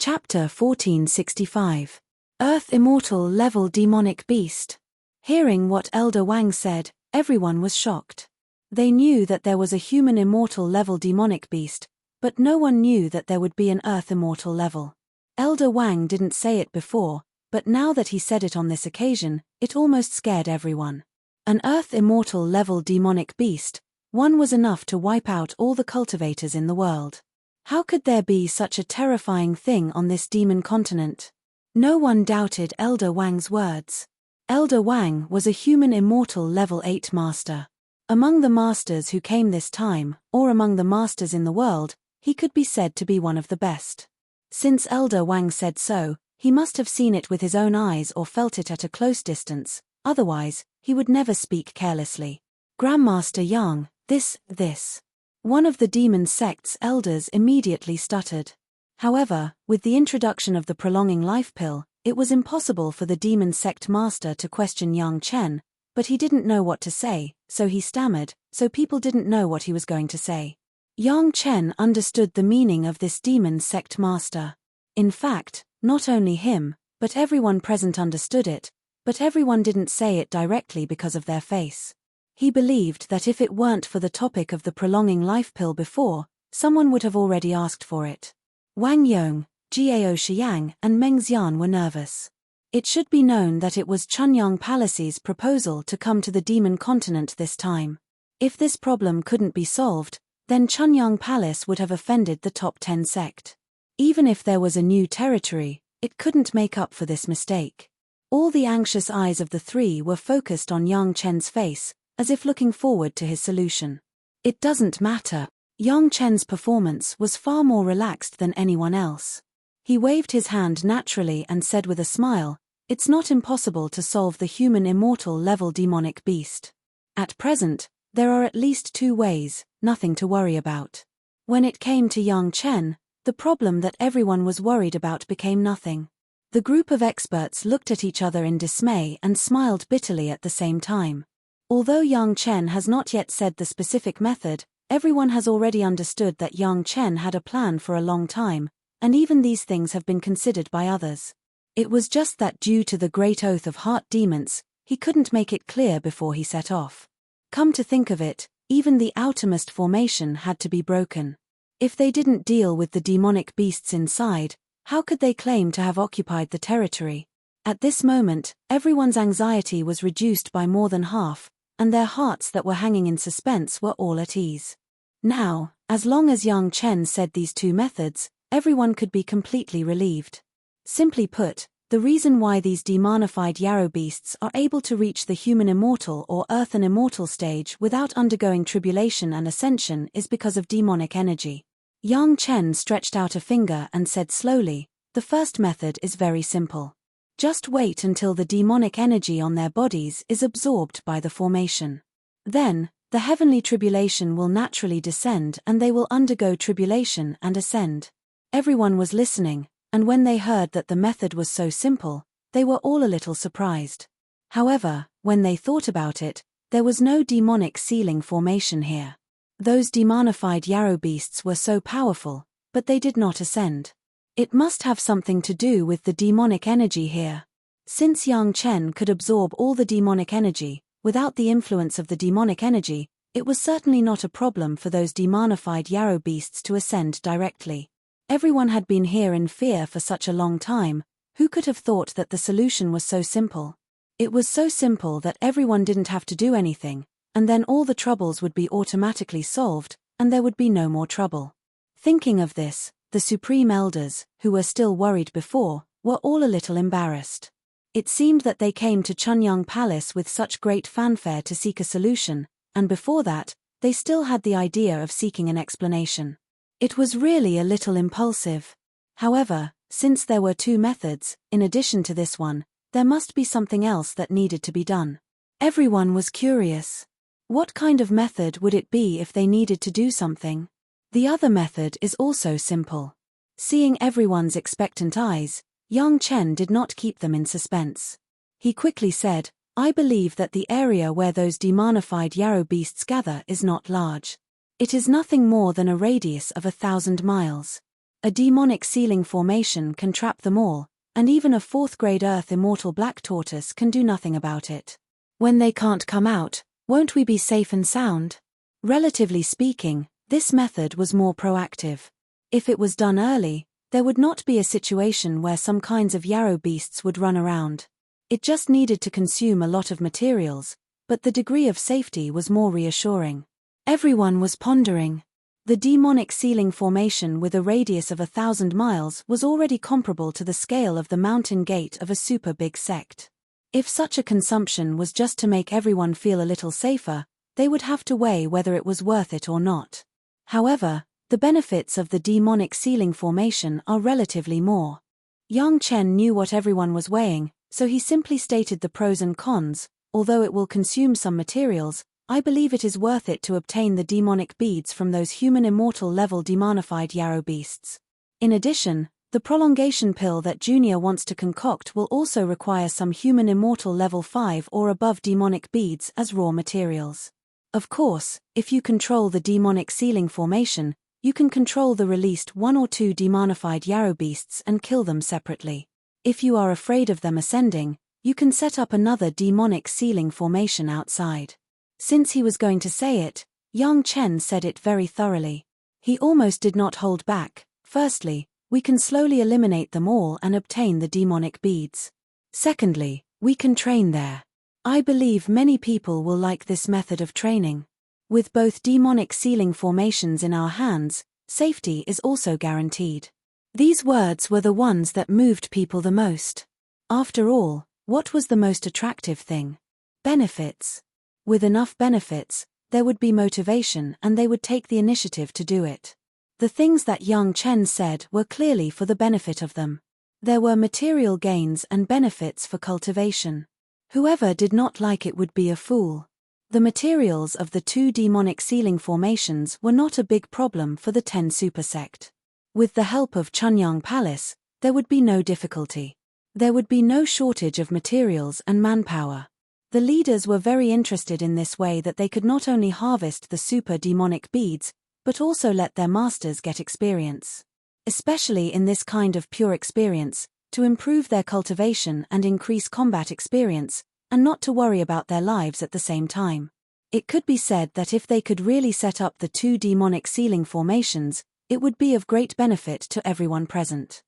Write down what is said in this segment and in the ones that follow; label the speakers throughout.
Speaker 1: Chapter 1465. Earth Immortal Level Demonic Beast. Hearing what Elder Wang said, everyone was shocked. They knew that there was a human immortal level demonic beast, but no one knew that there would be an Earth Immortal level. Elder Wang didn't say it before, but now that he said it on this occasion, it almost scared everyone. An Earth Immortal level demonic beast, one was enough to wipe out all the cultivators in the world. How could there be such a terrifying thing on this demon continent? No one doubted Elder Wang's words. Elder Wang was a human immortal level 8 master. Among the masters who came this time, or among the masters in the world, he could be said to be one of the best. Since Elder Wang said so, he must have seen it with his own eyes or felt it at a close distance, otherwise, he would never speak carelessly. Grandmaster Yang, this. One of the demon sect's elders immediately stuttered. However, with the introduction of the prolonging life pill, it was impossible for the demon sect master to question Yang Chen, but he didn't know what to say, so he stammered, so people didn't know what he was going to say. Yang Chen understood the meaning of this demon sect master. In fact, not only him, but everyone present understood it, but everyone didn't say it directly because of their face. He believed that if it weren't for the topic of the prolonging life pill before, someone would have already asked for it. Wang Yong, Jiao Xiang and Meng Xian were nervous. It should be known that it was Chunyang Palace's proposal to come to the demon continent this time. If this problem couldn't be solved, then Chunyang Palace would have offended the top 10 sect. Even if there was a new territory, it couldn't make up for this mistake. All the anxious eyes of the three were focused on Yang Chen's face, as if looking forward to his solution. It doesn't matter. Yang Chen's performance was far more relaxed than anyone else. He waved his hand naturally and said with a smile, "It's not impossible to solve the human immortal level demonic beast. At present, there are at least 2 ways, nothing to worry about." When it came to Yang Chen, the problem that everyone was worried about became nothing. The group of experts looked at each other in dismay and smiled bitterly at the same time. Although Yang Chen has not yet said the specific method, everyone has already understood that Yang Chen had a plan for a long time, and even these things have been considered by others. It was just that due to the great oath of heart demons, he couldn't make it clear before he set off. Come to think of it, even the outermost formation had to be broken. If they didn't deal with the demonic beasts inside, how could they claim to have occupied the territory? At this moment, everyone's anxiety was reduced by more than half, and their hearts that were hanging in suspense were all at ease. Now, as long as Yang Chen said these 2 methods, everyone could be completely relieved. Simply put, the reason why these demonified yarrow beasts are able to reach the human immortal or earthen immortal stage without undergoing tribulation and ascension is because of demonic energy. Yang Chen stretched out a finger and said slowly, "The first method is very simple. Just wait until the demonic energy on their bodies is absorbed by the formation. Then, the heavenly tribulation will naturally descend and they will undergo tribulation and ascend." Everyone was listening, and when they heard that the method was so simple, they were all a little surprised. However, when they thought about it, there was no demonic ceiling formation here. Those demonified yarrow beasts were so powerful, but they did not ascend. It must have something to do with the demonic energy here. Since Yang Chen could absorb all the demonic energy, without the influence of the demonic energy, it was certainly not a problem for those demonified yarrow beasts to ascend directly. Everyone had been here in fear for such a long time. Who could have thought that the solution was so simple? It was so simple that everyone didn't have to do anything, and then all the troubles would be automatically solved, and there would be no more trouble. Thinking of this, the Supreme Elders, who were still worried before, were all a little embarrassed. It seemed that they came to Chunyang Palace with such great fanfare to seek a solution, and before that, they still had the idea of seeking an explanation. It was really a little impulsive. However, since there were 2 methods, in addition to this one, there must be something else that needed to be done. Everyone was curious. What kind of method would it be if they needed to do something? The other method is also simple. Seeing everyone's expectant eyes, Yang Chen did not keep them in suspense. He quickly said, "I believe that the area where those demonified yarrow beasts gather is not large. It is nothing more than a radius of 1,000 miles. A demonic sealing formation can trap them all, and even a 4th-grade Earth immortal black tortoise can do nothing about it. When they can't come out, won't we be safe and sound? Relatively speaking, this method was more proactive. If it was done early, there would not be a situation where some kinds of yarrow beasts would run around. It just needed to consume a lot of materials, but the degree of safety was more reassuring. Everyone was pondering. The demonic sealing formation with a radius of 1,000 miles was already comparable to the scale of the mountain gate of a super big sect. If such a consumption was just to make everyone feel a little safer, they would have to weigh whether it was worth it or not. However, the benefits of the demonic sealing formation are relatively more. Yang Chen knew what everyone was weighing, so he simply stated the pros and cons. Although it will consume some materials, I believe it is worth it to obtain the demonic beads from those human immortal level demonified yarrow beasts. In addition, the prolongation pill that Junior wants to concoct will also require some human immortal level 5 or above demonic beads as raw materials. Of course, if you control the demonic sealing formation, you can control the released 1 or 2 demonified yarrow beasts and kill them separately. If you are afraid of them ascending, you can set up another demonic sealing formation outside. Since he was going to say it, Yang Chen said it very thoroughly. He almost did not hold back. Firstly, we can slowly eliminate them all and obtain the demonic beads. Secondly, we can train there. I believe many people will like this method of training. With both demonic sealing formations in our hands, safety is also guaranteed. These words were the ones that moved people the most. After all, what was the most attractive thing? Benefits. With enough benefits, there would be motivation and they would take the initiative to do it. The things that Yang Chen said were clearly for the benefit of them. There were material gains and benefits for cultivation. Whoever did not like it would be a fool. The materials of the 2 demonic sealing formations were not a big problem for the 10 super sect. With the help of Chunyang Palace, there would be no difficulty. There would be no shortage of materials and manpower. The leaders were very interested in this way that they could not only harvest the super demonic beads, but also let their masters get experience. Especially in this kind of pure experience, to improve their cultivation and increase combat experience, and not to worry about their lives at the same time. It could be said that if they could really set up the 2 demonic sealing formations, it would be of great benefit to everyone present.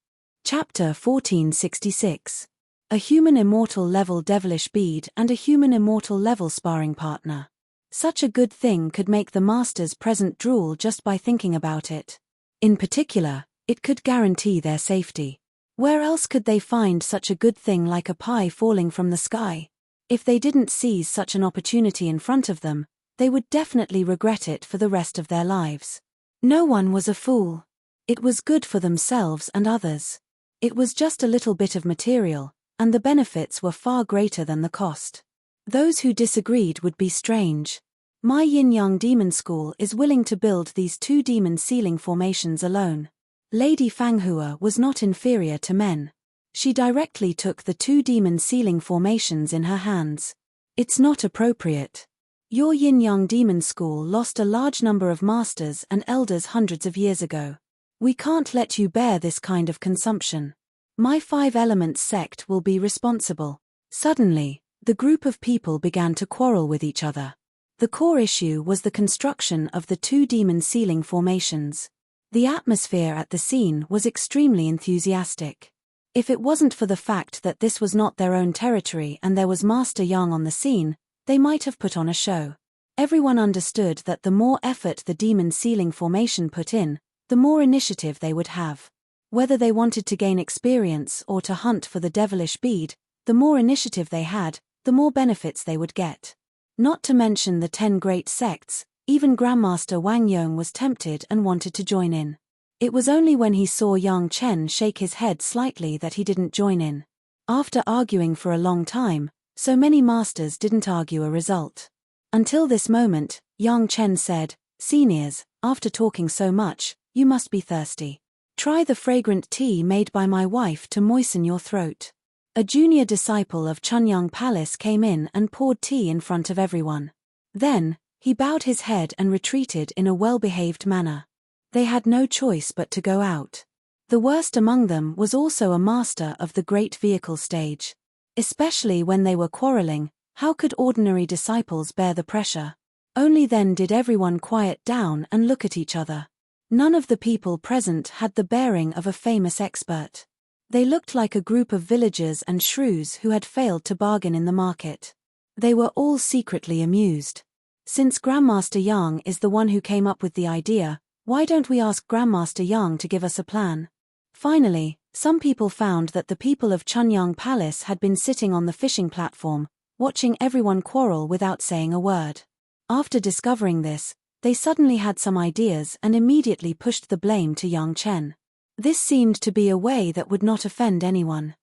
Speaker 1: Chapter 1466. A human immortal level devilish bead and a human immortal level sparring partner. Such a good thing could make the masters present drool just by thinking about it. In particular, it could guarantee their safety. Where else could they find such a good thing like a pie falling from the sky? If they didn't seize such an opportunity in front of them, they would definitely regret it for the rest of their lives. No one was a fool. It was good for themselves and others. It was just a little bit of material, and the benefits were far greater than the cost. Those who disagreed would be strange. My Yin-Yang Demon School is willing to build these 2 demon sealing formations alone. Lady Fanghua was not inferior to men. She directly took the 2 demon sealing formations in her hands. It's not appropriate. Your Yin-Yang Demon School lost a large number of masters and elders hundreds of years ago. We can't let you bear this kind of consumption. My 5 Elements sect will be responsible. Suddenly, the group of people began to quarrel with each other. The core issue was the construction of the 2 demon sealing formations. The atmosphere at the scene was extremely enthusiastic. If it wasn't for the fact that this was not their own territory and there was Master Yang on the scene, they might have put on a show. Everyone understood that the more effort the demon sealing formation put in, the more initiative they would have. Whether they wanted to gain experience or to hunt for the devilish bead, the more initiative they had, the more benefits they would get. Not to mention the 10 great sects, even Grandmaster Wang Yong was tempted and wanted to join in. It was only when he saw Yang Chen shake his head slightly that he didn't join in. After arguing for a long time, so many masters didn't argue a result. Until this moment, Yang Chen said, "Seniors, after talking so much, you must be thirsty. Try the fragrant tea made by my wife to moisten your throat." A junior disciple of Chunyang Palace came in and poured tea in front of everyone. Then, he bowed his head and retreated in a well-behaved manner. They had no choice but to go out. The worst among them was also a master of the great vehicle stage. Especially when they were quarreling, how could ordinary disciples bear the pressure? Only then did everyone quiet down and look at each other. None of the people present had the bearing of a famous expert. They looked like a group of villagers and shrews who had failed to bargain in the market. They were all secretly amused. Since Grandmaster Yang is the one who came up with the idea, why don't we ask Grandmaster Yang to give us a plan? Finally, some people found that the people of Chunyang Palace had been sitting on the fishing platform, watching everyone quarrel without saying a word. After discovering this, they suddenly had some ideas and immediately pushed the blame to Yang Chen. This seemed to be a way that would not offend anyone.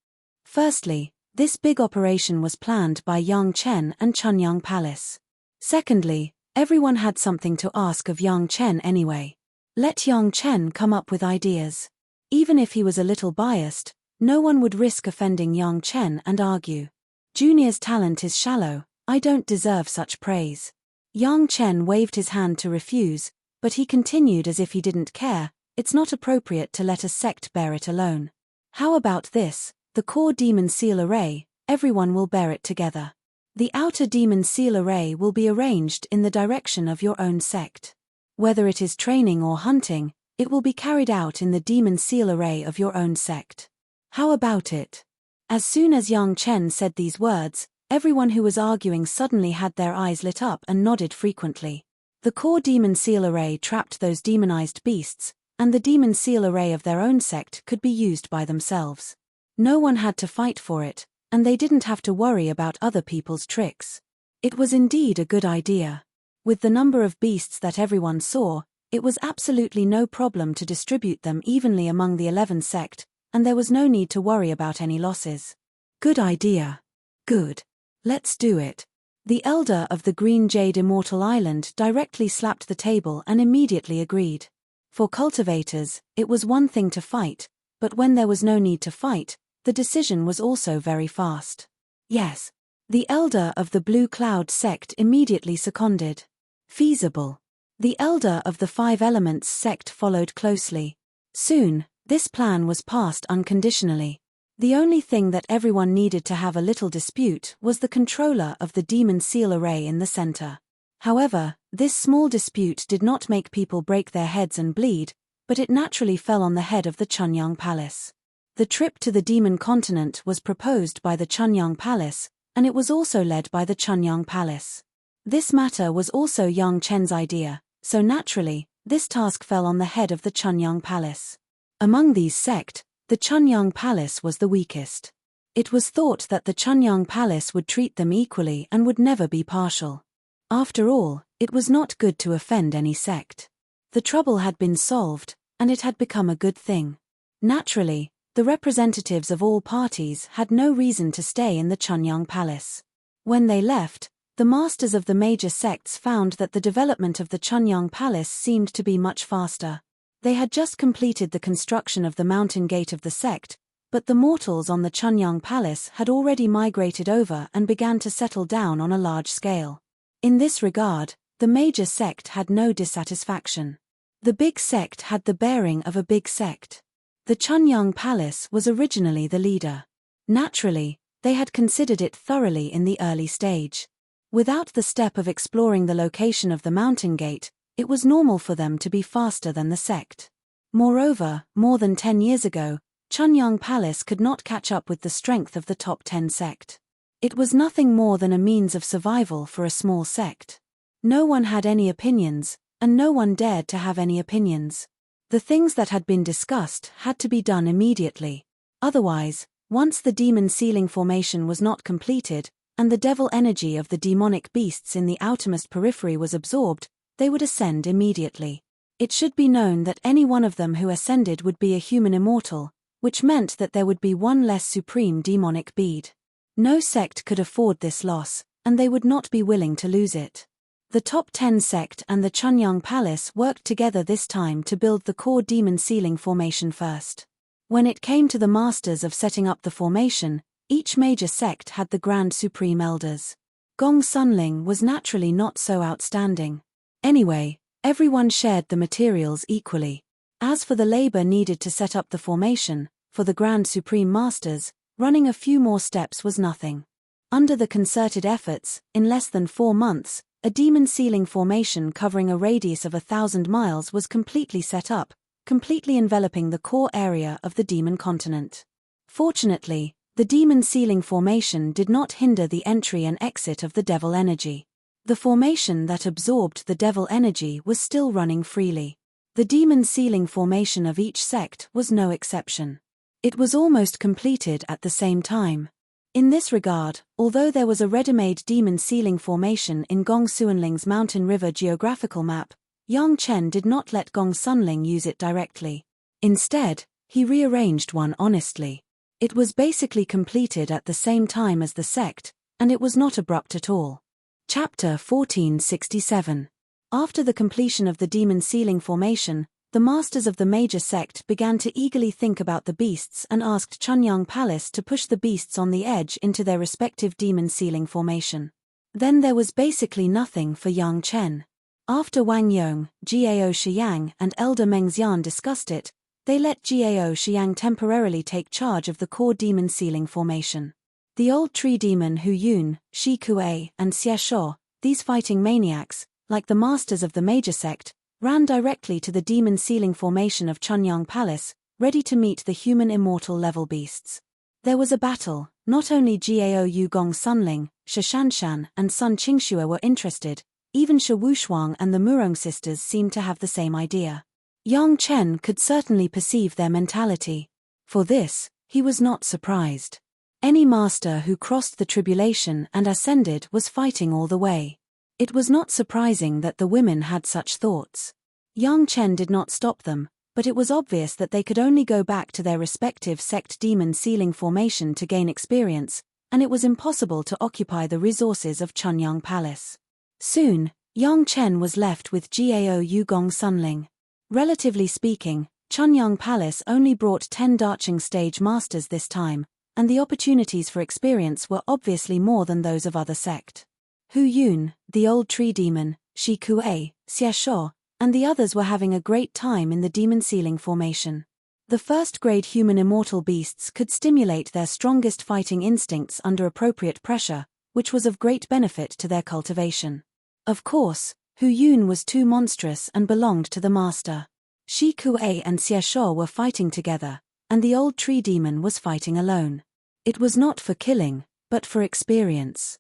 Speaker 1: Firstly, this big operation was planned by Yang Chen and Chunyang Palace. Secondly, everyone had something to ask of Yang Chen anyway. Let Yang Chen come up with ideas. Even if he was a little biased, no one would risk offending Yang Chen and argue. Junior's talent is shallow, I don't deserve such praise. Yang Chen waved his hand to refuse, but he continued as if he didn't care, it's not appropriate to let a sect bear it alone. How about this, the core demon seal array, everyone will bear it together. The outer demon seal array will be arranged in the direction of your own sect. Whether it is training or hunting, it will be carried out in the demon seal array of your own sect. How about it? As soon as Yang Chen said these words, everyone who was arguing suddenly had their eyes lit up and nodded frequently. The core demon seal array trapped those demonized beasts, and the demon seal array of their own sect could be used by themselves. No one had to fight for it, and they didn't have to worry about other people's tricks. It was indeed a good idea. With the number of beasts that everyone saw, it was absolutely no problem to distribute them evenly among the 11 sect, and there was no need to worry about any losses. Good idea. Good. Let's do it. The elder of the Green Jade Immortal Island directly slapped the table and immediately agreed. For cultivators, it was one thing to fight, but when there was no need to fight, the decision was also very fast. Yes. The elder of the Blue Cloud sect immediately seconded. Feasible. The elder of the Five Elements sect followed closely. Soon, this plan was passed unconditionally. The only thing that everyone needed to have a little dispute was the controller of the demon seal array in the center. However, this small dispute did not make people break their heads and bleed, but it naturally fell on the head of the Chunyang Palace. The trip to the demon continent was proposed by the Chunyang Palace, and it was also led by the Chunyang Palace. This matter was also Yang Chen's idea, so naturally, this task fell on the head of the Chunyang Palace. Among these sect, the Chunyang Palace was the weakest. It was thought that the Chunyang Palace would treat them equally and would never be partial. After all, it was not good to offend any sect. The trouble had been solved, and it had become a good thing. Naturally, the representatives of all parties had no reason to stay in the Chunyang Palace. When they left, the masters of the major sects found that the development of the Chunyang Palace seemed to be much faster. They had just completed the construction of the mountain gate of the sect, but the mortals on the Chunyang Palace had already migrated over and began to settle down on a large scale. In this regard, the major sect had no dissatisfaction. The big sect had the bearing of a big sect. The Chunyang Palace was originally the leader. Naturally, they had considered it thoroughly in the early stage. Without the step of exploring the location of the mountain gate, it was normal for them to be faster than the sect. Moreover, more than 10 years ago, Chunyang Palace could not catch up with the strength of the top 10 sect. It was nothing more than a means of survival for a small sect. No one had any opinions, and no one dared to have any opinions. The things that had been discussed had to be done immediately. Otherwise, once the demon sealing formation was not completed, and the devil energy of the demonic beasts in the outermost periphery was absorbed, they would ascend immediately. It should be known that any one of them who ascended would be a human immortal, which meant that there would be one less supreme demonic bead. No sect could afford this loss, and they would not be willing to lose it. The top 10 sect and the Chunyang Palace worked together this time to build the core demon sealing formation first. When it came to the masters of setting up the formation, each major sect had the Grand Supreme Elders. Gong Sunling was naturally not so outstanding. Anyway, everyone shared the materials equally. As for the labor needed to set up the formation, for the Grand Supreme Masters, running a few more steps was nothing. Under the concerted efforts, in less than 4 months, a demon sealing formation covering a radius of 1,000 miles was completely set up, completely enveloping the core area of the demon continent. Fortunately, the demon sealing formation did not hinder the entry and exit of the devil energy. The formation that absorbed the devil energy was still running freely. The demon sealing formation of each sect was no exception. It was almost completed at the same time. In this regard, although there was a ready-made demon sealing formation in Gong Suanling's Mountain River geographical map, Yang Chen did not let Gong Sunling use it directly. Instead, he rearranged one honestly. It was basically completed at the same time as the sect, and it was not abrupt at all. Chapter 1467. After the completion of the demon sealing formation, the masters of the major sect began to eagerly think about the beasts and asked Chunyang Palace to push the beasts on the edge into their respective demon sealing formation. Then there was basically nothing for Yang Chen. After Wang Yong, Gao Shiyang and Elder Meng Xian discussed it, they let Gao Shiyang temporarily take charge of the core demon sealing formation. The old tree demon Hu Yun, Shi Kuei and Xie Shuo, these fighting maniacs, like the masters of the major sect, ran directly to the demon sealing formation of Chunyang Palace, ready to meet the human immortal level beasts. There was a battle. Not only Gao Yu Gong Sunling, Shi Shanshan and Sun Qingxue were interested, even Shi Wushuang and the Murong sisters seemed to have the same idea. Yang Chen could certainly perceive their mentality. For this, he was not surprised. Any master who crossed the tribulation and ascended was fighting all the way. It was not surprising that the women had such thoughts. Yang Chen did not stop them, but it was obvious that they could only go back to their respective sect demon sealing formation to gain experience, and it was impossible to occupy the resources of Chunyang Palace. Soon, Yang Chen was left with Gao Yu Gong Sunling. Relatively speaking, Chunyang Palace only brought 10 Darching stage masters this time, and the opportunities for experience were obviously more than those of other sect. Hu Yun, the old tree demon, Shi Kuei, Xie Shuo, and the others were having a great time in the demon sealing formation. The first-grade human immortal beasts could stimulate their strongest fighting instincts under appropriate pressure, which was of great benefit to their cultivation. Of course, Hu Yun was too monstrous and belonged to the master. Shi Kuei and Xie Shuo were fighting together, and the old tree demon was fighting alone. It was not for killing, but for experience.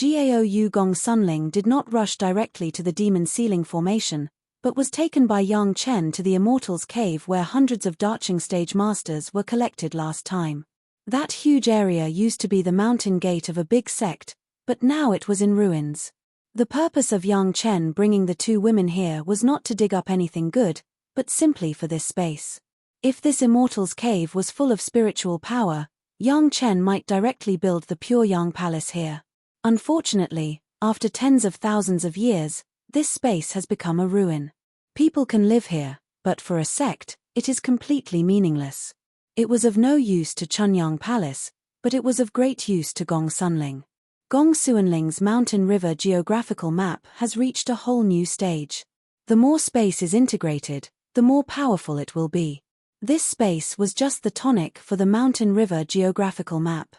Speaker 1: Gao Yu Gong Sunling did not rush directly to the demon sealing formation, but was taken by Yang Chen to the Immortals' Cave where hundreds of Darching stage masters were collected last time. That huge area used to be the mountain gate of a big sect, but now it was in ruins. The purpose of Yang Chen bringing the 2 women here was not to dig up anything good, but simply for this space. If this Immortals' Cave was full of spiritual power, Yang Chen might directly build the Pure Yang Palace here. Unfortunately, after tens of thousands of years, this space has become a ruin. People can live here, but for a sect, it is completely meaningless. It was of no use to Chunyang Palace, but it was of great use to Gong Sunling. Gong Suanling's Mountain River geographical map has reached a whole new stage. The more space is integrated, the more powerful it will be. This space was just the tonic for the Mountain River geographical map.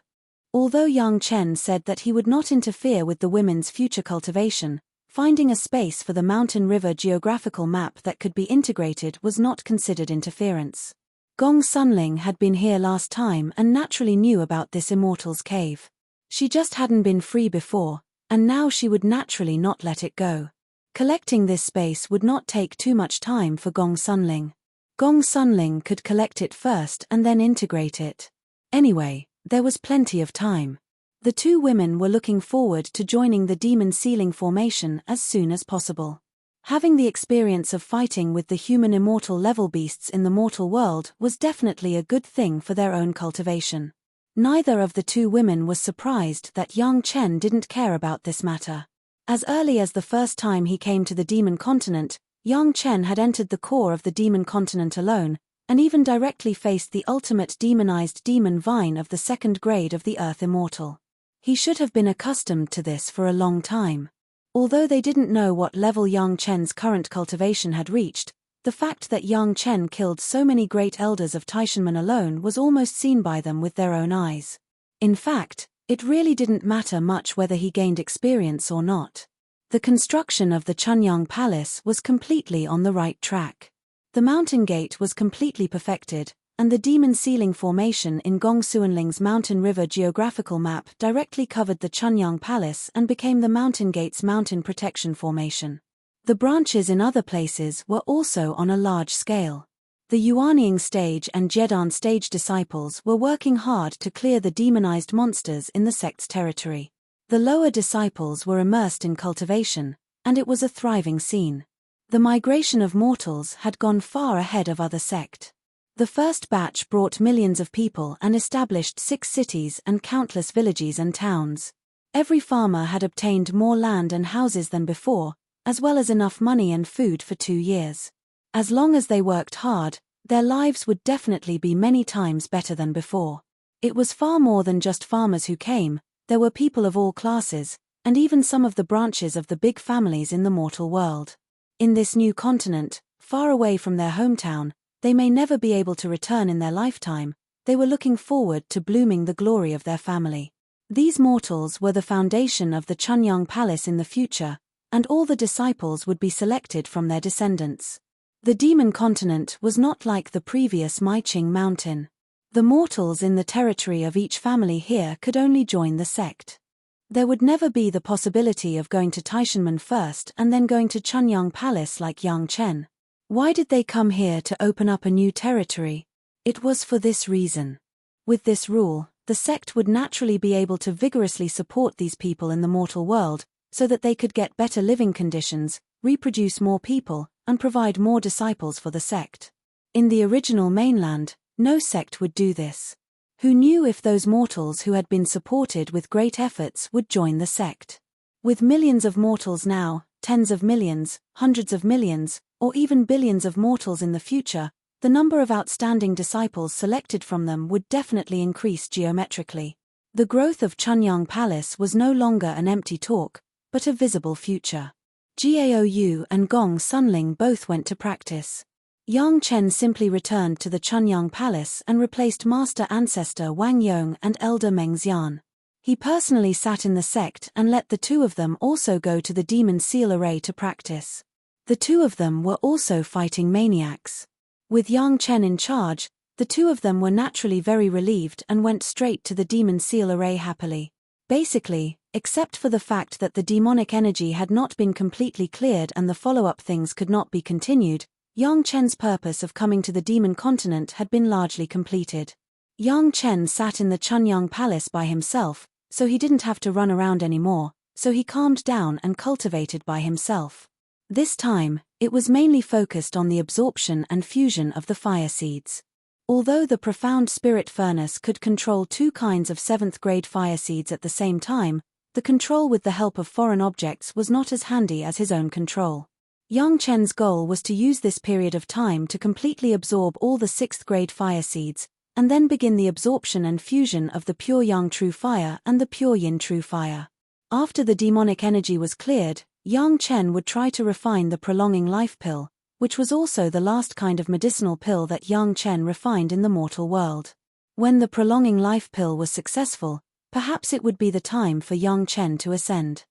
Speaker 1: Although Yang Chen said that he would not interfere with the women's future cultivation, finding a space for the Mountain River geographical map that could be integrated was not considered interference. Gong Sunling had been here last time and naturally knew about this Immortals' Cave. She just hadn't been free before, and now she would naturally not let it go. Collecting this space would not take too much time for Gong Sunling. Gong Sunling could collect it first and then integrate it. Anyway, there was plenty of time. The 2 women were looking forward to joining the demon sealing formation as soon as possible. Having the experience of fighting with the human immortal level beasts in the mortal world was definitely a good thing for their own cultivation. Neither of the 2 women was surprised that Yang Chen didn't care about this matter. As early as the first time he came to the demon continent, Yang Chen had entered the core of the demon continent alone, and even directly faced the ultimate demonized demon vine of the 2nd grade of the Earth Immortal. He should have been accustomed to this for a long time. Although they didn't know what level Yang Chen's current cultivation had reached, The fact that Yang Chen killed so many great elders of Taishanmen alone was almost seen by them with their own eyes. In fact, it really didn't matter much whether he gained experience or not. The construction of the Chunyang Palace was completely on the right track. The mountain gate was completely perfected, and the Demon Ceiling Formation in Gong Suanling's Mountain River geographical map directly covered the Chunyang Palace and became the mountain gate's mountain protection formation. The branches in other places were also on a large scale. The Yuanying stage and Jedan stage disciples were working hard to clear the demonized monsters in the sect's territory. The lower disciples were immersed in cultivation, and it was a thriving scene. The migration of mortals had gone far ahead of other sect. The first batch brought millions of people and established 6 cities and countless villages and towns. Every farmer had obtained more land and houses than before, as well as enough money and food for 2 years. As long as they worked hard, their lives would definitely be many times better than before. It was far more than just farmers who came, there were people of all classes, and even some of the branches of the big families in the mortal world. In this new continent, far away from their hometown, they may never be able to return in their lifetime, they were looking forward to blooming the glory of their family. These mortals were the foundation of the Chunyang Palace in the future, and all the disciples would be selected from their descendants. The demon continent was not like the previous Maiqing mountain. The mortals in the territory of each family here could only join the sect. There would never be the possibility of going to Taishanmen first and then going to Chunyang Palace like Yang Chen. Why did they come here to open up a new territory? It was for this reason. With this rule, the sect would naturally be able to vigorously support these people in the mortal world, so that they could get better living conditions, reproduce more people, and provide more disciples for the sect. In the original mainland, no sect would do this. Who knew if those mortals who had been supported with great efforts would join the sect? With millions of mortals now, tens of millions, hundreds of millions, or even billions of mortals in the future, the number of outstanding disciples selected from them would definitely increase geometrically. The growth of Chunyang Palace was no longer an empty talk, but a visible future. Gaou and Gong Sunling both went to practice. Yang Chen simply returned to the Chunyang Palace and replaced Master Ancestor Wang Yong and Elder Meng Xian. He personally sat in the sect and let the 2 of them also go to the Demon Seal Array to practice. The 2 of them were also fighting maniacs. With Yang Chen in charge, the 2 of them were naturally very relieved and went straight to the Demon Seal Array happily. Basically, except for the fact that the demonic energy had not been completely cleared and the follow-up things could not be continued, Yang Chen's purpose of coming to the demon continent had been largely completed. Yang Chen sat in the Chunyang Palace by himself, so he didn't have to run around anymore, so he calmed down and cultivated by himself. This time, it was mainly focused on the absorption and fusion of the fire seeds. Although the profound spirit furnace could control 2 kinds of 7th grade fire seeds at the same time, the control with the help of foreign objects was not as handy as his own control. Yang Chen's goal was to use this period of time to completely absorb all the 6th grade fire seeds, and then begin the absorption and fusion of the pure Yang true fire and the pure Yin true fire. After the demonic energy was cleared, Yang Chen would try to refine the prolonging life pill, which was also the last kind of medicinal pill that Yang Chen refined in the mortal world. When the prolonging life pill was successful, perhaps it would be the time for Yang Chen to ascend.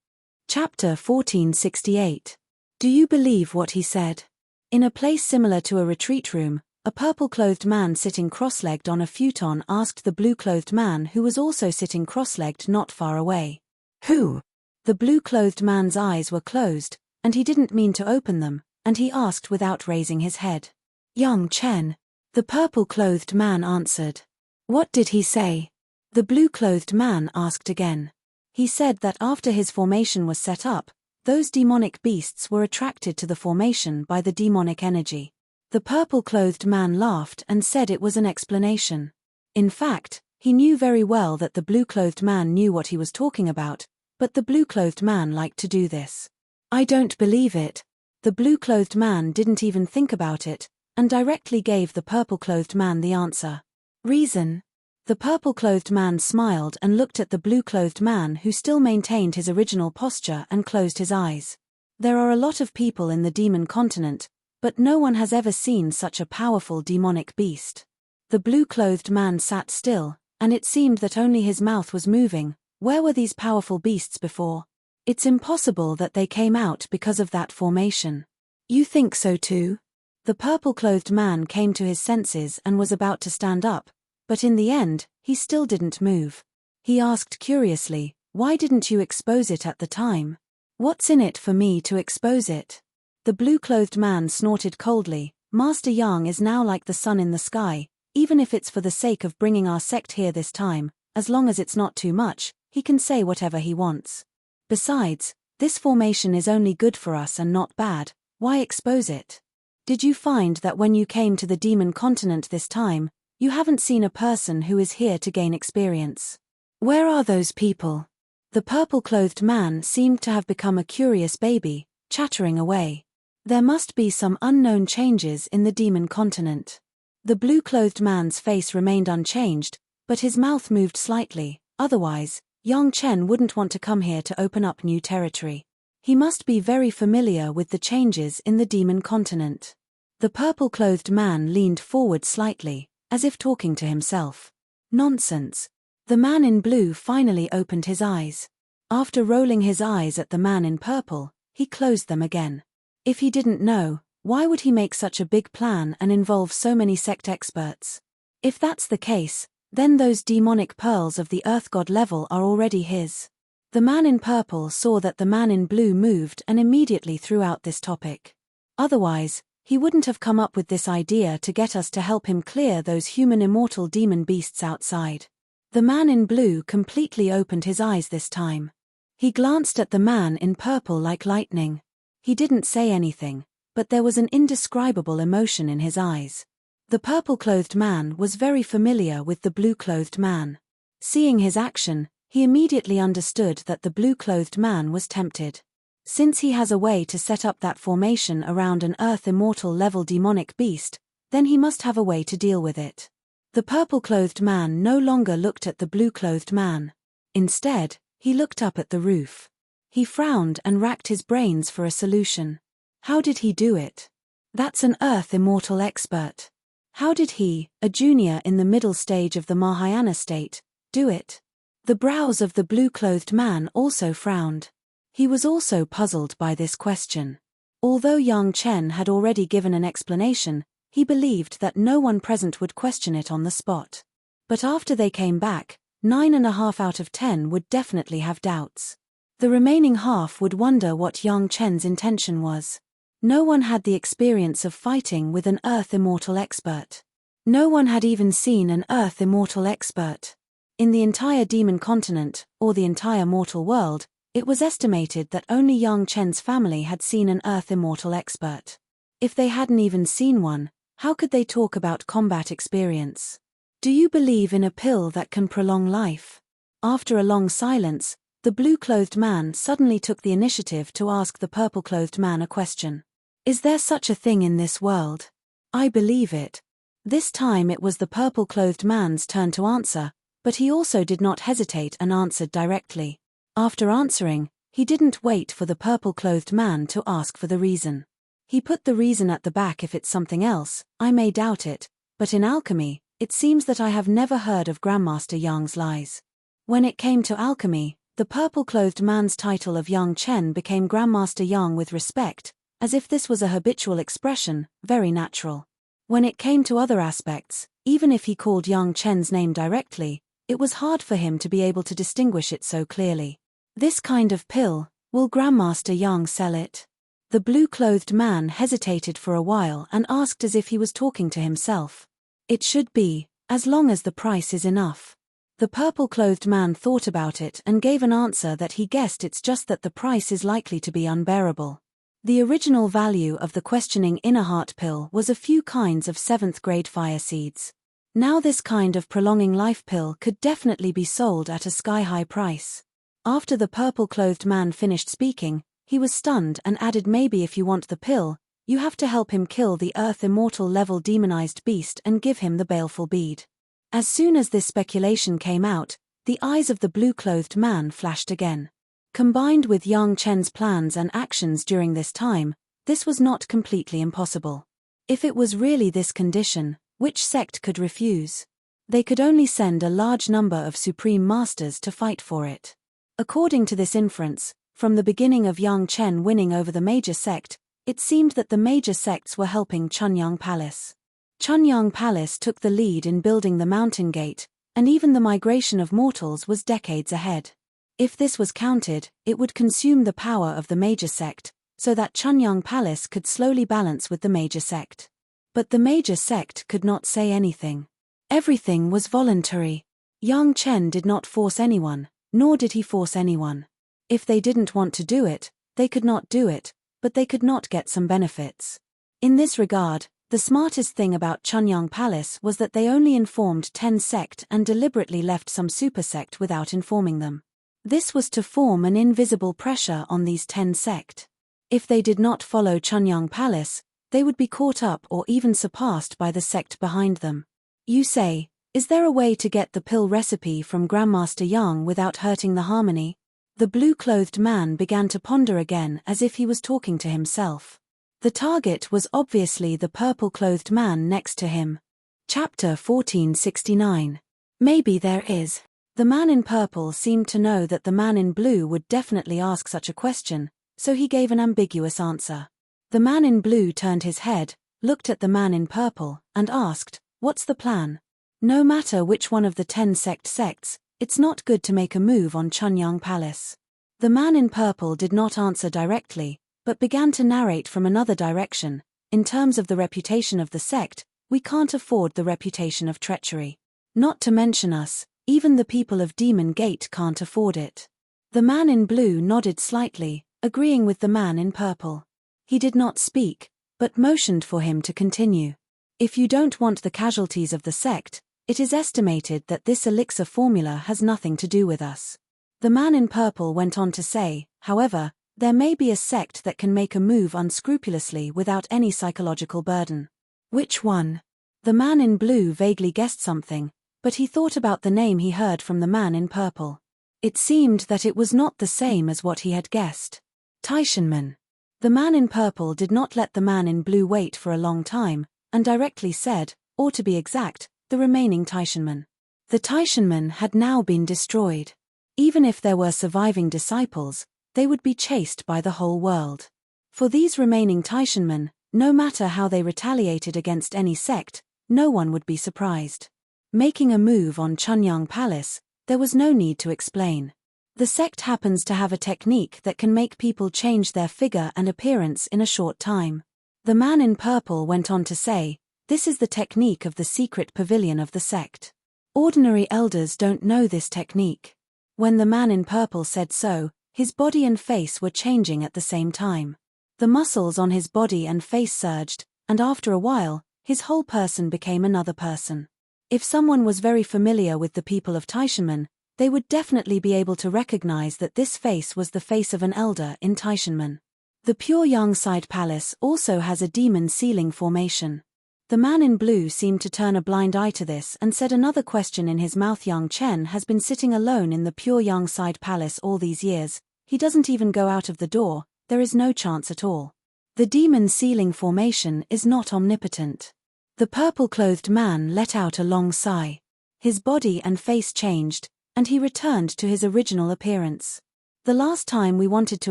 Speaker 1: Chapter 1468. Do you believe what he said? In a place similar to a retreat room, a purple-clothed man sitting cross-legged on a futon asked the blue-clothed man who was also sitting cross-legged not far away. Who? The blue-clothed man's eyes were closed, and he didn't mean to open them, and he asked without raising his head. Yang Chen. The purple-clothed man answered. What did he say? The blue-clothed man asked again. He said that after his formation was set up, those demonic beasts were attracted to the formation by the demonic energy. The purple-clothed man laughed and said it was an explanation. In fact, he knew very well that the blue-clothed man knew what he was talking about, but the blue-clothed man liked to do this. I don't believe it. The blue-clothed man didn't even think about it, and directly gave the purple-clothed man the answer. Reason? The purple-clothed man smiled and looked at the blue-clothed man who still maintained his original posture and closed his eyes. There are a lot of people in the demon continent, But no one has ever seen such a powerful demonic beast. The blue-clothed man sat still, and it seemed that only his mouth was moving. Where were these powerful beasts before? It's impossible that they came out because of that formation. You think so too? The purple-clothed man came to his senses and was about to stand up, but in the end, he still didn't move. He asked curiously, "Why didn't you expose it at the time? What's in it for me to expose it?" The blue-clothed man snorted coldly, "Master Yang is now like the sun in the sky, even if it's for the sake of bringing our sect here this time, as long as it's not too much, he can say whatever he wants. Besides, this formation is only good for us and not bad, why expose it? Did you find that when you came to the demon continent this time, you haven't seen a person who is here to gain experience? Where are those people?" The purple-clothed man seemed to have become a curious baby, chattering away. There must be some unknown changes in the demon continent. The blue-clothed man's face remained unchanged, but his mouth moved slightly, otherwise, Yang Chen wouldn't want to come here to open up new territory. He must be very familiar with the changes in the demon continent. The purple-clothed man leaned forward slightly, as if talking to himself. Nonsense. The man in blue finally opened his eyes. After rolling his eyes at the man in purple, he closed them again. If he didn't know, why would he make such a big plan and involve so many sect experts? If that's the case, then those demonic pearls of the Earth God level are already his. The man in purple saw that the man in blue moved and immediately threw out this topic. Otherwise, he wouldn't have come up with this idea to get us to help him clear those human immortal demon beasts outside. The man in blue completely opened his eyes this time. He glanced at the man in purple like lightning. He didn't say anything, but there was an indescribable emotion in his eyes. The purple-clothed man was very familiar with the blue-clothed man. Seeing his action, he immediately understood that the blue-clothed man was tempted. Since he has a way to set up that formation around an Earth Immortal level demonic beast, then he must have a way to deal with it. The purple-clothed man no longer looked at the blue-clothed man. Instead, he looked up at the roof. He frowned and racked his brains for a solution. How did he do it? That's an Earth Immortal expert. How did he, a junior in the middle stage of the Mahayana state, do it? The brows of the blue-clothed man also frowned. He was also puzzled by this question. Although Yang Chen had already given an explanation, he believed that no one present would question it on the spot. But after they came back, 9.5 out of 10 would definitely have doubts. The remaining half would wonder what Yang Chen's intention was. No one had the experience of fighting with an Earth Immortal expert. No one had even seen an Earth Immortal expert. In the entire demon continent, or the entire mortal world, it was estimated that only Yang Chen's family had seen an Earth Immortal expert. If they hadn't even seen one, how could they talk about combat experience? Do you believe in a pill that can prolong life? After a long silence, the blue-clothed man suddenly took the initiative to ask the purple-clothed man a question. Is there such a thing in this world? I believe it. This time it was the purple-clothed man's turn to answer, but he also did not hesitate and answered directly. After answering, he didn't wait for the purple-clothed man to ask for the reason. He put the reason at the back. If it's something else, I may doubt it, but in alchemy, it seems that I have never heard of Grandmaster Yang's lies. When it came to alchemy, the purple-clothed man's title of Yang Chen became Grandmaster Yang with respect, as if this was a habitual expression, very natural. When it came to other aspects, even if he called Yang Chen's name directly, it was hard for him to be able to distinguish it so clearly. This kind of pill, will Grandmaster Yang sell it? The blue-clothed man hesitated for a while and asked as if he was talking to himself. It should be, as long as the price is enough. The purple-clothed man thought about it and gave an answer that he guessed it's just that the price is likely to be unbearable. The original value of the questioning inner heart pill was a few kinds of 7th grade fire seeds. Now this kind of prolonging life pill could definitely be sold at a sky-high price. After the purple-clothed man finished speaking, he was stunned and added, maybe if you want the pill, you have to help him kill the Earth Immortal level demonized beast and give him the baleful bead. As soon as this speculation came out, the eyes of the blue-clothed man flashed again. Combined with Yang Chen's plans and actions during this time, This was not completely impossible. If it was really this condition, which sect could refuse? They could only send a large number of supreme masters to fight for it. According to this inference, from the beginning of Yang Chen winning over the major sect, it seemed that the major sects were helping Chunyang Palace. Chunyang Palace took the lead in building the mountain gate, and even the migration of mortals was decades ahead. If this was counted, it would consume the power of the major sect, so that Chunyang Palace could slowly balance with the major sect. But the major sect could not say anything. Everything was voluntary. Yang Chen did not force anyone, nor did he force anyone. If they didn't want to do it, they could not do it, but they could not get some benefits. In this regard, the smartest thing about Chunyang Palace was that they only informed 10 sect and deliberately left some super sect without informing them. This was to form an invisible pressure on these 10 sect. If they did not follow Chunyang Palace, they would be caught up or even surpassed by the sect behind them. You say, is there a way to get the pill recipe from Grandmaster Yang without hurting the harmony? The blue-clothed man began to ponder again as if he was talking to himself. The target was obviously the purple-clothed man next to him. Chapter 1469. Maybe there is. The man in purple seemed to know that the man in blue would definitely ask such a question, so he gave an ambiguous answer. The man in blue turned his head, looked at the man in purple, and asked, "What's the plan? No matter which one of the 10 sects, it's not good to make a move on Chunyang Palace." The man in purple did not answer directly, but began to narrate from another direction. In terms of the reputation of the sect, we can't afford the reputation of treachery. Not to mention us, even the people of Demon Gate can't afford it. The man in blue nodded slightly, agreeing with the man in purple. He did not speak, but motioned for him to continue. If you don't want the casualties of the sect, it is estimated that this elixir formula has nothing to do with us. The man in purple went on to say, however, there may be a sect that can make a move unscrupulously without any psychological burden. Which one? The man in blue vaguely guessed something, but he thought about the name he heard from the man in purple. It seemed that it was not the same as what he had guessed. Taishanmen. The man in purple did not let the man in blue wait for a long time, and directly said, or to be exact, the remaining Taishanmen. The Taishanmen had now been destroyed. Even if there were surviving disciples, they would be chased by the whole world. For these remaining Taishanmen, no matter how they retaliated against any sect, no one would be surprised. Making a move on Chunyang Palace, there was no need to explain. The sect happens to have a technique that can make people change their figure and appearance in a short time. The man in purple went on to say, this is the technique of the secret pavilion of the sect. Ordinary elders don't know this technique. When the man in purple said so, his body and face were changing at the same time. The muscles on his body and face surged, and after a while, his whole person became another person. If someone was very familiar with the people of Taishanmen, they would definitely be able to recognize that this face was the face of an elder in Taishanmen. The Pure Yang Side Palace also has a demon ceiling formation. The man in blue seemed to turn a blind eye to this and said another question in his mouth. Yang Chen has been sitting alone in the Pure Yang Side Palace all these years. He doesn't even go out of the door, there is no chance at all. The demon ceiling formation is not omnipotent. The purple-clothed man let out a long sigh. His body and face changed, and he returned to his original appearance. The last time we wanted to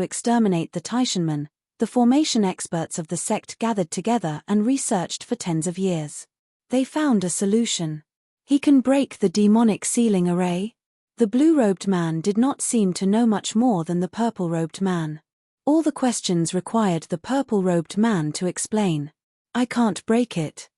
Speaker 1: exterminate the Taishanmen, the formation experts of the sect gathered together and researched for tens of years. They found a solution. He can break the demonic ceiling array? The blue-robed man did not seem to know much more than the purple-robed man. All the questions required the purple-robed man to explain. I can't break it.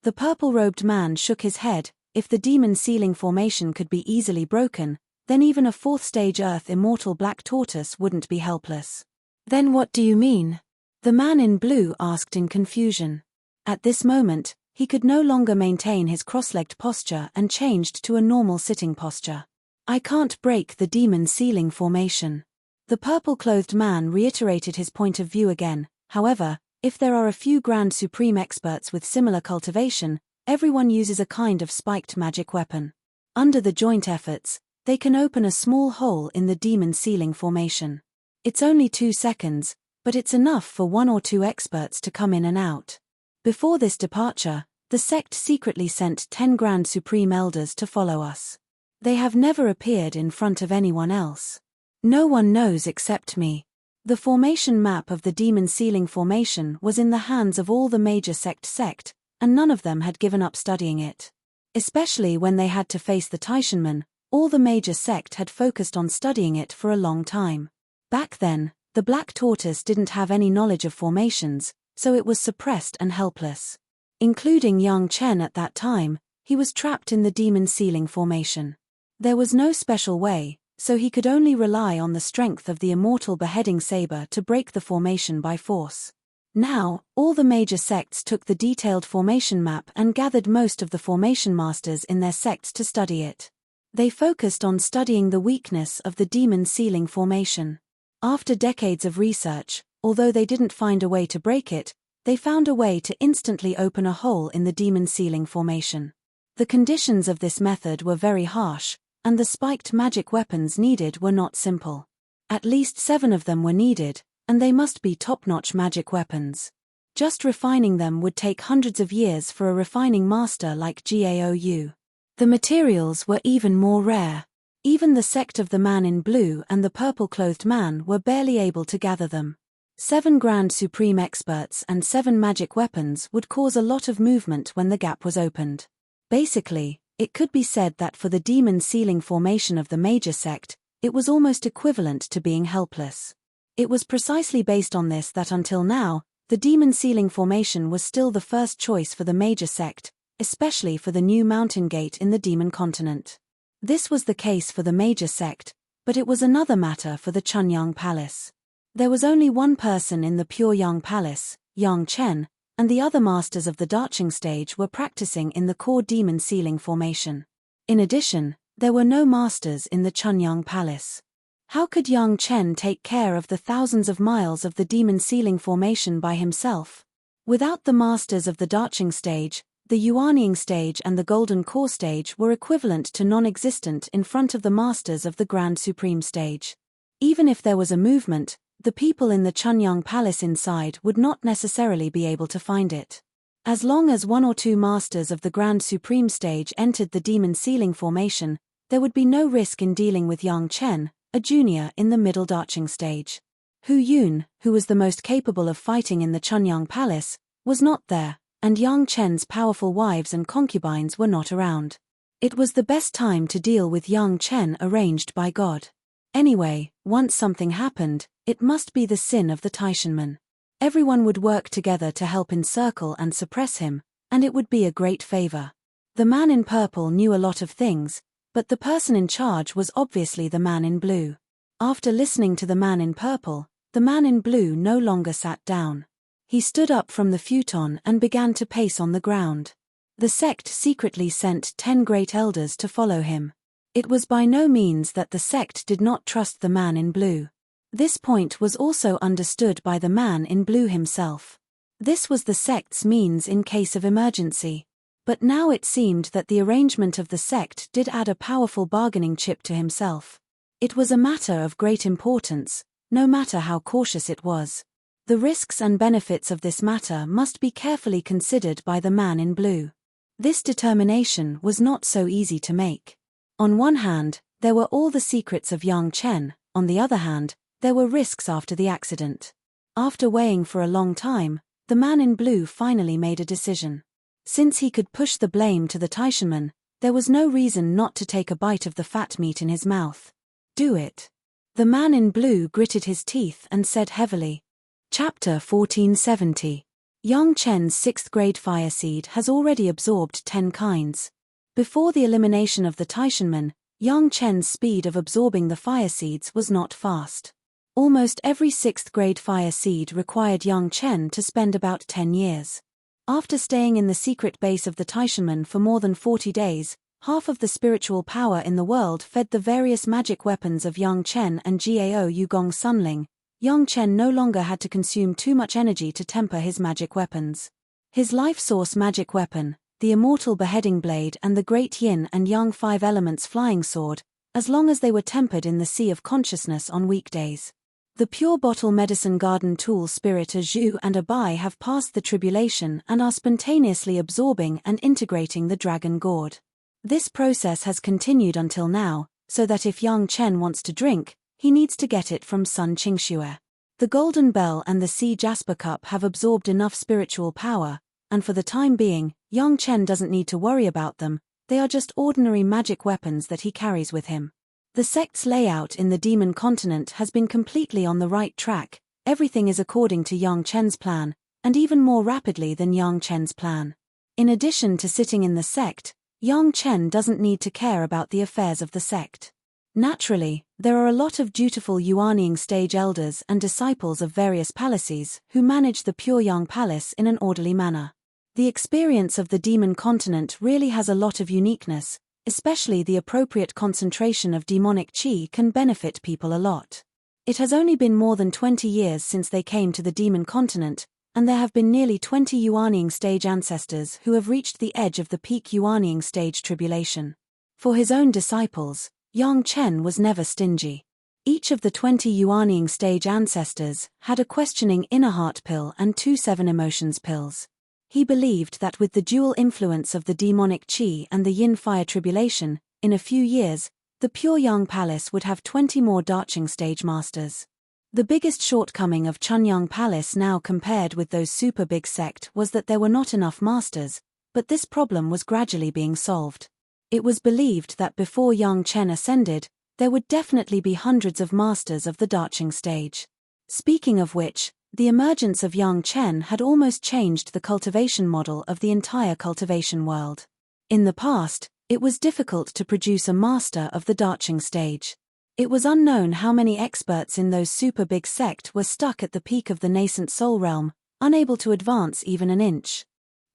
Speaker 1: The purple-robed man shook his head. If the demon ceiling formation could be easily broken, then even a fourth-stage Earth immortal black tortoise wouldn't be helpless. Then what do you mean? The man in blue asked in confusion. At this moment, he could no longer maintain his cross-legged posture and changed to a normal sitting posture. I can't break the demon ceiling formation. The purple-clothed man reiterated his point of view again. However, if there are a few Grand Supreme experts with similar cultivation, everyone uses a kind of spiked magic weapon. Under the joint efforts, they can open a small hole in the demon ceiling formation. It's only 2 seconds, but it's enough for 1 or 2 experts to come in and out. Before this departure, the sect secretly sent 10 Grand Supreme Elders to follow us. They have never appeared in front of anyone else. No one knows except me. The formation map of the Demon Sealing Formation was in the hands of all the major sect, and none of them had given up studying it. Especially when they had to face the Taishanmen, all the major sect had focused on studying it for a long time. Back then, the Black Tortoise didn't have any knowledge of formations, so it was suppressed and helpless. Including Yang Chen at that time, he was trapped in the Demon Sealing Formation. There was no special way, so he could only rely on the strength of the immortal beheading saber to break the formation by force. Now, all the major sects took the detailed formation map and gathered most of the formation masters in their sects to study it. They focused on studying the weakness of the Demon Sealing Formation. After decades of research, although they didn't find a way to break it, they found a way to instantly open a hole in the Demon Sealing Formation. The conditions of this method were very harsh, and the spiked magic weapons needed were not simple. At least 7 of them were needed, and they must be top-notch magic weapons. Just refining them would take hundreds of years for a refining master like Gaou. The materials were even more rare. Even the sect of the man in blue and the purple-clothed man were barely able to gather them. 7 Grand Supreme Experts and 7 magic weapons would cause a lot of movement when the gap was opened. Basically, it could be said that for the Demon Sealing Formation of the major sect, it was almost equivalent to being helpless. It was precisely based on this that until now, the Demon Sealing Formation was still the first choice for the major sect, especially for the new mountain gate in the Demon Continent. This was the case for the major sect, but it was another matter for the Chunyang Palace. There was only one person in the Pure Yang Palace, Yang Chen, and the other masters of the Darching stage were practicing in the core Demon Sealing Formation. In addition, there were no masters in the Chunyang Palace. How could Yang Chen take care of the thousands of miles of the Demon Sealing Formation by himself? Without the masters of the Darching stage, the Yuanying stage and the Golden Core stage were equivalent to non-existent in front of the masters of the Grand Supreme stage. Even if there was a movement, the people in the Chunyang Palace inside would not necessarily be able to find it. As long as 1 or 2 masters of the Grand Supreme stage entered the Demon Sealing Formation, there would be no risk in dealing with Yang Chen, a junior in the middle Darching stage. Hu Yun, who was the most capable of fighting in the Chunyang Palace, was not there, and Yang Chen's powerful wives and concubines were not around. It was the best time to deal with Yang Chen arranged by God. Anyway, once something happened, it must be the sin of the Taishanmen. Everyone would work together to help encircle and suppress him, and it would be a great favor. The man in purple knew a lot of things, but the person in charge was obviously the man in blue. After listening to the man in purple, the man in blue no longer sat down. He stood up from the futon and began to pace on the ground. The sect secretly sent 10 great elders to follow him. It was by no means that the sect did not trust the man in blue. This point was also understood by the man in blue himself. This was the sect's means in case of emergency. But now it seemed that the arrangement of the sect did add a powerful bargaining chip to himself. It was a matter of great importance, no matter how cautious it was. The risks and benefits of this matter must be carefully considered by the man in blue. This determination was not so easy to make. On one hand, there were all the secrets of Yang Chen, on the other hand, there were risks after the accident. After weighing for a long time, the man in blue finally made a decision. Since he could push the blame to the Taishanmen, there was no reason not to take a bite of the fat meat in his mouth. Do it. The man in blue gritted his teeth and said heavily. Chapter 1470. Yang Chen's 6th grade fire seed has already absorbed 10 kinds. Before the elimination of the Taishanmen, Yang Chen's speed of absorbing the fire seeds was not fast. Almost every 6th grade fire seed required Yang Chen to spend about 10 years. After staying in the secret base of the Taishanmen for more than 40 days, half of the spiritual power in the world fed the various magic weapons of Yang Chen and Gao Yugong Sunling. Yang Chen no longer had to consume too much energy to temper his magic weapons. His life source magic weapon, the immortal beheading blade and the great yin and yang 5 elements flying sword, as long as they were tempered in the sea of consciousness on weekdays. The pure bottle medicine garden tool spirit a Zhu and a Bai have passed the tribulation and are spontaneously absorbing and integrating the dragon gourd. This process has continued until now, so that if Yang Chen wants to drink, he needs to get it from Sun Qingxue. The golden bell and the sea jasper cup have absorbed enough spiritual power, and for the time being, Yang Chen doesn't need to worry about them. They are just ordinary magic weapons that he carries with him. The sect's layout in the demon continent has been completely on the right track. Everything is according to Yang Chen's plan, and even more rapidly than Yang Chen's plan. In addition to sitting in the sect, Yang Chen doesn't need to care about the affairs of the sect. Naturally, there are a lot of dutiful Yuanying stage elders and disciples of various palaces who manage the Pure Yang Palace in an orderly manner. The experience of the demon continent really has a lot of uniqueness, especially the appropriate concentration of demonic qi can benefit people a lot. It has only been more than 20 years since they came to the demon continent, and there have been nearly 20 Yuanying stage ancestors who have reached the edge of the peak Yuanying stage tribulation. For his own disciples, Yang Chen was never stingy. Each of the 20 Yuanying stage ancestors had a questioning inner heart pill and 2 7 emotions pills. He believed that with the dual influence of the demonic qi and the yin-fire tribulation, in a few years, the Pure Yang Palace would have 20 more Darqing stage masters. The biggest shortcoming of Chunyang Palace now compared with those super big sect was that there were not enough masters, but this problem was gradually being solved. It was believed that before Yang Chen ascended, there would definitely be hundreds of masters of the Darqing stage. Speaking of which, the emergence of Yang Chen had almost changed the cultivation model of the entire cultivation world. In the past, it was difficult to produce a master of the Darqing stage. It was unknown how many experts in those super big sect were stuck at the peak of the nascent soul realm, unable to advance even an inch.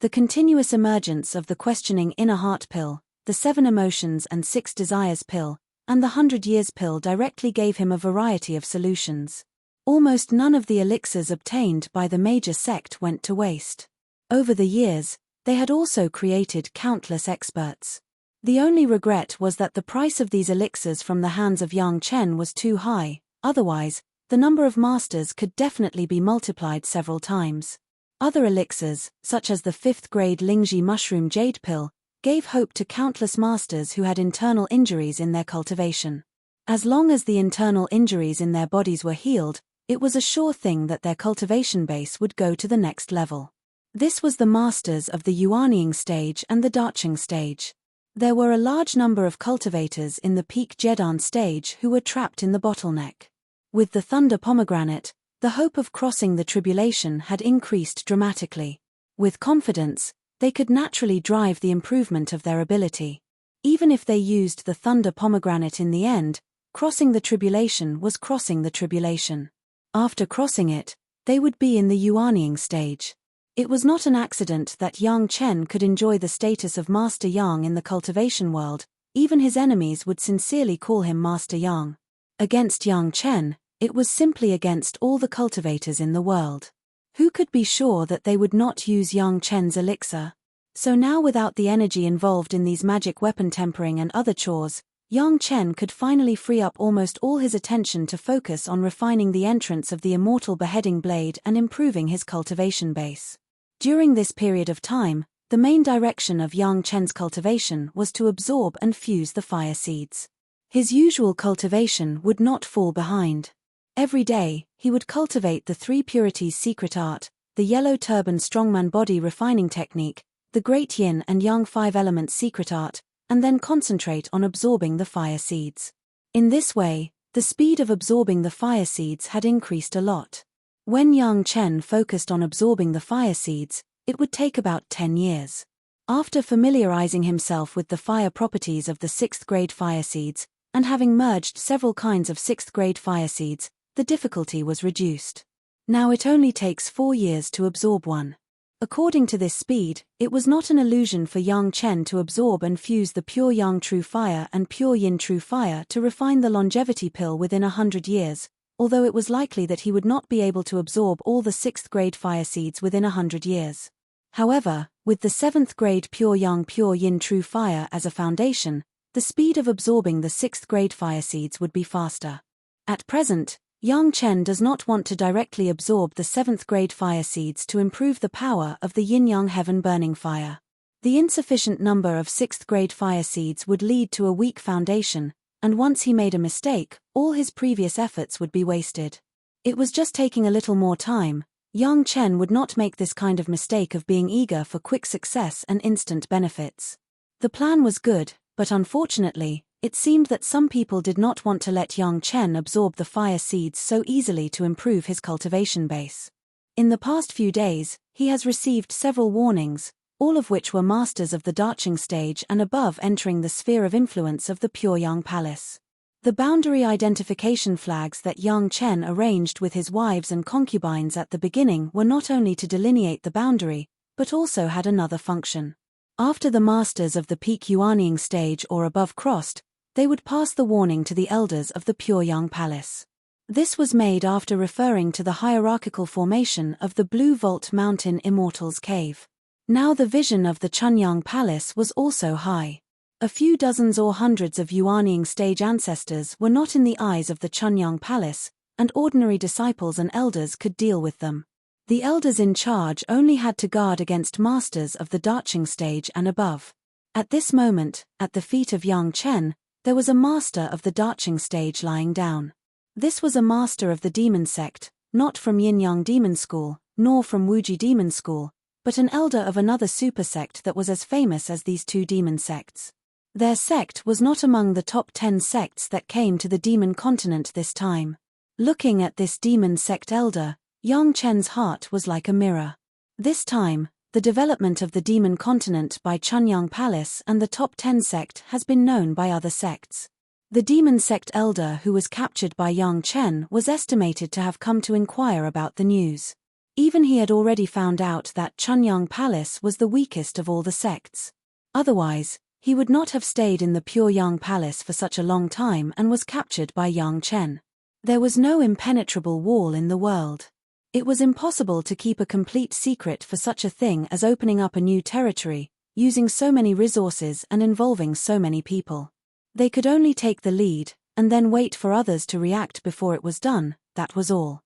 Speaker 1: The continuous emergence of the questioning inner heart pill, the 7 emotions and 6 desires pill, and the 100 years pill directly gave him a variety of solutions. Almost none of the elixirs obtained by the major sect went to waste. Over the years, they had also created countless experts. The only regret was that the price of these elixirs from the hands of Yang Chen was too high, otherwise, the number of masters could definitely be multiplied several times. Other elixirs, such as the 5th grade Lingji mushroom jade pill, gave hope to countless masters who had internal injuries in their cultivation. As long as the internal injuries in their bodies were healed, it was a sure thing that their cultivation base would go to the next level. This was the masters of the Yuanying stage and the Darqing stage. There were a large number of cultivators in the peak Jedan stage who were trapped in the bottleneck. With the thunder pomegranate, the hope of crossing the tribulation had increased dramatically. With confidence, they could naturally drive the improvement of their ability. Even if they used the thunder pomegranate in the end, crossing the tribulation was crossing the tribulation. After crossing it, they would be in the Yuanying stage. It was not an accident that Yang Chen could enjoy the status of Master Yang in the cultivation world. Even his enemies would sincerely call him Master Yang. Against Yang Chen, it was simply against all the cultivators in the world. Who could be sure that they would not use Yang Chen's elixir? So now, without the energy involved in these magic weapon tempering and other chores, Yang Chen could finally free up almost all his attention to focus on refining the entrance of the immortal beheading blade and improving his cultivation base. During this period of time, the main direction of Yang Chen's cultivation was to absorb and fuse the fire seeds. His usual cultivation would not fall behind. Every day, he would cultivate the 3 purities secret art, the yellow turban strongman body refining technique, the great yin and yang 5 elements secret art, and then concentrate on absorbing the fire seeds. In this way, the speed of absorbing the fire seeds had increased a lot. When Yang Chen focused on absorbing the fire seeds, it would take about 10 years. After familiarizing himself with the fire properties of the 6th grade fire seeds, and having merged several kinds of 6th grade fire seeds, the difficulty was reduced. Now it only takes 4 years to absorb one. According to this speed, it was not an illusion for Yang Chen to absorb and fuse the pure Yang true fire and pure Yin true fire to refine the longevity pill within 100 years, although it was likely that he would not be able to absorb all the 6th grade fire seeds within 100 years. However, with the 7th grade pure Yang pure Yin true fire as a foundation, the speed of absorbing the 6th grade fire seeds would be faster. At present, Yang Chen does not want to directly absorb the 7th grade fire seeds to improve the power of the yin-yang heaven burning fire. The insufficient number of 6th grade fire seeds would lead to a weak foundation, and once he made a mistake, all his previous efforts would be wasted. It was just taking a little more time. Yang Chen would not make this kind of mistake of being eager for quick success and instant benefits. The plan was good, but unfortunately, it seemed that some people did not want to let Yang Chen absorb the fire seeds so easily to improve his cultivation base. In the past few days, he has received several warnings, all of which were masters of the Darching stage and above entering the sphere of influence of the Pure Yang Palace. The boundary identification flags that Yang Chen arranged with his wives and concubines at the beginning were not only to delineate the boundary, but also had another function. After the masters of the peak Yuanying stage or above crossed, they would pass the warning to the elders of the Pure Yang Palace. This was made after referring to the hierarchical formation of the Blue Vault Mountain Immortals Cave. Now the vision of the Chunyang Palace was also high. A few dozens or hundreds of Yuanying stage ancestors were not in the eyes of the Chunyang Palace, and ordinary disciples and elders could deal with them. The elders in charge only had to guard against masters of the Darching stage and above. At this moment, at the feet of Yang Chen, there was a master of the Darching stage lying down. This was a master of the demon sect, not from Yin-Yang demon school, nor from Wuji demon school, but an elder of another super sect that was as famous as these two demon sects. Their sect was not among the top 10 sects that came to the demon continent this time. Looking at this demon sect elder, Yang Chen's heart was like a mirror. This time, the development of the demon continent by Chunyang Palace and the top 10 sect has been known by other sects. The demon sect elder who was captured by Yang Chen was estimated to have come to inquire about the news. Even he had already found out that Chunyang Palace was the weakest of all the sects. Otherwise, he would not have stayed in the Pure Yang Palace for such a long time and was captured by Yang Chen. There was no impenetrable wall in the world. It was impossible to keep a complete secret for such a thing as opening up a new territory, using so many resources and involving so many people. They could only take the lead, and then wait for others to react before it was done, that was all.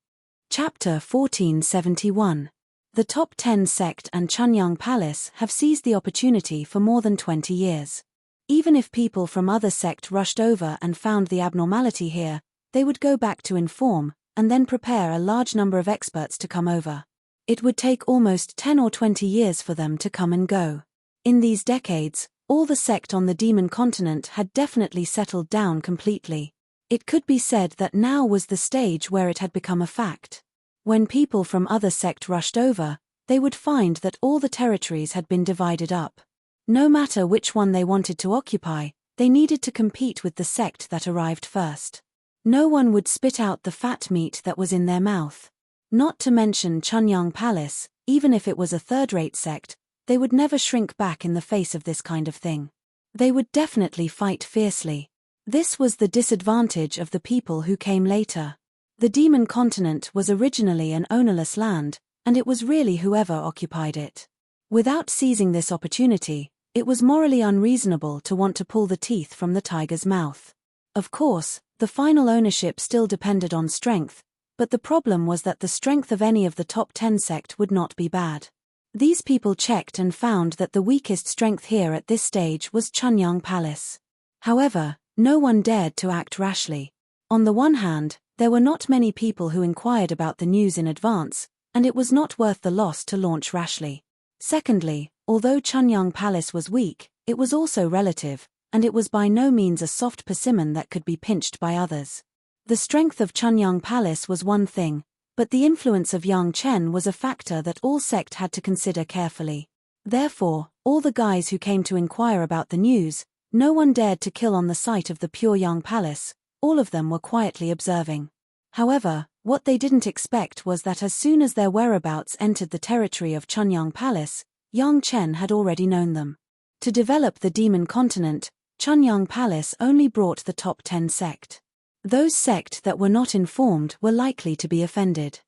Speaker 1: Chapter 1471. The top 10 sect and Chunyang Palace have seized the opportunity for more than 20 years. Even if people from other sect rushed over and found the abnormality here, they would go back to inform, and then prepare a large number of experts to come over. It would take almost 10 or 20 years for them to come and go. In these decades, all the sect on the demon continent had definitely settled down completely. It could be said that now was the stage where it had become a fact. When people from other sect rushed over, they would find that all the territories had been divided up. No matter which one they wanted to occupy, they needed to compete with the sect that arrived first. No one would spit out the fat meat that was in their mouth. Not to mention Chunyang Palace, even if it was a third-rate sect, they would never shrink back in the face of this kind of thing. They would definitely fight fiercely. This was the disadvantage of the people who came later. The demon continent was originally an ownerless land, and it was really whoever occupied it. Without seizing this opportunity, it was morally unreasonable to want to pull the teeth from the tiger's mouth. Of course, the final ownership still depended on strength, but the problem was that the strength of any of the top 10 sect would not be bad. These people checked and found that the weakest strength here at this stage was Chunyang Palace. However, no one dared to act rashly. On the one hand, there were not many people who inquired about the news in advance, and it was not worth the loss to launch rashly. Secondly, although Chunyang Palace was weak, it was also relative, and it was by no means a soft persimmon that could be pinched by others. The strength of Chunyang Palace was one thing, but the influence of Yang Chen was a factor that all sect had to consider carefully. Therefore, all the guys who came to inquire about the news, no one dared to kill on the site of the Pure Yang Palace. All of them were quietly observing. However, what they didn't expect was that as soon as their whereabouts entered the territory of Chunyang Palace, Yang Chen had already known them. To develop the demon continent, Chunyang Palace only brought the top 10 sect. Those sect that were not informed were likely to be offended.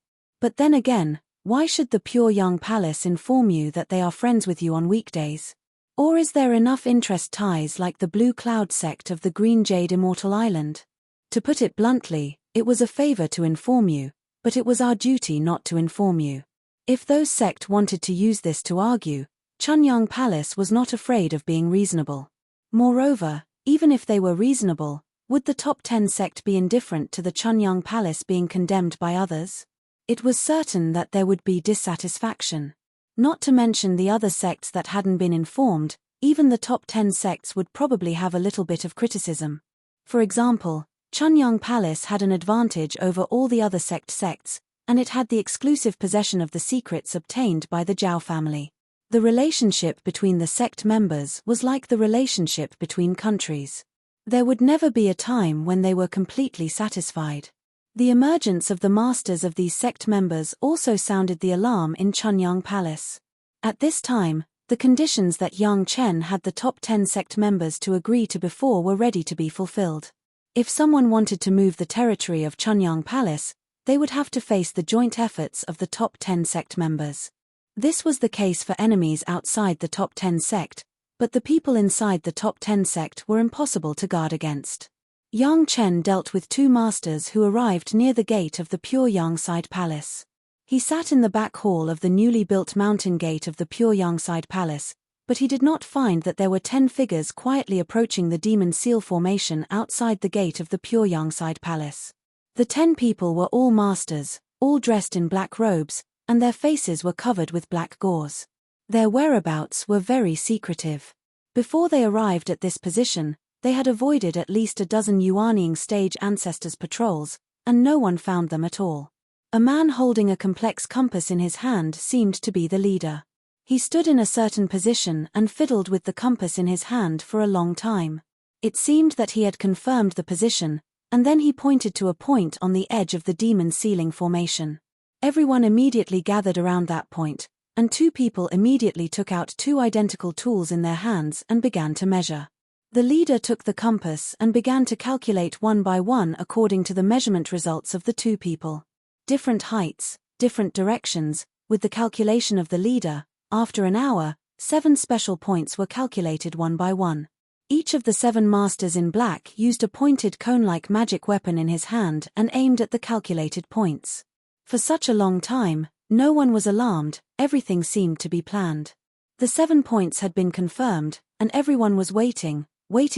Speaker 1: But then again, why should the Pure Yang Palace inform you that they are friends with you on weekdays? Or is there enough interest ties like the Blue Cloud sect of the Green Jade Immortal Island? To put it bluntly, It was a favor to inform you, but it was our duty not to inform you. If those sect wanted to use this to argue, Chunyang Palace was not afraid of being reasonable. Moreover, even if they were reasonable, would the top 10 sect be indifferent to the Chunyang Palace being condemned by others? It was certain that there would be dissatisfaction. Not to mention the other sects that hadn't been informed, even the top 10 sects would probably have a little bit of criticism. For example, Chunyang Palace had an advantage over all the other sects, and it had the exclusive possession of the secrets obtained by the Zhao family. The relationship between the sect members was like the relationship between countries. There would never be a time when they were completely satisfied. The emergence of the masters of these sect members also sounded the alarm in Chunyang Palace. At this time, the conditions that Yang Chen had the top 10 sect members to agree to before were ready to be fulfilled. If someone wanted to move the territory of Chunyang Palace, they would have to face the joint efforts of the top 10 sect members. This was the case for enemies outside the top 10 sect, but the people inside the top 10 sect were impossible to guard against. Yang Chen dealt with two masters who arrived near the gate of the Pure-Yang-side Palace. He sat in the back hall of the newly built mountain gate of the Pure-Yang-side Palace, but he did not find that there were 10 figures quietly approaching the demon seal formation outside the gate of the Pure-Yang-side Palace. The 10 people were all masters, all dressed in black robes, and their faces were covered with black gauze. Their whereabouts were very secretive. Before they arrived at this position, they had avoided at least a dozen Yuanying stage ancestors' patrols, and no one found them at all. A man holding a complex compass in his hand seemed to be the leader. He stood in a certain position and fiddled with the compass in his hand for a long time. It seemed that he had confirmed the position, and then he pointed to a point on the edge of the demon sealing formation. Everyone immediately gathered around that point, and two people immediately took out two identical tools in their hands and began to measure. The leader took the compass and began to calculate one by one according to the measurement results of the two people. Different heights, different directions, with the calculation of the leader. After an hour, 7 special points were calculated one by one. Each of the 7 masters in black used a pointed cone-like magic weapon in his hand and aimed at the calculated points. For such a long time, no one was alarmed, everything seemed to be planned. The 7 points had been confirmed, and everyone was waiting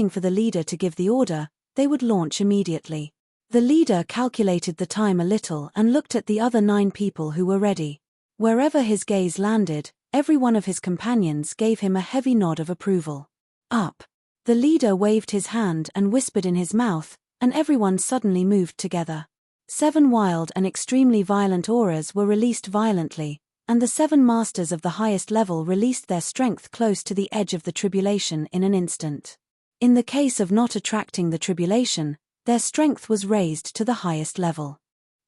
Speaker 1: for the leader to give the order. They would launch immediately. The leader calculated the time a little and looked at the other 9 people who were ready. Wherever his gaze landed, every one of his companions gave him a heavy nod of approval. Up. The leader waved his hand and whispered in his mouth, and everyone suddenly moved together. 7 wild and extremely violent auras were released violently, and the 7 masters of the highest level released their strength close to the edge of the tribulation in an instant. In the case of not attracting the tribulation, their strength was raised to the highest level.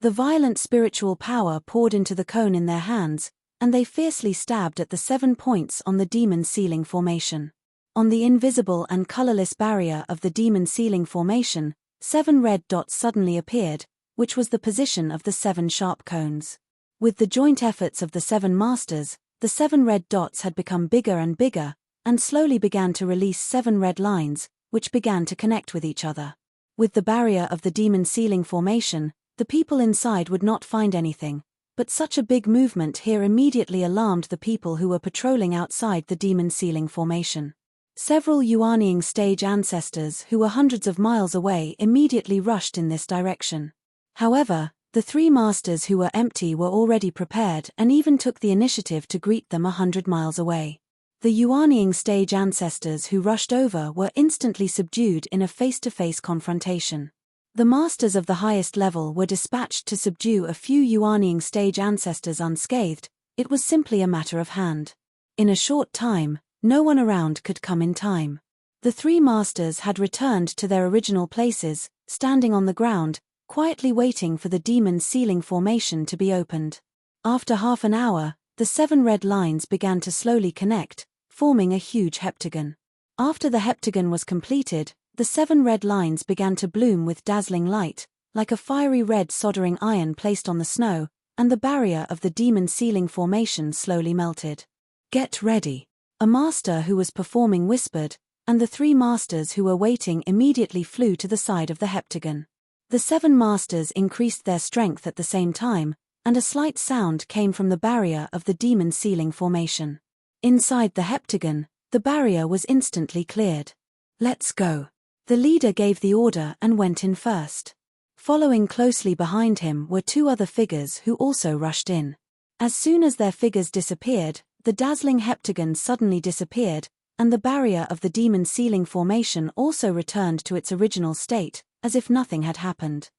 Speaker 1: The violent spiritual power poured into the cone in their hands, and they fiercely stabbed at the 7 points on the demon sealing formation. On the invisible and colorless barrier of the demon sealing formation, 7 red dots suddenly appeared, which was the position of the 7 sharp cones. With the joint efforts of the 7 masters, the 7 red dots had become bigger and bigger, and slowly began to release 7 red lines, which began to connect with each other. With the barrier of the demon sealing formation, the people inside would not find anything, but such a big movement here immediately alarmed the people who were patrolling outside the demon sealing formation. Several Yuanying stage ancestors who were hundreds of miles away immediately rushed in this direction. However, the 3 masters who were empty were already prepared and even took the initiative to greet them 100 miles away. The Yuanying stage ancestors who rushed over were instantly subdued in a face-to-face confrontation. The masters of the highest level were dispatched to subdue a few Yuanying stage ancestors unscathed. It was simply a matter of hand. In a short time, no one around could come in time. The 3 masters had returned to their original places, standing on the ground, quietly waiting for the demon sealing formation to be opened. After half an hour, the 7 red lines began to slowly connect, forming a huge heptagon. After the heptagon was completed, the 7 red lines began to bloom with dazzling light, like a fiery red soldering iron placed on the snow, and the barrier of the demon sealing formation slowly melted. "Get ready," a master who was performing whispered, and the 3 masters who were waiting immediately flew to the side of the heptagon. The 7 masters increased their strength at the same time, and a slight sound came from the barrier of the demon ceiling formation. Inside the heptagon, the barrier was instantly cleared. "Let's go." The leader gave the order and went in first. Following closely behind him were 2 other figures who also rushed in. As soon as their figures disappeared, the dazzling heptagon suddenly disappeared, and the barrier of the demon ceiling formation also returned to its original state, as if nothing had happened.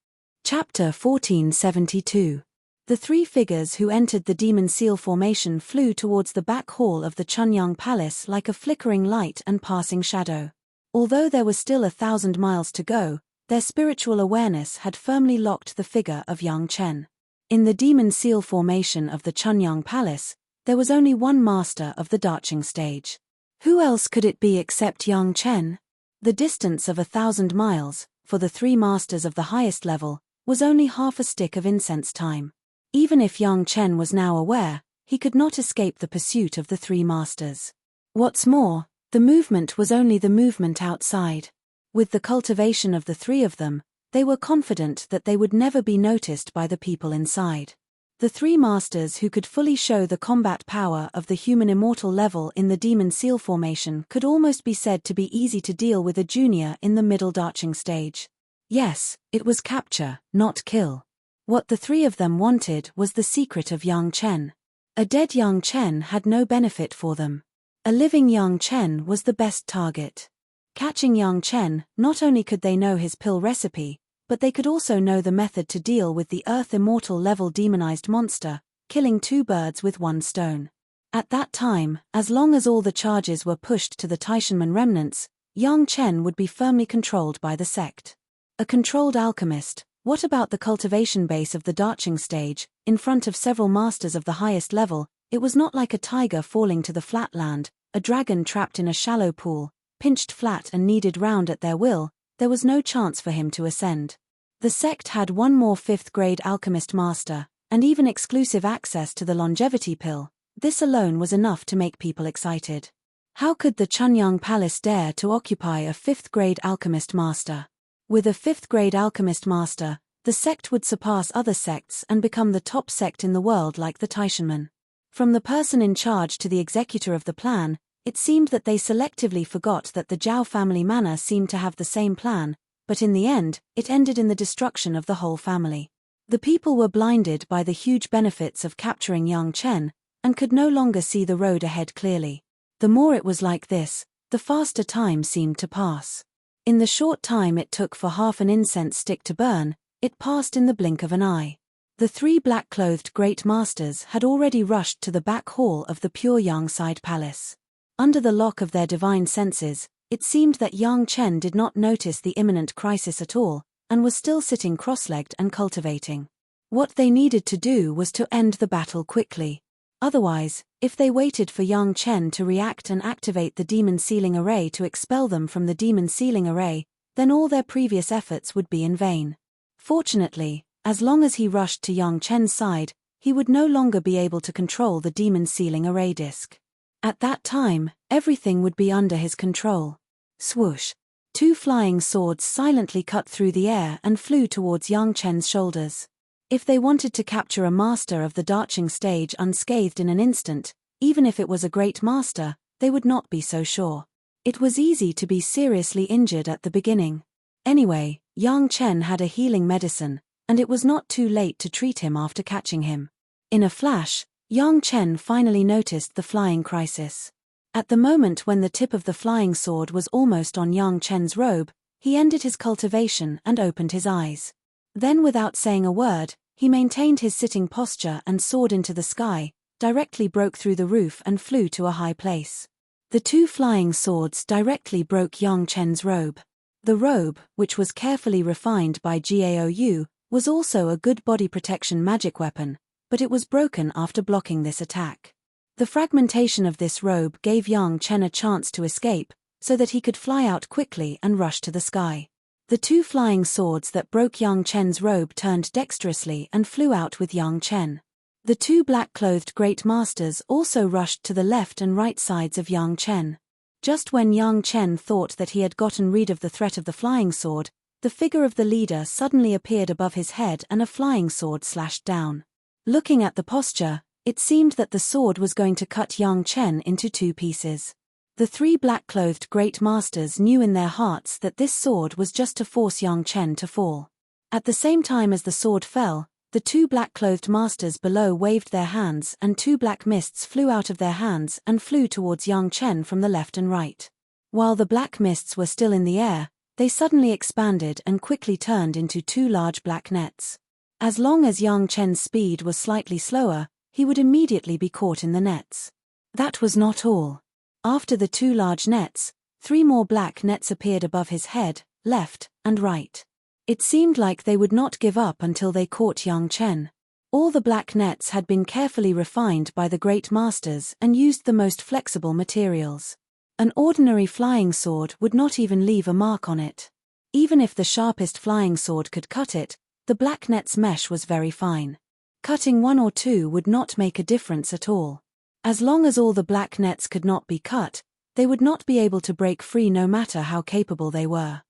Speaker 1: Chapter 1472. The 3 figures who entered the demon seal formation flew towards the back hall of the Chunyang Palace like a flickering light and passing shadow. Although there was still 1,000 miles to go, their spiritual awareness had firmly locked the figure of Yang Chen. In the demon seal formation of the Chunyang Palace, there was only one master of the Daching stage. Who else could it be except Yang Chen? The distance of 1,000 miles, for the 3 masters of the highest level, was only half a stick of incense time. Even if Yang Chen was now aware, he could not escape the pursuit of the 3 masters. What's more, the movement was only the movement outside. With the cultivation of the 3 of them, they were confident that they would never be noticed by the people inside. The 3 masters who could fully show the combat power of the human immortal level in the demon seal formation could almost be said to be easy to deal with a junior in the middle Daching stage. Yes, it was capture, not kill. What the 3 of them wanted was the secret of Yang Chen. A dead Yang Chen had no benefit for them. A living Yang Chen was the best target. Catching Yang Chen, not only could they know his pill recipe, but they could also know the method to deal with the Earth Immortal level demonized monster, killing 2 birds with 1 stone. At that time, as long as all the charges were pushed to the Taishanmen remnants, Yang Chen would be firmly controlled by the sect. A controlled alchemist, what about the cultivation base of the Daching stage, in front of several masters of the highest level? It was not like a tiger falling to the flatland, a dragon trapped in a shallow pool, pinched flat and kneaded round at their will. There was no chance for him to ascend. The sect had 1 more 5th-grade alchemist master, and even exclusive access to the longevity pill. This alone was enough to make people excited. How could the Chunyang Palace dare to occupy a 5th-grade alchemist master? With a 5th-grade alchemist master, the sect would surpass other sects and become the top sect in the world like the Taishanmen. From the person in charge to the executor of the plan, it seemed that they selectively forgot that the Zhao family manor seemed to have the same plan, but in the end, it ended in the destruction of the whole family. The people were blinded by the huge benefits of capturing Yang Chen, and could no longer see the road ahead clearly. The more it was like this, the faster time seemed to pass. In the short time it took for half an incense stick to burn, it passed in the blink of an eye. The 3 black-clothed great masters had already rushed to the back hall of the pure Yang side palace. Under the lock of their divine senses, it seemed that Yang Chen did not notice the imminent crisis at all, and was still sitting cross-legged and cultivating. What they needed to do was to end the battle quickly. Otherwise, if they waited for Yang Chen to react and activate the demon sealing array to expel them from the demon sealing array, then all their previous efforts would be in vain. Fortunately, as long as he rushed to Yang Chen's side, he would no longer be able to control the demon sealing array disk. At that time, everything would be under his control. Swoosh! 2 flying swords silently cut through the air and flew towards Yang Chen's shoulders. If they wanted to capture a master of the Daching stage unscathed in an instant, even if it was a great master, they would not be so sure. It was easy to be seriously injured at the beginning. Anyway, Yang Chen had a healing medicine, and it was not too late to treat him after catching him. In a flash, Yang Chen finally noticed the flying crisis. At the moment when the tip of the flying sword was almost on Yang Chen's robe, he ended his cultivation and opened his eyes. Then without saying a word, he maintained his sitting posture and soared into the sky, directly broke through the roof and flew to a high place. The 2 flying swords directly broke Yang Chen's robe. The robe, which was carefully refined by Gaou, was also a good body protection magic weapon, but it was broken after blocking this attack. The fragmentation of this robe gave Yang Chen a chance to escape, so that he could fly out quickly and rush to the sky. The 2 flying swords that broke Yang Chen's robe turned dexterously and flew out with Yang Chen. The 2 black-clothed great masters also rushed to the left and right sides of Yang Chen. Just when Yang Chen thought that he had gotten rid of the threat of the flying sword, the figure of the leader suddenly appeared above his head and a flying sword slashed down. Looking at the posture, it seemed that the sword was going to cut Yang Chen into 2 pieces. The 3 black-clothed great masters knew in their hearts that this sword was just to force Yang Chen to fall. At the same time as the sword fell, the 2 black-clothed masters below waved their hands and 2 black mists flew out of their hands and flew towards Yang Chen from the left and right. While the black mists were still in the air, they suddenly expanded and quickly turned into 2 large black nets. As long as Yang Chen's speed was slightly slower, he would immediately be caught in the nets. That was not all. After the 2 large nets, 3 more black nets appeared above his head, left, and right. It seemed like they would not give up until they caught Yang Chen. All the black nets had been carefully refined by the great masters and used the most flexible materials. An ordinary flying sword would not even leave a mark on it. Even if the sharpest flying sword could cut it, the black net's mesh was very fine. Cutting 1 or 2 would not make a difference at all. As long as all the black nets could not be cut, they would not be able to break free no matter how capable they were.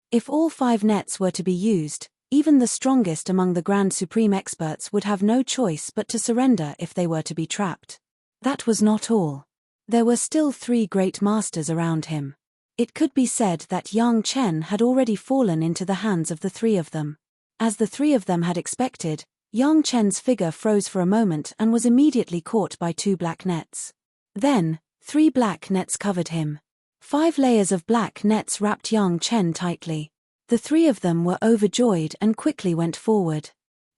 Speaker 1: If all 5 nets were to be used, even the strongest among the Grand Supreme experts would have no choice but to surrender if they were to be trapped. That was not all. There were still 3 great masters around him. It could be said that Yang Chen had already fallen into the hands of the 3 of them. As the 3 of them had expected, Yang Chen's figure froze for a moment and was immediately caught by 2 black nets. Then, 3 black nets covered him. 5 layers of black nets wrapped Yang Chen tightly. The 3 of them were overjoyed and quickly went forward.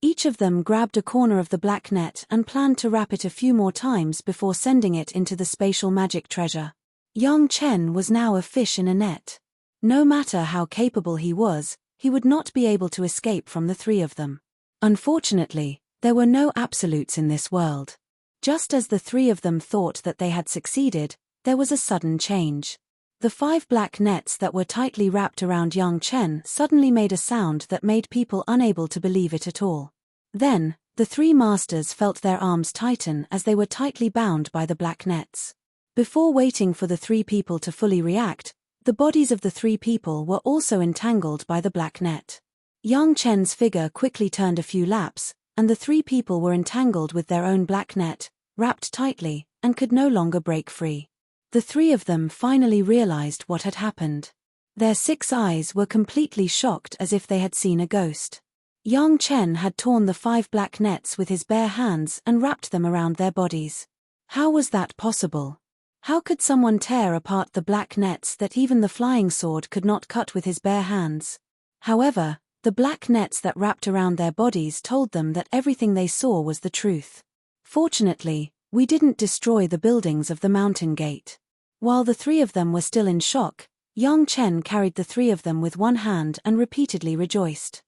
Speaker 1: Each of them grabbed a corner of the black net and planned to wrap it a few more times before sending it into the spatial magic treasure. Yang Chen was now a fish in a net. No matter how capable he was, he would not be able to escape from the 3 of them. Unfortunately, there were no absolutes in this world. Just as the 3 of them thought that they had succeeded, there was a sudden change. The 5 black nets that were tightly wrapped around Yang Chen suddenly made a sound that made people unable to believe it at all. Then, the 3 masters felt their arms tighten as they were tightly bound by the black nets. Before waiting for the 3 people to fully react, the bodies of the 3 people were also entangled by the black net. Yang Chen's figure quickly turned a few laps, and the 3 people were entangled with their own black net, wrapped tightly, and could no longer break free. The 3 of them finally realized what had happened. Their 6 eyes were completely shocked as if they had seen a ghost. Yang Chen had torn the 5 black nets with his bare hands and wrapped them around their bodies. How was that possible? How could someone tear apart the black nets that even the flying sword could not cut with his bare hands? However, the black nets that wrapped around their bodies told them that everything they saw was the truth. Fortunately, we didn't destroy the buildings of the mountain gate. While the 3 of them were still in shock, Yang Chen carried the 3 of them with one hand and repeatedly rejoiced.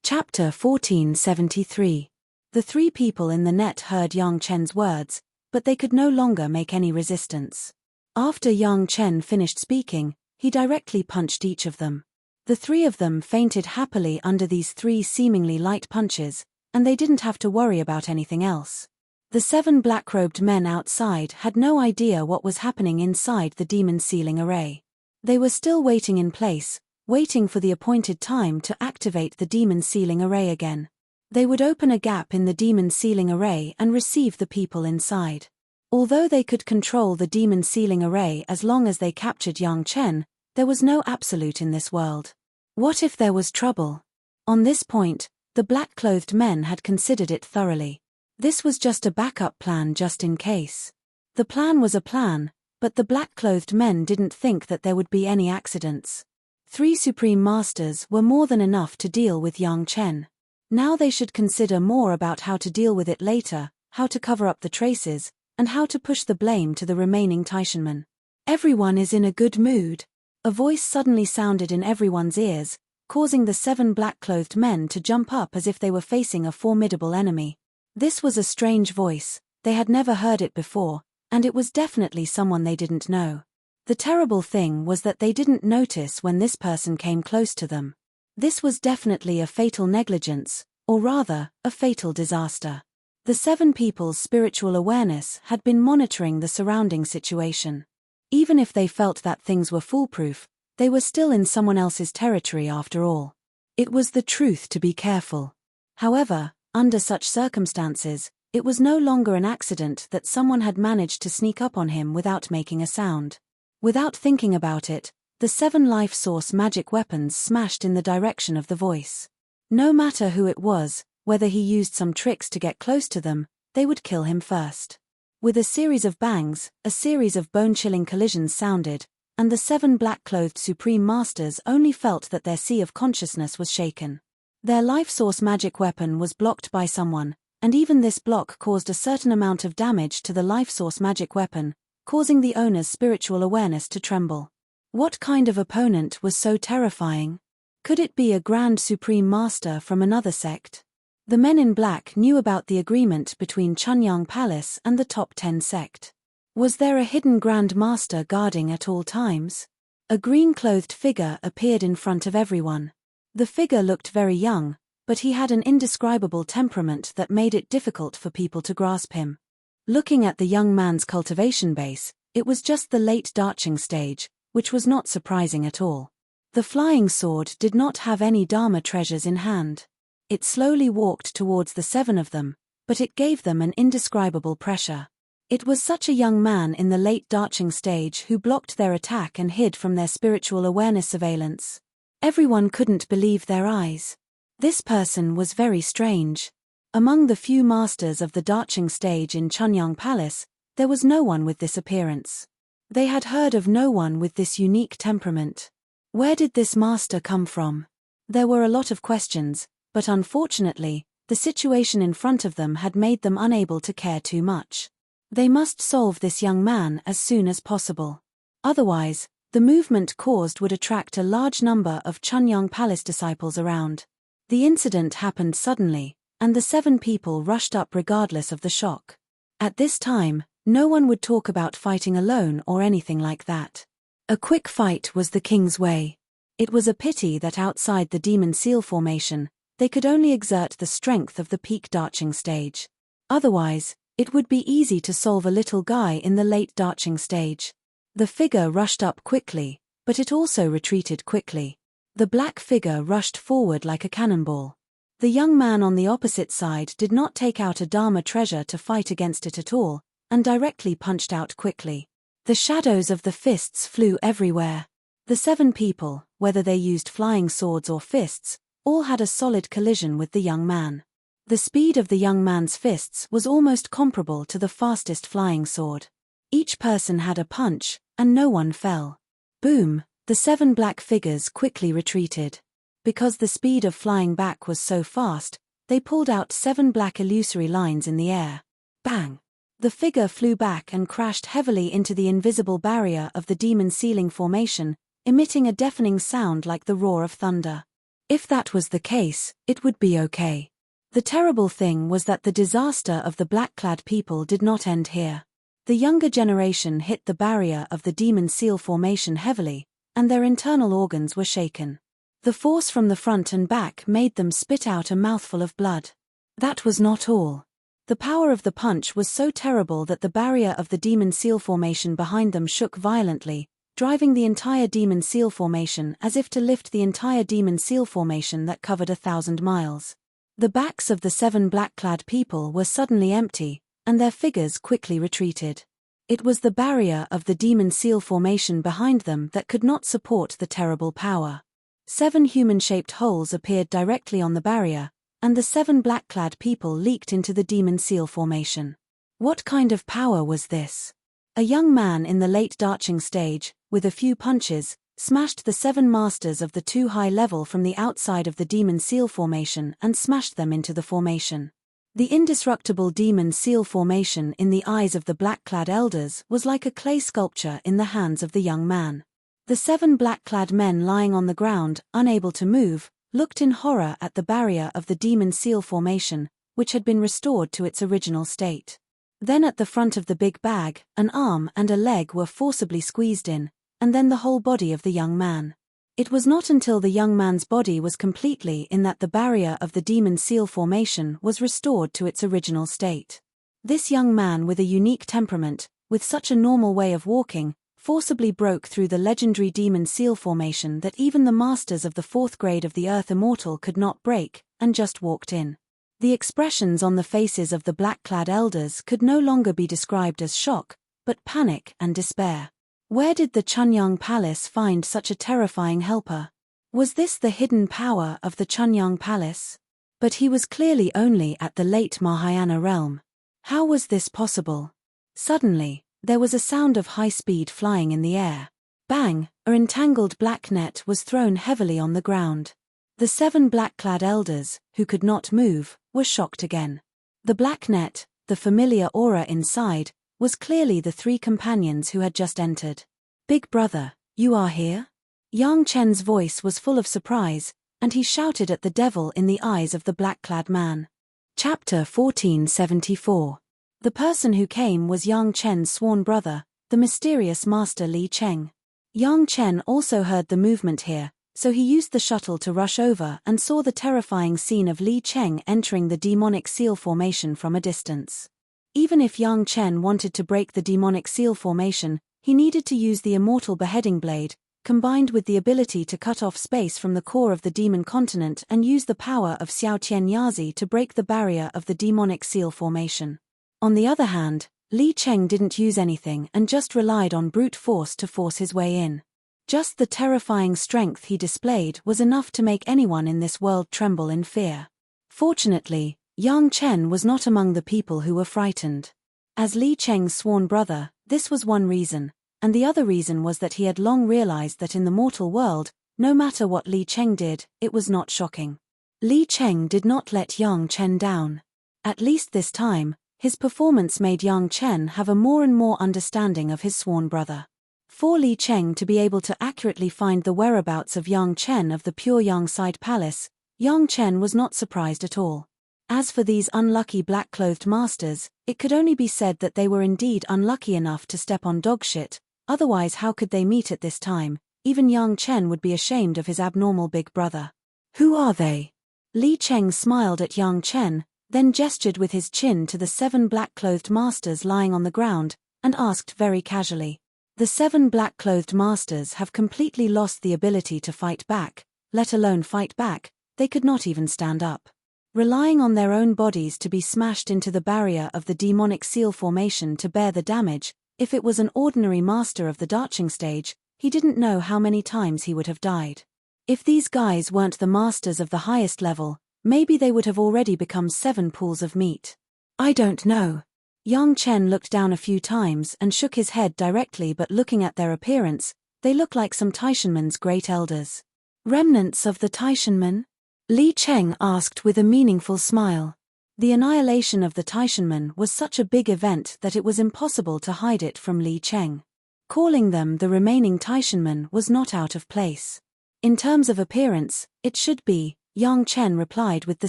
Speaker 1: Chapter 1473. The 3 people in the net heard Yang Chen's words, but they could no longer make any resistance. After Yang Chen finished speaking, he directly punched each of them. The 3 of them fainted happily under these 3 seemingly light punches, and they didn't have to worry about anything else. The 7 black-robed men outside had no idea what was happening inside the demon sealing array. They were still waiting in place, waiting for the appointed time to activate the demon sealing array again. They would open a gap in the demon sealing array and receive the people inside. Although they could control the demon sealing array as long as they captured Yang Chen, there was no absolute in this world. What if there was trouble? On this point, the black-clothed men had considered it thoroughly. This was just a backup plan just in case. The plan was a plan, but the black-clothed men didn't think that there would be any accidents. 3 Supreme Masters were more than enough to deal with Yang Chen. Now they should consider more about how to deal with it later, how to cover up the traces, and how to push the blame to the remaining Taishanmen. Everyone is in a good mood. A voice suddenly sounded in everyone's ears, causing the 7 black-clothed men to jump up as if they were facing a formidable enemy. This was a strange voice, they had never heard it before, and it was definitely someone they didn't know. The terrible thing was that they didn't notice when this person came close to them. This was definitely a fatal negligence, or rather, a fatal disaster. The 7 people's spiritual awareness had been monitoring the surrounding situation. Even if they felt that things were foolproof, they were still in someone else's territory after all. It was the truth to be careful. However, under such circumstances, it was no longer an accident that someone had managed to sneak up on him without making a sound. Without thinking about it, the 7 life source magic weapons smashed in the direction of the voice. No matter who it was, whether he used some tricks to get close to them, they would kill him first. With a series of bangs, a series of bone-chilling collisions sounded, and the 7 black-clothed Supreme Masters only felt that their sea of consciousness was shaken. Their life source magic weapon was blocked by someone, and even this block caused a certain amount of damage to the life source magic weapon, causing the owner's spiritual awareness to tremble. What kind of opponent was so terrifying? Could it be a Grand Supreme Master from another sect? The men in black knew about the agreement between Chunyang Palace and the top 10 sect. Was there a hidden Grand Master guarding at all times? A green-clothed figure appeared in front of everyone. The figure looked very young, but he had an indescribable temperament that made it difficult for people to grasp him. Looking at the young man's cultivation base, it was just the late darching stage, which was not surprising at all. The flying sword did not have any Dharma treasures in hand. It slowly walked towards the 7 of them, but it gave them an indescribable pressure. It was such a young man in the late darching stage who blocked their attack and hid from their spiritual awareness surveillance. Everyone couldn't believe their eyes. This person was very strange. Among the few masters of the darching stage in Chunyang Palace, there was no one with this appearance. They had heard of no one with this unique temperament. Where did this master come from? There were a lot of questions, but unfortunately, the situation in front of them had made them unable to care too much. They must solve this young man as soon as possible. Otherwise, the movement caused would attract a large number of Chunyang Palace disciples around. The incident happened suddenly, and the 7 people rushed up regardless of the shock. At this time, no one would talk about fighting alone or anything like that. A quick fight was the king's way. It was a pity that outside the Demon Seal formation, they could only exert the strength of the peak darching stage. Otherwise, it would be easy to solve a little guy in the late darching stage. The figure rushed up quickly, but it also retreated quickly. The black figure rushed forward like a cannonball. The young man on the opposite side did not take out a Dharma treasure to fight against it at all, and directly punched out quickly. The shadows of the fists flew everywhere. The 7 people, whether they used flying swords or fists, all had a solid collision with the young man. The speed of the young man's fists was almost comparable to the fastest flying sword. Each person had a punch, and no one fell. Boom, the 7 black figures quickly retreated. Because the speed of flying back was so fast, they pulled out 7 black illusory lines in the air. Bang! The figure flew back and crashed heavily into the invisible barrier of the demon sealing formation, emitting a deafening sound like the roar of thunder. If that was the case, it would be okay. The terrible thing was that the disaster of the black-clad people did not end here. The younger generation hit the barrier of the demon seal formation heavily, and their internal organs were shaken. The force from the front and back made them spit out a mouthful of blood. That was not all. The power of the punch was so terrible that the barrier of the demon seal formation behind them shook violently, driving the entire demon seal formation as if to lift the entire demon seal formation that covered 1,000 miles. The backs of the 7 black-clad people were suddenly empty, and their figures quickly retreated. It was the barrier of the demon seal formation behind them that could not support the terrible power. 7 human-shaped holes appeared directly on the barrier, and the 7 black-clad people leaked into the demon seal formation. What kind of power was this? A young man in the late darching stage, with a few punches, smashed the 7 masters of the 2 high level from the outside of the demon seal formation and smashed them into the formation. The indestructible demon seal formation in the eyes of the black-clad elders was like a clay sculpture in the hands of the young man. The 7 black-clad men lying on the ground, unable to move, looked in horror at the barrier of the demon seal formation, which had been restored to its original state. Then at the front of the big bag, an arm and a leg were forcibly squeezed in, and then the whole body of the young man. It was not until the young man's body was completely in that the barrier of the demon seal formation was restored to its original state. This young man with a unique temperament, with such a normal way of walking, forcibly broke through the legendary demon seal formation that even the masters of the 4th grade of the Earth Immortal could not break, and just walked in. The expressions on the faces of the black-clad elders could no longer be described as shock, but panic and despair. Where did the Chunyang Palace find such a terrifying helper? Was this the hidden power of the Chunyang Palace? But he was clearly only at the late Mahayana realm. How was this possible? Suddenly, there was a sound of high speed flying in the air. Bang! An entangled black net was thrown heavily on the ground. The 7 black-clad elders, who could not move, were shocked again. The black net, the familiar aura inside, was clearly the 3 companions who had just entered. "Big brother, you are here?" Yang Chen's voice was full of surprise, and he shouted at the devil in the eyes of the black-clad man. Chapter 1474. The person who came was Yang Chen's sworn brother, the mysterious Master Li Cheng. Yang Chen also heard the movement here, so he used the shuttle to rush over and saw the terrifying scene of Li Cheng entering the demonic seal formation from a distance. Even if Yang Chen wanted to break the demonic seal formation, he needed to use the immortal beheading blade, combined with the ability to cut off space from the core of the demon continent and use the power of Xiao Tian Yazi to break the barrier of the demonic seal formation. On the other hand, Li Cheng didn't use anything and just relied on brute force to force his way in. Just the terrifying strength he displayed was enough to make anyone in this world tremble in fear. Fortunately, Yang Chen was not among the people who were frightened. As Li Cheng's sworn brother, this was one reason, and the other reason was that he had long realized that in the mortal world, no matter what Li Cheng did, it was not shocking. Li Cheng did not let Yang Chen down. At least this time, his performance made Yang Chen have a more and more understanding of his sworn brother. For Li Cheng to be able to accurately find the whereabouts of Yang Chen of the Pure Yang Side Palace, Yang Chen was not surprised at all. As for these unlucky black-clothed masters, it could only be said that they were indeed unlucky enough to step on dogshit, otherwise how could they meet at this time? Even Yang Chen would be ashamed of his abnormal big brother. "Who are they?" Li Cheng smiled at Yang Chen, then gestured with his chin to the 7 black-clothed masters lying on the ground, and asked very casually. The 7 black-clothed masters have completely lost the ability to fight back, let alone fight back, they could not even stand up. Relying on their own bodies to be smashed into the barrier of the demonic seal formation to bear the damage, if it was an ordinary master of the Darching stage, he didn't know how many times he would have died. If these guys weren't the masters of the highest level, maybe they would have already become 7 pools of meat. "I don't know." Yang Chen looked down a few times and shook his head directly, but looking at their appearance, they look like some Taishanmen's great elders. "Remnants of the Taishanmen?" Li Cheng asked with a meaningful smile. The annihilation of the Taishanmen was such a big event that it was impossible to hide it from Li Cheng. Calling them the remaining Taishanmen was not out of place. In terms of appearance, it should be, Yang Chen replied with the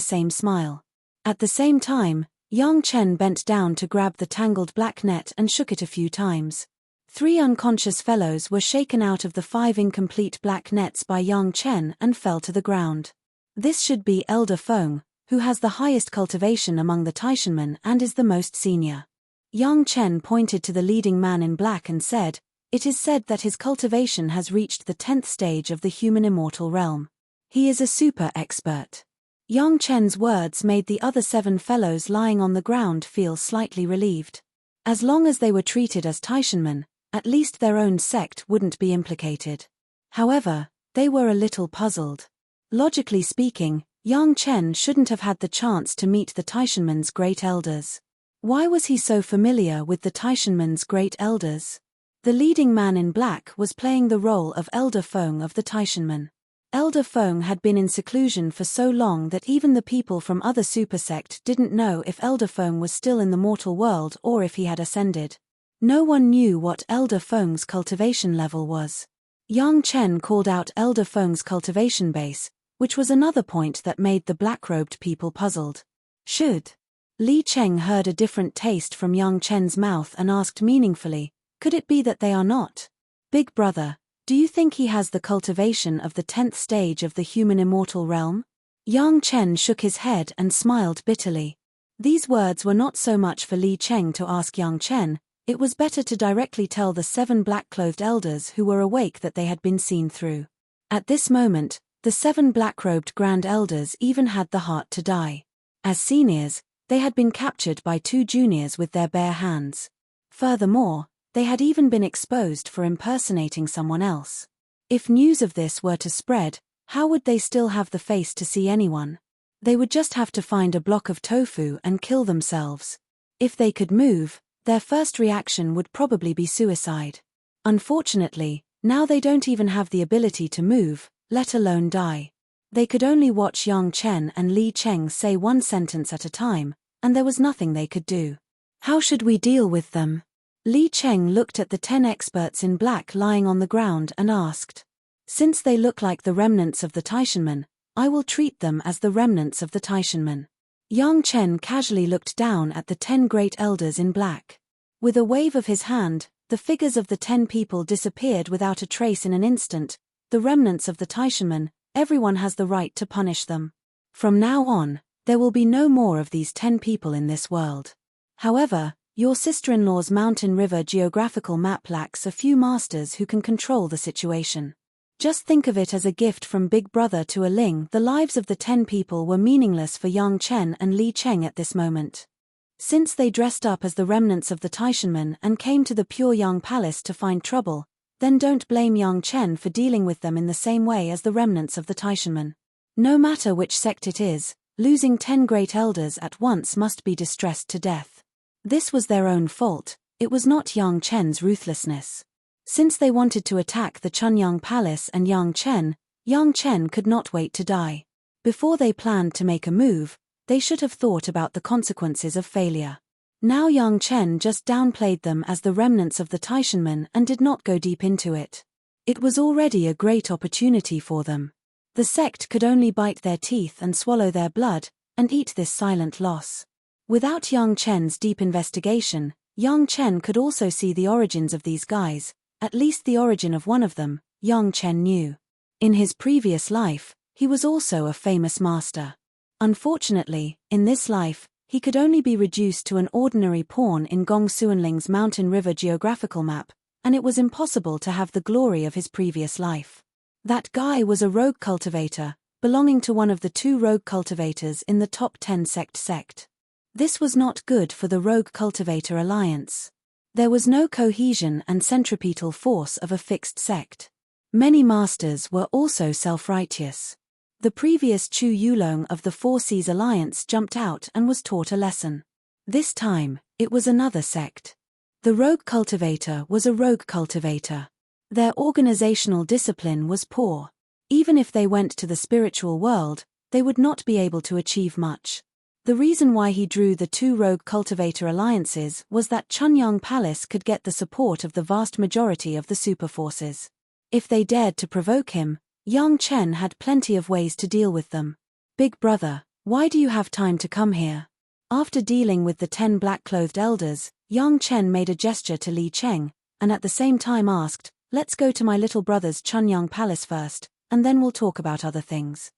Speaker 1: same smile. At the same time, Yang Chen bent down to grab the tangled black net and shook it a few times. 3 unconscious fellows were shaken out of the 5 incomplete black nets by Yang Chen and fell to the ground. This should be Elder Feng, who has the highest cultivation among the Taishanmen and is the most senior. Yang Chen pointed to the leading man in black and said, "It is said that his cultivation has reached the 10th stage of the human immortal realm. He is a super expert." Yang Chen's words made the other 7 fellows lying on the ground feel slightly relieved. As long as they were treated as Taishanmen, at least their own sect wouldn't be implicated. However, they were a little puzzled. Logically speaking, Yang Chen shouldn't have had the chance to meet the Taishanmen's great elders. Why was he so familiar with the Taishanmen's great elders? The leading man in black was playing the role of Elder Feng of the Taishanmen. Elder Feng had been in seclusion for so long that even the people from other supersect didn't know if Elder Feng was still in the mortal world or if he had ascended. No one knew what Elder Feng's cultivation level was. Yang Chen called out Elder Feng's cultivation base, which was another point that made the black-robed people puzzled. Should Li Cheng heard a different taste from Yang Chen's mouth and asked meaningfully, "Could it be that they are not? Big brother, do you think he has the cultivation of the 10th stage of the human immortal realm?" Yang Chen shook his head and smiled bitterly. These words were not so much for Li Cheng to ask Yang Chen, It was better to directly tell the 7 black-clothed elders who were awake that they had been seen through. At this moment, the 7 black-robed grand elders even had the heart to die. As seniors, they had been captured by 2 juniors with their bare hands. Furthermore, they had even been exposed for impersonating someone else. If news of this were to spread, how would they still have the face to see anyone? They would just have to find a block of tofu and kill themselves. If they could move, their first reaction would probably be suicide. Unfortunately, now they don't even have the ability to move, let alone die. They could only watch Yang Chen and Li Cheng say one sentence at a time, and there was nothing they could do. How should we deal with them? Li Cheng looked at the 10 experts in black lying on the ground and asked. Since they look like the remnants of the Taishanmen, I will treat them as the remnants of the Taishanmen. Yang Chen casually looked down at the 10 great elders in black. With a wave of his hand, the figures of the 10 people disappeared without a trace in an instant. The remnants of the Taishanmen, everyone has the right to punish them. From now on, there will be no more of these 10 people in this world. However, your sister-in-law's mountain river geographical map lacks a few masters who can control the situation. Just think of it as a gift from Big Brother to a Ling. The lives of the 10 people were meaningless for Yang Chen and Li Cheng at this moment. Since they dressed up as the remnants of the Taishanmen and came to the Pure Yang Palace to find trouble, then don't blame Yang Chen for dealing with them in the same way as the remnants of the Taishanmen. No matter which sect it is, losing 10 great elders at once must be distressed to death. This was their own fault, it was not Yang Chen's ruthlessness. Since they wanted to attack the Chunyang Palace and Yang Chen could not wait to die. Before they planned to make a move, they should have thought about the consequences of failure. Now Yang Chen just downplayed them as the remnants of the Taishanmen and did not go deep into it. It was already a great opportunity for them. The sect could only bite their teeth and swallow their blood, and eat this silent loss. Without Yang Chen's deep investigation, Yang Chen could also see the origins of these guys. At least the origin of one of them, Yang Chen knew. In his previous life, he was also a famous master. Unfortunately, in this life, he could only be reduced to an ordinary pawn in Gong Suanling's mountain river geographical map, and it was impossible to have the glory of his previous life. That guy was a rogue cultivator, belonging to one of the 2 rogue cultivators in the top 10 sect. This was not good for the Rogue Cultivator Alliance. There was no cohesion and centripetal force of a fixed sect. Many masters were also self-righteous. The previous Chu Yulong of the Four Seas Alliance jumped out and was taught a lesson. This time, it was another sect. The Rogue Cultivator was a rogue cultivator. Their organizational discipline was poor. Even if they went to the spiritual world, they would not be able to achieve much. The reason why he drew the 2 rogue cultivator alliances was that Chunyang Palace could get the support of the vast majority of the superforces. If they dared to provoke him, Yang Chen had plenty of ways to deal with them. Big brother, why do you have time to come here? After dealing with the 10 black-clothed elders, Yang Chen made a gesture to Li Cheng, and at the same time asked, let's go to my little brother's Chunyang Palace first, and then we'll talk about other things.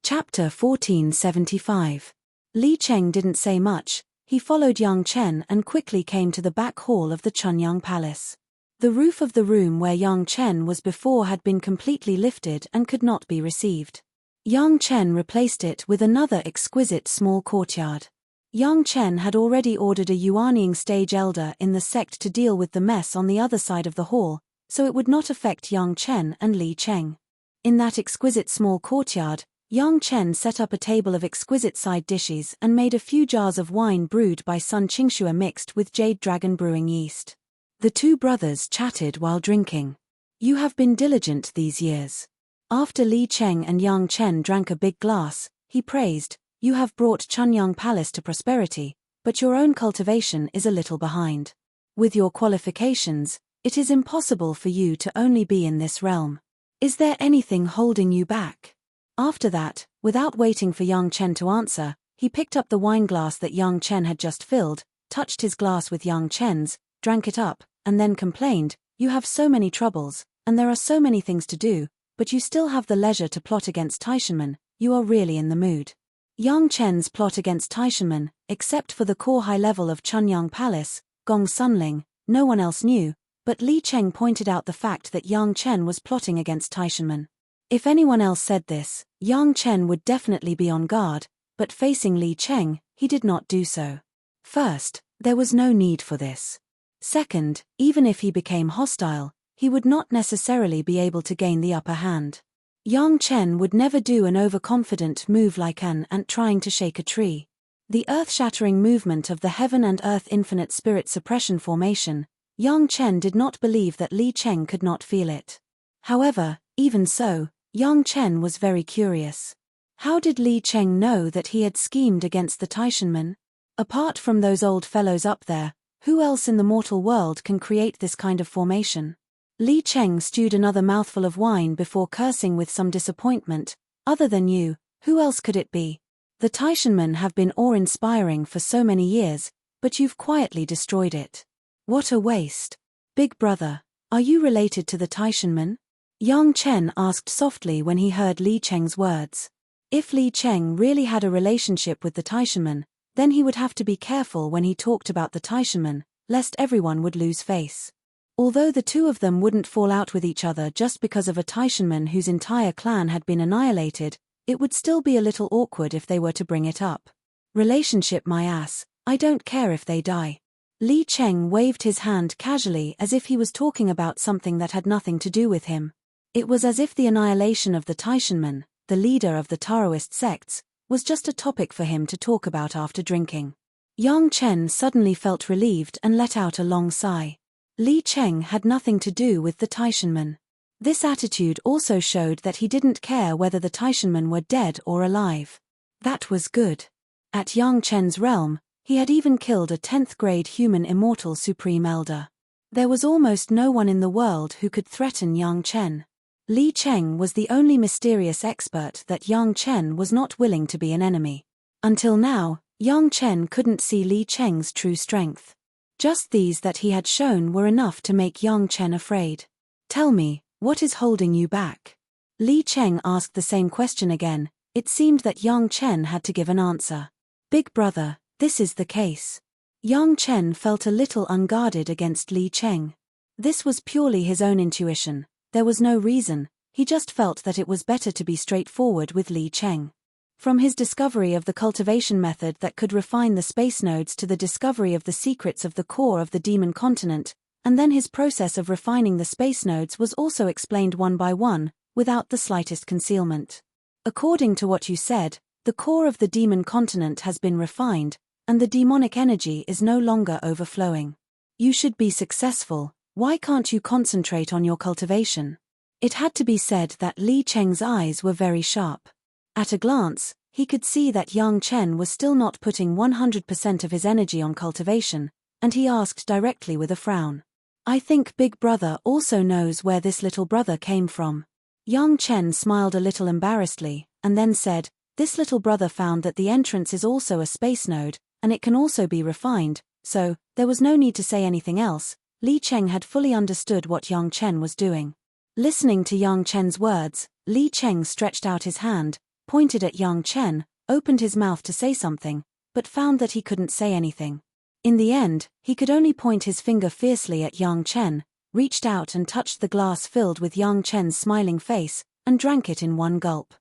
Speaker 1: Chapter 1475. Li Cheng didn't say much. He followed Yang Chen and quickly came to the back hall of the Chunyang Palace. The roof of the room where Yang Chen was before had been completely lifted and could not be received. Yang Chen replaced it with another exquisite small courtyard. Yang Chen had already ordered a Yuanying stage elder in the sect to deal with the mess on the other side of the hall, so it would not affect Yang Chen and Li Cheng. In that exquisite small courtyard, Yang Chen set up a table of exquisite side dishes and made a few jars of wine brewed by Sun Qingxue mixed with Jade Dragon brewing yeast. The 2 brothers chatted while drinking. You have been diligent these years. After Li Cheng and Yang Chen drank a big glass, he praised, you have brought Chunyang Palace to prosperity, but your own cultivation is a little behind. With your qualifications, it is impossible for you to only be in this realm. Is there anything holding you back? After that, without waiting for Yang Chen to answer, he picked up the wine glass that Yang Chen had just filled, touched his glass with Yang Chen's, drank it up, and then complained, you have so many troubles, and there are so many things to do, but you still have the leisure to plot against Taishanmen, you are really in the mood. Yang Chen's plot against Taishanmen, except for the core high level of Chunyang Palace, Gong Sunling, No one else knew, but Li Cheng pointed out the fact that Yang Chen was plotting against Taishanmen. If anyone else said this, Yang Chen would definitely be on guard, but facing Li Cheng, he did not do so. First, there was no need for this. Second, even if he became hostile, he would not necessarily be able to gain the upper hand. Yang Chen would never do an overconfident move like an ant trying to shake a tree. The earth-shattering movement of the Heaven and Earth Infinite Spirit Suppression Formation, Yang Chen did not believe that Li Cheng could not feel it. However, even so, Yang Chen was very curious. How did Li Cheng know that he had schemed against the Taishanmen? Apart from those old fellows up there, who else in the mortal world can create this kind of formation? Li Cheng stewed another mouthful of wine before cursing with some disappointment. Other than you, who else could it be? The Taishanmen have been awe-inspiring for so many years, but you've quietly destroyed it. What a waste. Big brother, are you related to the Taishanmen? Yang Chen asked softly when he heard Li Cheng's words. If Li Cheng really had a relationship with the Taishanmen, then he would have to be careful when he talked about the Taishanmen, lest everyone would lose face. Although the two of them wouldn't fall out with each other just because of a Taishanman whose entire clan had been annihilated, it would still be a little awkward if they were to bring it up. Relationship my ass, I don't care if they die. Li Cheng waved his hand casually as if he was talking about something that had nothing to do with him. It was as if the annihilation of the Taishanman, the leader of the Taoist sects, was just a topic for him to talk about after drinking. Yang Chen suddenly felt relieved and let out a long sigh. Li Cheng had nothing to do with the Taishanmen. This attitude also showed that he didn't care whether the Taishanmen were dead or alive. That was good. At Yang Chen's realm, he had even killed a 10th grade human immortal supreme elder. There was almost no one in the world who could threaten Yang Chen. Li Cheng was the only mysterious expert that Yang Chen was not willing to be an enemy. Until now, Yang Chen couldn't see Li Cheng's true strength. Just these that he had shown were enough to make Yang Chen afraid. Tell me, what is holding you back? Li Cheng asked the same question again. It seemed that Yang Chen had to give an answer. Big brother, this is the case. Yang Chen felt a little unguarded against Li Cheng. This was purely his own intuition. There was no reason, he just felt that it was better to be straightforward with Li Cheng. From his discovery of the cultivation method that could refine the space nodes to the discovery of the secrets of the core of the demon continent, and then his process of refining the space nodes was also explained one by one, without the slightest concealment. According to what you said, the core of the demon continent has been refined, and the demonic energy is no longer overflowing. You should be successful. Why can't you concentrate on your cultivation? It had to be said that Li Cheng's eyes were very sharp. At a glance, he could see that Yang Chen was still not putting 100% of his energy on cultivation, and he asked directly with a frown. I think Big Brother also knows where this little brother came from. Yang Chen smiled a little embarrassedly, and then said, this little brother found that the entrance is also a space node, and it can also be refined, so, there was no need to say anything else. Li Cheng had fully understood what Yang Chen was doing. Listening to Yang Chen's words, Li Cheng stretched out his hand, pointed at Yang Chen, opened his mouth to say something, but found that he couldn't say anything. In the end, he could only point his finger fiercely at Yang Chen, reached out and touched the glass filled with Yang Chen's smiling face, and drank it in one gulp.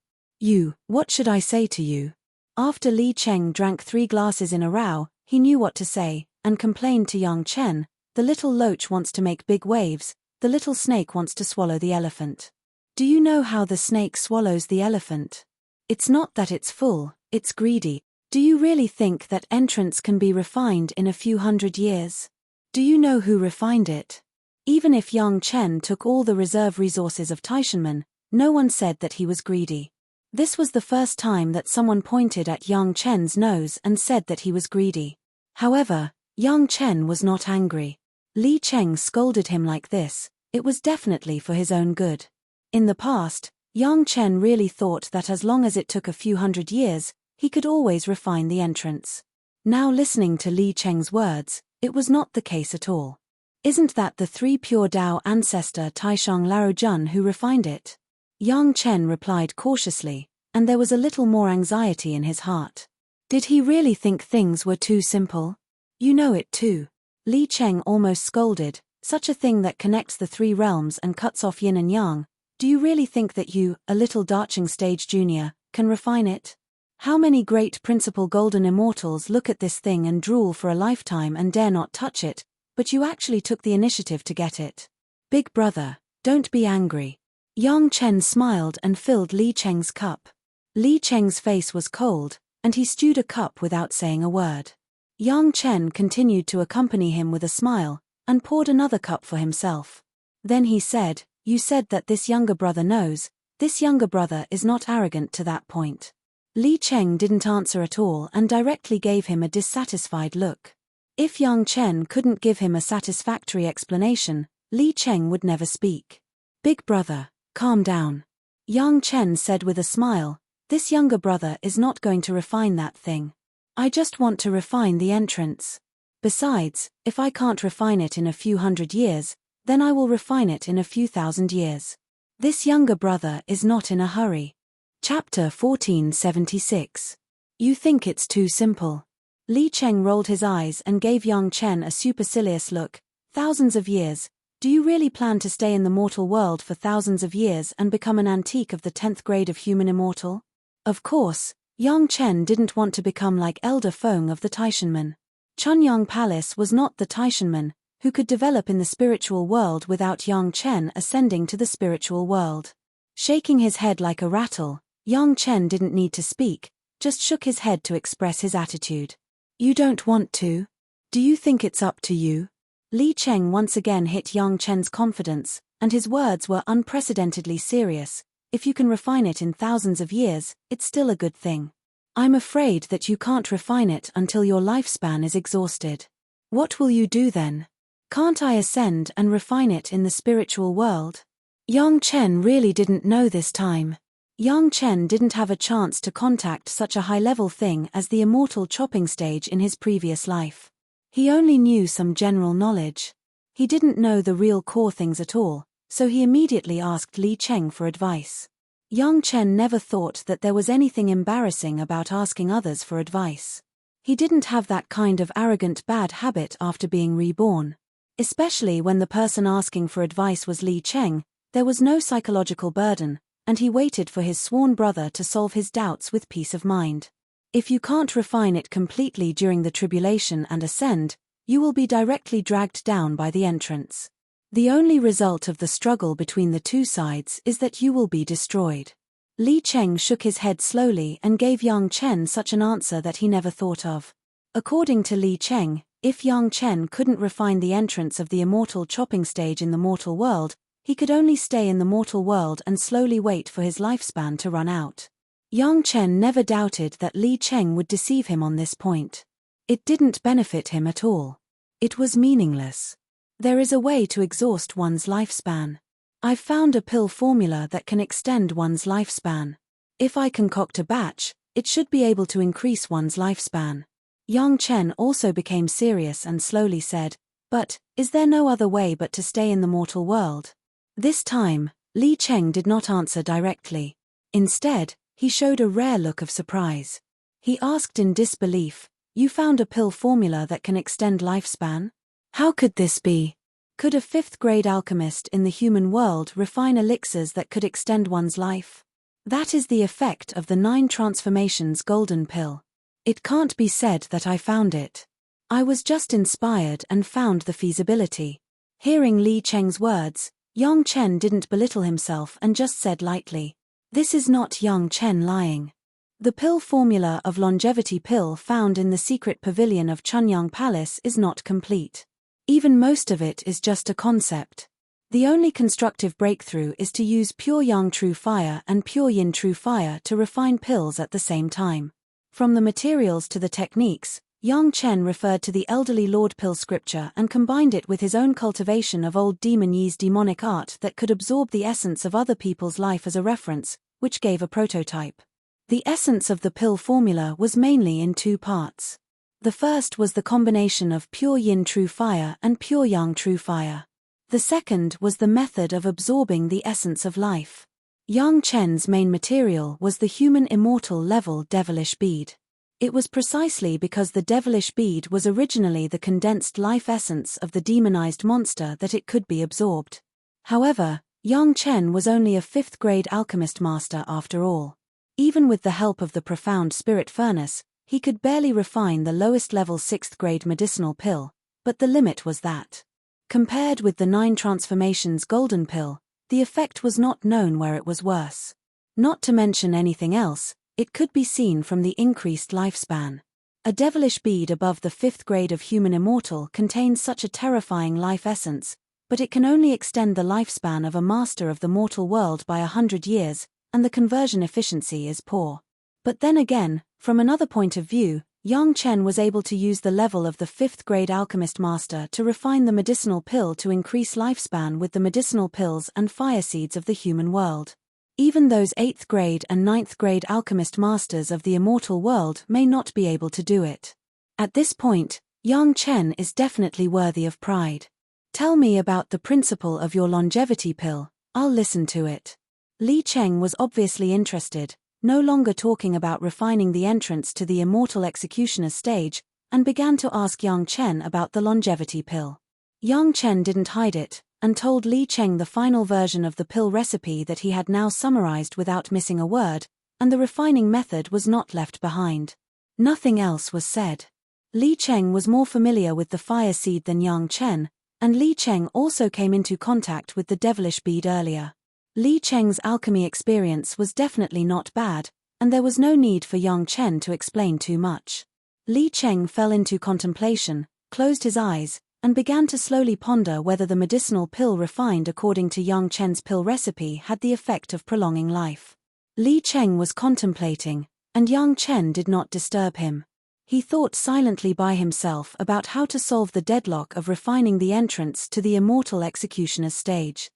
Speaker 1: What should I say to you? After Li Cheng drank 3 glasses in a row, he knew what to say, and complained to Yang Chen, the little loach wants to make big waves, the little snake wants to swallow the elephant. Do you know how the snake swallows the elephant? It's not that it's full, it's greedy. Do you really think that entrance can be refined in a few hundred years? Do you know who refined it? Even if Yang Chen took all the reserve resources of Taishanmen, no one said that he was greedy. This was the first time that someone pointed at Yang Chen's nose and said that he was greedy. However, Yang Chen was not angry. Li Cheng scolded him like this, it was definitely for his own good. In the past, Yang Chen really thought that as long as it took a few hundred years, he could always refine the entrance. Now listening to Li Cheng's words, it was not the case at all. Isn't that the 3 pure Dao ancestor Taishang Laojun who refined it? Yang Chen replied cautiously, and there was a little more anxiety in his heart. Did he really think things were too simple? You know it too. Li Cheng almost scolded, "Such a thing that connects the three realms and cuts off yin and yang. Do you really think that you, a little Darching stage junior, can refine it? How many great principal golden immortals look at this thing and drool for a lifetime and dare not touch it, but you actually took the initiative to get it. Big brother, don't be angry." Yang Chen smiled and filled Li Cheng's cup. Li Cheng's face was cold, and he stewed a cup without saying a word. Yang Chen continued to accompany him with a smile, and poured another cup for himself. Then he said, "You said that this younger brother knows. This younger brother is not arrogant to that point." Li Cheng didn't answer at all and directly gave him a dissatisfied look. If Yang Chen couldn't give him a satisfactory explanation, Li Cheng would never speak. "Big brother, calm down," Yang Chen said with a smile. "This younger brother is not going to refine that thing. I just want to refine the entrance. Besides, if I can't refine it in a few hundred years, then I will refine it in a few thousand years. This younger brother is not in a hurry." Chapter 1476. You think it's too simple. Li Cheng rolled his eyes and gave Yang Chen a supercilious look. "Thousands of years? Do you really plan to stay in the mortal world for thousands of years and become an antique of the 10th grade of human immortal?" Of course, Yang Chen didn't want to become like Elder Feng of the Taishanmen. Chunyang Palace was not the Taishanmen, who could develop in the spiritual world without Yang Chen ascending to the spiritual world. Shaking his head like a rattle, Yang Chen didn't need to speak, just shook his head to express his attitude. "You don't want to? Do you think it's up to you?" Li Cheng once again hit Yang Chen's confidence, and his words were unprecedentedly serious. "If you can refine it in thousands of years, it's still a good thing. I'm afraid that you can't refine it until your lifespan is exhausted. What will you do then? Can't I ascend and refine it in the spiritual world?" Yang Chen really didn't know this time. Yang Chen didn't have a chance to contact such a high-level thing as the immortal chopping stage in his previous life. He only knew some general knowledge. He didn't know the real core things at all, so he immediately asked Li Cheng for advice. Yang Chen never thought that there was anything embarrassing about asking others for advice. He didn't have that kind of arrogant bad habit after being reborn. Especially when the person asking for advice was Li Cheng, there was no psychological burden, and he waited for his sworn brother to solve his doubts with peace of mind. If you can't refine it completely during the tribulation and ascend, you will be directly dragged down by the entrance. The only result of the struggle between the two sides is that you will be destroyed. Li Cheng shook his head slowly and gave Yang Chen such an answer that he never thought of. According to Li Cheng, if Yang Chen couldn't refine the entrance of the immortal chopping stage in the mortal world, he could only stay in the mortal world and slowly wait for his lifespan to run out. Yang Chen never doubted that Li Cheng would deceive him on this point. It didn't benefit him at all. It was meaningless. There is a way to exhaust one's lifespan. I've found a pill formula that can extend one's lifespan. If I concoct a batch, it should be able to increase one's lifespan. Yang Chen also became serious and slowly said, "But, is there no other way but to stay in the mortal world?" This time, Li Cheng did not answer directly. Instead, he showed a rare look of surprise. He asked in disbelief, "You found a pill formula that can extend lifespan? How could this be? Could a 5th-grade alchemist in the human world refine elixirs that could extend one's life? That is the effect of the 9 transformations golden pill. It can't be said that I found it. I was just inspired and found the feasibility." Hearing Li Cheng's words, Yang Chen didn't belittle himself and just said lightly, "This is not Yang Chen lying. The pill formula of longevity pill found in the secret pavilion of Chunyang Palace is not complete. Even most of it is just a concept. The only constructive breakthrough is to use pure Yang true fire and pure Yin true fire to refine pills at the same time." From the materials to the techniques, Yang Chen referred to the elderly Lord Pill scripture and combined it with his own cultivation of old Demon Yi's demonic art that could absorb the essence of other people's life as a reference, which gave a prototype. The essence of the pill formula was mainly in 2 parts. The first was the combination of pure Yin true fire and pure Yang true fire. The second was the method of absorbing the essence of life. Yang Chen's main material was the human immortal level devilish bead. It was precisely because the devilish bead was originally the condensed life essence of the demonized monster that it could be absorbed. However, Yang Chen was only a 5th-grade alchemist master after all. Even with the help of the profound spirit furnace, he could barely refine the lowest-level 6th-grade medicinal pill, but the limit was that. Compared with the 9 transformations golden pill, the effect was not known where it was worse. Not to mention anything else, it could be seen from the increased lifespan. A devilish bead above the 5th grade of human immortal contains such a terrifying life essence, but it can only extend the lifespan of a master of the mortal world by 100 years, and the conversion efficiency is poor. But then again, from another point of view, Yang Chen was able to use the level of the 5th grade alchemist master to refine the medicinal pill to increase lifespan with the medicinal pills and fire seeds of the human world. Even those 8th grade and 9th grade alchemist masters of the immortal world may not be able to do it. At this point, Yang Chen is definitely worthy of pride. Tell me about the principle of your longevity pill, I'll listen to it. Li Cheng was obviously interested, no longer talking about refining the entrance to the immortal executioner's stage, and began to ask Yang Chen about the longevity pill. Yang Chen didn't hide it, and told Li Cheng the final version of the pill recipe that he had now summarized without missing a word, and the refining method was not left behind. Nothing else was said. Li Cheng was more familiar with the fire seed than Yang Chen, and Li Cheng also came into contact with the devilish bead earlier. Li Cheng's alchemy experience was definitely not bad, and there was no need for Yang Chen to explain too much. Li Cheng fell into contemplation, closed his eyes, and began to slowly ponder whether the medicinal pill refined according to Yang Chen's pill recipe had the effect of prolonging life. Li Cheng was contemplating, and Yang Chen did not disturb him. He thought silently by himself about how to solve the deadlock of refining the entrance to the immortal executioner's stage.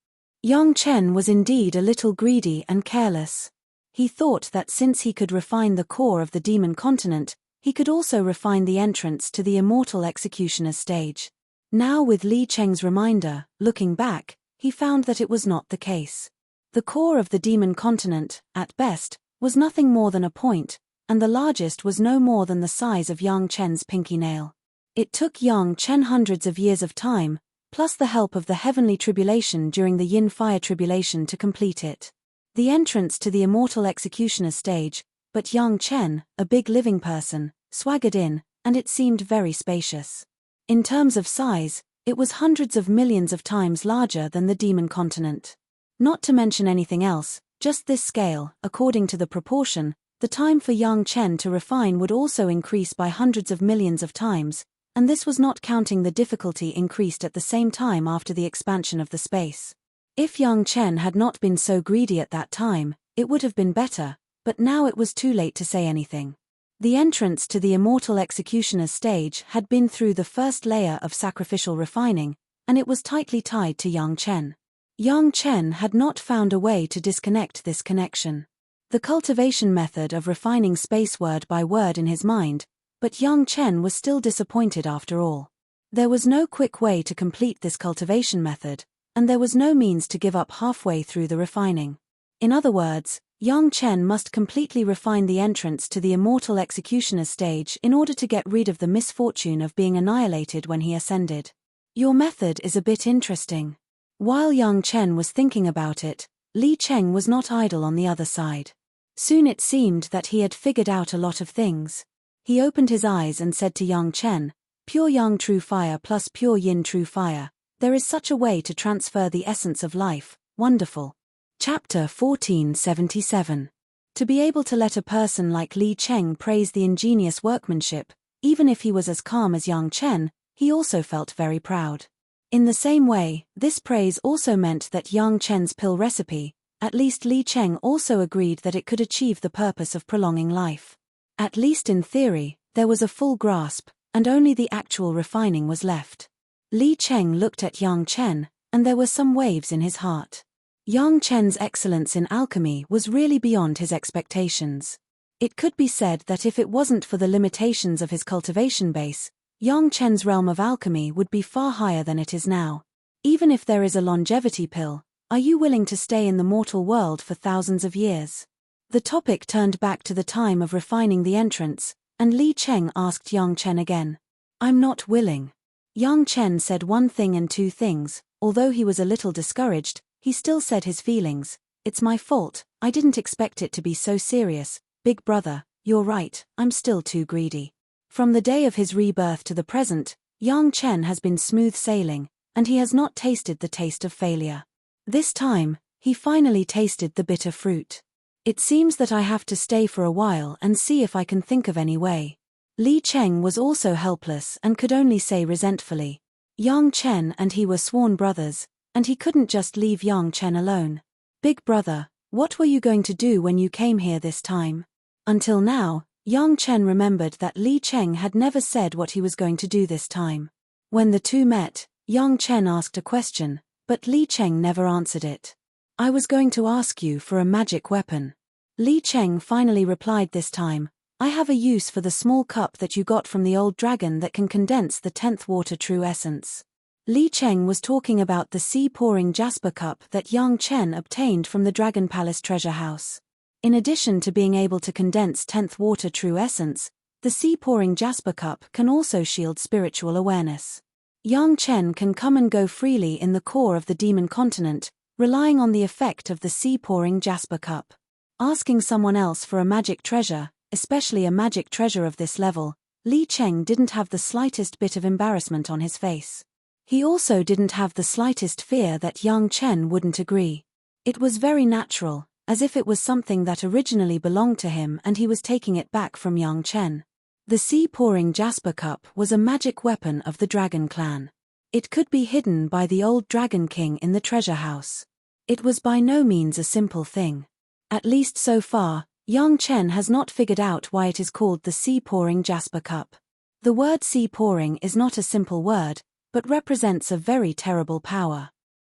Speaker 1: Yang Chen was indeed a little greedy and careless. He thought that since he could refine the core of the demon continent, he could also refine the entrance to the immortal executioner's stage. Now with Li Cheng's reminder, looking back, he found that it was not the case. The core of the demon continent, at best, was nothing more than a point, and the largest was no more than the size of Yang Chen's pinky nail. It took Yang Chen hundreds of years of time, plus the help of the heavenly tribulation during the Yin fire tribulation to complete it. The entrance to the immortal executioner stage, but Yang Chen, a big living person, swaggered in, and it seemed very spacious. In terms of size, it was hundreds of millions of times larger than the demon continent. Not to mention anything else, just this scale, according to the proportion, the time for Yang Chen to refine would also increase by hundreds of millions of times, and this was not counting the difficulty increased at the same time after the expansion of the space. If Yang Chen had not been so greedy at that time, it would have been better, but now it was too late to say anything. The entrance to the immortal executioner's stage had been through the first layer of sacrificial refining, and it was tightly tied to Yang Chen. Yang Chen had not found a way to disconnect this connection. The cultivation method of refining space word by word in his mind, but Yang Chen was still disappointed after all. There was no quick way to complete this cultivation method, and there was no means to give up halfway through the refining. In other words, Yang Chen must completely refine the entrance to the immortal executioner's stage in order to get rid of the misfortune of being annihilated when he ascended. Your method is a bit interesting. While Yang Chen was thinking about it, Li Cheng was not idle on the other side. Soon it seemed that he had figured out a lot of things. He opened his eyes and said to Yang Chen, "Pure Yang true fire plus pure Yin true fire. There is such a way to transfer the essence of life, wonderful." Chapter 1477. To be able to let a person like Li Cheng praise the ingenious workmanship, even if he was as calm as Yang Chen, he also felt very proud. In the same way, this praise also meant that Yang Chen's pill recipe, at least Li Cheng also agreed that it could achieve the purpose of prolonging life. At least in theory, there was a full grasp, and only the actual refining was left. Li Cheng looked at Yang Chen, and there were some waves in his heart. Yang Chen's excellence in alchemy was really beyond his expectations. It could be said that if it wasn't for the limitations of his cultivation base, Yang Chen's realm of alchemy would be far higher than it is now. Even if there is a longevity pill, are you willing to stay in the mortal world for thousands of years? The topic turned back to the time of refining the entrance, And Li Cheng asked Yang Chen again. I'm not willing. Yang Chen said one thing and two things. Although he was a little discouraged, he still said his feelings. It's my fault, I didn't expect it to be so serious. Big brother, you're right, I'm still too greedy. From the day of his rebirth to the present, Yang Chen has been smooth sailing, and he has not tasted the taste of failure. This time, he finally tasted the bitter fruit. It seems that I have to stay for a while and see if I can think of any way. Li Cheng was also helpless and could only say resentfully. Yang Chen and he were sworn brothers, and he couldn't just leave Yang Chen alone. Big brother, what were you going to do when you came here this time? Until now, Yang Chen remembered that Li Cheng had never said what he was going to do this time. When the two met, Yang Chen asked a question, but Li Cheng never answered it. I was going to ask you for a magic weapon. Li Cheng finally replied this time. I have a use for the small cup that you got from the old dragon that can condense the 10th water true essence. Li Cheng was talking about the sea-pouring jasper cup that Yang Chen obtained from the Dragon Palace treasure house. In addition to being able to condense 10th water true essence, the sea-pouring jasper cup can also shield spiritual awareness. Yang Chen can come and go freely in the core of the demon continent, relying on the effect of the sea-pouring jasper cup. Asking someone else for a magic treasure, especially a magic treasure of this level, Li Cheng didn't have the slightest bit of embarrassment on his face. He also didn't have the slightest fear that Yang Chen wouldn't agree. It was very natural, as if it was something that originally belonged to him and he was taking it back from Yang Chen. The sea-pouring jasper cup was a magic weapon of the Dragon Clan. It could be hidden by the old Dragon King in the treasure house. It was by no means a simple thing. At least so far, Yang Chen has not figured out why it is called the sea-pouring jasper cup. The word sea-pouring is not a simple word, but represents a very terrible power.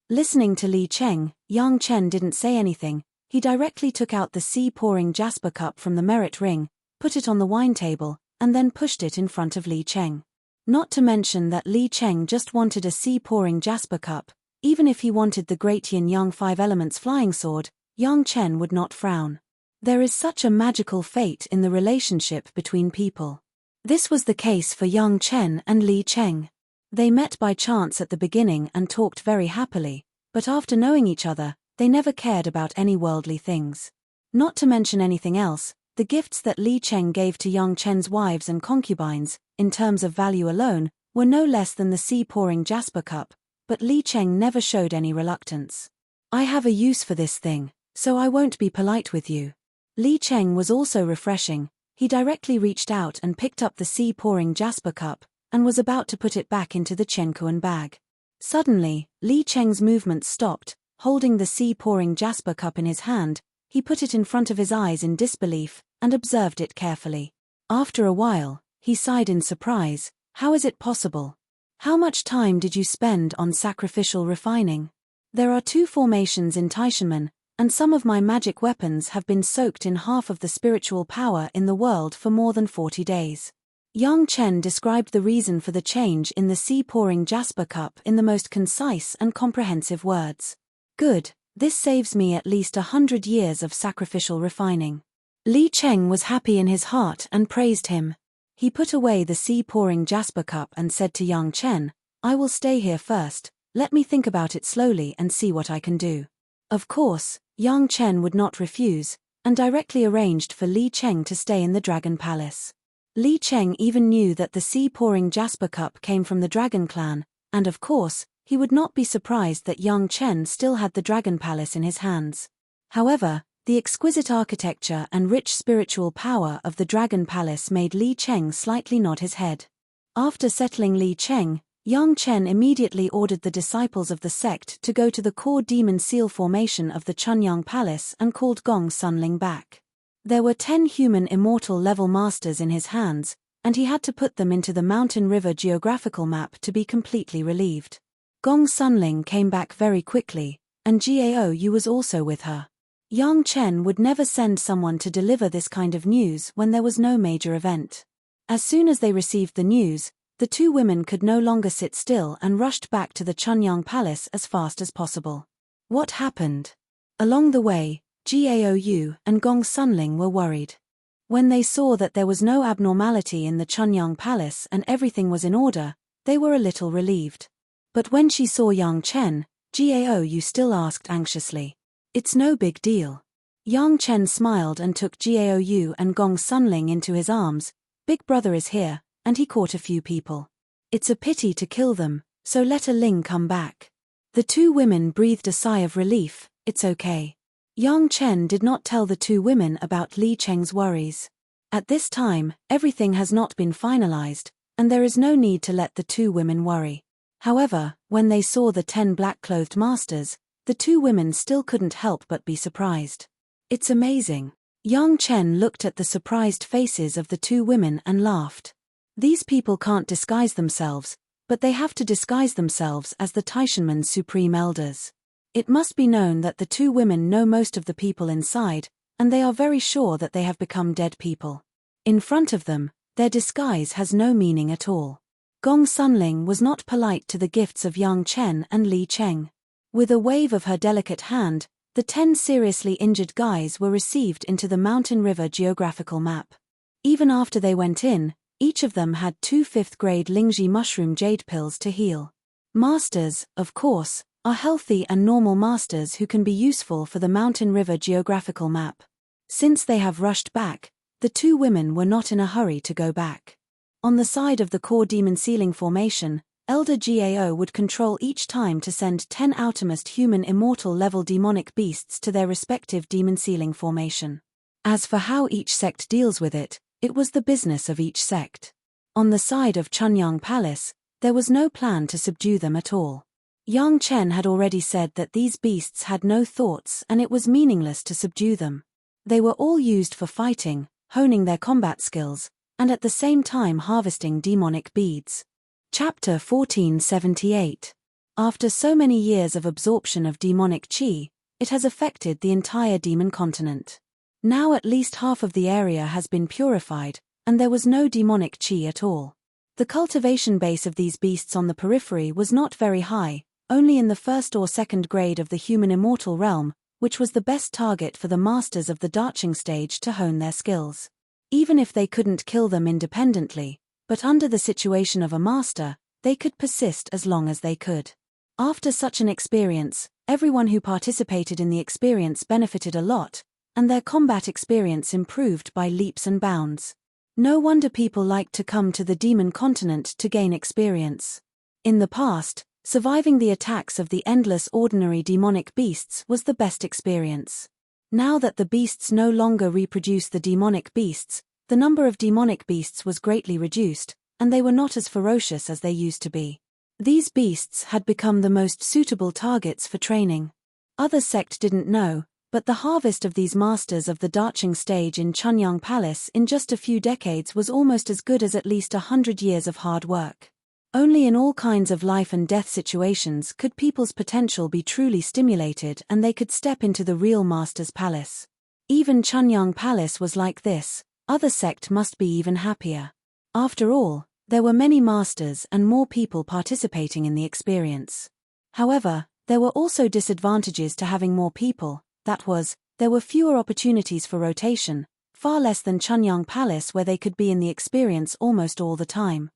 Speaker 1: Listening to Li Cheng, Yang Chen didn't say anything. He directly took out the sea-pouring jasper cup from the merit ring, put it on the wine table, and then pushed it in front of Li Cheng. Not to mention that Li Cheng just wanted a sea-pouring jasper cup. Even if he wanted the great yin-yang 5 elements flying sword, Yang Chen would not frown. There is such a magical fate in the relationship between people. This was the case for Yang Chen and Li Cheng. They met by chance at the beginning and talked very happily, but after knowing each other, they never cared about any worldly things. Not to mention anything else, the gifts that Li Cheng gave to Yang Chen's wives and concubines, in terms of value alone, were no less than the sea-pouring jasper cup, but Li Cheng never showed any reluctance. I have a use for this thing, so I won't be polite with you. Li Cheng was also refreshing. He directly reached out and picked up the sea-pouring jasper cup, and was about to put it back into the Chenkuan bag. Suddenly, Li Cheng's movements stopped. Holding the sea-pouring jasper cup in his hand, he put it in front of his eyes in disbelief, and observed it carefully. After a while, he sighed in surprise. How is it possible? How much time did you spend on sacrificial refining? There are 2 formations in Taishanmen, and some of my magic weapons have been soaked in half of the spiritual power in the world for more than 40 days. Yang Chen described the reason for the change in the sea-pouring jasper cup in the most concise and comprehensive words. Good, this saves me at least 100 years of sacrificial refining. Li Cheng was happy in his heart and praised him. He put away the sea-pouring jasper cup and said to Yang Chen, I will stay here first, let me think about it slowly and see what I can do. Of course, Yang Chen would not refuse, and directly arranged for Li Cheng to stay in the Dragon Palace. Li Cheng even knew that the sea-pouring jasper cup came from the Dragon Clan, and of course, he would not be surprised that Yang Chen still had the Dragon Palace in his hands. However, the exquisite architecture and rich spiritual power of the Dragon Palace made Li Cheng slightly nod his head. After settling Li Cheng, Yang Chen immediately ordered the disciples of the sect to go to the core demon seal formation of the Chunyang Palace and called Gong Sunling back. There were 10 human immortal level masters in his hands, and he had to put them into the mountain river geographical map to be completely relieved. Gong Sunling came back very quickly, and Gao Yu was also with her. Yang Chen would never send someone to deliver this kind of news when there was no major event. As soon as they received the news, the 2 women could no longer sit still and rushed back to the Chunyang Palace as fast as possible. What happened? Along the way, Gao Yu and Gong Sunling were worried. When they saw that there was no abnormality in the Chunyang Palace and everything was in order, they were a little relieved. But when she saw Yang Chen, Gao Yu still asked anxiously, "It's no big deal." Yang Chen smiled and took Gao Yu and Gong Sunling into his arms. "Big brother is here, and he caught a few people. It's a pity to kill them, so let a Ling come back." The two women breathed a sigh of relief. "It's okay." Yang Chen did not tell the two women about Li Cheng's worries. At this time, everything has not been finalized, and there is no need to let the two women worry. However, when they saw the 10 black-clothed masters, the two women still couldn't help but be surprised. "It's amazing." Yang Chen looked at the surprised faces of the two women and laughed. These people can't disguise themselves, but they have to disguise themselves as the Taishanmen's supreme elders. It must be known that the two women know most of the people inside, and they are very sure that they have become dead people. In front of them, their disguise has no meaning at all. Gong Sunling was not polite to the gifts of Yang Chen and Li Cheng. With a wave of her delicate hand, the 10 seriously injured guys were received into the Mountain River geographical map. Even after they went in, each of them had 2 5th-grade Lingji mushroom jade pills to heal. Masters, of course, are healthy and normal masters who can be useful for the Mountain River geographical map. Since they have rushed back, the two women were not in a hurry to go back. On the side of the core demon sealing formation, Elder Gao would control each time to send 10 outermost human immortal level demonic beasts to their respective demon sealing formation. As for how each sect deals with it, it was the business of each sect. On the side of Chunyang Palace, there was no plan to subdue them at all. Yang Chen had already said that these beasts had no thoughts and it was meaningless to subdue them. They were all used for fighting, honing their combat skills, and at the same time harvesting demonic beads. Chapter 1478. After so many years of absorption of demonic qi, it has affected the entire demon continent. Now at least half of the area has been purified, and there was no demonic qi at all. The cultivation base of these beasts on the periphery was not very high, only in the 1st or 2nd grade of the human immortal realm, which was the best target for the masters of the Darching stage to hone their skills. Even if they couldn't kill them independently, but under the situation of a master, they could persist as long as they could. After such an experience, everyone who participated in the experience benefited a lot, and their combat experience improved by leaps and bounds. No wonder people liked to come to the demon continent to gain experience. In the past, surviving the attacks of the endless ordinary demonic beasts was the best experience. Now that the beasts no longer reproduce the demonic beasts, the number of demonic beasts was greatly reduced, and they were not as ferocious as they used to be. These beasts had become the most suitable targets for training. Other sect didn't know, but the harvest of these masters of the Darching stage in Chunyang Palace in just a few decades was almost as good as at least 100 years of hard work. Only in all kinds of life and death situations could people's potential be truly stimulated and they could step into the real master's palace. Even Chunyang Palace was like this. Other sect must be even happier. After all, there were many masters and more people participating in the experience. However, there were also disadvantages to having more people. That was, there were fewer opportunities for rotation, far less than Chunyang Palace where they could be in the experience almost all the time.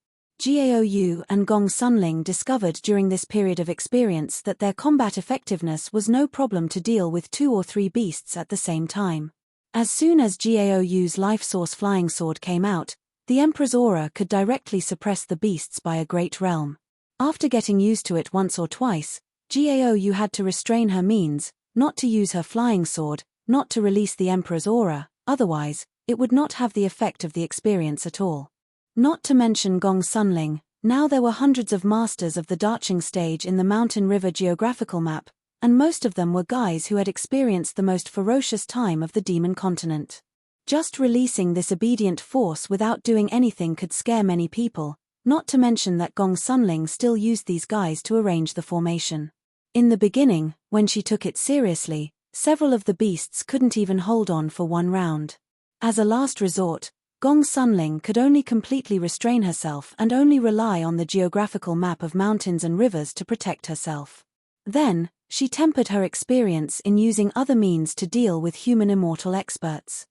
Speaker 1: Gao Yu and Gong Sunling discovered during this period of experience that their combat effectiveness was no problem to deal with 2 or 3 beasts at the same time. As soon as Gao Yu's life source flying sword came out, the Emperor's aura could directly suppress the beasts by a great realm. After getting used to it once or twice, Gao Yu had to restrain her means, not to use her flying sword, not to release the Emperor's aura, otherwise, it would not have the effect of the experience at all. Not to mention Gong Sunling, now there were hundreds of masters of the Darching stage in the Mountain River geographical map, and most of them were guys who had experienced the most ferocious time of the demon continent. Just releasing this obedient force without doing anything could scare many people, not to mention that Gong Sunling still used these guys to arrange the formation. In the beginning, when she took it seriously, several of the beasts couldn't even hold on for one round. As a last resort, Gong Sunling could only completely restrain herself and only rely on the geographical map of mountains and rivers to protect herself. Then, she tempered her experience in using other means to deal with human immortal experts.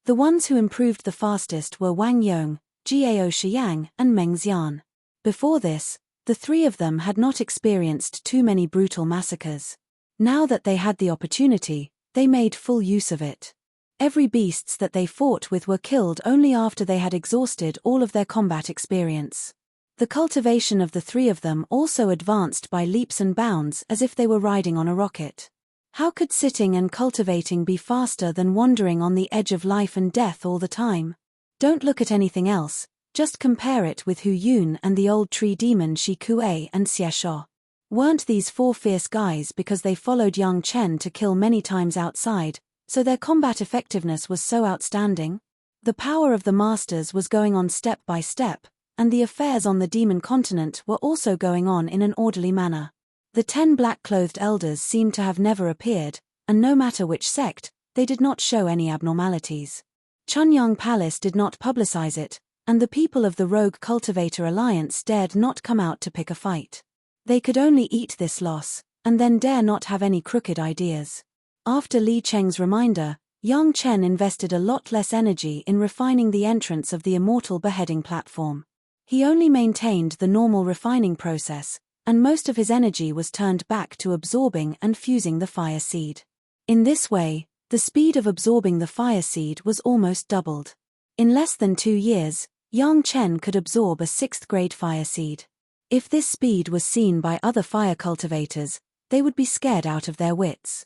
Speaker 1: The ones who improved the fastest were Wang Yong, Gao Shiyang, and Meng Xian. Before this, the three of them had not experienced too many brutal massacres. Now that they had the opportunity, they made full use of it. Every beasts that they fought with were killed only after they had exhausted all of their combat experience. The cultivation of the three of them also advanced by leaps and bounds as if they were riding on a rocket. How could sitting and cultivating be faster than wandering on the edge of life and death all the time? Don't look at anything else, just compare it with Hu Yun and the old tree demon Shi Kuei and Xie Shuo. Weren't these four fierce guys because they followed Yang Chen to kill many times outside, so their combat effectiveness was so outstanding? The power of the masters was going on step by step, and the affairs on the demon continent were also going on in an orderly manner. The 10 black-clothed elders seemed to have never appeared, and no matter which sect, they did not show any abnormalities. Chunyang Palace did not publicize it, and the people of the Rogue Cultivator Alliance dared not come out to pick a fight. They could only eat this loss, and then dare not have any crooked ideas. After Li Cheng's reminder, Yang Chen invested a lot less energy in refining the entrance of the immortal beheading platform. He only maintained the normal refining process, and most of his energy was turned back to absorbing and fusing the fire seed. In this way, the speed of absorbing the fire seed was almost doubled. In less than 2 years, Yang Chen could absorb a 6th-grade fire seed. If this speed was seen by other fire cultivators, they would be scared out of their wits.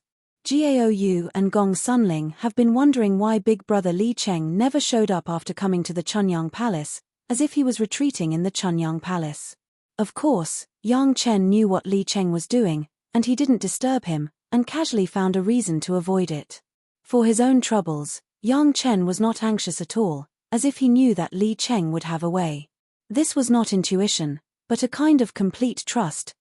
Speaker 1: Gao Yu and Gong Sunling have been wondering why Big Brother Li Cheng never showed up after coming to the Chunyang Palace, as if he was retreating in the Chunyang Palace. Of course, Yang Chen knew what Li Cheng was doing, and he didn't disturb him, and casually found a reason to avoid it. For his own troubles, Yang Chen was not anxious at all, as if he knew that Li Cheng would have a way. This was not intuition, but a kind of complete trust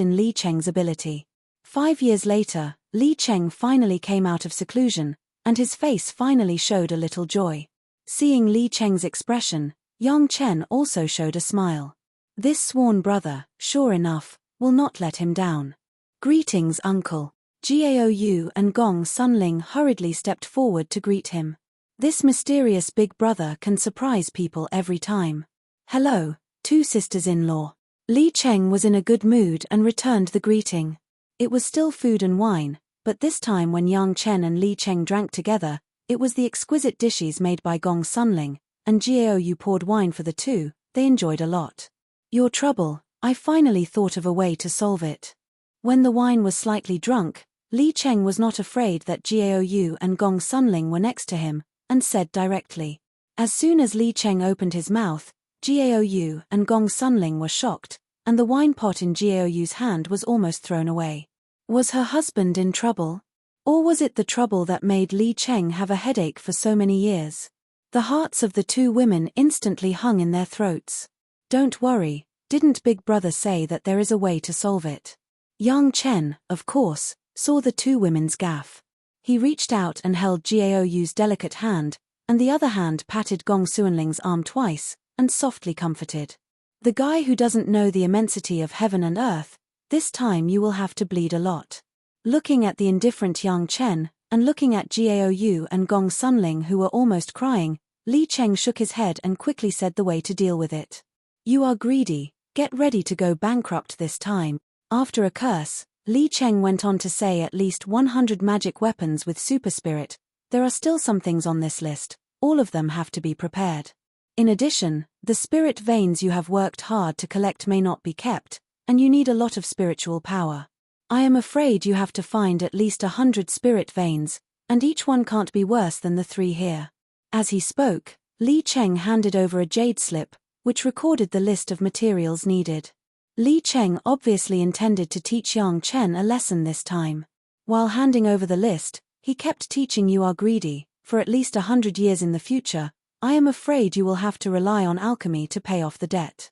Speaker 1: in Li Cheng's ability. 5 years later, Li Cheng finally came out of seclusion, and his face finally showed a little joy. Seeing Li Cheng's expression, Yang Chen also showed a smile. This sworn brother, sure enough, will not let him down. Greetings, uncle. Gao Yu and Gong Sunling hurriedly stepped forward to greet him. This mysterious big brother can surprise people every time. Hello, 2 sisters-in-law. Li Cheng was in a good mood and returned the greeting. It was still food and wine, but this time when Yang Chen and Li Cheng drank together, it was the exquisite dishes made by Gong Sunling, and Gao Yu poured wine for the two. They enjoyed a lot. Your trouble, I finally thought of a way to solve it. When the wine was slightly drunk, Li Cheng was not afraid that Gao Yu and Gong Sunling were next to him, and said directly. As soon as Li Cheng opened his mouth, Gao Yu and Gong Sunling were shocked, and the wine pot in Gao Yu's hand was almost thrown away. Was her husband in trouble? Or was it the trouble that made Li Cheng have a headache for so many years? The hearts of the 2 women instantly hung in their throats. Don't worry, didn't Big Brother say that there is a way to solve it? Yang Chen, of course, saw the 2 women's gaffe. He reached out and held Gao Yu's delicate hand, and the other hand patted Gong Sunling's arm twice, and softly comforted. The guy who doesn't know the immensity of heaven and earth, this time you will have to bleed a lot. Looking at the indifferent Yang Chen, and looking at Gao Yu and Gong Sunling who were almost crying, Li Cheng shook his head and quickly said the way to deal with it. You are greedy, get ready to go bankrupt this time. After a curse, Li Cheng went on to say at least 100 magic weapons with super spirit. There are still some things on this list, all of them have to be prepared. In addition, the spirit veins you have worked hard to collect may not be kept, and you need a lot of spiritual power. I am afraid you have to find at least 100 spirit veins, and each one can't be worse than the 3 here. As he spoke, Li Cheng handed over a jade slip, which recorded the list of materials needed. Li Cheng obviously intended to teach Yang Chen a lesson this time. While handing over the list, he kept teaching you are greedy, for at least 100 years in the future, I am afraid you will have to rely on alchemy to pay off the debt.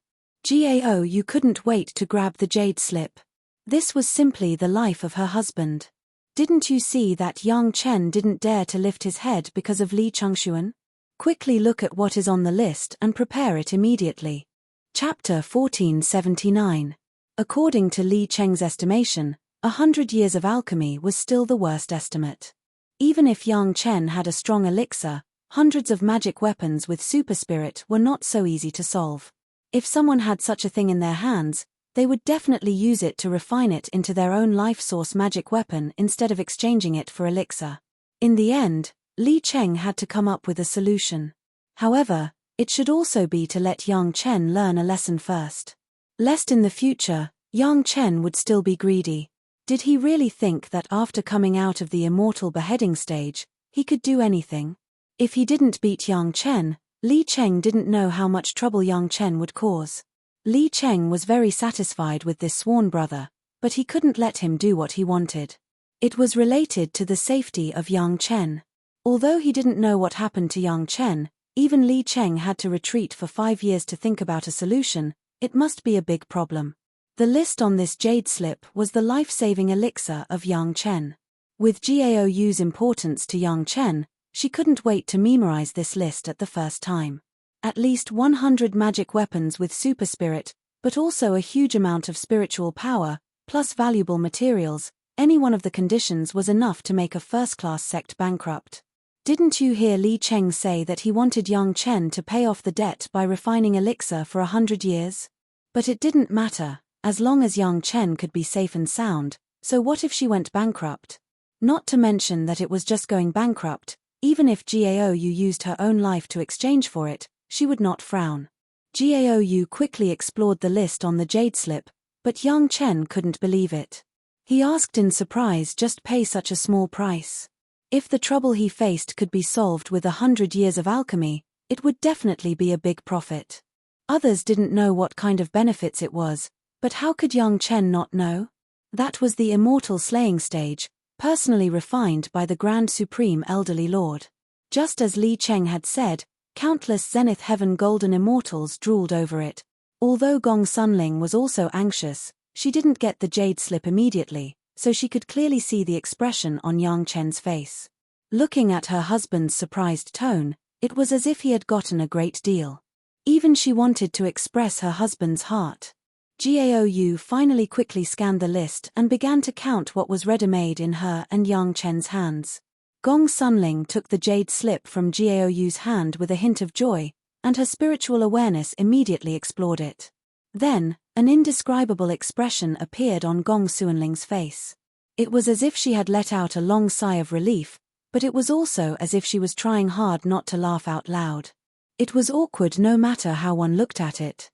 Speaker 1: Gao Yu couldn't wait to grab the jade slip. This was simply the life of her husband. Didn't you see that Yang Chen didn't dare to lift his head because of Li Chengxuan? Quickly look at what is on the list and prepare it immediately. Chapter 1479. According to Li Cheng's estimation, 100 years of alchemy was still the worst estimate. Even if Yang Chen had a strong elixir, hundreds of magic weapons with super spirit were not so easy to solve. If someone had such a thing in their hands, they would definitely use it to refine it into their own life source magic weapon instead of exchanging it for elixir. In the end, Li Cheng had to come up with a solution. However, it should also be to let Yang Chen learn a lesson first. Lest in the future, Yang Chen would still be greedy. Did he really think that after coming out of the immortal beheading stage, he could do anything? If he didn't beat Yang Chen, Li Cheng didn't know how much trouble Yang Chen would cause. Li Cheng was very satisfied with this sworn brother, but he couldn't let him do what he wanted. It was related to the safety of Yang Chen. Although he didn't know what happened to Yang Chen, even Li Cheng had to retreat for 5 years to think about a solution. It must be a big problem. The list on this jade slip was the life-saving elixir of Yang Chen. With Gaou's importance to Yang Chen, she couldn't wait to memorize this list at the first time. At least 100 magic weapons with super spirit, but also a huge amount of spiritual power, plus valuable materials, any one of the conditions was enough to make a first-class sect bankrupt. Didn't you hear Li Cheng say that he wanted Yang Chen to pay off the debt by refining elixir for 100 years? But it didn't matter, as long as Yang Chen could be safe and sound, so what if she went bankrupt? Not to mention that it was just going bankrupt, even if Gaou used her own life to exchange for it, she would not frown. Gaou quickly explored the list on the jade slip, but Yang Chen couldn't believe it. He asked in surprise, just pay such a small price. If the trouble he faced could be solved with 100 years of alchemy, it would definitely be a big profit. Others didn't know what kind of benefits it was, but how could Yang Chen not know? That was the immortal slaying stage, personally refined by the Grand Supreme Elderly Lord. Just as Li Cheng had said, countless Zenith Heaven Golden Immortals drooled over it. Although Gong Sunling was also anxious, she didn't get the jade slip immediately, so she could clearly see the expression on Yang Chen's face. Looking at her husband's surprised tone, it was as if he had gotten a great deal. Even she wanted to express her husband's heart. Gaou finally quickly scanned the list and began to count what was ready-made in her and Yang Chen's hands. Gong Sunling took the jade slip from Gaou's hand with a hint of joy, and her spiritual awareness immediately explored it. Then, an indescribable expression appeared on Gong Sunling's face. It was as if she had let out a long sigh of relief, but it was also as if she was trying hard not to laugh out loud. It was awkward no matter how one looked at it.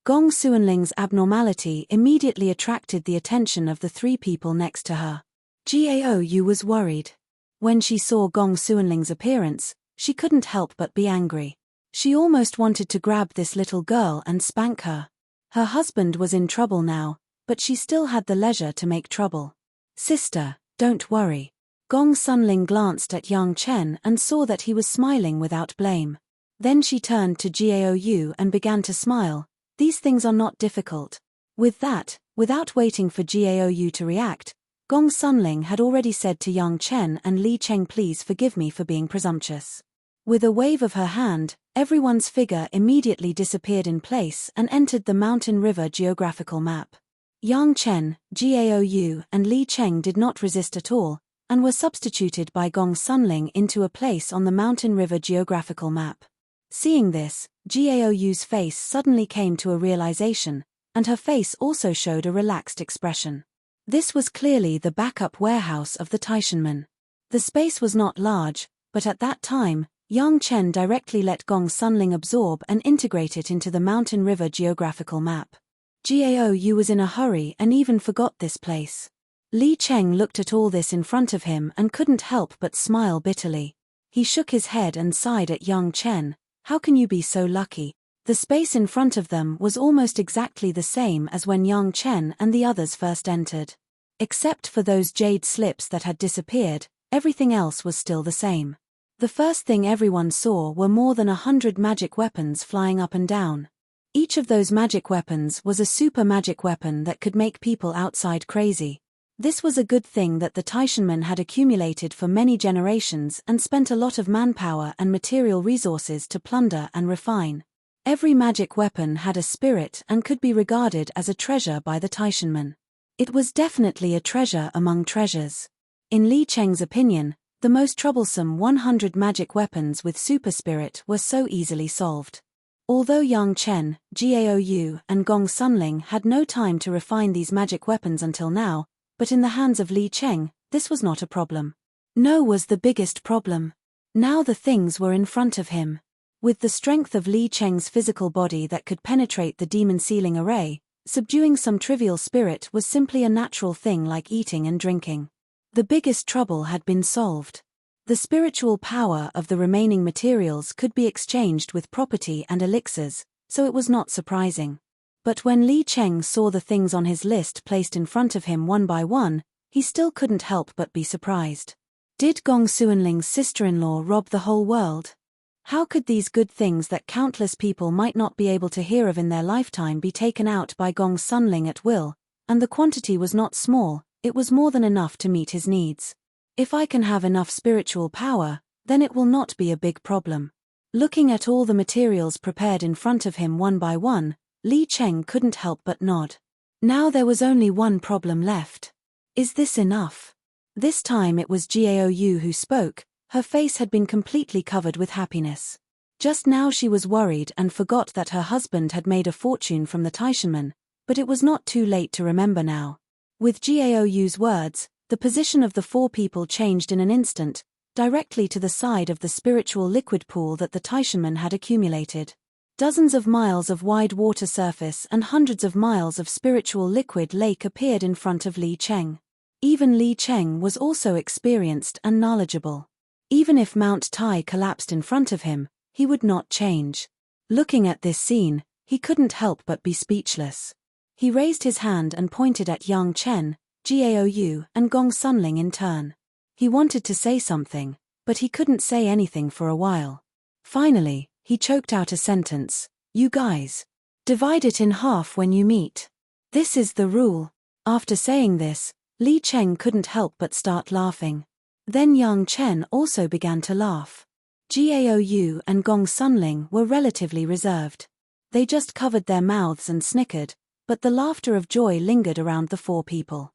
Speaker 1: Gong Sunling's abnormality immediately attracted the attention of the 3 people next to her. Gaou was worried. When she saw Gong Sunling's appearance, she couldn't help but be angry. She almost wanted to grab this little girl and spank her. Her husband was in trouble now, but she still had the leisure to make trouble. Sister, don't worry. Gong Sunling glanced at Yang Chen and saw that he was smiling without blame. Then she turned to Gaou and began to smile. These things are not difficult. With that, without waiting for Gaou to react, Gong Sunling had already said to Yang Chen and Li Cheng, please forgive me for being presumptuous. With a wave of her hand, everyone's figure immediately disappeared in place and entered the mountain river geographical map. Yang Chen, Gaou and Li Cheng did not resist at all, and were substituted by Gong Sunling into a place on the mountain river geographical map. Seeing this, Gaou's face suddenly came to a realization, and her face also showed a relaxed expression. This was clearly the backup warehouse of the Taishanmen. The space was not large, but at that time, Yang Chen directly let Gong Sunling absorb and integrate it into the mountain river geographical map. Gaou was in a hurry and even forgot this place. Li Cheng looked at all this in front of him and couldn't help but smile bitterly. He shook his head and sighed at Yang Chen. How can you be so lucky? The space in front of them was almost exactly the same as when Yang Chen and the others first entered. Except for those jade slips that had disappeared, everything else was still the same. The first thing everyone saw were more than 100 magic weapons flying up and down. Each of those magic weapons was a super magic weapon that could make people outside crazy. This was a good thing that the Taishanmen had accumulated for many generations and spent a lot of manpower and material resources to plunder and refine. Every magic weapon had a spirit and could be regarded as a treasure by the Taishanmen. It was definitely a treasure among treasures. In Li Cheng's opinion, The most troublesome 100 magic weapons with super spirit were so easily solved. Although Yang Chen, Gaou, and Gong Sunling had no time to refine these magic weapons until now, but in the hands of Li Cheng, this was not a problem. No was the biggest problem. Now the things were in front of him. With the strength of Li Cheng's physical body that could penetrate the demon sealing array, subduing some trivial spirit was simply a natural thing like eating and drinking. The biggest trouble had been solved. The spiritual power of the remaining materials could be exchanged with property and elixirs, so it was not surprising. But when Li Cheng saw the things on his list placed in front of him one by one, he still couldn't help but be surprised. Did Gong Suanling's sister-in-law rob the whole world? How could these good things that countless people might not be able to hear of in their lifetime be taken out by Gong Sunling at will? And the quantity was not small, it was more than enough to meet his needs. If I can have enough spiritual power, then it will not be a big problem. Looking at all the materials prepared in front of him one by one, Li Cheng couldn't help but nod. Now there was only one problem left. Is this enough? This time it was Gaou who spoke. Her face had been completely covered with happiness. Just now she was worried and forgot that her husband had made a fortune from the Taishanmen, but it was not too late to remember now. With Gaou's words, the position of the four people changed in an instant, directly to the side of the spiritual liquid pool that the Taishanmen had accumulated. Dozens of miles of wide water surface and hundreds of miles of spiritual liquid lake appeared in front of Li Cheng. Even Li Cheng was also experienced and knowledgeable. Even if Mount Tai collapsed in front of him, he would not change. Looking at this scene, he couldn't help but be speechless. He raised his hand and pointed at Yang Chen, Gaou, and Gong Sunling in turn. He wanted to say something, but he couldn't say anything for a while. Finally, he choked out a sentence. You guys. Divide it in half when you meet. This is the rule. After saying this, Li Cheng couldn't help but start laughing. Then Yang Chen also began to laugh. Gaou and Gong Sunling were relatively reserved. They just covered their mouths and snickered, but the laughter of joy lingered around the four people.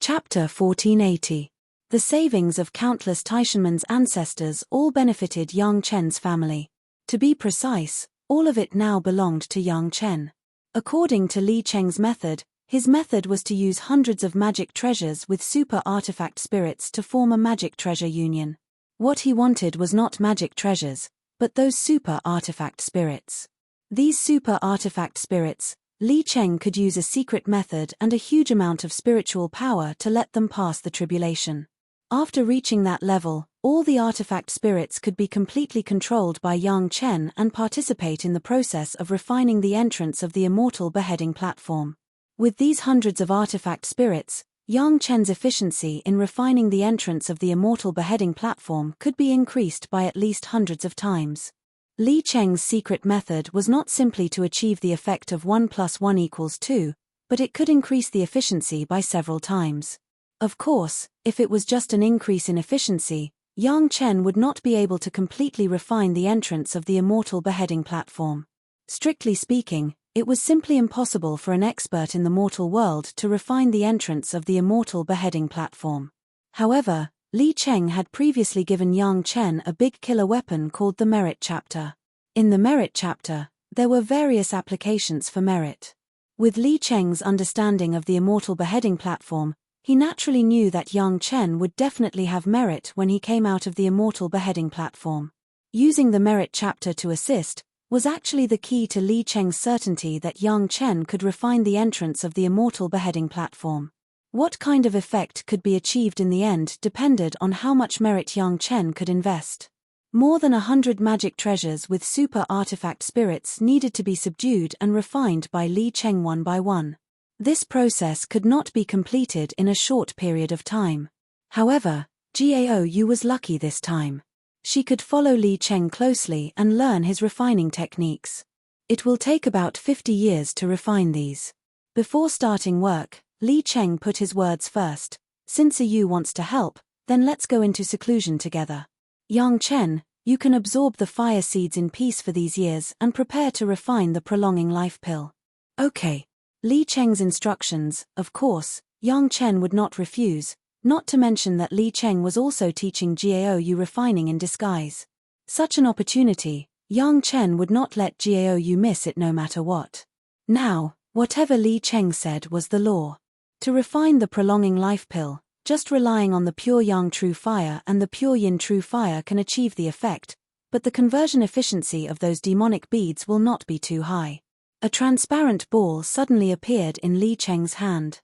Speaker 1: Chapter 1480. The savings of countless Taishanmen's ancestors all benefited Yang Chen's family. To be precise, all of it now belonged to Yang Chen. According to Li Cheng's method, his method was to use hundreds of magic treasures with super artifact spirits to form a magic treasure union. What he wanted was not magic treasures, but those super artifact spirits. These super artifact spirits, Li Cheng could use a secret method and a huge amount of spiritual power to let them pass the tribulation. After reaching that level, all the artifact spirits could be completely controlled by Yang Chen and participate in the process of refining the entrance of the immortal beheading platform. With these hundreds of artifact spirits, Yang Chen's efficiency in refining the entrance of the immortal beheading platform could be increased by at least hundreds of times. Li Cheng's secret method was not simply to achieve the effect of 1 + 1 = 2, but it could increase the efficiency by several times. Of course, if it was just an increase in efficiency, Yang Chen would not be able to completely refine the entrance of the immortal beheading platform. Strictly speaking, it was simply impossible for an expert in the mortal world to refine the entrance of the immortal beheading platform. However, Li Cheng had previously given Yang Chen a big killer weapon called the Merit Chapter. In the Merit Chapter, there were various applications for merit. With Li Cheng's understanding of the immortal beheading platform, he naturally knew that Yang Chen would definitely have merit when he came out of the immortal beheading platform. Using the Merit Chapter to assist was actually the key to Li Cheng's certainty that Yang Chen could refine the entrance of the immortal beheading platform. What kind of effect could be achieved in the end depended on how much merit Yang Chen could invest. More than 100 magic treasures with super artifact spirits needed to be subdued and refined by Li Cheng one by one. This process could not be completed in a short period of time. However, Gaou was lucky this time. She could follow Li Cheng closely and learn his refining techniques. It will take about 50 years to refine these. Before starting work, Li Cheng put his words first. Since Yu wants to help, then let's go into seclusion together. Yang Chen, you can absorb the fire seeds in peace for these years and prepare to refine the prolonging life pill. Okay. Li Cheng's instructions, of course, Yang Chen would not refuse, Not to mention that Li Cheng was also teaching Jiaoyu refining in disguise. Such an opportunity, Yang Chen would not let Jiaoyu miss it no matter what. Now, whatever Li Cheng said was the law. To refine the prolonging life pill, just relying on the pure Yang true fire and the pure Yin true fire can achieve the effect, but the conversion efficiency of those demonic beads will not be too high. A transparent ball suddenly appeared in Li Cheng's hand.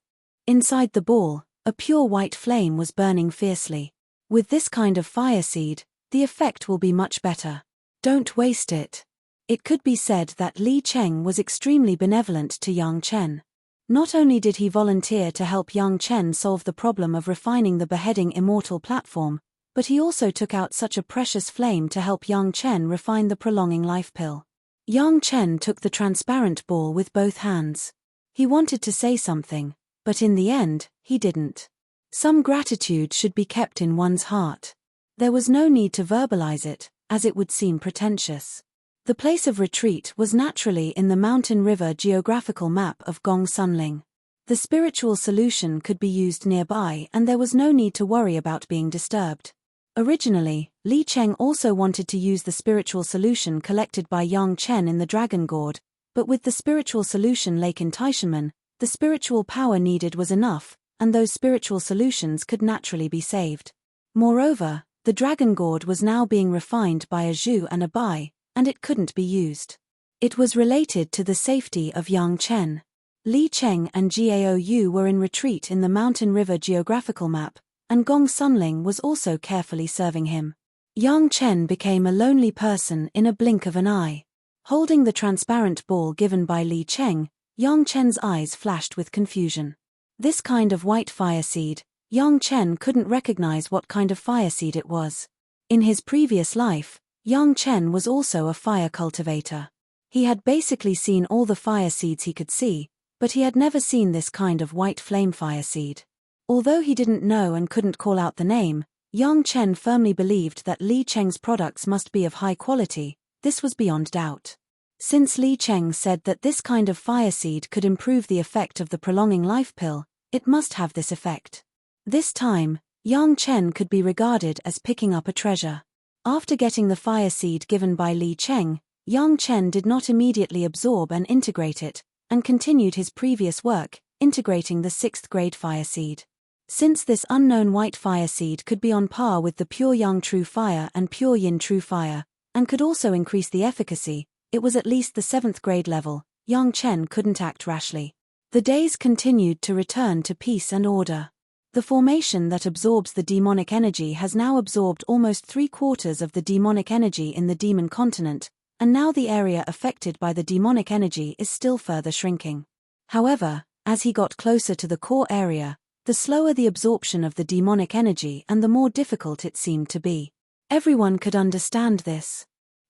Speaker 1: Inside the ball, a pure white flame was burning fiercely. With this kind of fire seed, the effect will be much better. Don't waste it. It could be said that Li Cheng was extremely benevolent to Yang Chen. Not only did he volunteer to help Yang Chen solve the problem of refining the beheading immortal platform, but he also took out such a precious flame to help Yang Chen refine the prolonging life pill. Yang Chen took the transparent ball with both hands. He wanted to say something, but in the end, he didn't. Some gratitude should be kept in one's heart. There was no need to verbalize it, as it would seem pretentious. The place of retreat was naturally in the mountain river geographical map of Gong Sunling. The spiritual solution could be used nearby and there was no need to worry about being disturbed. Originally, Li Cheng also wanted to use the spiritual solution collected by Yang Chen in the Dragon Gourd, but with the spiritual solution lake in Taishanmen, the spiritual power needed was enough, and those spiritual solutions could naturally be saved. Moreover, the Dragon Gourd was now being refined by a Zhu and a Bai, and it couldn't be used. It was related to the safety of Yang Chen. Li Cheng and Jiaoyu were in retreat in the mountain river geographical map, and Gong Sunling was also carefully serving him. Yang Chen became a lonely person in a blink of an eye. Holding the transparent ball given by Li Cheng, Yang Chen's eyes flashed with confusion. This kind of white fire seed, Yang Chen couldn't recognize what kind of fire seed it was. In his previous life, Yang Chen was also a fire cultivator. He had basically seen all the fire seeds he could see, but he had never seen this kind of white flame fire seed. Although he didn't know and couldn't call out the name, Yang Chen firmly believed that Li Cheng's products must be of high quality. This was beyond doubt. Since Li Cheng said that this kind of fire seed could improve the effect of the prolonging life pill, it must have this effect. This time, Yang Chen could be regarded as picking up a treasure. After getting the fire seed given by Li Cheng, Yang Chen did not immediately absorb and integrate it, and continued his previous work, integrating the 6th grade fire seed. Since this unknown white fire seed could be on par with the pure Yang true fire and pure Yin true fire, and could also increase the efficacy, it was at least the 7th grade level. Yang Chen couldn't act rashly. The days continued to return to peace and order. The formation that absorbs the demonic energy has now absorbed almost 3/4 of the demonic energy in the demon continent, and now the area affected by the demonic energy is still further shrinking. However, as he got closer to the core area, the slower the absorption of the demonic energy and the more difficult it seemed to be. Everyone could understand this.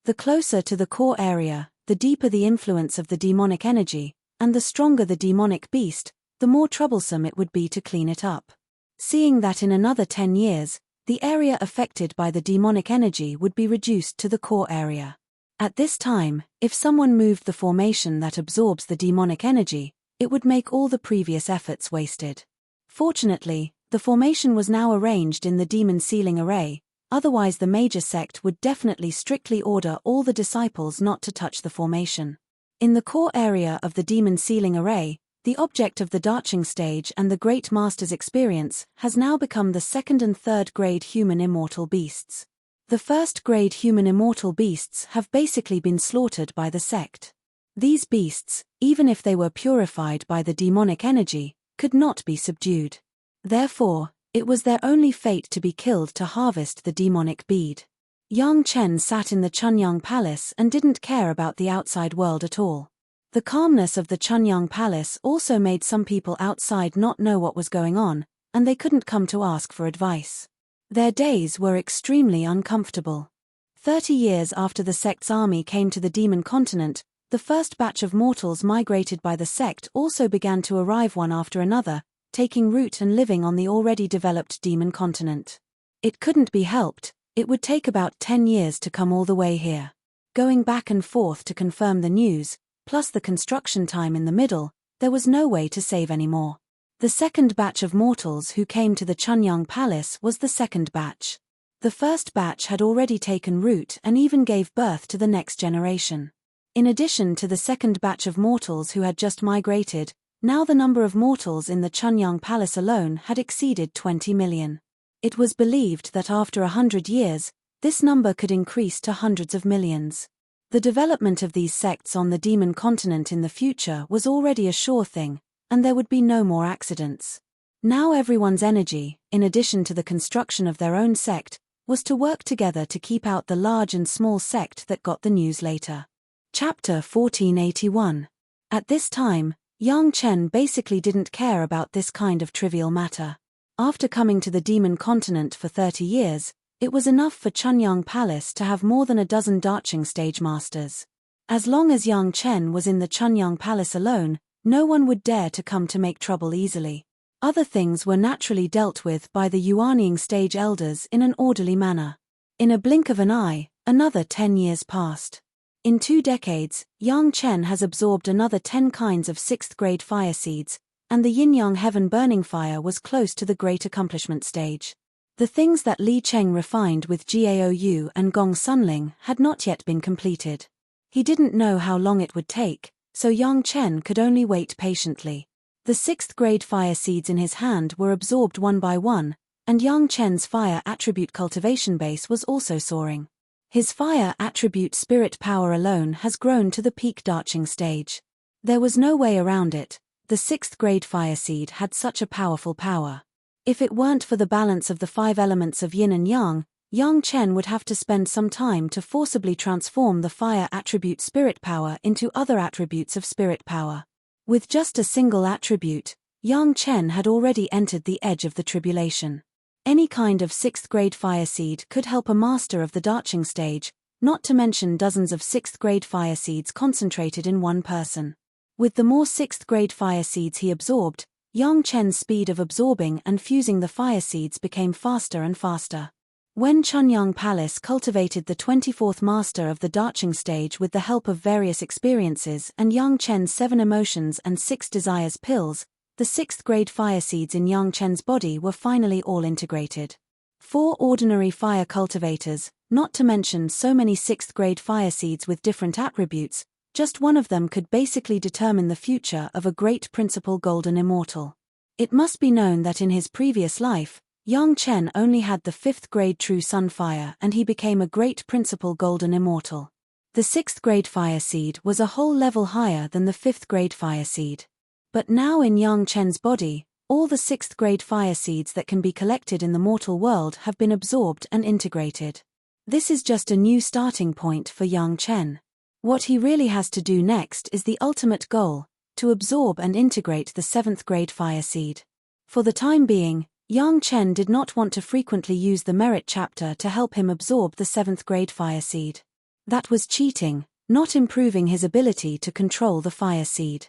Speaker 1: The closer to the core area, the deeper the influence of the demonic energy, and the stronger the demonic beast, the more troublesome it would be to clean it up. Seeing that in another 10 years, the area affected by the demonic energy would be reduced to the core area. At this time, if someone moved the formation that absorbs the demonic energy, it would make all the previous efforts wasted. Fortunately, the formation was now arranged in the demon sealing array, otherwise the major sect would definitely strictly order all the disciples not to touch the formation. In the core area of the demon sealing array, the object of the Darching stage and the Great Master's experience has now become the 2nd and 3rd grade human immortal beasts. The 1st grade human immortal beasts have basically been slaughtered by the sect. These beasts, even if they were purified by the demonic energy, could not be subdued. Therefore, it was their only fate to be killed to harvest the demonic bead. Yang Chen sat in the Chunyang Palace and didn't care about the outside world at all. The calmness of the Chunyang Palace also made some people outside not know what was going on, and they couldn't come to ask for advice. Their days were extremely uncomfortable. 30 years after the sect's army came to the demon continent, the first batch of mortals migrated by the sect also began to arrive one after another, taking root and living on the already developed demon continent. It couldn't be helped, it would take about 10 years to come all the way here. Going back and forth to confirm the news, plus the construction time in the middle, there was no way to save anymore. The second batch of mortals who came to the Chunyang Palace was the second batch. The first batch had already taken root and even gave birth to the next generation. In addition to the second batch of mortals who had just migrated, now the number of mortals in the Chunyang Palace alone had exceeded 20 million. It was believed that after 100 years, this number could increase to hundreds of millions. The development of these sects on the demon continent in the future was already a sure thing, and there would be no more accidents. Now everyone's energy, in addition to the construction of their own sect, was to work together to keep out the large and small sect that got the news later. Chapter 1481. At this time, Yang Chen basically didn't care about this kind of trivial matter. After coming to the demon continent for 30 years, it was enough for Chunyang Palace to have more than a dozen Darching stage masters. As long as Yang Chen was in the Chunyang Palace alone, no one would dare to come to make trouble easily. Other things were naturally dealt with by the Yuanying stage elders in an orderly manner. In a blink of an eye, another 10 years passed. In 2 decades, Yang Chen has absorbed another 10 kinds of 6th grade fire seeds, and the yin-yang heaven burning fire was close to the great accomplishment stage. The things that Li Cheng refined with Gaou and Gong Sunling had not yet been completed. He didn't know how long it would take, so Yang Chen could only wait patiently. The 6th grade fire seeds in his hand were absorbed one by one, and Yang Chen's fire attribute cultivation base was also soaring. His fire attribute spirit power alone has grown to the peak Darching stage. There was no way around it, the 6th grade fire seed had such a powerful power. If it weren't for the balance of the 5 elements of yin and yang, Yang Chen would have to spend some time to forcibly transform the fire attribute spirit power into other attributes of spirit power. With just a single attribute, Yang Chen had already entered the edge of the tribulation. Any kind of 6th grade fire seed could help a master of the Darching stage, not to mention dozens of 6th grade fire seeds concentrated in one person. With the more 6th grade fire seeds he absorbed, Yang Chen's speed of absorbing and fusing the fire seeds became faster and faster. When Chunyang Palace cultivated the 24th master of the Darching stage with the help of various experiences and Yang Chen's 7 emotions and 6 desires pills, the 6th grade fire seeds in Yang Chen's body were finally all integrated. 4 ordinary fire cultivators, not to mention so many 6th grade fire seeds with different attributes, just one of them could basically determine the future of a great principal golden immortal. It must be known that in his previous life, Yang Chen only had the 5th grade true sun fire and he became a great principal golden immortal. The 6th grade fire seed was a whole level higher than the 5th grade fire seed. But now in Yang Chen's body, all the 6th grade fire seeds that can be collected in the mortal world have been absorbed and integrated. This is just a new starting point for Yang Chen. What he really has to do next is the ultimate goal, to absorb and integrate the 7th grade fire seed. For the time being, Yang Chen did not want to frequently use the merit chapter to help him absorb the 7th grade fire seed. That was cheating, not improving his ability to control the fire seed.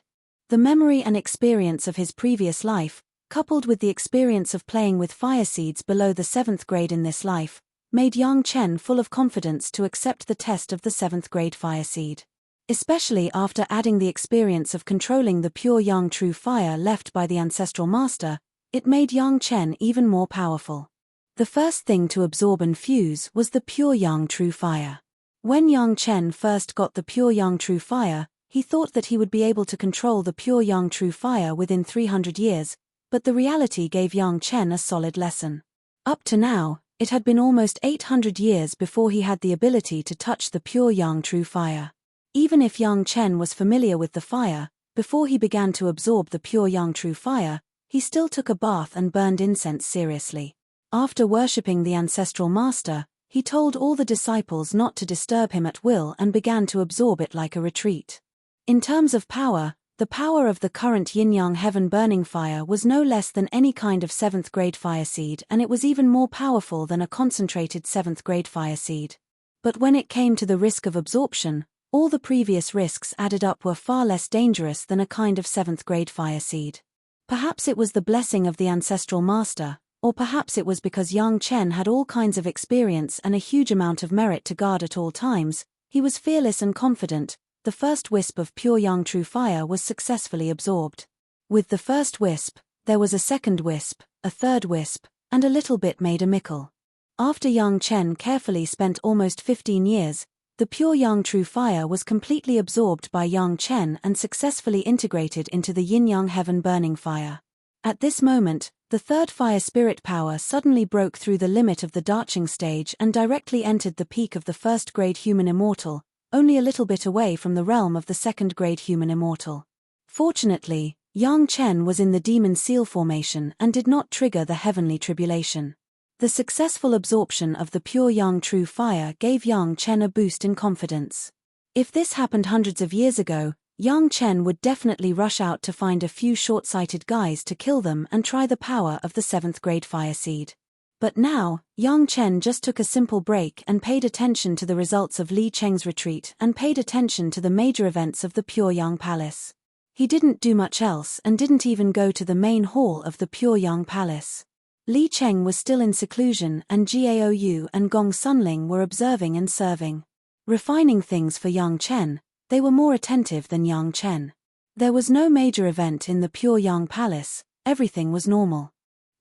Speaker 1: The memory and experience of his previous life, coupled with the experience of playing with fire seeds below the 7th grade in this life, made Yang Chen full of confidence to accept the test of the 7th grade fire seed. Especially after adding the experience of controlling the pure Yang true fire left by the ancestral master, it made Yang Chen even more powerful. The first thing to absorb and fuse was the pure Yang true fire. When Yang Chen first got the pure Yang true fire, he thought that he would be able to control the pure Yang true fire within 300 years, but the reality gave Yang Chen a solid lesson. Up to now, it had been almost 800 years before he had the ability to touch the pure Yang true fire. Even if Yang Chen was familiar with the fire, before he began to absorb the pure Yang true fire, he still took a bath and burned incense seriously. After worshipping the ancestral master, he told all the disciples not to disturb him at will and began to absorb it like a retreat. In terms of power, the power of the current yin-yang heaven burning fire was no less than any kind of 7th grade fire seed, and it was even more powerful than a concentrated 7th grade fire seed. But when it came to the risk of absorption, all the previous risks added up were far less dangerous than a kind of 7th grade fire seed. Perhaps it was the blessing of the ancestral master, or perhaps it was because Yang Chen had all kinds of experience and a huge amount of merit to guard at all times. He was fearless and confident. The first wisp of pure Yang true fire was successfully absorbed. With the first wisp, there was a second wisp, a third wisp, and a little bit made a mickle. After Yang Chen carefully spent almost 15 years, the pure Yang true fire was completely absorbed by Yang Chen and successfully integrated into the yin-yang heaven burning fire. At this moment, the third fire spirit power suddenly broke through the limit of the darching stage and directly entered the peak of the first-grade human immortal, only a little bit away from the realm of the second-grade human immortal. Fortunately, Yang Chen was in the demon seal formation and did not trigger the heavenly tribulation. The successful absorption of the pure Yang true fire gave Yang Chen a boost in confidence. If this happened hundreds of years ago, Yang Chen would definitely rush out to find a few short-sighted guys to kill them and try the power of the 7th-grade fire seed. But now, Yang Chen just took a simple break and paid attention to the results of Li Cheng's retreat and paid attention to the major events of the Pure Yang Palace. He didn't do much else and didn't even go to the main hall of the Pure Yang Palace. Li Cheng was still in seclusion and Gaou and Gong Sunling were observing and serving. Refining things for Yang Chen, they were more attentive than Yang Chen. There was no major event in the Pure Yang Palace, everything was normal.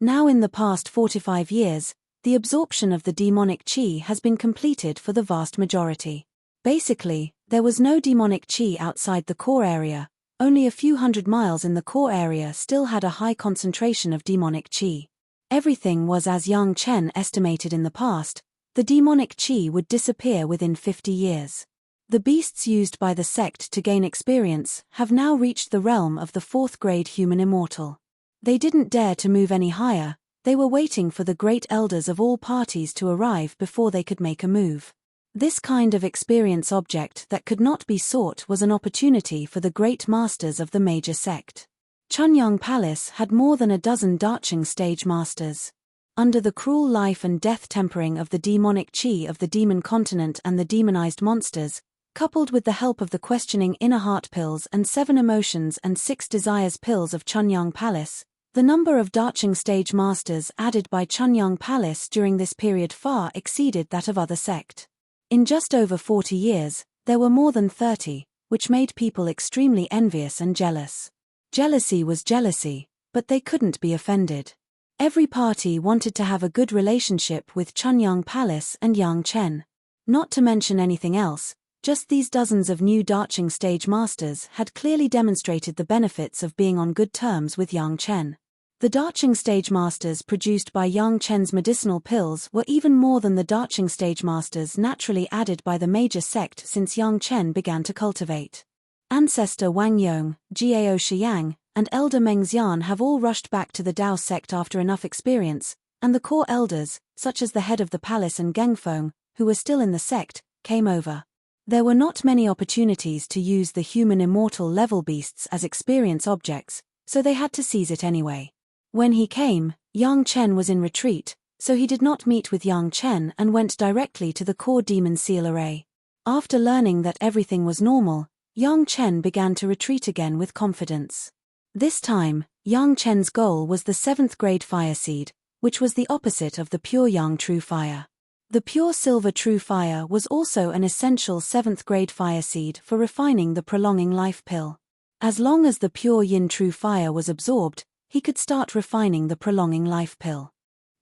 Speaker 1: Now in the past 45 years, the absorption of the demonic qi has been completed for the vast majority. Basically, there was no demonic qi outside the core area, only a few hundred miles in the core area still had a high concentration of demonic qi. Everything was as Yang Chen estimated in the past, the demonic qi would disappear within 50 years. The beasts used by the sect to gain experience have now reached the realm of the 4th-grade human immortal. They didn't dare to move any higher, they were waiting for the great elders of all parties to arrive before they could make a move. This kind of experience object that could not be sought was an opportunity for the great masters of the major sect. Chunyang Palace had more than a dozen darching stage masters. Under the cruel life and death tempering of the demonic qi of the demon continent and the demonized monsters, coupled with the help of the questioning inner heart pills and 7 emotions and 6 desires pills of Chunyang Palace, the number of darching stage masters added by Chunyang Palace during this period far exceeded that of other sect. In just over 40 years, there were more than 30, which made people extremely envious and jealous. Jealousy was jealousy, but they couldn't be offended. Every party wanted to have a good relationship with Chunyang Palace and Yang Chen. Not to mention anything else, just these dozens of new darching stage masters had clearly demonstrated the benefits of being on good terms with Yang Chen. The darching stage masters produced by Yang Chen's medicinal pills were even more than the darching stage masters naturally added by the major sect since Yang Chen began to cultivate. Ancestor Wang Yong, Jiao Shiyang, and Elder Meng Xian have all rushed back to the Dao sect after enough experience, and the core elders, such as the head of the palace and Gengfeng, who were still in the sect, came over. There were not many opportunities to use the human immortal level beasts as experience objects, so they had to seize it anyway. When he came, Yang Chen was in retreat, so he did not meet with Yang Chen and went directly to the core demon seal array. After learning that everything was normal, Yang Chen began to retreat again with confidence. This time, Yang Chen's goal was the 7th-grade fire seed, which was the opposite of the pure Yang true fire. The pure silver true fire was also an essential 7th-grade fire seed for refining the prolonging life pill. As long as the pure yin true fire was absorbed, he could start refining the prolonging life pill.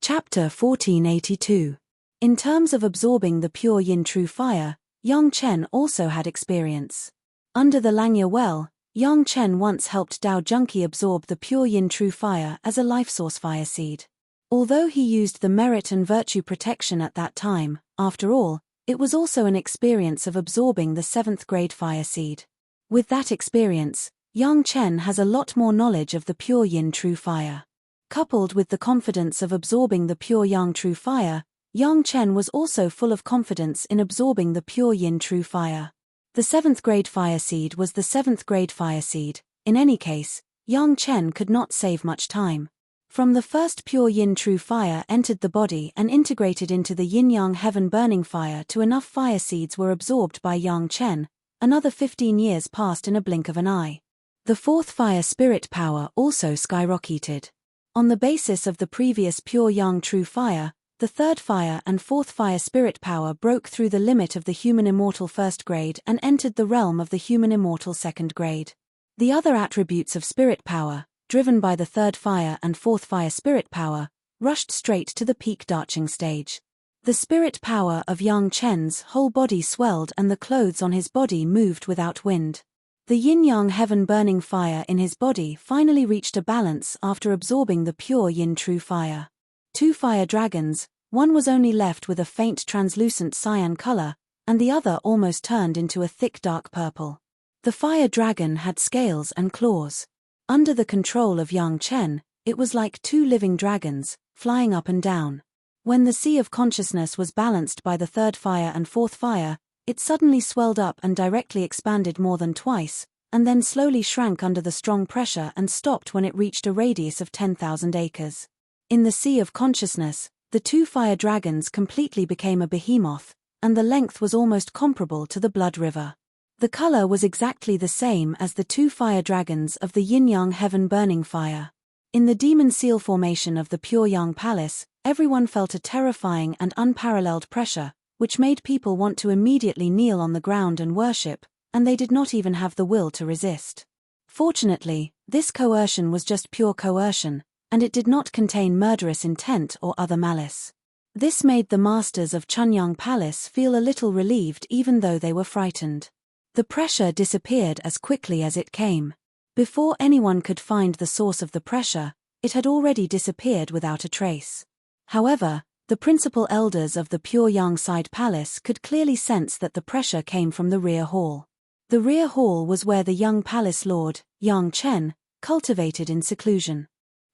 Speaker 1: Chapter 1482. In terms of absorbing the pure yin true fire, Yang Chen also had experience. Under the Langya well, Yang Chen once helped Dao Junkie absorb the pure yin true fire as a life source fire seed. Although he used the merit and virtue protection at that time, after all, it was also an experience of absorbing the 7th-grade fire seed. With that experience, Yang Chen has a lot more knowledge of the pure yin true fire. Coupled with the confidence of absorbing the pure yang true fire, Yang Chen was also full of confidence in absorbing the pure yin true fire. The 7th-grade fire seed was the 7th-grade fire seed. In any case, Yang Chen could not save much time. From the first pure yin true fire entered the body and integrated into the yin-yang heaven burning fire to enough fire seeds were absorbed by Yang Chen, another 15 years passed in a blink of an eye. The 4th fire spirit power also skyrocketed. On the basis of the previous pure yang true fire, the 3rd fire and 4th fire spirit power broke through the limit of the human immortal 1st grade and entered the realm of the human immortal 2nd grade. The other attributes of spirit power, driven by the third fire and fourth fire spirit power, rushed straight to the peak darching stage. The spirit power of Yang Chen's whole body swelled and the clothes on his body moved without wind. The yin-yang heaven-burning fire in his body finally reached a balance after absorbing the pure yin-true fire. 2 fire dragons, one was only left with a faint translucent cyan color, and the other almost turned into a thick dark purple. The fire dragon had scales and claws. Under the control of Yang Chen, it was like 2 living dragons, flying up and down. When the sea of consciousness was balanced by the third fire and fourth fire, it suddenly swelled up and directly expanded more than twice, and then slowly shrank under the strong pressure and stopped when it reached a radius of 10,000 acres. In the sea of consciousness, the 2 fire dragons completely became a behemoth, and the length was almost comparable to the Blood River. The color was exactly the same as the 2 fire dragons of the yin-yang heaven-burning fire. In the demon seal formation of the Pure Yang Palace, everyone felt a terrifying and unparalleled pressure, which made people want to immediately kneel on the ground and worship, and they did not even have the will to resist. Fortunately, this coercion was just pure coercion, and it did not contain murderous intent or other malice. This made the masters of Chunyang Palace feel a little relieved even though they were frightened. The pressure disappeared as quickly as it came. Before anyone could find the source of the pressure, it had already disappeared without a trace. However, the principal elders of the Pure Yang Side Palace could clearly sense that the pressure came from the rear hall. The rear hall was where the young palace lord, Yang Chen, cultivated in seclusion.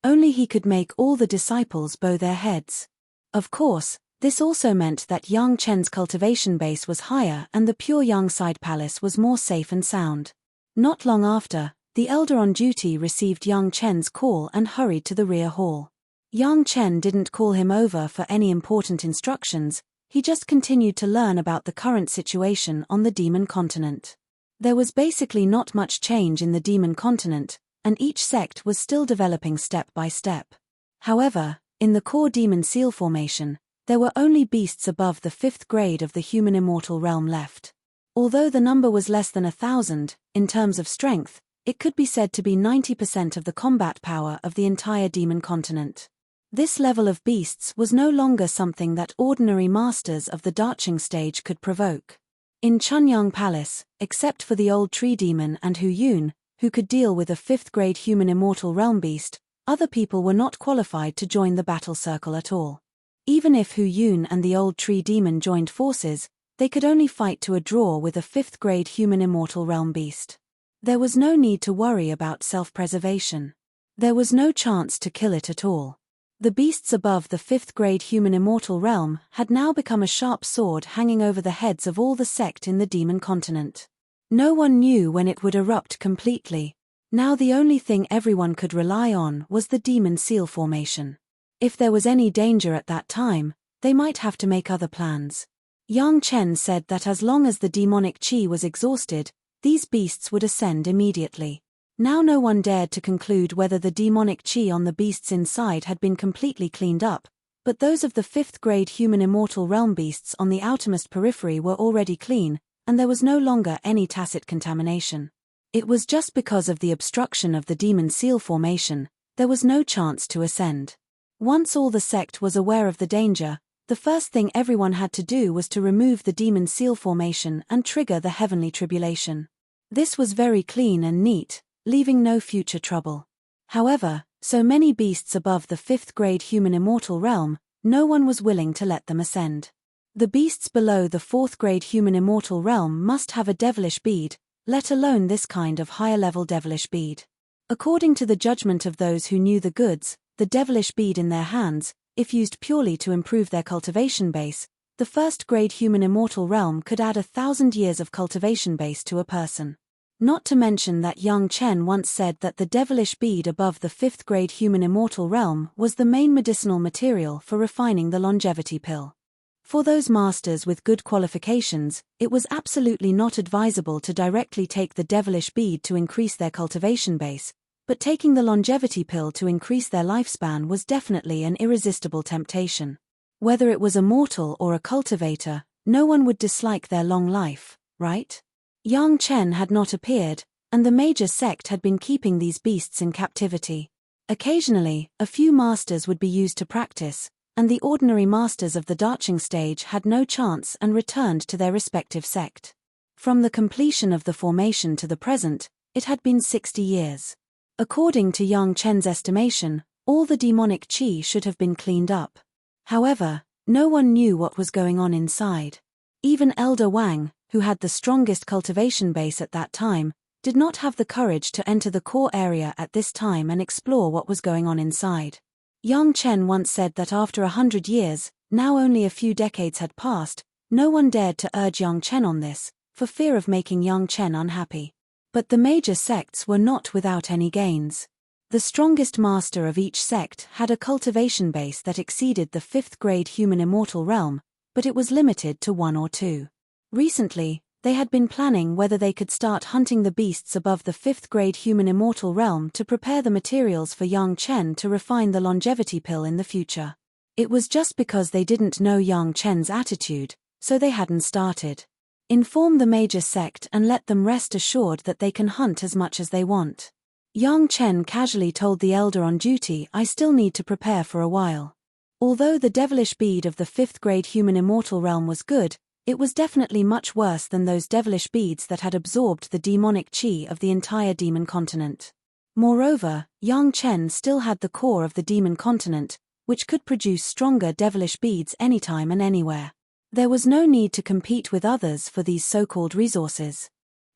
Speaker 1: Only he could make all the disciples bow their heads. Of course, this also meant that Yang Chen's cultivation base was higher and the Pure Yang Side Palace was more safe and sound. Not long after, the elder on duty received Yang Chen's call and hurried to the rear hall. Yang Chen didn't call him over for any important instructions, he just continued to learn about the current situation on the demon continent. There was basically not much change in the demon continent, and each sect was still developing step by step. However, in the core demon seal formation, there were only beasts above the 5th grade of the human immortal realm left. Although the number was less than 1,000, in terms of strength, it could be said to be 90% of the combat power of the entire demon continent. This level of beasts was no longer something that ordinary masters of the darching stage could provoke. In Chunyang Palace, except for the old tree demon and Hu Yun, who could deal with a 5th grade human immortal realm beast, other people were not qualified to join the battle circle at all. Even if Hu Yun and the old tree demon joined forces, they could only fight to a draw with a 5th grade human immortal realm beast. There was no need to worry about self-preservation. There was no chance to kill it at all. The beasts above the 5th grade human immortal realm had now become a sharp sword hanging over the heads of all the sect in the demon continent. No one knew when it would erupt completely. Now the only thing everyone could rely on was the demon seal formation. If there was any danger at that time, they might have to make other plans. Yang Chen said that as long as the demonic qi was exhausted, these beasts would ascend immediately. Now no one dared to conclude whether the demonic qi on the beasts inside had been completely cleaned up, but those of the 5th grade human immortal realm beasts on the outermost periphery were already clean, and there was no longer any tacit contamination. It was just because of the obstruction of the demon seal formation, there was no chance to ascend. Once all the sect was aware of the danger, the first thing everyone had to do was to remove the demon seal formation and trigger the heavenly tribulation. This was very clean and neat, leaving no future trouble. However, so many beasts above the 5th grade human immortal realm, no one was willing to let them ascend. The beasts below the 4th grade human immortal realm must have a devilish bead, let alone this kind of higher-level devilish bead. According to the judgment of those who knew the goods, the devilish bead in their hands, if used purely to improve their cultivation base, the 1st grade human immortal realm could add 1,000 years of cultivation base to a person. Not to mention that Yang Chen once said that the devilish bead above the 5th grade human immortal realm was the main medicinal material for refining the longevity pill. For those masters with good qualifications, it was absolutely not advisable to directly take the devilish bead to increase their cultivation base, but taking the longevity pill to increase their lifespan was definitely an irresistible temptation. Whether it was a mortal or a cultivator, no one would dislike their long life, right? Yang Chen had not appeared, and the major sect had been keeping these beasts in captivity. Occasionally, a few masters would be used to practice, and the ordinary masters of the Darching stage had no chance and returned to their respective sect. From the completion of the formation to the present, it had been 60 years. According to Yang Chen's estimation, all the demonic qi should have been cleaned up. However, no one knew what was going on inside. Even Elder Wang, who had the strongest cultivation base at that time, did not have the courage to enter the core area at this time and explore what was going on inside. Yang Chen once said that after 100 years, now only a few decades had passed, no one dared to urge Yang Chen on this, for fear of making Yang Chen unhappy. But the major sects were not without any gains. The strongest master of each sect had a cultivation base that exceeded the 5th grade human immortal realm, but it was limited to 1 or 2. Recently, they had been planning whether they could start hunting the beasts above the 5th grade human immortal realm to prepare the materials for Yang Chen to refine the longevity pill in the future. It was just because they didn't know Yang Chen's attitude, so they hadn't started. Inform the major sect and let them rest assured that they can hunt as much as they want. Yang Chen casually told the elder on duty, "I still need to prepare for a while." Although the devilish bead of the 5th grade human immortal realm was good, it was definitely much worse than those devilish beads that had absorbed the demonic qi of the entire demon continent. Moreover, Yang Chen still had the core of the demon continent, which could produce stronger devilish beads anytime and anywhere. There was no need to compete with others for these so-called resources.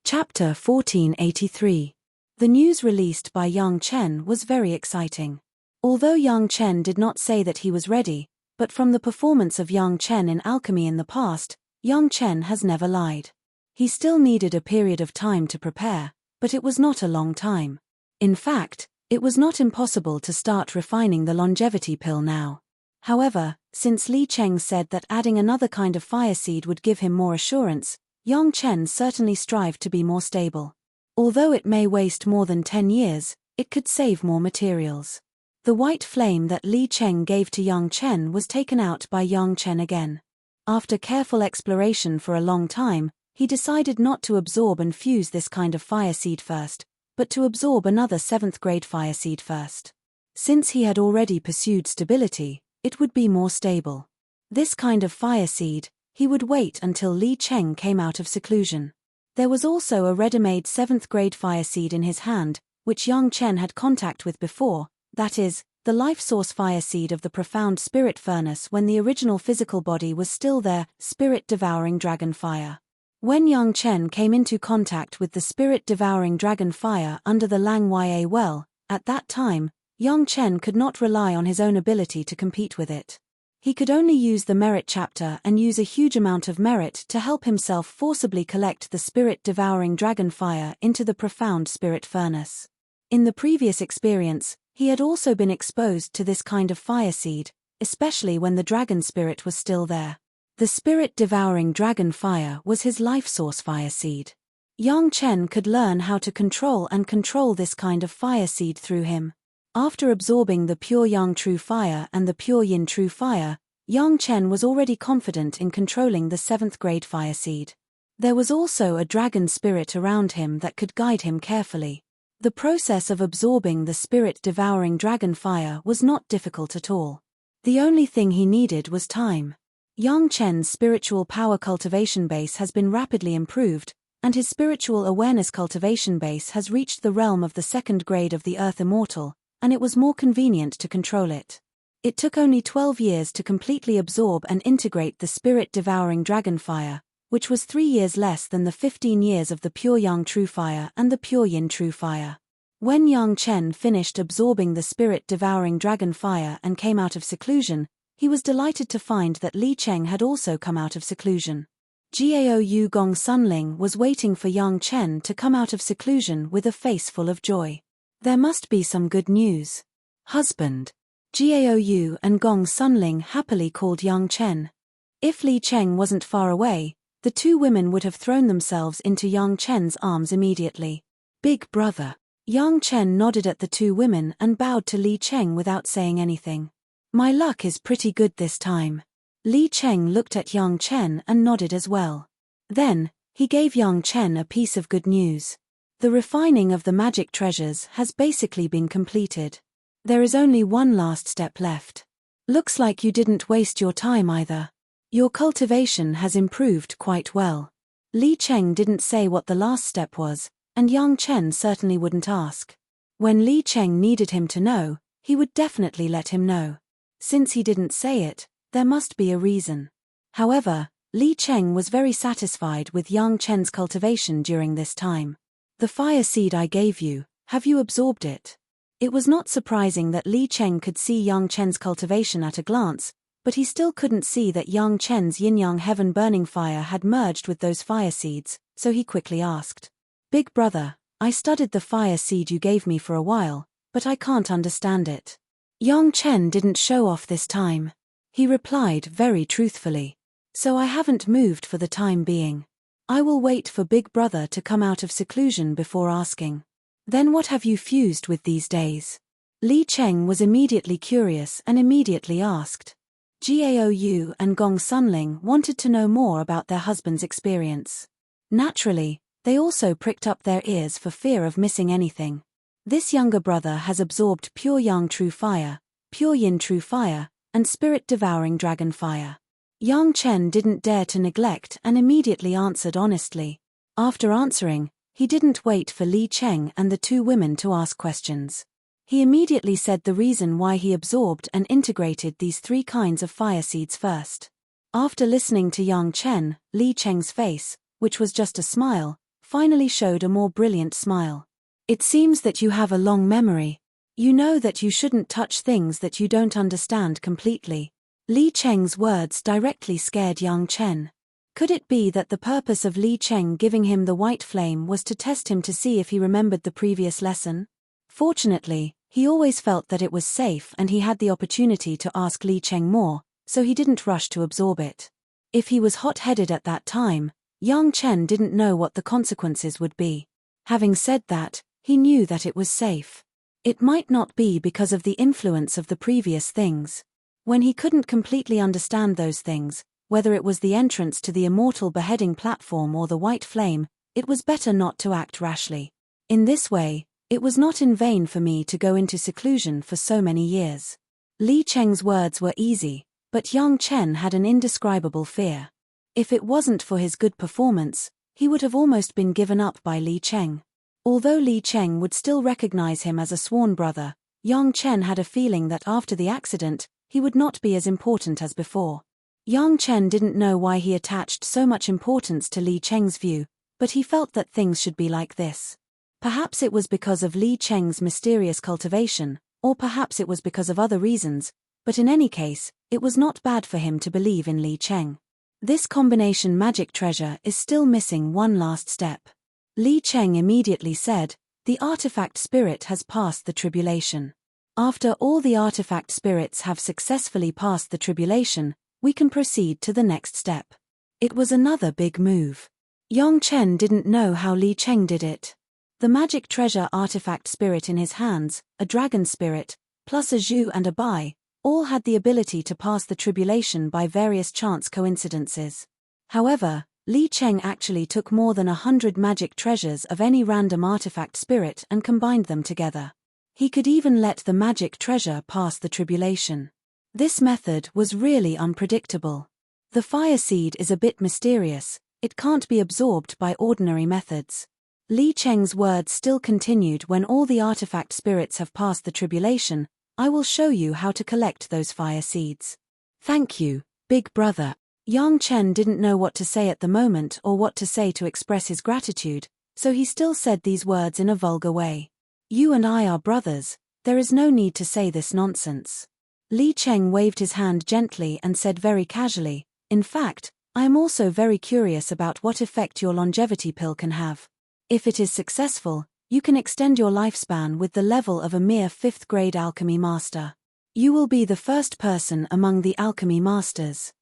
Speaker 1: Chapter 1483. The news released by Yang Chen was very exciting. Although Yang Chen did not say that he was ready, but from the performance of Yang Chen in alchemy in the past, Yang Chen has never lied. He still needed a period of time to prepare, but it was not a long time. In fact, it was not impossible to start refining the longevity pill now. However, since Li Cheng said that adding another kind of fire seed would give him more assurance, Yang Chen certainly strived to be more stable. Although it may waste more than 10 years, it could save more materials. The white flame that Li Cheng gave to Yang Chen was taken out by Yang Chen again. After careful exploration for a long time, he decided not to absorb and fuse this kind of fire seed first, but to absorb another 7th grade fire seed first. Since he had already pursued stability, it would be more stable. This kind of fire seed, he would wait until Li Cheng came out of seclusion. There was also a ready-made 7th grade fire seed in his hand, which Yang Chen had contact with before, that is, the life source fire seed of the profound spirit furnace when the original physical body was still there, spirit-devouring dragon fire. When Yang Chen came into contact with the spirit-devouring dragon fire under the Lang Ya well, at that time, Yang Chen could not rely on his own ability to compete with it. He could only use the merit chapter and use a huge amount of merit to help himself forcibly collect the spirit-devouring dragon fire into the profound spirit furnace. In the previous experience, he had also been exposed to this kind of fire seed, especially when the dragon spirit was still there. The spirit-devouring dragon fire was his life source fire seed. Yang Chen could learn how to control this kind of fire seed through him. After absorbing the pure Yang True Fire and the pure Yin True Fire, Yang Chen was already confident in controlling the 7th grade fire seed. There was also a dragon spirit around him that could guide him carefully. The process of absorbing the spirit-devouring dragon fire was not difficult at all. The only thing he needed was time. Yang Chen's spiritual power cultivation base has been rapidly improved, and his spiritual awareness cultivation base has reached the realm of the 2nd grade of the Earth Immortal, and it was more convenient to control it. It took only 12 years to completely absorb and integrate the spirit-devouring dragon fire, which was 3 years less than the 15 years of the pure Yang True Fire and the pure Yin True Fire. When Yang Chen finished absorbing the spirit-devouring dragon fire and came out of seclusion, he was delighted to find that Li Cheng had also come out of seclusion. Gao Yu Gong Sunling was waiting for Yang Chen to come out of seclusion with a face full of joy. There must be some good news. Husband. Gao Yu and Gong Sunling happily called Yang Chen. If Li Cheng wasn't far away, the two women would have thrown themselves into Yang Chen's arms immediately. Big brother. Yang Chen nodded at the two women and bowed to Li Cheng without saying anything. My luck is pretty good this time. Li Cheng looked at Yang Chen and nodded as well. Then, he gave Yang Chen a piece of good news. The refining of the magic treasures has basically been completed. There is only one last step left. Looks like you didn't waste your time either. Your cultivation has improved quite well. Li Cheng didn't say what the last step was, and Yang Chen certainly wouldn't ask. When Li Cheng needed him to know, he would definitely let him know. Since he didn't say it, there must be a reason. However, Li Cheng was very satisfied with Yang Chen's cultivation during this time. The fire seed I gave you, have you absorbed it? It was not surprising that Li Cheng could see Yang Chen's cultivation at a glance, but he still couldn't see that Yang Chen's yin-yang heaven-burning fire had merged with those fire seeds, so he quickly asked. Big brother, I studied the fire seed you gave me for a while, but I can't understand it. Yang Chen didn't show off this time. He replied very truthfully. So I haven't moved for the time being. I will wait for Big Brother to come out of seclusion before asking. Then what have you fused with these days? Li Cheng was immediately curious and immediately asked. Gaou and Gong Sunling wanted to know more about their husband's experience. Naturally, they also pricked up their ears for fear of missing anything. This younger brother has absorbed pure yang true fire, pure yin true fire, and spirit-devouring dragon fire. Yang Chen didn't dare to neglect and immediately answered honestly. After answering, he didn't wait for Li Cheng and the two women to ask questions. He immediately said the reason why he absorbed and integrated these three kinds of fire seeds first. After listening to Yang Chen, Li Cheng's face, which was just a smile, finally showed a more brilliant smile. It seems that you have a long memory. You know that you shouldn't touch things that you don't understand completely. Li Cheng's words directly scared Yang Chen. Could it be that the purpose of Li Cheng giving him the white flame was to test him to see if he remembered the previous lesson? Fortunately, he always felt that it was safe and he had the opportunity to ask Li Cheng more, so he didn't rush to absorb it. If he was hot-headed at that time, Yang Chen didn't know what the consequences would be. Having said that, he knew that it was safe. It might not be because of the influence of the previous things. When he couldn't completely understand those things, whether it was the entrance to the immortal beheading platform or the white flame, it was better not to act rashly. In this way, it was not in vain for me to go into seclusion for so many years. Li Cheng's words were easy, but Yang Chen had an indescribable fear. If it wasn't for his good performance, he would have almost been given up by Li Cheng. Although Li Cheng would still recognize him as a sworn brother, Yang Chen had a feeling that after the accident, he would not be as important as before. Yang Chen didn't know why he attached so much importance to Li Cheng's view, but he felt that things should be like this. Perhaps it was because of Li Cheng's mysterious cultivation, or perhaps it was because of other reasons, but in any case, it was not bad for him to believe in Li Cheng. This combination magic treasure is still missing one last step. Li Cheng immediately said, "The artifact spirit has passed the tribulation. After all the artifact spirits have successfully passed the tribulation, we can proceed to the next step." It was another big move. Yang Chen didn't know how Li Cheng did it. The magic treasure artifact spirit in his hands, a dragon spirit, plus a Zhu and a Bai, all had the ability to pass the tribulation by various chance coincidences. However, Li Cheng actually took more than 100 magic treasures of any random artifact spirit and combined them together. He could even let the magic treasure pass the tribulation. This method was really unpredictable. The fire seed is a bit mysterious, it can't be absorbed by ordinary methods. Li Cheng's words still continued. When all the artifact spirits have passed the tribulation, I will show you how to collect those fire seeds. Thank you, big brother. Yang Chen didn't know what to say at the moment or what to say to express his gratitude, so he still said these words in a vulgar way. You and I are brothers, there is no need to say this nonsense. Li Cheng waved his hand gently and said very casually, in fact, I am also very curious about what effect your longevity pill can have. If it is successful, you can extend your lifespan with the level of a mere 5th grade alchemy master. You will be the first person among the alchemy masters.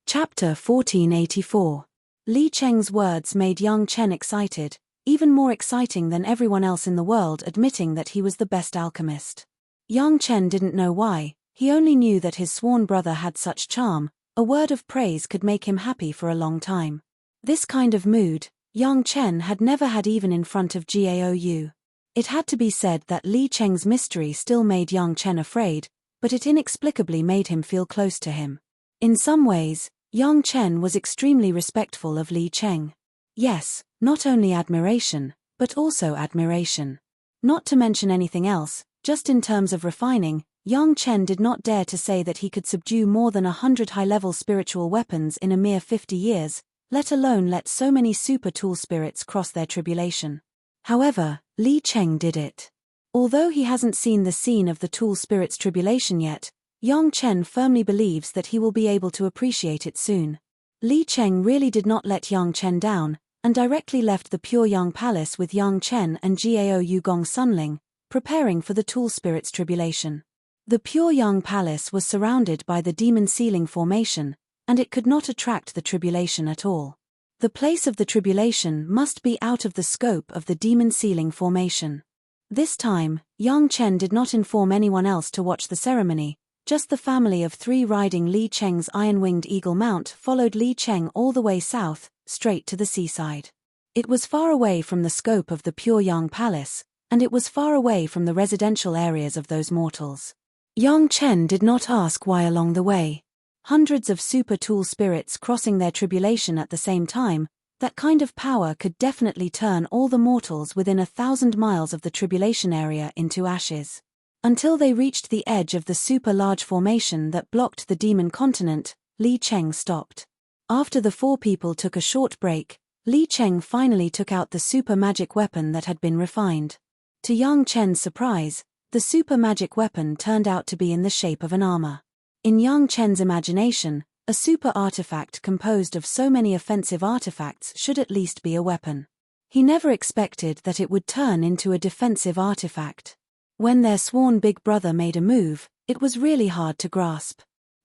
Speaker 1: Chapter 1484. Li Cheng's words made Yang Chen excited, even more exciting than everyone else in the world admitting that he was the best alchemist. Yang Chen didn't know why, he only knew that his sworn brother had such charm, a word of praise could make him happy for a long time. This kind of mood, Yang Chen had never had even in front of Gaou. It had to be said that Li Cheng's mystery still made Yang Chen afraid, but it inexplicably made him feel close to him. In some ways, Yang Chen was extremely respectful of Li Cheng. Yes, not only admiration, but also admiration. Not to mention anything else, just in terms of refining, Yang Chen did not dare to say that he could subdue more than 100 high-level spiritual weapons in a mere 50 years, let alone let so many super tool spirits cross their tribulation. However, Li Cheng did it. Although he hasn't seen the scene of the tool spirit's tribulation yet, Yang Chen firmly believes that he will be able to appreciate it soon. Li Cheng really did not let Yang Chen down, and directly left the Pure Yang Palace with Yang Chen and Gaou Gong Sunling, preparing for the tool spirit's tribulation. The Pure Yang Palace was surrounded by the demon ceiling formation, and it could not attract the tribulation at all. The place of the tribulation must be out of the scope of the demon ceiling formation. This time, Yang Chen did not inform anyone else to watch the ceremony. Just the family of 3 riding Li Cheng's iron-winged eagle mount followed Li Cheng all the way south, straight to the seaside. It was far away from the scope of the Pure Yang Palace, and it was far away from the residential areas of those mortals. Yang Chen did not ask why along the way. Hundreds of super tool spirits crossing their tribulation at the same time, that kind of power could definitely turn all the mortals within 1,000 miles of the tribulation area into ashes. Until they reached the edge of the super large formation that blocked the demon continent, Li Cheng stopped. After the 4 people took a short break, Li Cheng finally took out the super magic weapon that had been refined. To Yang Chen's surprise, the super magic weapon turned out to be in the shape of an armor. In Yang Chen's imagination, a super artifact composed of so many offensive artifacts should at least be a weapon. He never expected that it would turn into a defensive artifact. When their sworn big brother made a move, it was really hard to grasp.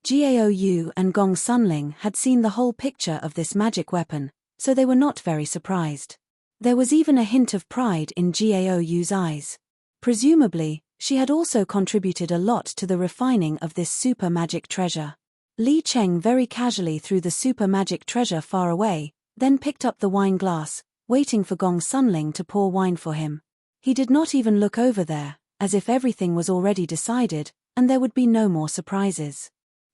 Speaker 1: Gaou and Gong Sunling had seen the whole picture of this magic weapon, so they were not very surprised. There was even a hint of pride in Gaou's eyes. Presumably, she had also contributed a lot to the refining of this super magic treasure. Li Cheng very casually threw the super magic treasure far away, then picked up the wine glass, waiting for Gong Sunling to pour wine for him. He did not even look over there, as if everything was already decided, and there would be no more surprises.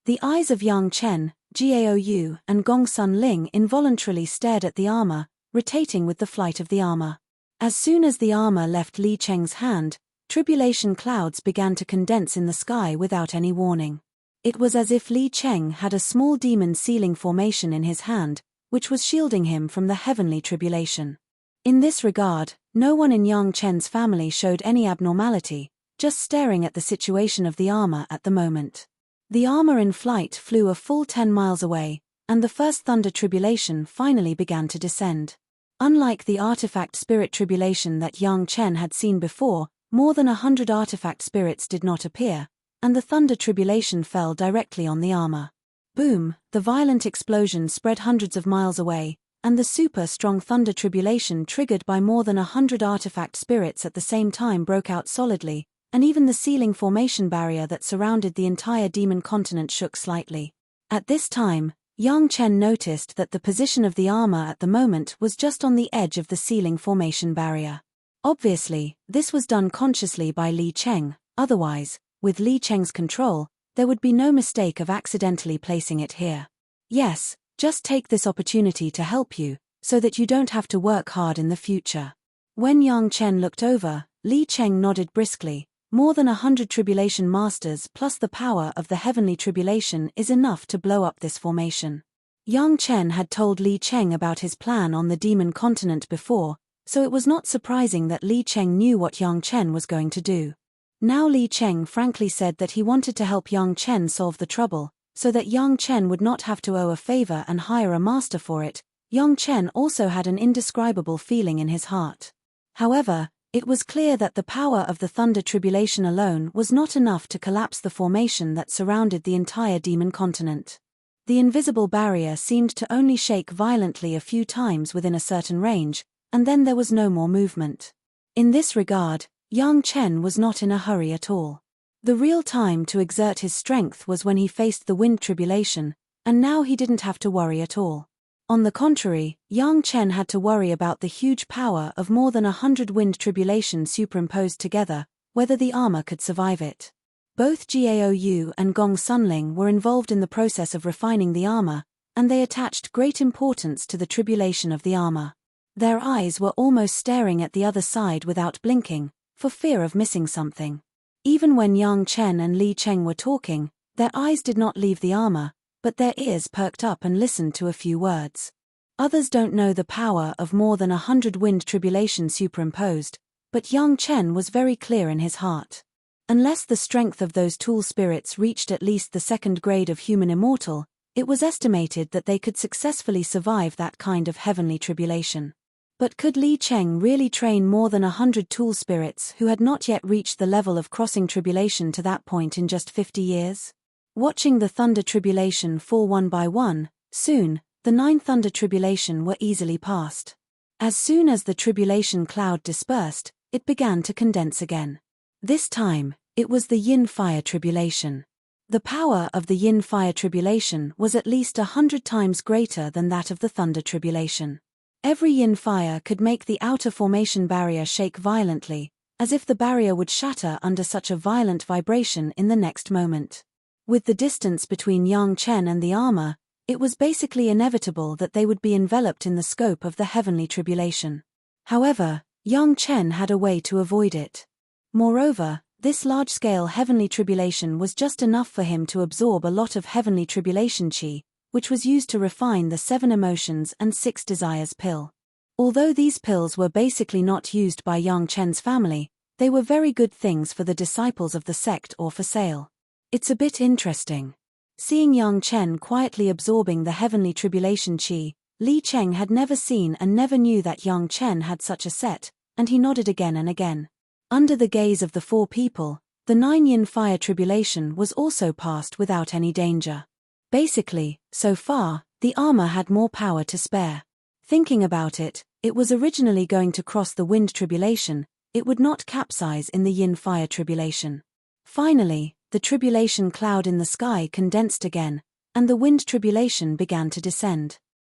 Speaker 1: The eyes of Yang Chen, Gaou and Gong Sunling involuntarily stared at the armor, rotating with the flight of the armor. As soon as the armor left Li Cheng's hand, tribulation clouds began to condense in the sky without any warning. It was as if Li Cheng had a small demon ceiling formation in his hand, which was shielding him from the heavenly tribulation. In this regard, no one in Yang Chen's family showed any abnormality, just staring at the situation of the armor at the moment. The armor in flight flew a full 10 miles away, and the first thunder tribulation finally began to descend. Unlike the artifact spirit tribulation that Yang Chen had seen before, more than 100 artifact spirits did not appear, and the thunder tribulation fell directly on the armor. Boom, the violent explosion spread hundreds of miles away, and the super strong thunder tribulation triggered by more than 100 artifact spirits at the same time broke out solidly, and even the ceiling formation barrier that surrounded the entire demon continent shook slightly. At this time, Yang Chen noticed that the position of the armor at the moment was just on the edge of the ceiling formation barrier. Obviously, this was done consciously by Li Cheng, otherwise, with Li Cheng's control, there would be no mistake of accidentally placing it here. Yes, just take this opportunity to help you, so that you don't have to work hard in the future. When Yang Chen looked over, Li Cheng nodded briskly. More than 100 tribulation masters plus the power of the heavenly tribulation is enough to blow up this formation. Yang Chen had told Li Cheng about his plan on the demon continent before, so it was not surprising that Li Cheng knew what Yang Chen was going to do. Now Li Cheng frankly said that he wanted to help Yang Chen solve the trouble, so that Yang Chen would not have to owe a favor and hire a master for it. Yang Chen also had an indescribable feeling in his heart. However, it was clear that the power of the thunder tribulation alone was not enough to collapse the formation that surrounded the entire demon continent. The invisible barrier seemed to only shake violently a few times within a certain range, and then there was no more movement. In this regard, Yang Chen was not in a hurry at all. The real time to exert his strength was when he faced the wind tribulation, and now he didn't have to worry at all. On the contrary, Yang Chen had to worry about the huge power of more than 100 wind tribulation superimposed together, whether the armor could survive it. Both Gaou and Gong Sunling were involved in the process of refining the armor, and they attached great importance to the tribulation of the armor. Their eyes were almost staring at the other side without blinking, for fear of missing something. Even when Yang Chen and Li Cheng were talking, their eyes did not leave the armor, but their ears perked up and listened to a few words. Others don't know the power of more than 100 wind tribulation superimposed, but Yang Chen was very clear in his heart. Unless the strength of those tool spirits reached at least the second grade of human immortal, it was estimated that they could successfully survive that kind of heavenly tribulation. But could Li Cheng really train more than 100 tool spirits who had not yet reached the level of crossing tribulation to that point in just 50 years? Watching the thunder tribulation fall one by one, soon, the 9 thunder tribulation were easily passed. As soon as the tribulation cloud dispersed, it began to condense again. This time, it was the yin fire tribulation. The power of the yin fire tribulation was at least 100 times greater than that of the thunder tribulation. Every yin fire could make the outer formation barrier shake violently, as if the barrier would shatter under such a violent vibration in the next moment. With the distance between Yang Chen and the armor, it was basically inevitable that they would be enveloped in the scope of the heavenly tribulation. However, Yang Chen had a way to avoid it. Moreover, this large-scale heavenly tribulation was just enough for him to absorb a lot of heavenly tribulation qi, which was used to refine the 7 emotions and 6 desires pill. Although these pills were basically not used by Yang Chen's family, they were very good things for the disciples of the sect or for sale. It's a bit interesting. Seeing Yang Chen quietly absorbing the heavenly tribulation qi, Li Cheng had never seen and never knew that Yang Chen had such a set, and he nodded again and again. Under the gaze of the 4 people, the 9 yin fire tribulation was also passed without any danger. Basically, so far, the armor had more power to spare. Thinking about it, it was originally going to cross the wind tribulation, it would not capsize in the yin fire tribulation. Finally, the tribulation cloud in the sky condensed again, and the wind tribulation began to descend.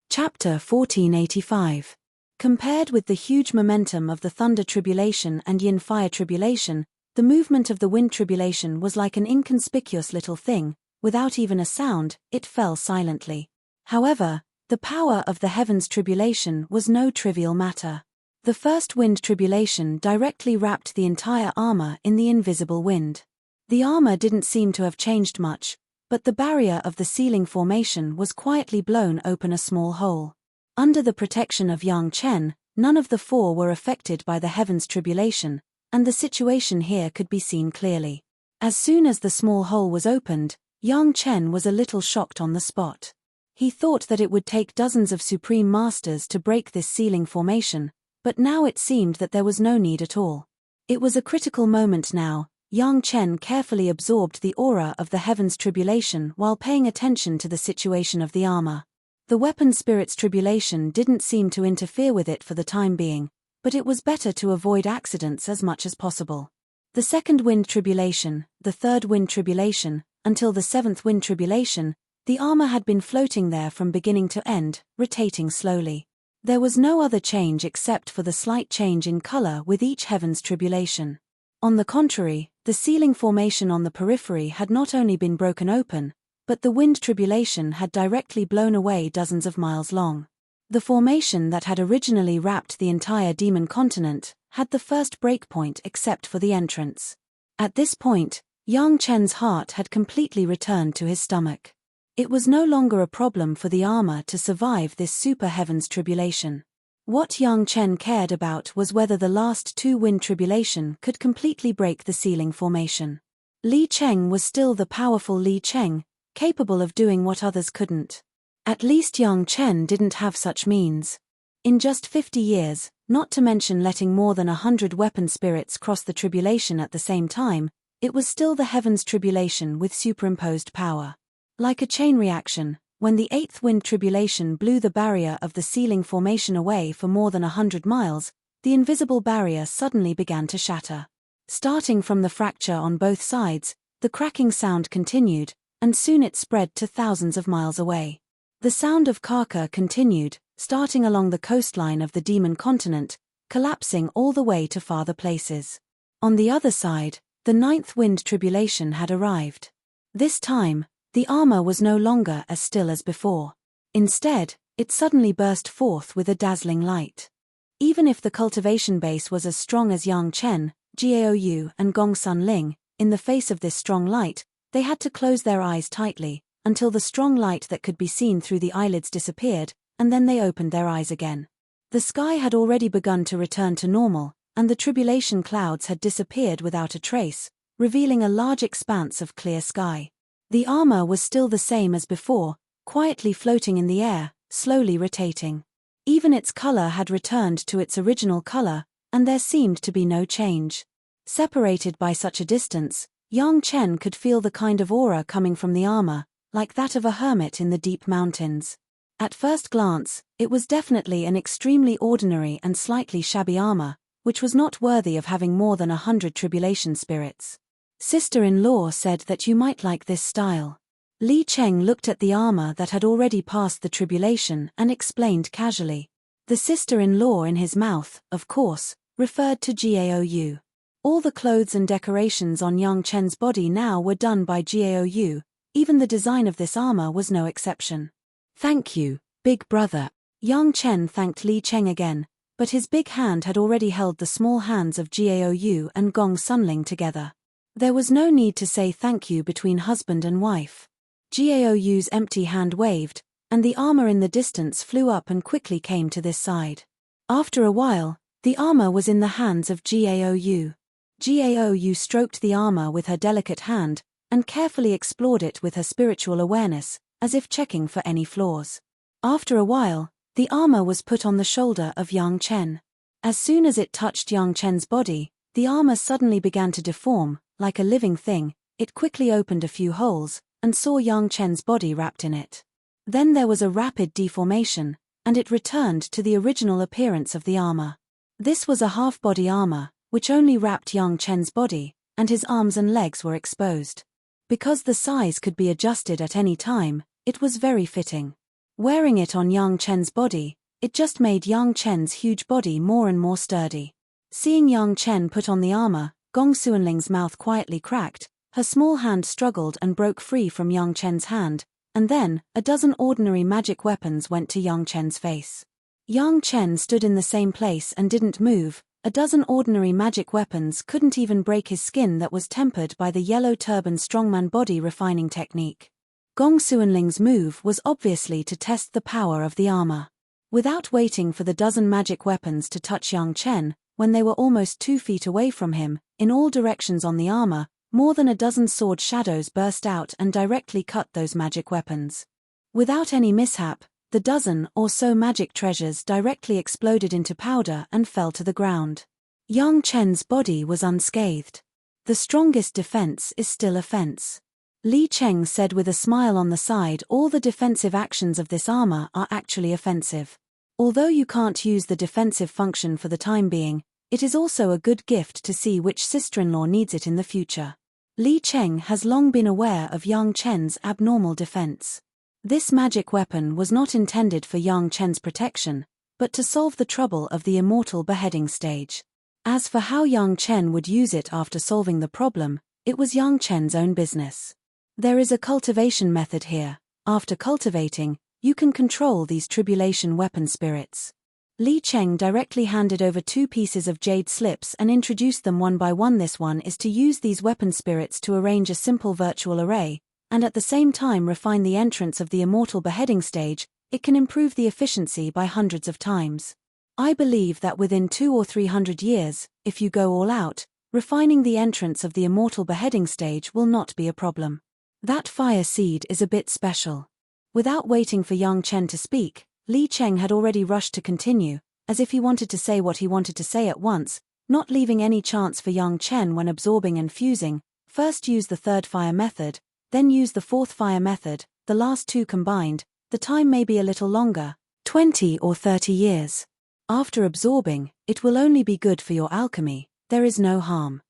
Speaker 1: Chapter 1485. Compared with the huge momentum of the thunder tribulation and yin fire tribulation, the movement of the wind tribulation was like an inconspicuous little thing. Without even a sound, it fell silently. However, the power of the heavens tribulation was no trivial matter. The first wind tribulation directly wrapped the entire armor in the invisible wind. The armor didn't seem to have changed much, but the barrier of the ceiling formation was quietly blown open a small hole. Under the protection of Yang Chen, none of the 4 were affected by the heavens tribulation, and the situation here could be seen clearly. As soon as the small hole was opened, Yang Chen was a little shocked on the spot. He thought that it would take dozens of supreme masters to break this ceiling formation, but now it seemed that there was no need at all. It was a critical moment now. Yang Chen carefully absorbed the aura of the heavens tribulation while paying attention to the situation of the armor. The weapon spirit's tribulation didn't seem to interfere with it for the time being, but it was better to avoid accidents as much as possible. The second wind tribulation, the third wind tribulation, until the 7th wind tribulation, the armor had been floating there from beginning to end, rotating slowly. There was no other change except for the slight change in color with each heavens tribulation. On the contrary, the ceiling formation on the periphery had not only been broken open, but the wind tribulation had directly blown away dozens of miles long. The formation that had originally wrapped the entire demon continent had the first breakpoint except for the entrance. At this point, Yang Chen's heart had completely returned to his stomach. It was no longer a problem for the armor to survive this super heavens tribulation. What Yang Chen cared about was whether the last 2 wind tribulation could completely break the ceiling formation. Li Cheng was still the powerful Li Cheng, capable of doing what others couldn't. At least Yang Chen didn't have such means. In just 50 years, not to mention letting more than 100 weapon spirits cross the tribulation at the same time, it was still the heavens tribulation with superimposed power. Like a chain reaction, when the 8th wind tribulation blew the barrier of the ceiling formation away for more than 100 miles, the invisible barrier suddenly began to shatter. Starting from the fracture on both sides, the cracking sound continued, and soon it spread to thousands of miles away. The sound of Kaka continued, starting along the coastline of the demon continent, collapsing all the way to farther places. On the other side, the ninth wind tribulation had arrived. This time, the armor was no longer as still as before. Instead, it suddenly burst forth with a dazzling light. Even if the cultivation base was as strong as Yang Chen, Gaou, and Gong Sun Ling, in the face of this strong light, they had to close their eyes tightly, until the strong light that could be seen through the eyelids disappeared, and then they opened their eyes again. The sky had already begun to return to normal, and the tribulation clouds had disappeared without a trace, revealing a large expanse of clear sky. The armor was still the same as before, quietly floating in the air, slowly rotating. Even its color had returned to its original color, and there seemed to be no change. Separated by such a distance, Yang Chen could feel the kind of aura coming from the armor, like that of a hermit in the deep mountains. At first glance, it was definitely an extremely ordinary and slightly shabby armor, which was not worthy of having more than 100 tribulation spirits. Sister-in-law said that you might like this style. Li Cheng looked at the armor that had already passed the tribulation and explained casually. The sister-in-law in his mouth, of course, referred to Gaou. All the clothes and decorations on Yang Chen's body now were done by Gaou, even the design of this armor was no exception. Thank you, big brother. Yang Chen thanked Li Cheng again, but his big hand had already held the small hands of Gaou and Gong Sunling together. There was no need to say thank you between husband and wife. Gaou's empty hand waved, and the armor in the distance flew up and quickly came to this side. After a while, the armor was in the hands of Gaou. Gaou stroked the armor with her delicate hand, and carefully explored it with her spiritual awareness, as if checking for any flaws. After a while, the armor was put on the shoulder of Yang Chen. As soon as it touched Yang Chen's body, the armor suddenly began to deform, like a living thing. It quickly opened a few holes, and saw Yang Chen's body wrapped in it. Then there was a rapid deformation, and it returned to the original appearance of the armor. This was a half-body armor, which only wrapped Yang Chen's body, and his arms and legs were exposed. Because the size could be adjusted at any time, it was very fitting. Wearing it on Yang Chen's body, it just made Yang Chen's huge body more and more sturdy. Seeing Yang Chen put on the armor, Gong Suanling's mouth quietly cracked, her small hand struggled and broke free from Yang Chen's hand, and then, a dozen ordinary magic weapons went to Yang Chen's face. Yang Chen stood in the same place and didn't move. A dozen ordinary magic weapons couldn't even break his skin that was tempered by the yellow turban strongman body refining technique. Gong Suanling's move was obviously to test the power of the armor. Without waiting for the dozen magic weapons to touch Yang Chen, when they were almost 2 feet away from him, in all directions on the armor, more than a dozen sword shadows burst out and directly cut those magic weapons. Without any mishap, the dozen or so magic treasures directly exploded into powder and fell to the ground. Yang Chen's body was unscathed. The strongest defense is still offense. Li Cheng said with a smile on the side, all the defensive actions of this armor are actually offensive. Although you can't use the defensive function for the time being, it is also a good gift to see which sister-in-law needs it in the future. Li Cheng has long been aware of Yang Chen's abnormal defense. This magic weapon was not intended for Yang Chen's protection, but to solve the trouble of the immortal beheading stage. As for how Yang Chen would use it after solving the problem, it was Yang Chen's own business. There is a cultivation method here. After cultivating, you can control these tribulation weapon spirits. Li Cheng directly handed over 2 pieces of jade slips and introduced them one by one. This one is to use these weapon spirits to arrange a simple virtual array, and at the same time refine the entrance of the immortal beheading stage. It can improve the efficiency by hundreds of times. I believe that within 200 or 300 years, if you go all out, refining the entrance of the immortal beheading stage will not be a problem. That fire seed is a bit special. Without waiting for Yang Chen to speak, Li Cheng had already rushed to continue, as if he wanted to say what he wanted to say at once, not leaving any chance for Yang Chen when absorbing and fusing. First use the 3rd fire method, then use the 4th fire method, the last 2 combined. The time may be a little longer, 20 or 30 years. After absorbing, it will only be good for your alchemy, there is no harm.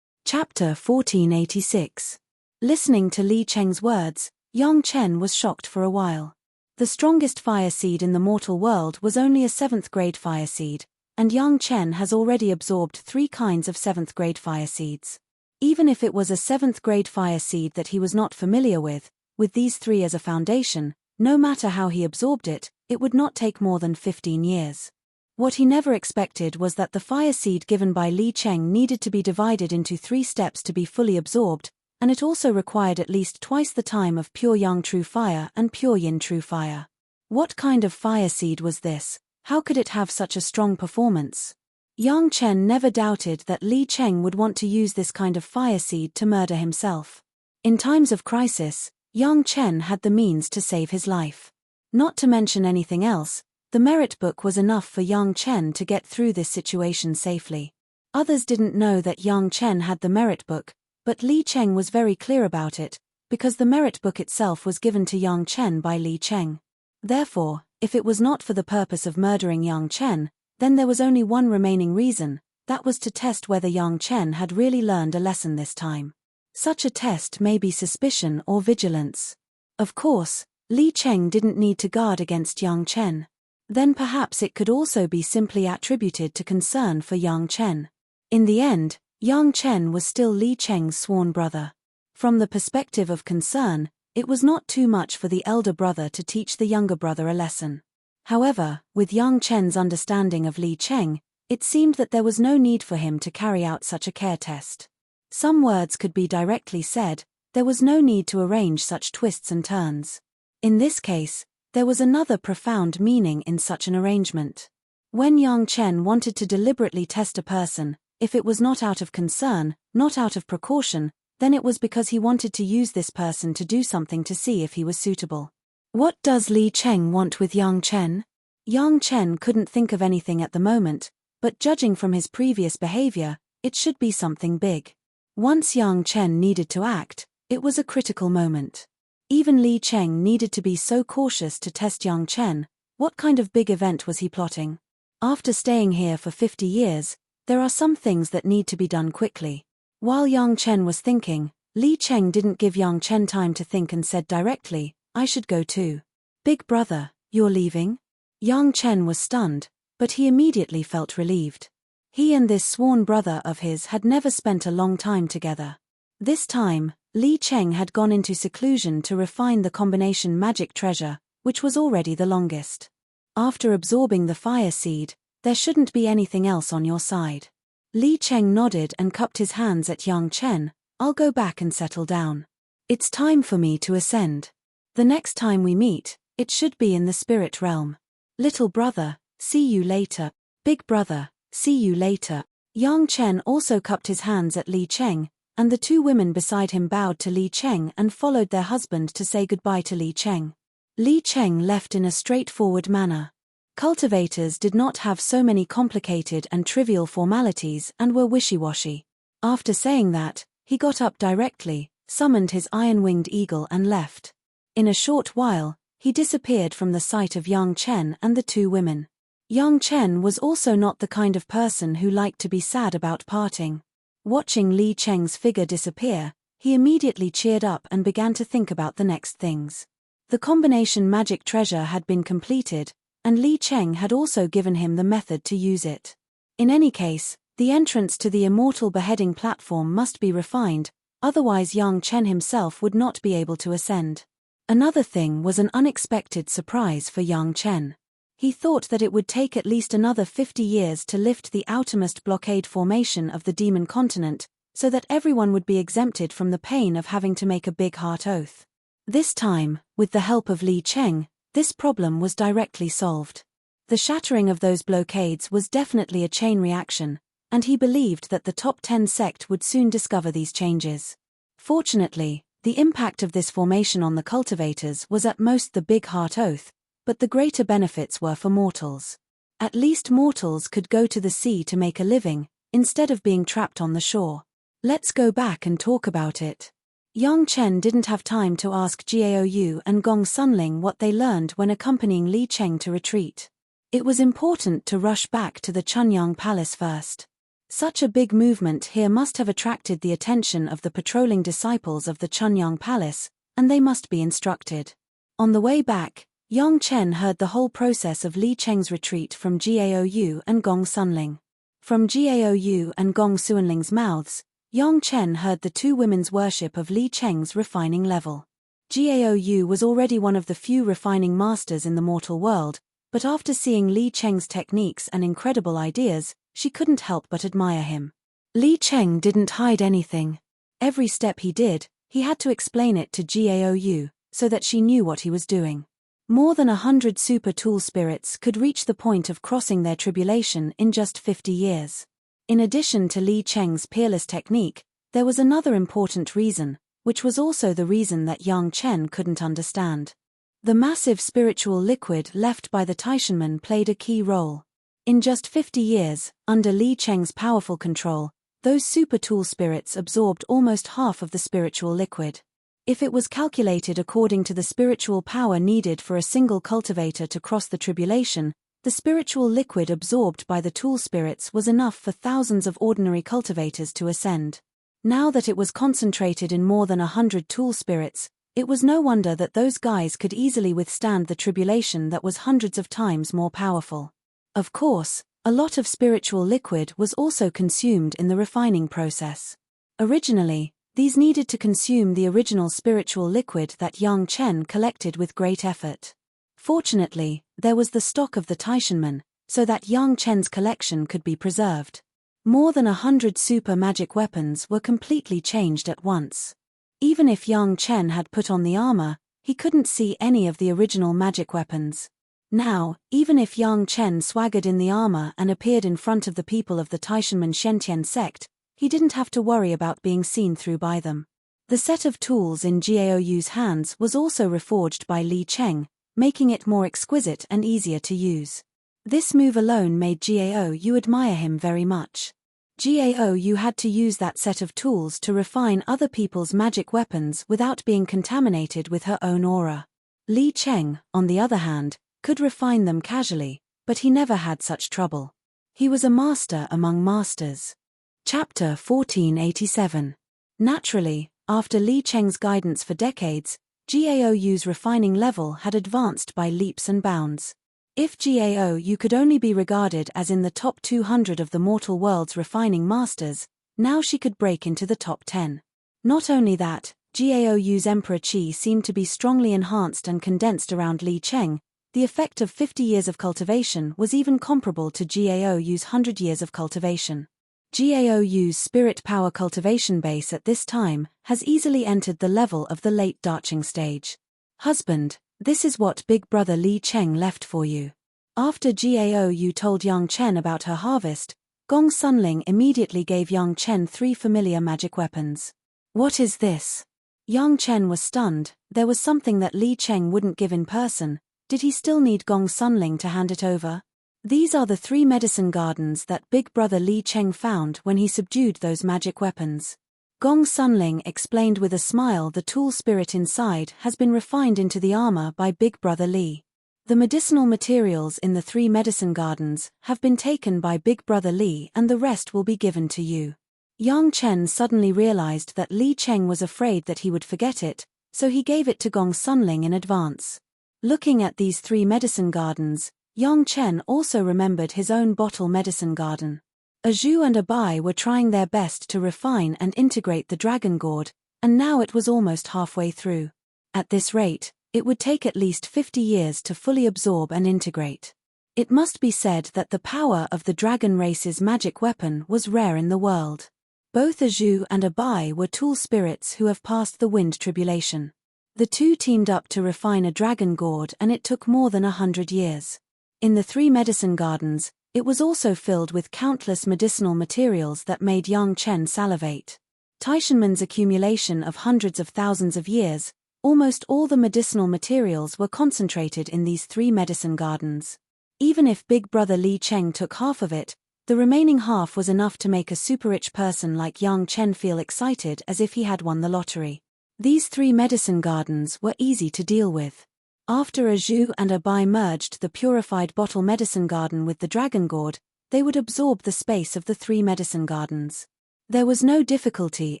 Speaker 1: Chapter 1486. Listening to Li Cheng's words, Yang Chen was shocked for a while. The strongest fire seed in the mortal world was only a 7th grade fire seed, and Yang Chen has already absorbed 3 kinds of 7th grade fire seeds. Even if it was a 7th grade fire seed that he was not familiar with these 3 as a foundation, no matter how he absorbed it, it would not take more than 15 years. What he never expected was that the fire seed given by Li Cheng needed to be divided into 3 steps to be fully absorbed, and it also required at least twice the time of pure Yang true fire and pure Yin true fire. What kind of fire seed was this? How could it have such a strong performance? Yang Chen never doubted that Li Cheng would want to use this kind of fire seed to murder himself. In times of crisis, Yang Chen had the means to save his life. Not to mention anything else, the merit book was enough for Yang Chen to get through this situation safely. Others didn't know that Yang Chen had the merit book, but Li Cheng was very clear about it, because the merit book itself was given to Yang Chen by Li Cheng. Therefore, if it was not for the purpose of murdering Yang Chen, then there was only one remaining reason, that was to test whether Yang Chen had really learned a lesson this time. Such a test may be suspicion or vigilance. Of course, Li Cheng didn't need to guard against Yang Chen. Then perhaps it could also be simply attributed to concern for Yang Chen. In the end, Yang Chen was still Li Cheng's sworn brother. From the perspective of concern, it was not too much for the elder brother to teach the younger brother a lesson. However, with Yang Chen's understanding of Li Cheng, it seemed that there was no need for him to carry out such a care test. Some words could be directly said, there was no need to arrange such twists and turns. In this case, there was another profound meaning in such an arrangement. When Yang Chen wanted to deliberately test a person, if it was not out of concern, not out of precaution, then it was because he wanted to use this person to do something to see if he was suitable. What does Li Cheng want with Yang Chen? Yang Chen couldn't think of anything at the moment, but judging from his previous behavior, it should be something big. Once Yang Chen needed to act, it was a critical moment. Even Li Cheng needed to be so cautious to test Yang Chen. What kind of big event was he plotting? After staying here for 50 years, there are some things that need to be done quickly. While Yang Chen was thinking, Li Cheng didn't give Yang Chen time to think and said directly, I should go too. Big brother, you're leaving? Yang Chen was stunned, but he immediately felt relieved. He and this sworn brother of his had never spent a long time together. This time, Li Cheng had gone into seclusion to refine the combination magic treasure, which was already the longest. After absorbing the fire seed, there shouldn't be anything else on your side. Li Cheng nodded and cupped his hands at Yang Chen. I'll go back and settle down. It's time for me to ascend. The next time we meet, it should be in the spirit realm. Little brother, see you later. Big brother, see you later. Yang Chen also cupped his hands at Li Cheng, and the 2 women beside him bowed to Li Cheng and followed their husband to say goodbye to Li Cheng. Li Cheng left in a straightforward manner. Cultivators did not have so many complicated and trivial formalities and were wishy-washy. After saying that, he got up directly, summoned his iron-winged eagle and left. In a short while, he disappeared from the sight of Yang Chen and the 2 women. Yang Chen was also not the kind of person who liked to be sad about parting. Watching Li Cheng's figure disappear, he immediately cheered up and began to think about the next things. The combination magic treasure had been completed, and Li Cheng had also given him the method to use it. In any case, the entrance to the immortal beheading platform must be refined, otherwise Yang Chen himself would not be able to ascend. Another thing was an unexpected surprise for Yang Chen. He thought that it would take at least another 50 years to lift the outermost blockade formation of the demon continent, so that everyone would be exempted from the pain of having to make a big heart oath. This time, with the help of Li Cheng, this problem was directly solved. The shattering of those blockades was definitely a chain reaction, and he believed that the top 10 sect would soon discover these changes. Fortunately, the impact of this formation on the cultivators was at most the big heart oath, but the greater benefits were for mortals. At least mortals could go to the sea to make a living, instead of being trapped on the shore. Let's go back and talk about it. Yang Chen didn't have time to ask Jiaoyu and Gong Sunling what they learned when accompanying Li Cheng to retreat. It was important to rush back to the Chunyang Palace first. Such a big movement here must have attracted the attention of the patrolling disciples of the Chunyang Palace, and they must be instructed. On the way back, Yang Chen heard the whole process of Li Cheng's retreat from Gaou and Gong Sunling. From Gaou and Gong Suanling's mouths, Yang Chen heard the two women's worship of Li Cheng's refining level. Gaou was already one of the few refining masters in the mortal world, but after seeing Li Cheng's techniques and incredible ideas, she couldn't help but admire him. Li Cheng didn't hide anything. Every step he did, he had to explain it to Gaou, so that she knew what he was doing. More than 100 super tool spirits could reach the point of crossing their tribulation in just 50 years. In addition to Li Cheng's peerless technique, there was another important reason, which was also the reason that Yang Chen couldn't understand. The massive spiritual liquid left by the Taishanmen played a key role. In just 50 years, under Li Cheng's powerful control, those super tool spirits absorbed almost half of the spiritual liquid. If it was calculated according to the spiritual power needed for a single cultivator to cross the tribulation, the spiritual liquid absorbed by the tool spirits was enough for thousands of ordinary cultivators to ascend. Now that it was concentrated in more than 100 tool spirits, it was no wonder that those guys could easily withstand the tribulation that was hundreds of times more powerful. Of course, a lot of spiritual liquid was also consumed in the refining process. Originally, these needed to consume the original spiritual liquid that Yang Chen collected with great effort. Fortunately, there was the stock of the Taishanmen, so that Yang Chen's collection could be preserved. More than 100 super magic weapons were completely changed at once. Even if Yang Chen had put on the armor, he couldn't see any of the original magic weapons. Now, even if Yang Chen swaggered in the armor and appeared in front of the people of the Taishanmen Shentian sect, he didn't have to worry about being seen through by them. The set of tools in Gaou's hands was also reforged by Li Cheng, making it more exquisite and easier to use. This move alone made Gaou admire him very much. Gaou had to use that set of tools to refine other people's magic weapons without being contaminated with her own aura. Li Cheng, on the other hand, could refine them casually, but he never had such trouble. He was a master among masters. Chapter 1487. Naturally, after Li Cheng's guidance for decades, Gaou's refining level had advanced by leaps and bounds. If Gaou could only be regarded as in the top 200 of the mortal world's refining masters, now she could break into the top 10. Not only that, Gaou's Emperor Qi seemed to be strongly enhanced and condensed around Li Cheng. The effect of 50 years of cultivation was even comparable to Gaou's 100 years of cultivation. Gaou's spirit power cultivation base at this time has easily entered the level of the late Daching stage. Husband, this is what Big Brother Li Cheng left for you. After Gaou told Yang Chen about her harvest, Gong Sunling immediately gave Yang Chen 3 familiar magic weapons. What is this? Yang Chen was stunned. There was something that Li Cheng wouldn't give in person. Did he still need Gong Sunling to hand it over? These are the 3 medicine gardens that Big Brother Li Cheng found when he subdued those magic weapons. Gong Sunling explained with a smile the tool spirit inside has been refined into the armor by Big Brother Li. The medicinal materials in the 3 medicine gardens have been taken by Big Brother Li and the rest will be given to you. Yang Chen suddenly realized that Li Cheng was afraid that he would forget it, so he gave it to Gong Sunling in advance. Looking at these 3 medicine gardens, Yang Chen also remembered his own bottle medicine garden. A Zhu and a Bai were trying their best to refine and integrate the dragon gourd, and now it was almost halfway through. At this rate, it would take at least 50 years to fully absorb and integrate. It must be said that the power of the dragon race's magic weapon was rare in the world. Both a Zhu and a Bai were tool spirits who have passed the wind tribulation. The two teamed up to refine a dragon gourd and it took more than 100 years. In the 3 medicine gardens, it was also filled with countless medicinal materials that made Yang Chen salivate. Taishanmen's accumulation of hundreds of thousands of years, almost all the medicinal materials were concentrated in these 3 medicine gardens. Even if Big Brother Li Cheng took half of it, the remaining half was enough to make a super-rich person like Yang Chen feel excited as if he had won the lottery. These 3 medicine gardens were easy to deal with. After a Zhu and a Bai merged the purified bottle medicine garden with the dragon gourd, they would absorb the space of the 3 medicine gardens. There was no difficulty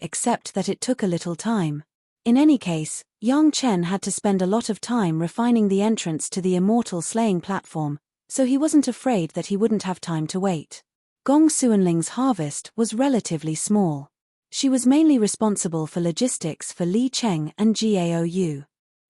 Speaker 1: except that it took a little time. In any case, Yang Chen had to spend a lot of time refining the entrance to the immortal slaying platform, so he wasn't afraid that he wouldn't have time to wait. Gong Xuanling's harvest was relatively small. She was mainly responsible for logistics for Li Cheng and Gaou.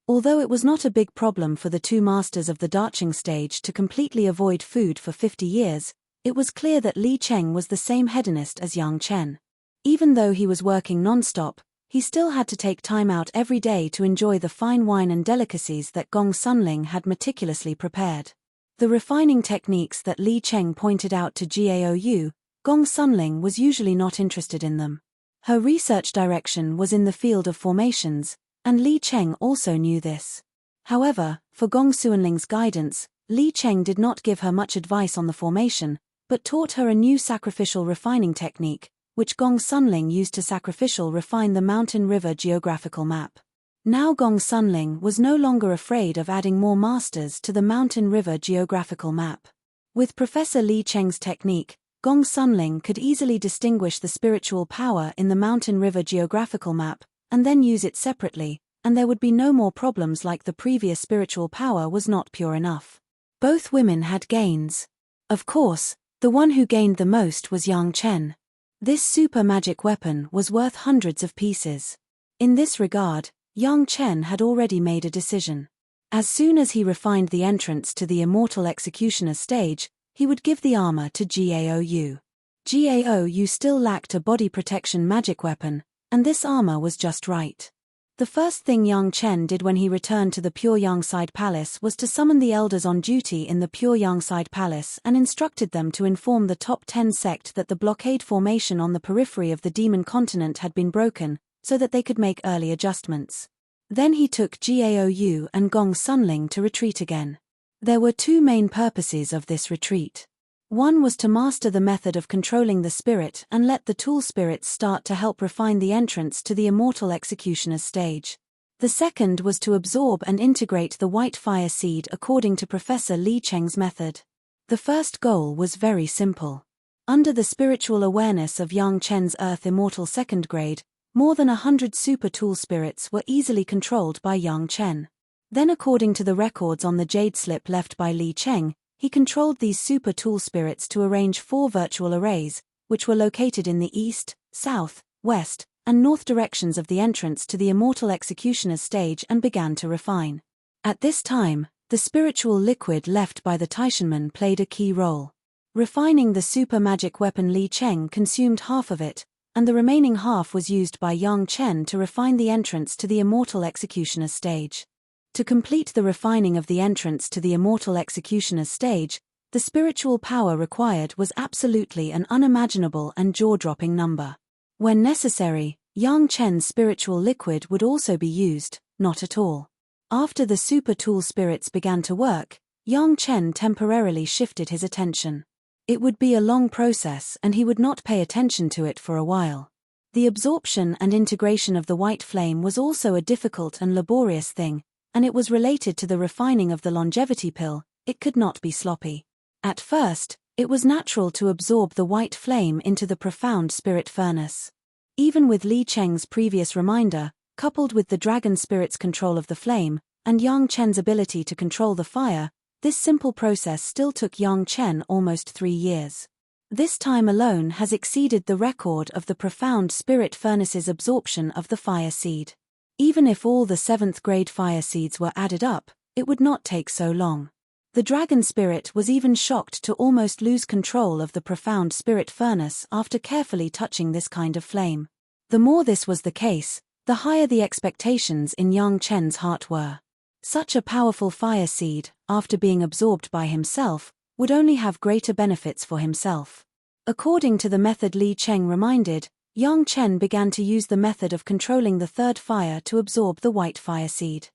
Speaker 1: Although it was not a big problem for the two masters of the Dacheng stage to completely avoid food for 50 years, it was clear that Li Cheng was the same hedonist as Yang Chen. Even though he was working non-stop, he still had to take time out every day to enjoy the fine wine and delicacies that Gong Sunling had meticulously prepared. The refining techniques that Li Cheng pointed out to Gaou, Gong Sunling was usually not interested in them. Her research direction was in the field of formations, and Li Cheng also knew this. However, for Gong Xuanling's guidance, Li Cheng did not give her much advice on the formation, but taught her a new sacrificial refining technique, which Gong Sunling used to sacrificial refine the mountain river geographical map. Now Gong Sunling was no longer afraid of adding more masters to the mountain river geographical map. With Professor Li Cheng's technique, Gong Sunling could easily distinguish the spiritual power in the mountain river geographical map, and then use it separately, and there would be no more problems like the previous spiritual power was not pure enough. Both women had gains. Of course, the one who gained the most was Yang Chen. This super magic weapon was worth hundreds of pieces. In this regard, Yang Chen had already made a decision. As soon as he refined the entrance to the immortal executioner stage, he would give the armor to Gaou. Gaou still lacked a body protection magic weapon, and this armor was just right. The first thing Yang Chen did when he returned to the Pure Yangside Palace was to summon the elders on duty in the Pure Yangside Palace and instructed them to inform the top 10 sect that the blockade formation on the periphery of the demon continent had been broken, so that they could make early adjustments. Then he took Gaou and Gong Sunling to retreat again. There were two main purposes of this retreat. One was to master the method of controlling the spirit and let the tool spirits start to help refine the entrance to the immortal executioner's stage. The second was to absorb and integrate the white fire seed according to Professor Li Cheng's method. The first goal was very simple. Under the spiritual awareness of Yang Chen's Earth Immortal second grade, more than 100 super tool spirits were easily controlled by Yang Chen. Then according to the records on the jade slip left by Li Cheng, he controlled these super tool spirits to arrange 4 virtual arrays, which were located in the east, south, west, and north directions of the entrance to the immortal executioner's stage and began to refine. At this time, the spiritual liquid left by the Taishanmen played a key role. Refining the super magic weapon Li Cheng consumed half of it, and the remaining half was used by Yang Chen to refine the entrance to the immortal executioner's stage. To complete the refining of the entrance to the immortal executioner's stage, the spiritual power required was absolutely an unimaginable and jaw-dropping number. When necessary, Yang Chen's spiritual liquid would also be used, not at all. After the super tool spirits began to work, Yang Chen temporarily shifted his attention. It would be a long process and he would not pay attention to it for a while. The absorption and integration of the white flame was also a difficult and laborious thing, and it was related to the refining of the longevity pill. It could not be sloppy. At first, it was natural to absorb the white flame into the profound spirit furnace. Even with Li Cheng's previous reminder, coupled with the dragon spirit's control of the flame, and Yang Chen's ability to control the fire, this simple process still took Yang Chen almost 3 years. This time alone has exceeded the record of the profound spirit furnace's absorption of the fire seed. Even if all the 7th grade fire seeds were added up, it would not take so long. The dragon spirit was even shocked to almost lose control of the profound spirit furnace after carefully touching this kind of flame. The more this was the case, the higher the expectations in Yang Chen's heart were. Such a powerful fire seed, after being absorbed by himself, would only have greater benefits for himself. According to the method Li Cheng reminded, Yang Chen began to use the method of controlling the 3rd fire to absorb the white fire seed.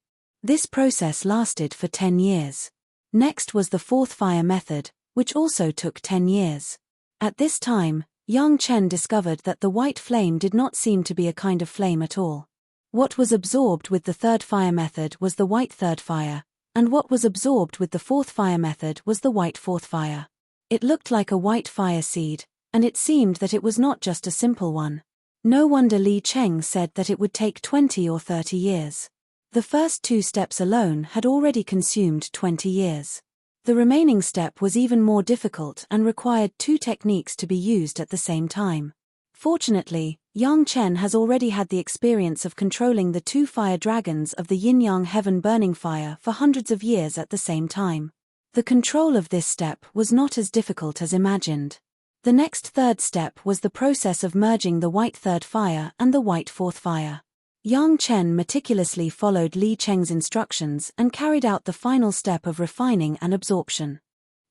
Speaker 1: This process lasted for 10 years. Next was the 4th fire method, which also took 10 years. At this time, Yang Chen discovered that the white flame did not seem to be a kind of flame at all. What was absorbed with the 3rd fire method was the white 3rd fire, and what was absorbed with the 4th fire method was the white 4th fire. It looked like a white fire seed, and it seemed that it was not just a simple one. No wonder Li Cheng said that it would take 20 or 30 years. The first 2 steps alone had already consumed 20 years. The remaining step was even more difficult and required 2 techniques to be used at the same time. Fortunately, Yang Chen has already had the experience of controlling the 2 fire dragons of the yin-yang heaven burning fire for hundreds of years at the same time. The control of this step was not as difficult as imagined. The next 3rd step was the process of merging the white 3rd fire and the white 4th fire. Yang Chen meticulously followed Li Cheng's instructions and carried out the final step of refining and absorption.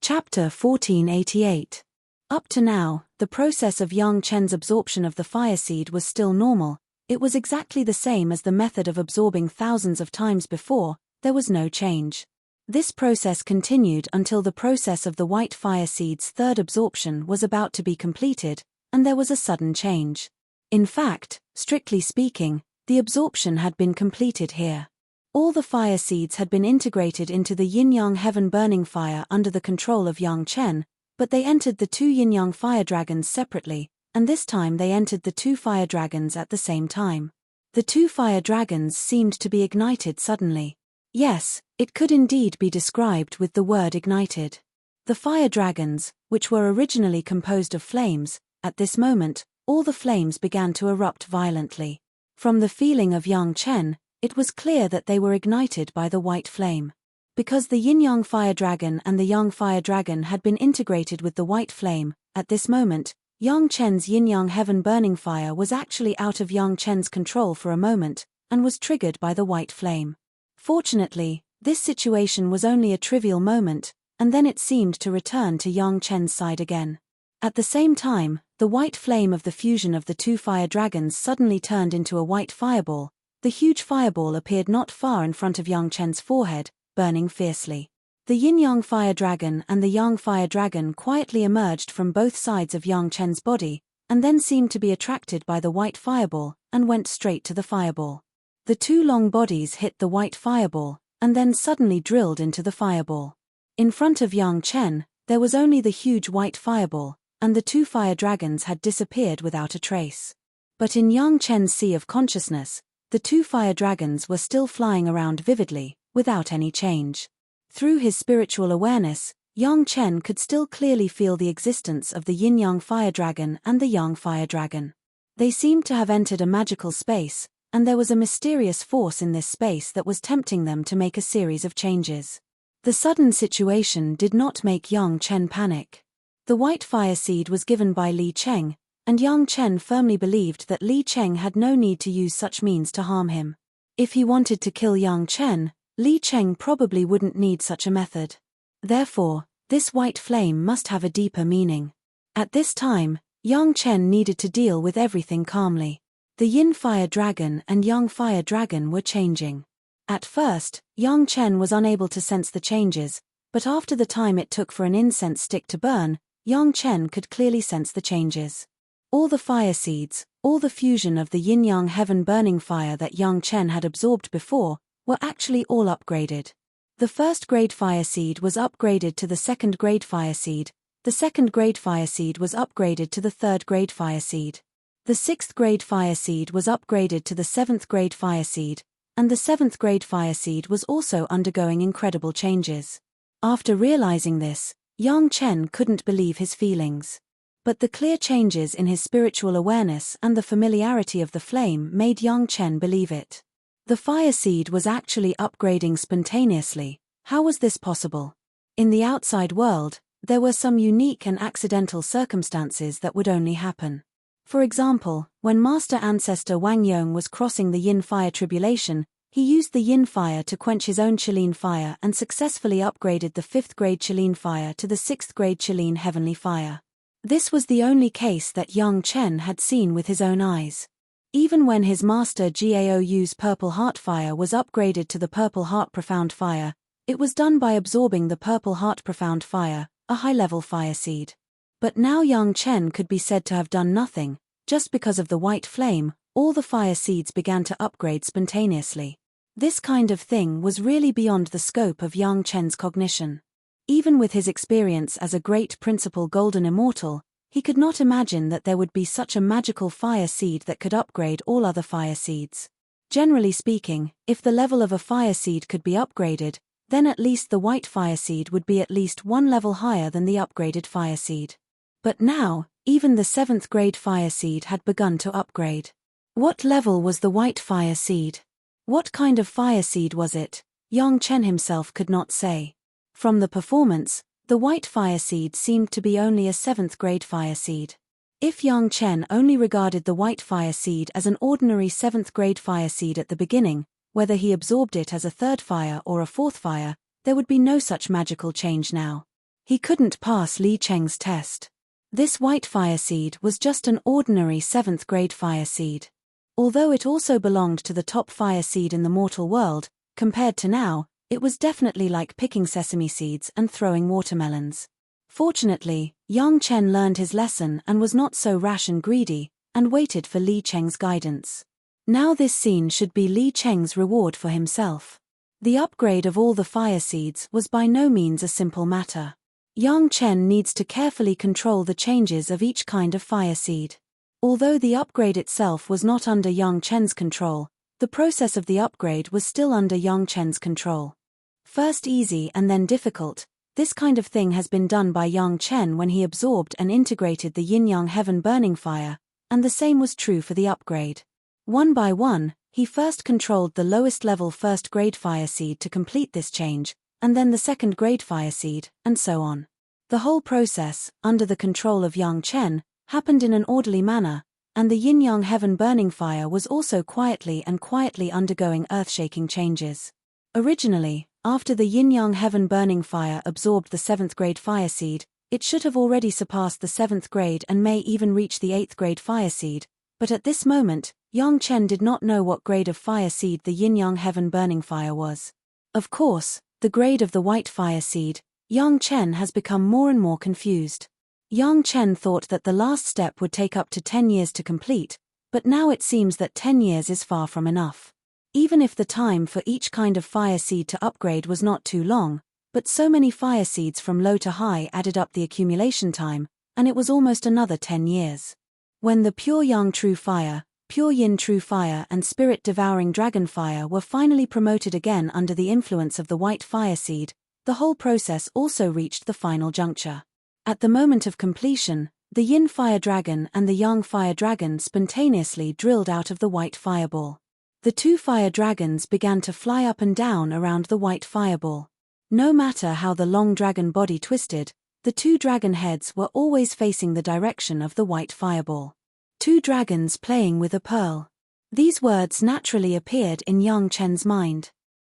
Speaker 1: Chapter 1488. Up to now, the process of Yang Chen's absorption of the fire seed was still normal. It was exactly the same as the method of absorbing thousands of times before. There was no change. This process continued until the process of the white fire seed's 3rd absorption was about to be completed, and there was a sudden change. In fact, strictly speaking, the absorption had been completed here. All the fire seeds had been integrated into the yin-yang heaven burning fire under the control of Yang Chen, but they entered the 2 yin-yang fire dragons separately, and this time they entered the 2 fire dragons at the same time. The 2 fire dragons seemed to be ignited suddenly. Yes, it could indeed be described with the word ignited. The fire dragons, which were originally composed of flames, at this moment, all the flames began to erupt violently. From the feeling of Yang Chen, it was clear that they were ignited by the white flame. Because the yin-yang fire dragon and the yang fire dragon had been integrated with the white flame, at this moment, Yang Chen's yin-yang heaven burning fire was actually out of Yang Chen's control for a moment, and was triggered by the white flame. Fortunately, this situation was only a trivial moment, and then it seemed to return to Yang Chen's side again. At the same time, the white flame of the fusion of the 2 fire dragons suddenly turned into a white fireball. The huge fireball appeared not far in front of Yang Chen's forehead, burning fiercely. The yin-yang fire dragon and the yang fire dragon quietly emerged from both sides of Yang Chen's body, and then seemed to be attracted by the white fireball, and went straight to the fireball. The 2 long bodies hit the white fireball, and then suddenly drilled into the fireball. In front of Yang Chen, there was only the huge white fireball, and the 2 fire dragons had disappeared without a trace. But in Yang Chen's sea of consciousness, the 2 fire dragons were still flying around vividly, without any change. Through his spiritual awareness, Yang Chen could still clearly feel the existence of the yin-yang fire dragon and the yang fire dragon. They seemed to have entered a magical space, and there was a mysterious force in this space that was tempting them to make a series of changes. The sudden situation did not make Yang Chen panic. The white fire seed was given by Li Cheng, and Yang Chen firmly believed that Li Cheng had no need to use such means to harm him. If he wanted to kill Yang Chen, Li Cheng probably wouldn't need such a method. Therefore, this white flame must have a deeper meaning. At this time, Yang Chen needed to deal with everything calmly. The yin fire dragon and yang fire dragon were changing. At first, Yang Chen was unable to sense the changes, but after the time it took for an incense stick to burn, Yang Chen could clearly sense the changes. All the fire seeds, all the fusion of the yin-yang heaven burning fire that Yang Chen had absorbed before, were actually all upgraded. The 1st grade fire seed was upgraded to the 2nd grade fire seed, the 2nd grade fire seed was upgraded to the 3rd grade fire seed. The 6th grade fire seed was upgraded to the 7th grade fire seed, and the 7th grade fire seed was also undergoing incredible changes. After realizing this, Yang Chen couldn't believe his feelings. But the clear changes in his spiritual awareness and the familiarity of the flame made Yang Chen believe it. The fire seed was actually upgrading spontaneously. How was this possible? In the outside world, there were some unique and accidental circumstances that would only happen. For example, when Master Ancestor Wang Yong was crossing the yin fire tribulation, he used the yin fire to quench his own Qilin fire and successfully upgraded the 5th grade Qilin fire to the 6th grade Qilin heavenly fire. This was the only case that Yang Chen had seen with his own eyes. Even when his master Gaou's purple heart fire was upgraded to the purple heart profound fire, it was done by absorbing the purple heart profound fire, a high-level fire seed. But now Yang Chen could be said to have done nothing. Just because of the white flame, all the fire seeds began to upgrade spontaneously. This kind of thing was really beyond the scope of Yang Chen's cognition. Even with his experience as a great principal golden immortal, He could not imagine that there would be such a magical fire seed that could upgrade all other fire seeds. Generally speaking, if the level of a fire seed could be upgraded, then at least the white fire seed would be at least one level higher than the upgraded fire seed. But now, even the 7th grade fire seed had begun to upgrade. What level was the white fire seed? What kind of fire seed was it? Yang Chen himself could not say. From the performance, the white fire seed seemed to be only a 7th grade fire seed. If Yang Chen only regarded the white fire seed as an ordinary 7th grade fire seed at the beginning, whether he absorbed it as a 3rd fire or a 4th fire, there would be no such magical change now. He couldn't pass Li Cheng's test. This white fire seed was just an ordinary 7th grade fire seed. Although it also belonged to the top fire seed in the mortal world, compared to now, it was definitely like picking sesame seeds and throwing watermelons. Fortunately, Yang Chen learned his lesson and was not so rash and greedy, and waited for Li Cheng's guidance. Now this scene should be Li Cheng's reward for himself. The upgrade of all the fire seeds was by no means a simple matter. Yang Chen needs to carefully control the changes of each kind of fire seed. Although the upgrade itself was not under Yang Chen's control, the process of the upgrade was still under Yang Chen's control. First easy and then difficult, this kind of thing has been done by Yang Chen when he absorbed and integrated the yin-yang heaven burning fire, and the same was true for the upgrade. One by one, he first controlled the lowest level 1st grade fire seed to complete this change, and then the 2nd grade fire seed, and so on. The whole process, under the control of Yang Chen, happened in an orderly manner, and the yin-yang heaven burning fire was also quietly undergoing earth-shaking changes. Originally, after the yin-yang heaven burning fire absorbed the 7th grade fire seed, it should have already surpassed the 7th grade and may even reach the 8th grade fire seed, but at this moment, Yang Chen did not know what grade of fire seed the yin-yang heaven burning fire was. Of course, the grade of the white fire seed, Yang Chen has become more and more confused. Yang Chen thought that the last step would take up to 10 years to complete, but now it seems that 10 years is far from enough. Even if the time for each kind of fire seed to upgrade was not too long, but so many fire seeds from low to high added up the accumulation time, and it was almost another 10 years. When the pure yang true fire, pure yin true fire and spirit devouring dragon fire were finally promoted again under the influence of the white fire seed, the whole process also reached the final juncture. At the moment of completion, the yin fire dragon and the yang fire dragon spontaneously drilled out of the white fireball. The two fire dragons began to fly up and down around the white fireball. No matter how the long dragon body twisted, the two dragon heads were always facing the direction of the white fireball. Two dragons playing with a pearl. These words naturally appeared in Yang Chen's mind.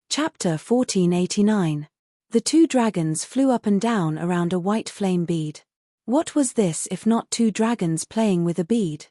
Speaker 1: Chapter 1489. The two dragons flew up and down around a white flame bead. What was this if not two dragons playing with a bead?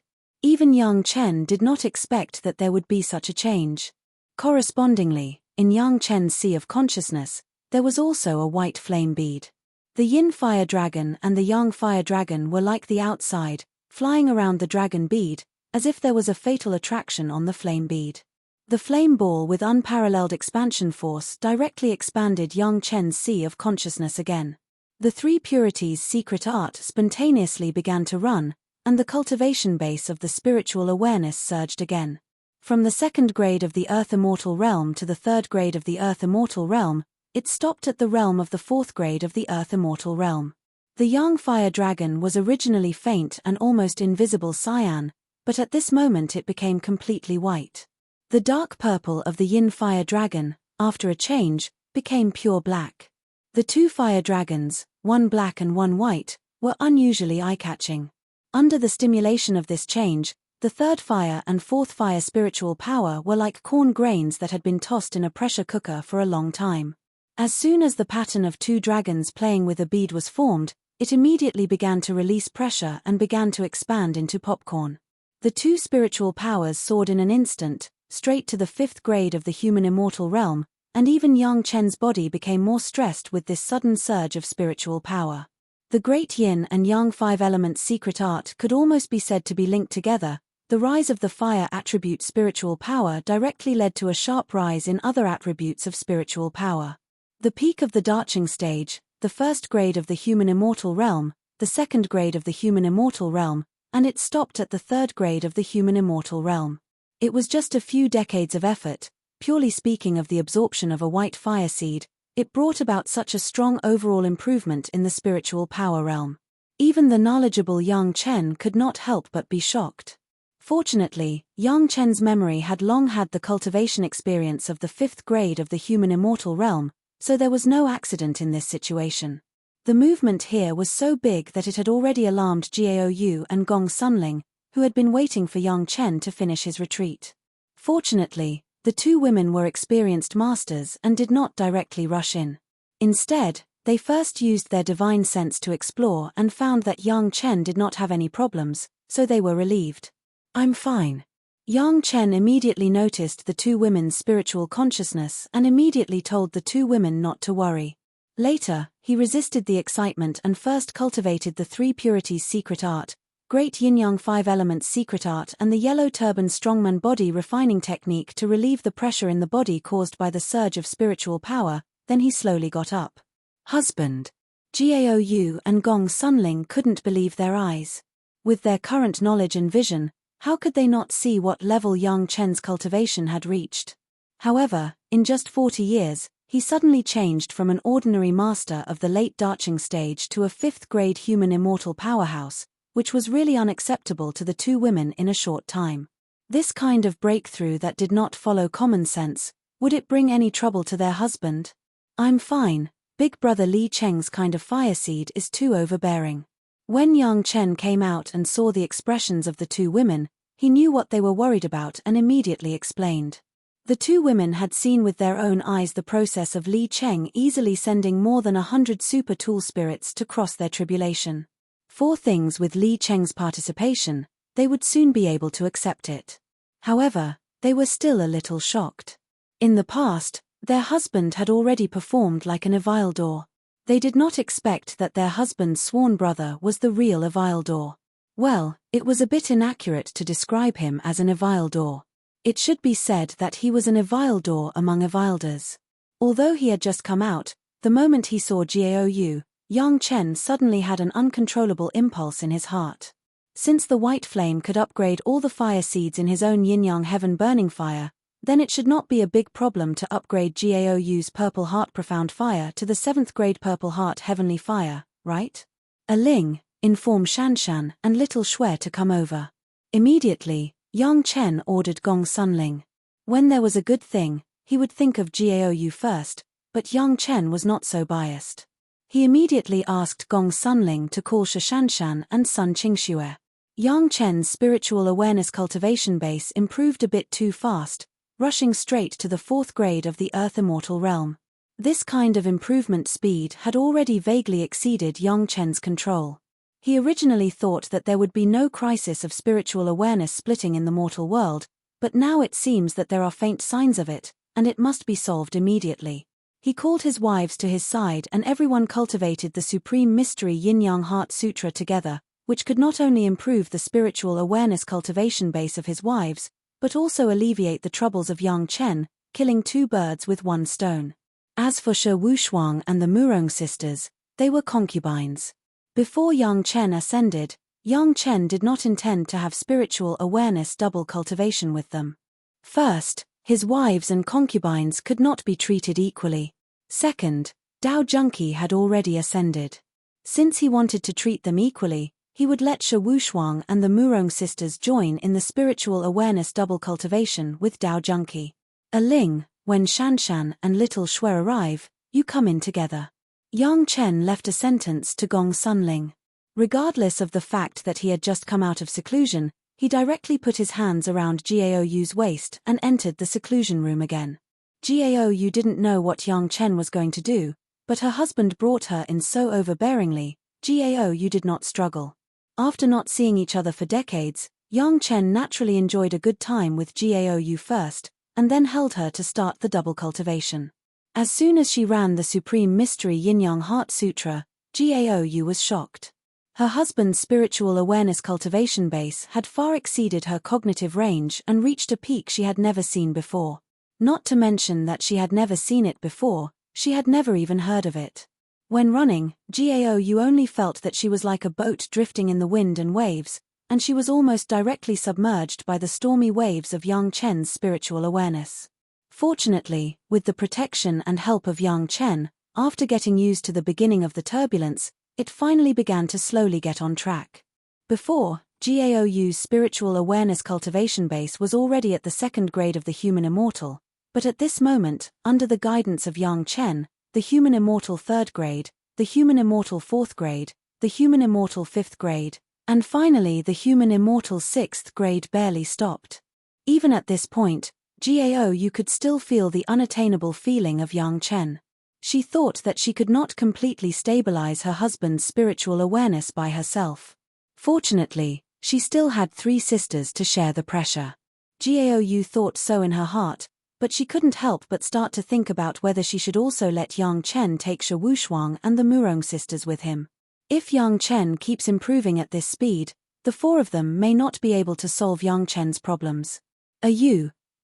Speaker 1: Even Yang Chen did not expect that there would be such a change. Correspondingly, in Yang Chen's sea of consciousness, there was also a white flame bead. The yin fire dragon and the yang fire dragon were like the outside, flying around the dragon bead, as if there was a fatal attraction on the flame bead. The flame ball with unparalleled expansion force directly expanded Yang Chen's sea of consciousness again. The three purities' secret art spontaneously began to run, and the cultivation base of the spiritual awareness surged again. From the 2nd grade of the Earth Immortal Realm to the 3rd grade of the Earth Immortal Realm, it stopped at the realm of the 4th grade of the Earth Immortal Realm. The Yang Fire Dragon was originally faint and almost invisible cyan, but at this moment it became completely white. The dark purple of the Yin Fire Dragon, after a change, became pure black. The two fire dragons, one black and one white, were unusually eye-catching. Under the stimulation of this change, the 3rd fire and 4th fire spiritual power were like corn grains that had been tossed in a pressure cooker for a long time. As soon as the pattern of two dragons playing with a bead was formed, it immediately began to release pressure and began to expand into popcorn. The two spiritual powers soared in an instant, straight to the 5th grade of the human immortal realm, and even Yang Chen's body became more stressed with this sudden surge of spiritual power. The great yin and yang 5 elements secret art could almost be said to be linked together. The rise of the fire attribute spiritual power directly led to a sharp rise in other attributes of spiritual power. The peak of the Darching stage, the 1st grade of the human immortal realm, the the second grade of the human immortal realm, and it stopped at the third grade of the human immortal realm. It was just a few decades of effort, purely speaking of the absorption of a white fire seed, it brought about such a strong overall improvement in the spiritual power realm. Even the knowledgeable Yang Chen could not help but be shocked. Fortunately, Yang Chen's memory had long had the cultivation experience of the fifth grade of the human immortal realm, so there was no accident in this situation. The movement here was so big that it had already alarmed Jiao Yu and Gong Sunling, who had been waiting for Yang Chen to finish his retreat. Fortunately, the two women were experienced masters and did not directly rush in. Instead, they first used their divine sense to explore and found that Yang Chen did not have any problems, so they were relieved. "I'm fine." Yang Chen immediately noticed the two women's spiritual consciousness and immediately told the two women not to worry. Later, he resisted the excitement and first cultivated the three purities secret art, Great Yin-Yang 5 Elements secret art and the Yellow Turban Strongman body refining technique to relieve the pressure in the body caused by the surge of spiritual power, then he slowly got up. "Husband." Jiao Yu and Gong Sunling couldn't believe their eyes. With their current knowledge and vision, how could they not see what level Yang Chen's cultivation had reached? However, in just 40 years, he suddenly changed from an ordinary master of the late Dacheng stage to a fifth-grade human immortal powerhouse, which was really unacceptable to the two women in a short time. This kind of breakthrough that did not follow common sense, would it bring any trouble to their husband? "I'm fine, Big Brother Li Cheng's kind of fire seed is too overbearing." When Yang Chen came out and saw the expressions of the two women, he knew what they were worried about and immediately explained. The two women had seen with their own eyes the process of Li Cheng easily sending more than 100 super tool spirits to cross their tribulation. For things with Li Cheng's participation, they would soon be able to accept it. However, they were still a little shocked. In the past, their husband had already performed like an Avildor. They did not expect that their husband's sworn brother was the real Avildor. Well, it was a bit inaccurate to describe him as an Avildor. It should be said that he was an Avildor among Avildors. Although he had just come out, the moment he saw Jiao Yu, Yang Chen suddenly had an uncontrollable impulse in his heart. Since the white flame could upgrade all the fire seeds in his own yin-yang heaven burning fire, then it should not be a big problem to upgrade Jiao Yu's purple heart profound fire to the 7th grade purple heart heavenly fire, right? Ling, inform Shanshan and little Shui to come over. Immediately, Yang Chen ordered Gong Sunling. When there was a good thing, he would think of Jiao Yu first, but Yang Chen was not so biased. He immediately asked Gong Sunling to call Shanshan and Sun Qingxue. Yang Chen's spiritual awareness cultivation base improved a bit too fast, rushing straight to the 4th grade of the Earth Immortal Realm. This kind of improvement speed had already vaguely exceeded Yang Chen's control. He originally thought that there would be no crisis of spiritual awareness splitting in the mortal world, but now it seems that there are faint signs of it, and it must be solved immediately. He called his wives to his side and everyone cultivated the Supreme Mystery Yin-Yang Heart Sutra together, which could not only improve the spiritual awareness cultivation base of his wives, but also alleviate the troubles of Yang Chen, killing two birds with one stone. As for Shi Wushuang and the Murong sisters, they were concubines. Before Yang Chen ascended, Yang Chen did not intend to have spiritual awareness double cultivation with them. First, his wives and concubines could not be treated equally. Second, Dao Junki had already ascended. Since he wanted to treat them equally, he would let Shi Wushuang and the Murong sisters join in the spiritual awareness double cultivation with Dao Junki. Ling, when Shanshan and little Shui arrive, you come in together. Yang Chen left a sentence to Gong Sunling. Regardless of the fact that he had just come out of seclusion, he directly put his hands around Jiao Yu's waist and entered the seclusion room again. Jiao Yu didn't know what Yang Chen was going to do, but her husband brought her in so overbearingly, Jiao Yu did not struggle. After not seeing each other for decades, Yang Chen naturally enjoyed a good time with Jiao Yu first, and then held her to start the double cultivation. As soon as she ran the Supreme Mystery Yin-Yang Heart Sutra, Jiao Yu was shocked. Her husband's spiritual awareness cultivation base had far exceeded her cognitive range and reached a peak she had never seen before. Not to mention that she had never seen it before, she had never even heard of it. When running, Gaou only felt that she was like a boat drifting in the wind and waves, and she was almost directly submerged by the stormy waves of Yang Chen's spiritual awareness. Fortunately, with the protection and help of Yang Chen, after getting used to the beginning of the turbulence, it finally began to slowly get on track. Before, Gaou's spiritual awareness cultivation base was already at the 2nd grade of the human immortal, but at this moment, under the guidance of Yang Chen, the human immortal 3rd grade, the human immortal 4th grade, the human immortal 5th grade, and finally the human immortal 6th grade barely stopped. Even at this point, Gaou could still feel the unattainable feeling of Yang Chen. She thought that she could not completely stabilize her husband's spiritual awareness by herself. Fortunately, she still had 3 sisters to share the pressure. Gaou thought so in her heart, but she couldn't help but start to think about whether she should also let Yang Chen take Shi Wushuang and the Murong sisters with him. If Yang Chen keeps improving at this speed, the 4 of them may not be able to solve Yang Chen's problems.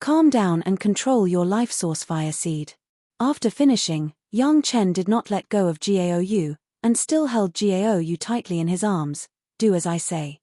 Speaker 1: Calm down and control your life source fire seed. After finishing, Yang Chen did not let go of Gaou, and still held Gaou tightly in his arms. Do as I say.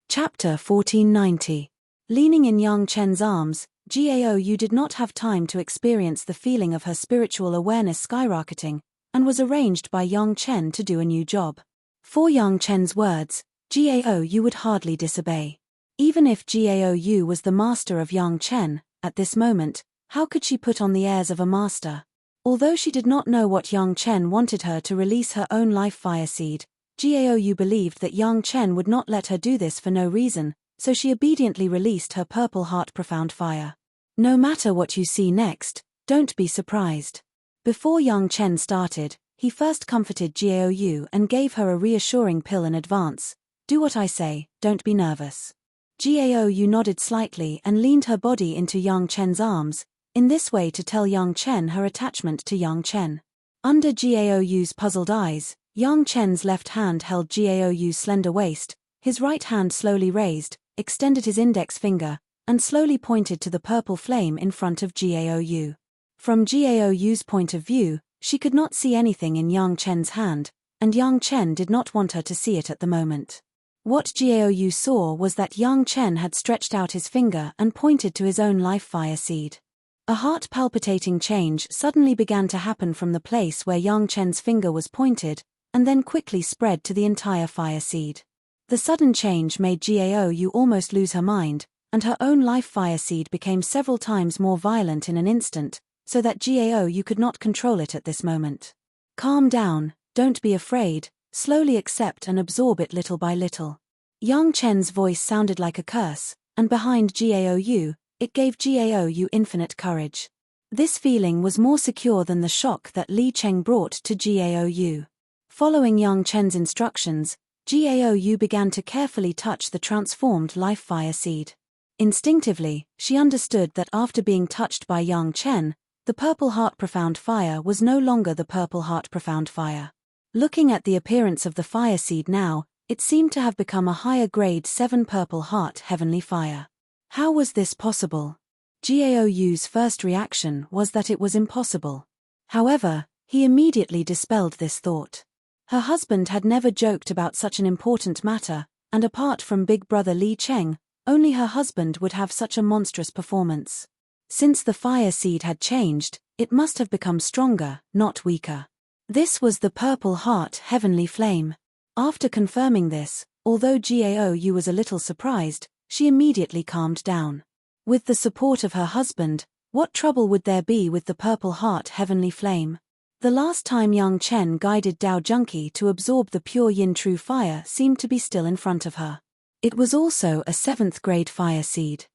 Speaker 1: Chapter 1490. Leaning in Yang Chen's arms, Gaou did not have time to experience the feeling of her spiritual awareness skyrocketing, and was arranged by Yang Chen to do a new job. For Yang Chen's words, Gaou would hardly disobey. Even if Gaou was the master of Yang Chen, at this moment, how could she put on the airs of a master? Although she did not know what Yang Chen wanted her to release her own life fire seed, Gaou believed that Yang Chen would not let her do this for no reason, so she obediently released her purple heart profound fire. No matter what you see next, don't be surprised. Before Yang Chen started, he first comforted Gaou and gave her a reassuring pill in advance. Do what I say, don't be nervous. Gaou nodded slightly and leaned her body into Yang Chen's arms, in this way to tell Yang Chen her attachment to Yang Chen. Under Gaou's puzzled eyes, Yang Chen's left hand held Gaou's slender waist, his right hand slowly raised, extended his index finger, and slowly pointed to the purple flame in front of Gaou. From Gaou's point of view, she could not see anything in Yang Chen's hand, and Yang Chen did not want her to see it at the moment. What Gaou saw was that Yang Chen had stretched out his finger and pointed to his own life fire seed. A heart-palpitating change suddenly began to happen from the place where Yang Chen's finger was pointed, and then quickly spread to the entire fire seed. The sudden change made Gaou almost lose her mind, and her own life fire seed became several times more violent in an instant, so that Gaou could not control it at this moment. Calm down, don't be afraid, slowly accept and absorb it little by little. Yang Chen's voice sounded like a curse, and behind Gaou, it gave Gaou infinite courage. This feeling was more secure than the shock that Li Cheng brought to Gaou. Following Yang Chen's instructions, Gaou began to carefully touch the transformed life fire seed. Instinctively, she understood that after being touched by Yang Chen, the purple heart profound fire was no longer the purple heart profound fire. Looking at the appearance of the fire seed now, it seemed to have become a higher grade 7 purple heart heavenly fire. How was this possible? Gaou's first reaction was that it was impossible. However, he immediately dispelled this thought. Her husband had never joked about such an important matter, and apart from big brother Li Cheng, only her husband would have such a monstrous performance. Since the fire seed had changed, it must have become stronger, not weaker. This was the purple heart heavenly flame. After confirming this, although Gaou was a little surprised, she immediately calmed down. With the support of her husband, what trouble would there be with the purple heart heavenly flame? The last time Yang Chen guided Dao Junki to absorb the pure yin true fire seemed to be still in front of her. It was also a 7th grade fire seed.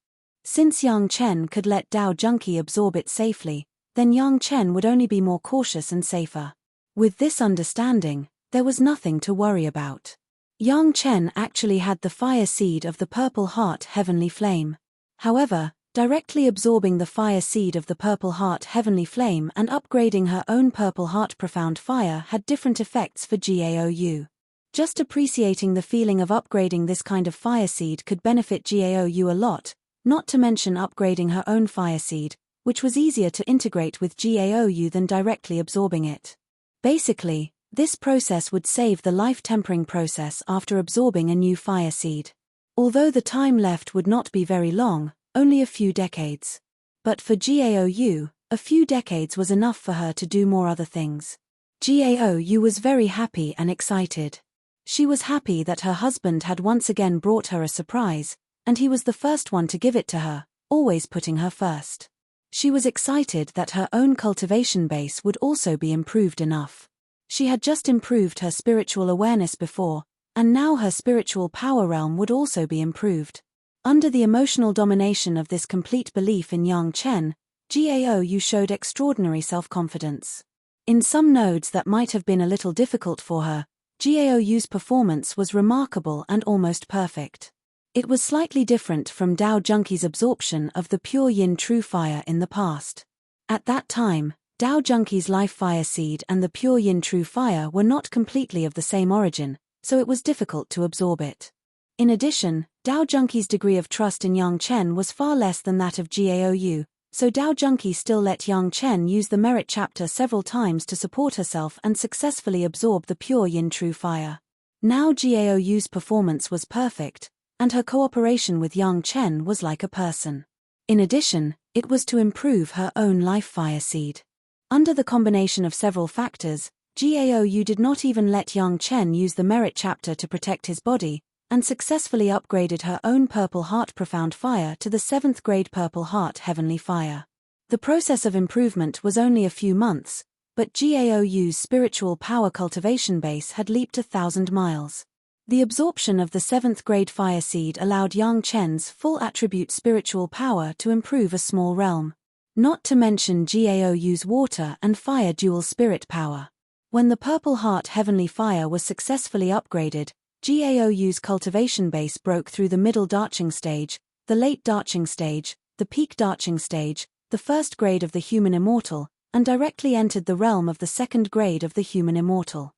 Speaker 1: Since Yang Chen could let Dao Junki absorb it safely, then Yang Chen would only be more cautious and safer. With this understanding, there was nothing to worry about. Yang Chen actually had the fire seed of the purple heart heavenly flame. However, directly absorbing the fire seed of the purple heart heavenly flame and upgrading her own purple heart profound fire had different effects for Gaou. Just appreciating the feeling of upgrading this kind of fire seed could benefit Gaou a lot, not to mention upgrading her own fire seed, which was easier to integrate with Gaou than directly absorbing it. Basically, This process would save the life-tempering process after absorbing a new fire seed. Although the time left would not be very long, only a few decades. But for Gaou, a few decades was enough for her to do more other things. Gaou was very happy and excited. She was happy that her husband had once again brought her a surprise, and he was the first one to give it to her, always putting her first. She was excited that her own cultivation base would also be improved enough. She had just improved her spiritual awareness before, and now her spiritual power realm would also be improved. Under the emotional domination of this complete belief in Yang Chen, Gaou showed extraordinary self-confidence. In some nodes that might have been a little difficult for her, Gaou's performance was remarkable and almost perfect. It was slightly different from Dao Junkie's absorption of the pure yin true fire in the past. At that time, Dao Junkie's life fire seed and the pure yin true fire were not completely of the same origin, so it was difficult to absorb it. In addition, Dao Junkie's degree of trust in Yang Chen was far less than that of Gaou, so Dao Junkie still let Yang Chen use the merit chapter several times to support herself and successfully absorb the pure yin true fire. Now Gaou's performance was perfect, and her cooperation with Yang Chen was like a person. In addition, it was to improve her own life fire seed. Under the combination of several factors, Gaou did not even let Yang Chen use the merit chapter to protect his body, and successfully upgraded her own Purple Heart Profound Fire to the 7th grade Purple Heart Heavenly Fire. The process of improvement was only a few months, but Gaou's spiritual power cultivation base had leaped 1,000 miles. The absorption of the 7th grade fire seed allowed Yang Chen's full attribute spiritual power to improve a small realm. Not to mention Gaou's water and fire dual spirit power. When the Purple Heart Heavenly Fire was successfully upgraded, Gaou's cultivation base broke through the middle darching stage, the late darching stage, the peak darching stage, the 1st grade of the human immortal, and directly entered the realm of the 2nd grade of the human immortal.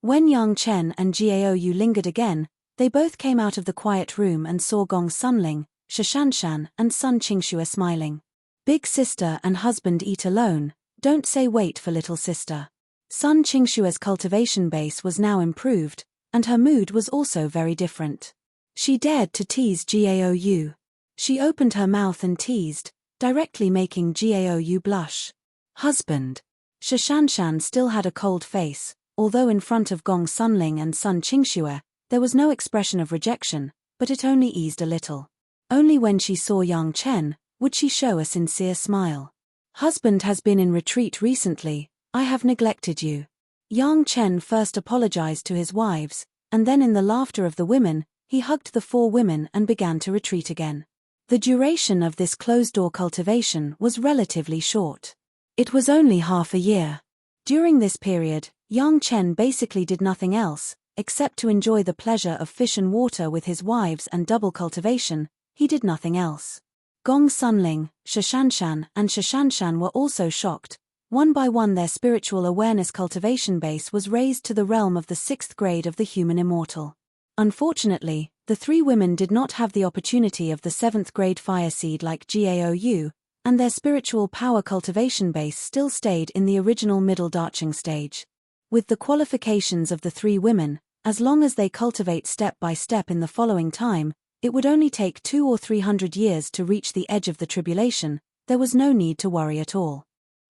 Speaker 1: When Yang Chen and Gaou lingered again, they both came out of the quiet room and saw Gong Sunling, Shishanshan, and Sun Qingxue smiling. Big sister and husband eat alone, don't say wait for little sister. Sun Qingxue's cultivation base was now improved, and her mood was also very different. She dared to tease Gaou. She opened her mouth and teased, directly making Gaou blush. Husband. Shishanshan still had a cold face, although in front of Gong Sunling and Sun Qingxue, there was no expression of rejection, but it only eased a little. Only when she saw Yang Chen would she show a sincere smile. Husband has been in retreat recently, I have neglected you. Yang Chen first apologized to his wives, and then in the laughter of the women, he hugged the 4 women and began to retreat again. The duration of this closed-door cultivation was relatively short. It was only half a year. During this period, Yang Chen basically did nothing else, except to enjoy the pleasure of fish and water with his wives and double cultivation. He did nothing else. Gong Sunling, Shishanshan, and Shishanshan were also shocked. One by one their spiritual awareness cultivation base was raised to the realm of the 6th grade of the human immortal. Unfortunately, the 3 women did not have the opportunity of the 7th grade fire seed like Gaou, and their spiritual power cultivation base still stayed in the original middle darching stage. With the qualifications of the 3 women, as long as they cultivate step by step in the following time, it would only take 200 or 300 years to reach the edge of the tribulation. There was no need to worry at all.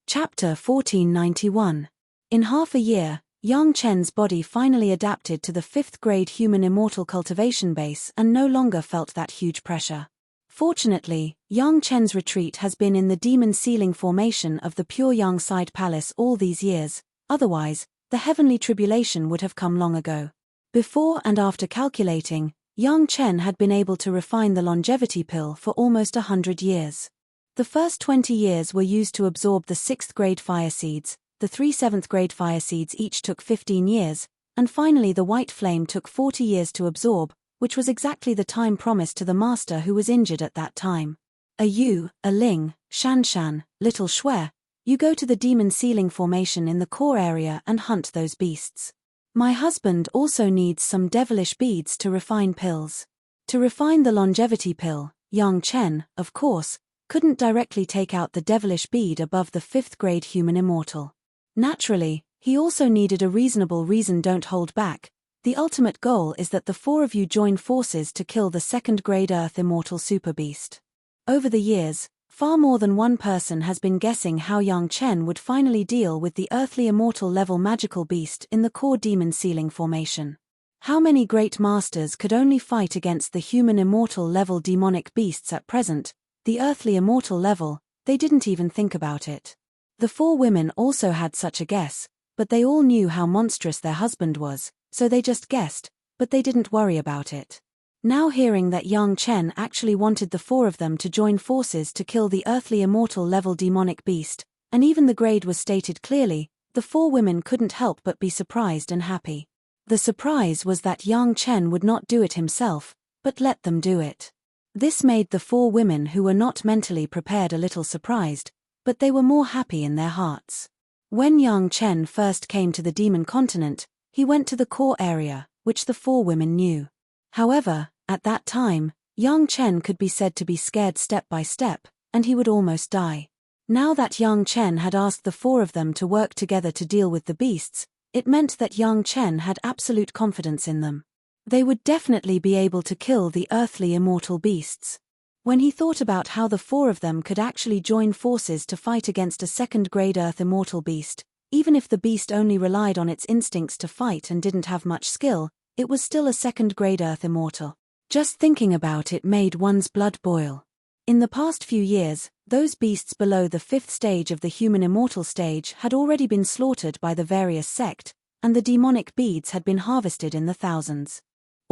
Speaker 1: Chapter 1491. In half a year, Yang Chen's body finally adapted to the 5th grade human immortal cultivation base and no longer felt that huge pressure. Fortunately, Yang Chen's retreat has been in the demon ceiling formation of the Pure Yang Side Palace all these years, otherwise, the heavenly tribulation would have come long ago. Before and after calculating, Yang Chen had been able to refine the longevity pill for almost 100 years. The first 20 years were used to absorb the 6th grade fire seeds, the 3 7th grade fire seeds each took 15 years, and finally the white flame took 40 years to absorb, which was exactly the time promised to the master who was injured at that time. A Yu, a Ling, Shanshan, Little Shui, you go to the demon ceiling formation in the core area and hunt those beasts. My husband also needs some devilish beads to refine pills. To refine the longevity pill, Yang Chen, of course, couldn't directly take out the devilish bead above the 5th grade human immortal. Naturally, He also needed a reasonable reason. Don't hold back. The ultimate goal is that the four of you join forces to kill the second-grade Earth Immortal Super Beast. Over the years, far more than one person has been guessing how Yang Chen would finally deal with the earthly immortal level magical beast in the core demon sealing formation. How many great masters could only fight against the human immortal level demonic beasts at present, the earthly immortal level? They didn't even think about it. The four women also had such a guess, but they all knew how monstrous their husband was, so they just guessed, but they didn't worry about it. Now hearing that Yang Chen actually wanted the four of them to join forces to kill the earthly immortal level demonic beast, and even the grade was stated clearly, the four women couldn't help but be surprised and happy. The surprise was that Yang Chen would not do it himself, but let them do it. This made the four women who were not mentally prepared a little surprised, but they were more happy in their hearts. When Yang Chen first came to the demon continent, he went to the core area, which the four women knew. However, at that time, Yang Chen could be said to be scared step by step, and he would almost die. Now that Yang Chen had asked the four of them to work together to deal with the beasts, it meant that Yang Chen had absolute confidence in them. They would definitely be able to kill the earthly immortal beasts. When he thought about how the four of them could actually join forces to fight against a second-grade Earth immortal beast, even if the beast only relied on its instincts to fight and didn't have much skill, it was still a second-grade Earth immortal. Just thinking about it made one's blood boil. In the past few years, those beasts below the fifth stage of the human immortal stage had already been slaughtered by the various sect, and the demonic beads had been harvested in the thousands.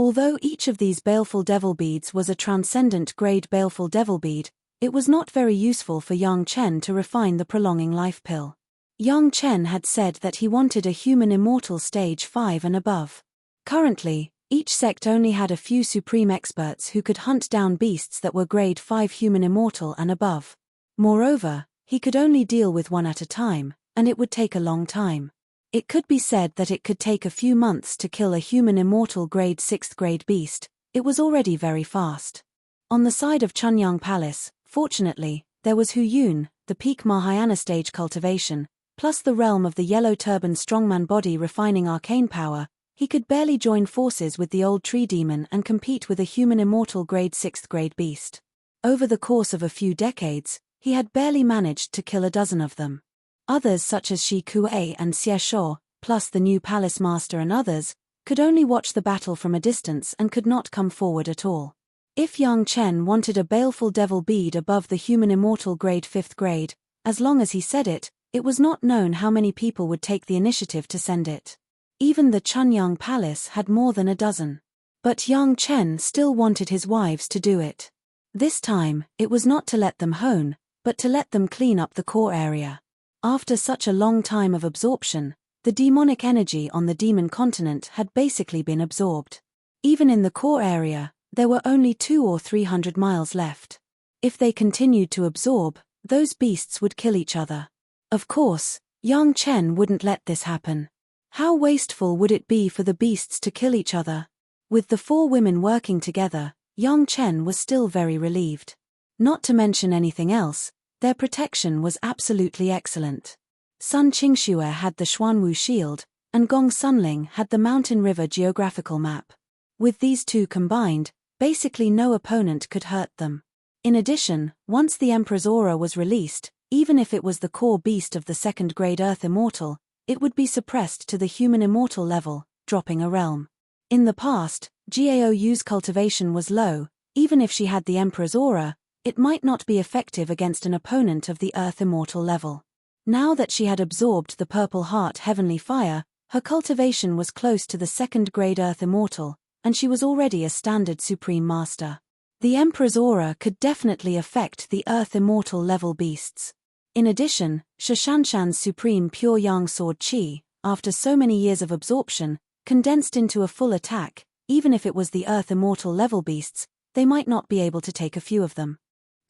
Speaker 1: Although each of these baleful devil beads was a transcendent grade baleful devil bead, it was not very useful for Yang Chen to refine the prolonging life pill. Yang Chen had said that he wanted a human immortal stage 5 and above. Currently, each sect only had a few supreme experts who could hunt down beasts that were grade 5 human immortal and above. Moreover, he could only deal with one at a time, and it would take a long time. It could be said that it could take a few months to kill a human immortal grade 6th grade beast. It was already very fast. On the side of Chunyang Palace, fortunately, there was Hu Yun, the peak Mahayana stage cultivation, plus the realm of the yellow turban strongman body refining arcane power. He could barely join forces with the old tree demon and compete with a human immortal grade 6th grade beast. Over the course of a few decades, he had barely managed to kill a dozen of them. Others such as Shi Kuei and Xie Shuo, plus the new palace master and others, could only watch the battle from a distance and could not come forward at all. If Yang Chen wanted a baleful devil bead above the human immortal grade 5th grade, as long as he said it, it was not known how many people would take the initiative to send it. Even the Chunyang Palace had more than a dozen. But Yang Chen still wanted his wives to do it. This time, it was not to let them hone, but to let them clean up the core area. After such a long time of absorption, the demonic energy on the demon continent had basically been absorbed. Even in the core area, there were only 200 or 300 miles left. If they continued to absorb, those beasts would kill each other. Of course, Yang Chen wouldn't let this happen. How wasteful would it be for the beasts to kill each other? With the four women working together, Yang Chen was still very relieved. Not to mention anything else, their protection was absolutely excellent. Sun Qingxue had the Xuanwu shield, and Gong Sunling had the Mountain River geographical map. With these two combined, basically no opponent could hurt them. In addition, once the Emperor's aura was released, even if it was the core beast of the second-grade Earth Immortal, it would be suppressed to the human immortal level, dropping a realm. In the past, Gao Yu's cultivation was low. Even if she had the Emperor's aura, it might not be effective against an opponent of the Earth Immortal level. Now that she had absorbed the Purple Heart Heavenly Fire, her cultivation was close to the second-grade Earth Immortal, and she was already a standard Supreme Master. The Emperor's aura could definitely affect the Earth Immortal level beasts. In addition, Shashanshan's Supreme Pure Yang Sword Qi, after so many years of absorption, condensed into a full attack. Even if it was the Earth Immortal level beasts, they might not be able to take a few of them.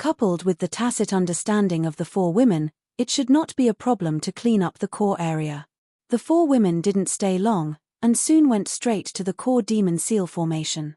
Speaker 1: Coupled with the tacit understanding of the four women, it should not be a problem to clean up the core area. The four women didn't stay long, and soon went straight to the core demon seal formation.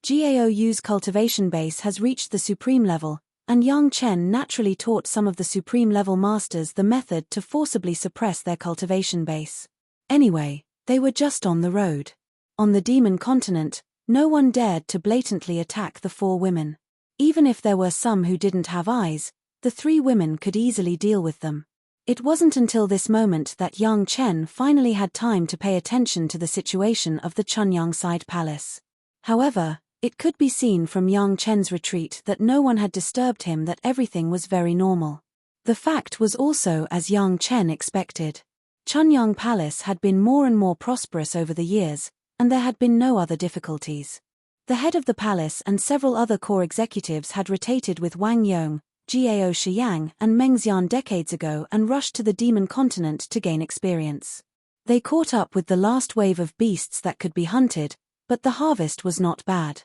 Speaker 1: Gao Yu's cultivation base has reached the supreme level, and Yang Chen naturally taught some of the supreme level masters the method to forcibly suppress their cultivation base. Anyway, they were just on the road. On the demon continent, no one dared to blatantly attack the 4 women. Even if there were some who didn't have eyes, the 3 women could easily deal with them. It wasn't until this moment that Yang Chen finally had time to pay attention to the situation of the Chunyang Side Palace. However, it could be seen from Yang Chen's retreat that no one had disturbed him, that everything was very normal. The fact was also as Yang Chen expected. Chunyang Palace had been more and more prosperous over the years, and there had been no other difficulties. The head of the palace and several other core executives had rotated with Wang Yong, Gao Shiyang and Meng Xian decades ago and rushed to the demon continent to gain experience. They caught up with the last wave of beasts that could be hunted, but the harvest was not bad.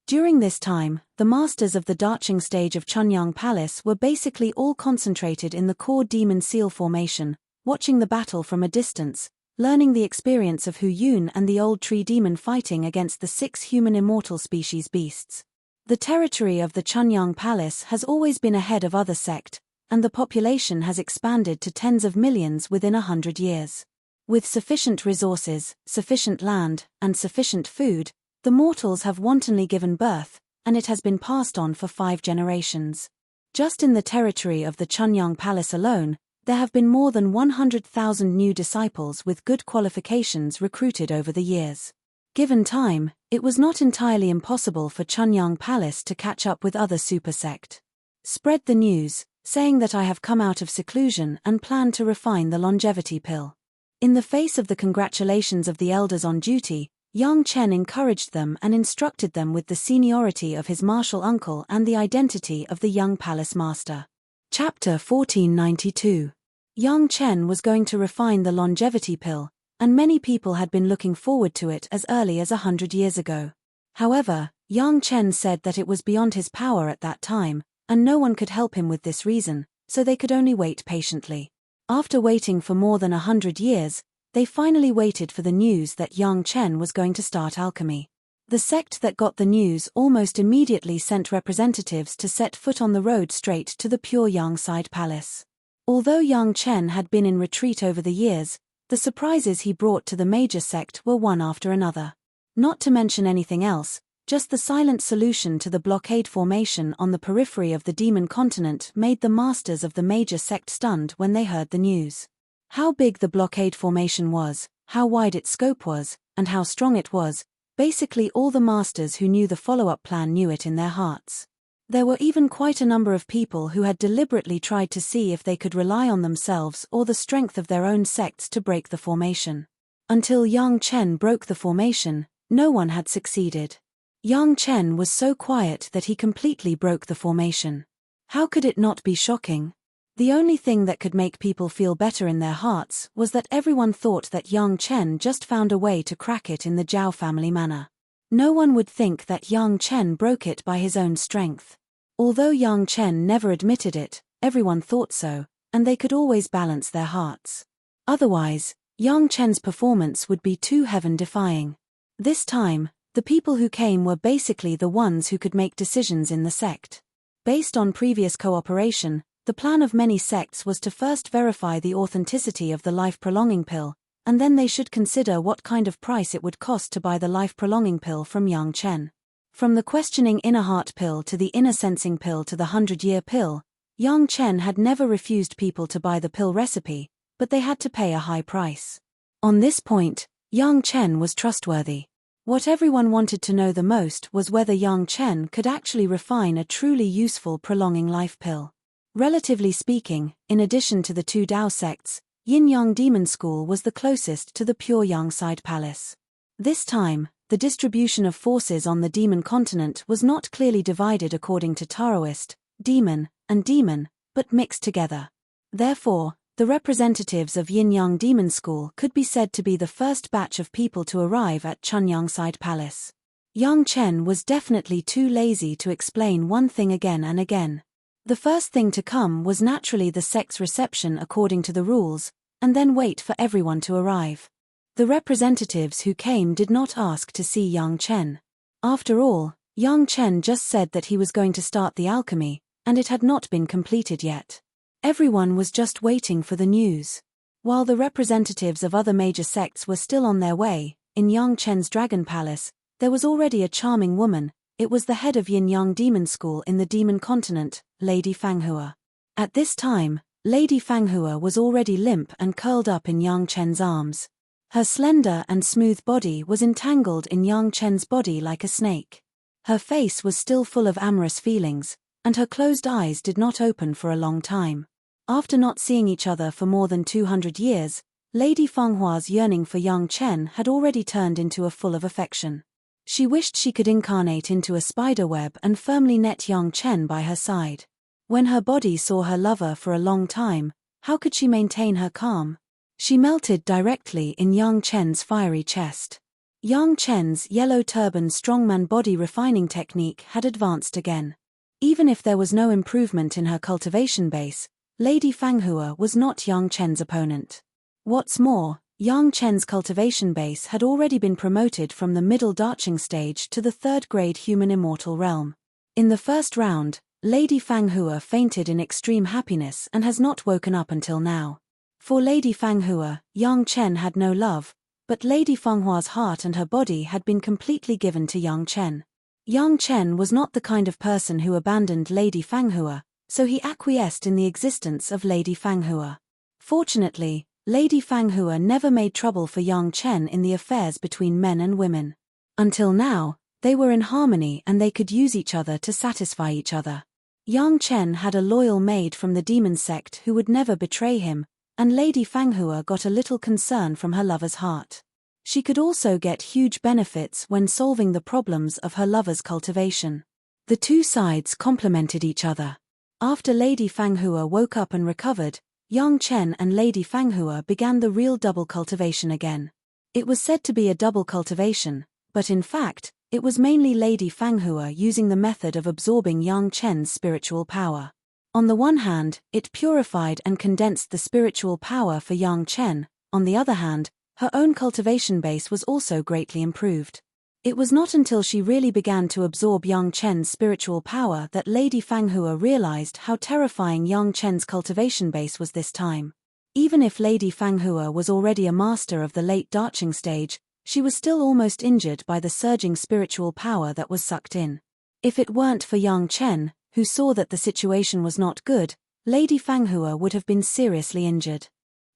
Speaker 1: During this time, the masters of the Daching stage of Chunyang Palace were basically all concentrated in the core demon seal formation, watching the battle from a distance, learning the experience of Hu Yun and the old tree demon fighting against the 6 human immortal species beasts. The territory of the Chunyang Palace has always been ahead of other sect, and the population has expanded to tens of millions within 100 years. With sufficient resources, sufficient land, and sufficient food, the mortals have wantonly given birth, and it has been passed on for 5 generations. Just in the territory of the Chunyang Palace alone, there have been more than 100,000 new disciples with good qualifications recruited over the years. Given time, it was not entirely impossible for Chunyang Palace to catch up with other super sect. Spread the news, saying that I have come out of seclusion and plan to refine the longevity pill. In the face of the congratulations of the elders on duty, Yang Chen encouraged them and instructed them with the seniority of his martial uncle and the identity of the young palace master. Chapter 1492. Yang Chen was going to refine the longevity pill, and many people had been looking forward to it as early as 100 years ago. However, Yang Chen said that it was beyond his power at that time, and no one could help him with this reason, so they could only wait patiently. After waiting for more than 100 years, they finally waited for the news that Yang Chen was going to start alchemy. The sect that got the news almost immediately sent representatives to set foot on the road straight to the Pure Yang Side Palace. Although Yang Chen had been in retreat over the years, the surprises he brought to the major sect were one after another. Not to mention anything else, just the silent solution to the blockade formation on the periphery of the demon continent made the masters of the major sect stunned when they heard the news. How big the blockade formation was, how wide its scope was, and how strong it was, basically all the masters who knew the follow-up plan knew it in their hearts. There were even quite a number of people who had deliberately tried to see if they could rely on themselves or the strength of their own sects to break the formation. Until Yang Chen broke the formation, no one had succeeded. Yang Chen was so quiet that he completely broke the formation. How could it not be shocking? The only thing that could make people feel better in their hearts was that everyone thought that Yang Chen just found a way to crack it in the Zhao family manner. No one would think that Yang Chen broke it by his own strength. Although Yang Chen never admitted it, everyone thought so, and they could always balance their hearts. Otherwise, Yang Chen's performance would be too heaven-defying. This time, the people who came were basically the ones who could make decisions in the sect. Based on previous cooperation, the plan of many sects was to first verify the authenticity of the life-prolonging pill, and then they should consider what kind of price it would cost to buy the life-prolonging pill from Yang Chen. From the questioning inner heart pill to the inner sensing pill to the 100-year pill, Yang Chen had never refused people to buy the pill recipe, but they had to pay a high price. On this point, Yang Chen was trustworthy. What everyone wanted to know the most was whether Yang Chen could actually refine a truly useful prolonging life pill. Relatively speaking, in addition to the 2 Dao sects, Yin-Yang Demon School was the closest to the Pure Yang Side Palace. This time, the distribution of forces on the demon continent was not clearly divided according to Taoist, demon, and demon, but mixed together. Therefore, the representatives of Yin-Yang Demon School could be said to be the first batch of people to arrive at Chunyang Side Palace. Yang Chen was definitely too lazy to explain one thing again and again. The first thing to come was naturally the sect's reception according to the rules, and then wait for everyone to arrive. The representatives who came did not ask to see Yang Chen. After all, Yang Chen just said that he was going to start the alchemy, and it had not been completed yet. Everyone was just waiting for the news. While the representatives of other major sects were still on their way, in Yang Chen's Dragon Palace, there was already a charming woman. It was the head of Yin Yang Demon School in the Demon Continent, Lady Fanghua. At this time, Lady Fanghua was already limp and curled up in Yang Chen's arms. Her slender and smooth body was entangled in Yang Chen's body like a snake. Her face was still full of amorous feelings, and her closed eyes did not open for a long time. After not seeing each other for more than 200 years, Lady Fanghua's yearning for Yang Chen had already turned into a full of affection. She wished she could incarnate into a spider web and firmly net Yang Chen by her side. When her body saw her lover for a long time, how could she maintain her calm? She melted directly in Yang Chen's fiery chest. Yang Chen's yellow turban strongman body refining technique had advanced again. Even if there was no improvement in her cultivation base, Lady Fanghua was not Yang Chen's opponent. What's more, Yang Chen's cultivation base had already been promoted from the middle darching stage to the third-grade human immortal realm. In the first round, Lady Fanghua fainted in extreme happiness and has not woken up until now. For Lady Fanghua, Yang Chen had no love, but Lady Fanghua's heart and her body had been completely given to Yang Chen. Yang Chen was not the kind of person who abandoned Lady Fanghua, so he acquiesced in the existence of Lady Fanghua. Fortunately, Lady Fanghua never made trouble for Yang Chen in the affairs between men and women. Until now, they were in harmony and they could use each other to satisfy each other. Yang Chen had a loyal maid from the demon sect who would never betray him, and Lady Fanghua got a little concern from her lover's heart. She could also get huge benefits when solving the problems of her lover's cultivation. The two sides complemented each other. After Lady Fanghua woke up and recovered, Yang Chen and Lady Fanghua began the real double cultivation again. It was said to be a double cultivation, but in fact, it was mainly Lady Fanghua using the method of absorbing Yang Chen's spiritual power. On the one hand, it purified and condensed the spiritual power for Yang Chen. On the other hand, her own cultivation base was also greatly improved. It was not until she really began to absorb Yang Chen's spiritual power that Lady Fanghua realized how terrifying Yang Chen's cultivation base was this time. Even if Lady Fanghua was already a master of the late darching stage, she was still almost injured by the surging spiritual power that was sucked in. If it weren't for Yang Chen, who saw that the situation was not good, Lady Fanghua would have been seriously injured.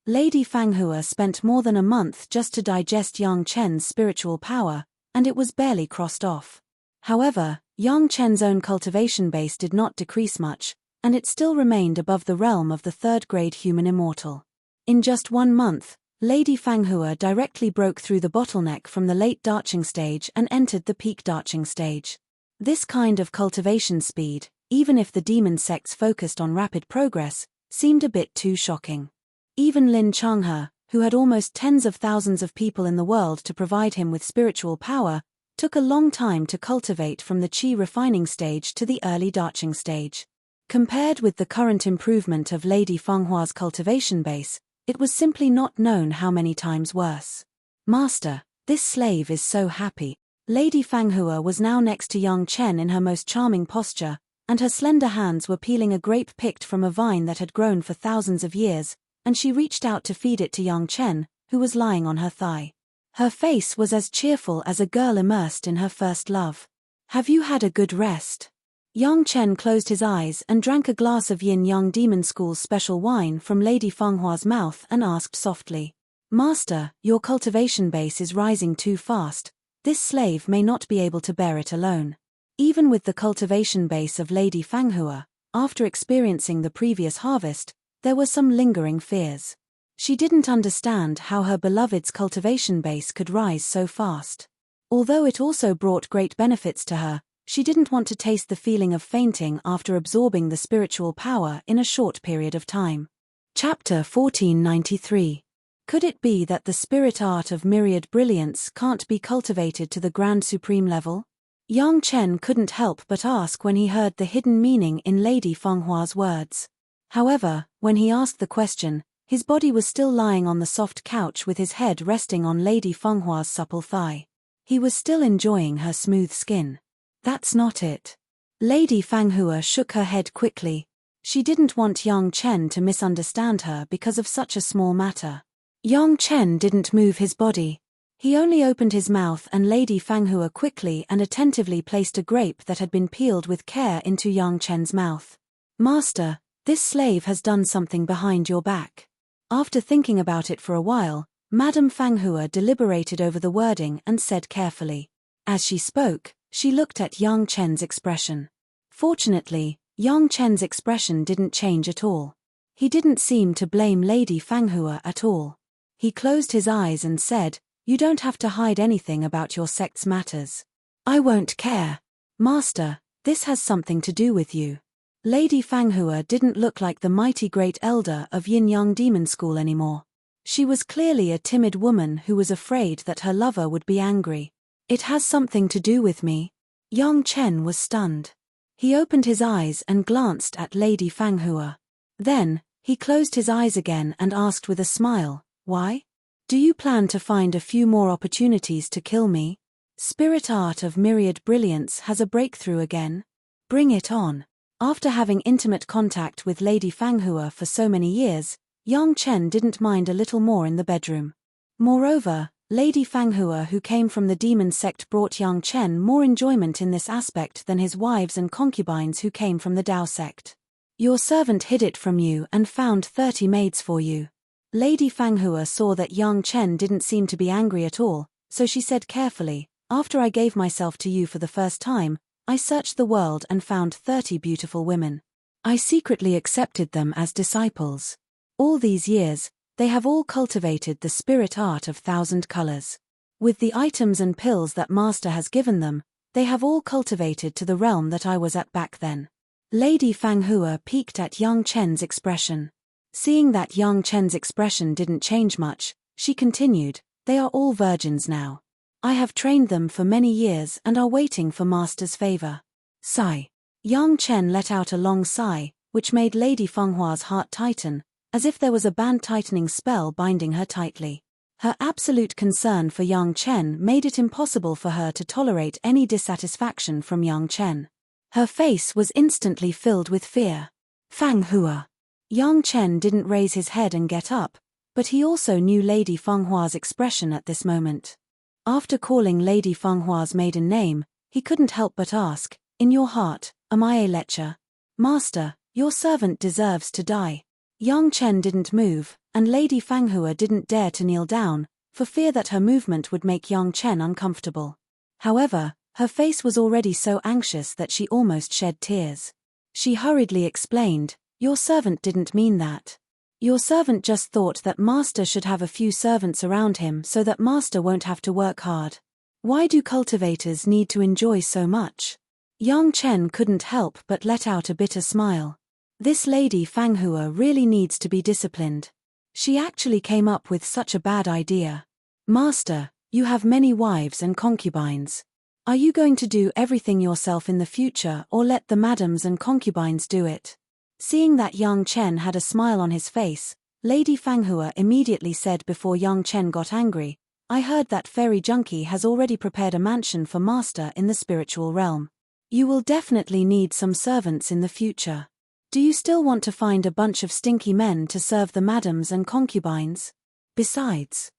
Speaker 1: Lady Fanghua spent more than a month just to digest Yang Chen's spiritual power, and it was barely crossed off. However, Yang Chen's own cultivation base did not decrease much, and it still remained above the realm of the third-grade human immortal. In just 1 month, Lady Fanghua directly broke through the bottleneck from the late darching stage and entered the peak darching stage. This kind of cultivation speed, even if the demon sects focused on rapid progress, seemed a bit too shocking. Even Lin Changhe, who had almost tens of thousands of people in the world to provide him with spiritual power, took a long time to cultivate from the qi refining stage to the early darching stage. Compared with the current improvement of Lady Fanghua's cultivation base, it was simply not known how many times worse. Master, this slave is so happy. Lady Fanghua was now next to Yang Chen in her most charming posture, and her slender hands were peeling a grape picked from a vine that had grown for thousands of years, and she reached out to feed it to Yang Chen, who was lying on her thigh. Her face was as cheerful as a girl immersed in her first love. Have you had a good rest? Yang Chen closed his eyes and drank a glass of Yin Yang Demon School's special wine from Lady Fanghua's mouth and asked softly, Master, your cultivation base is rising too fast. This slave may not be able to bear it alone. Even with the cultivation base of Lady Fanghua, after experiencing the previous harvest, there were some lingering fears. She didn't understand how her beloved's cultivation base could rise so fast. Although it also brought great benefits to her, she didn't want to taste the feeling of fainting after absorbing the spiritual power in a short period of time. Chapter 1493. Could it be that the spirit art of myriad brilliance can't be cultivated to the grand supreme level? Yang Chen couldn't help but ask when he heard the hidden meaning in Lady Fanghua's words. However, when he asked the question, his body was still lying on the soft couch with his head resting on Lady Fanghua's supple thigh. He was still enjoying her smooth skin. That's not it. Lady Fanghua shook her head quickly. She didn't want Yang Chen to misunderstand her because of such a small matter. Yang Chen didn't move his body. He only opened his mouth, and Lady Fanghua quickly and attentively placed a grape that had been peeled with care into Yang Chen's mouth. "Master, this slave has done something behind your back." After thinking about it for a while, Madame Fanghua deliberated over the wording and said carefully. As she spoke, she looked at Yang Chen's expression. Fortunately, Yang Chen's expression didn't change at all. He didn't seem to blame Lady Fanghua at all. He closed his eyes and said, "You don't have to hide anything about your sect's matters. I won't care. Master, this has something to do with you." Lady Fanghua didn't look like the mighty great elder of Yin Yang Demon School anymore. She was clearly a timid woman who was afraid that her lover would be angry. "It has something to do with me." Yang Chen was stunned. He opened his eyes and glanced at Lady Fanghua. Then, he closed his eyes again and asked with a smile, "Why? Do you plan to find a few more opportunities to kill me? Spirit art of myriad brilliance has a breakthrough again? Bring it on." After having intimate contact with Lady Fanghua for so many years, Yang Chen didn't mind a little more in the bedroom. Moreover, Lady Fanghua, who came from the demon sect, brought Yang Chen more enjoyment in this aspect than his wives and concubines who came from the Dao sect. "Your servant hid it from you and found 30 maids for you." Lady Fanghua saw that Yang Chen didn't seem to be angry at all, so she said carefully, "After I gave myself to you for the first time, I searched the world and found 30 beautiful women. I secretly accepted them as disciples. All these years, they have all cultivated the spirit art of 1,000 colors. With the items and pills that Master has given them, they have all cultivated to the realm that I was at back then." Lady Fanghua peeked at Yang Chen's expression. Seeing that Yang Chen's expression didn't change much, she continued, "They are all virgins now. I have trained them for many years and are waiting for Master's favor." Sigh. Yang Chen let out a long sigh, which made Lady Fenghua's heart tighten, as if there was a band-tightening spell binding her tightly. Her absolute concern for Yang Chen made it impossible for her to tolerate any dissatisfaction from Yang Chen. Her face was instantly filled with fear. "Fanghua." Yang Chen didn't raise his head and get up, but he also knew Lady Fenghua's expression at this moment. After calling Lady Fenghua's maiden name, he couldn't help but ask, "In your heart, am I a lecher?" "Master, your servant deserves to die." Yang Chen didn't move, and Lady Fanghua didn't dare to kneel down, for fear that her movement would make Yang Chen uncomfortable. However, her face was already so anxious that she almost shed tears. She hurriedly explained, "Your servant didn't mean that. Your servant just thought that Master should have a few servants around him so that Master won't have to work hard. Why do cultivators need to enjoy so much?" Yang Chen couldn't help but let out a bitter smile. This Lady Fanghua really needs to be disciplined. She actually came up with such a bad idea. "Master, you have many wives and concubines. Are you going to do everything yourself in the future or let the madams and concubines do it?" Seeing that Yang Chen had a smile on his face, Lady Fanghua immediately said before Yang Chen got angry, "I heard that Fairy Junkie has already prepared a mansion for Master in the spiritual realm. You will definitely need some servants in the future. Do you still want to find a bunch of stinky men to serve the madams and concubines? Besides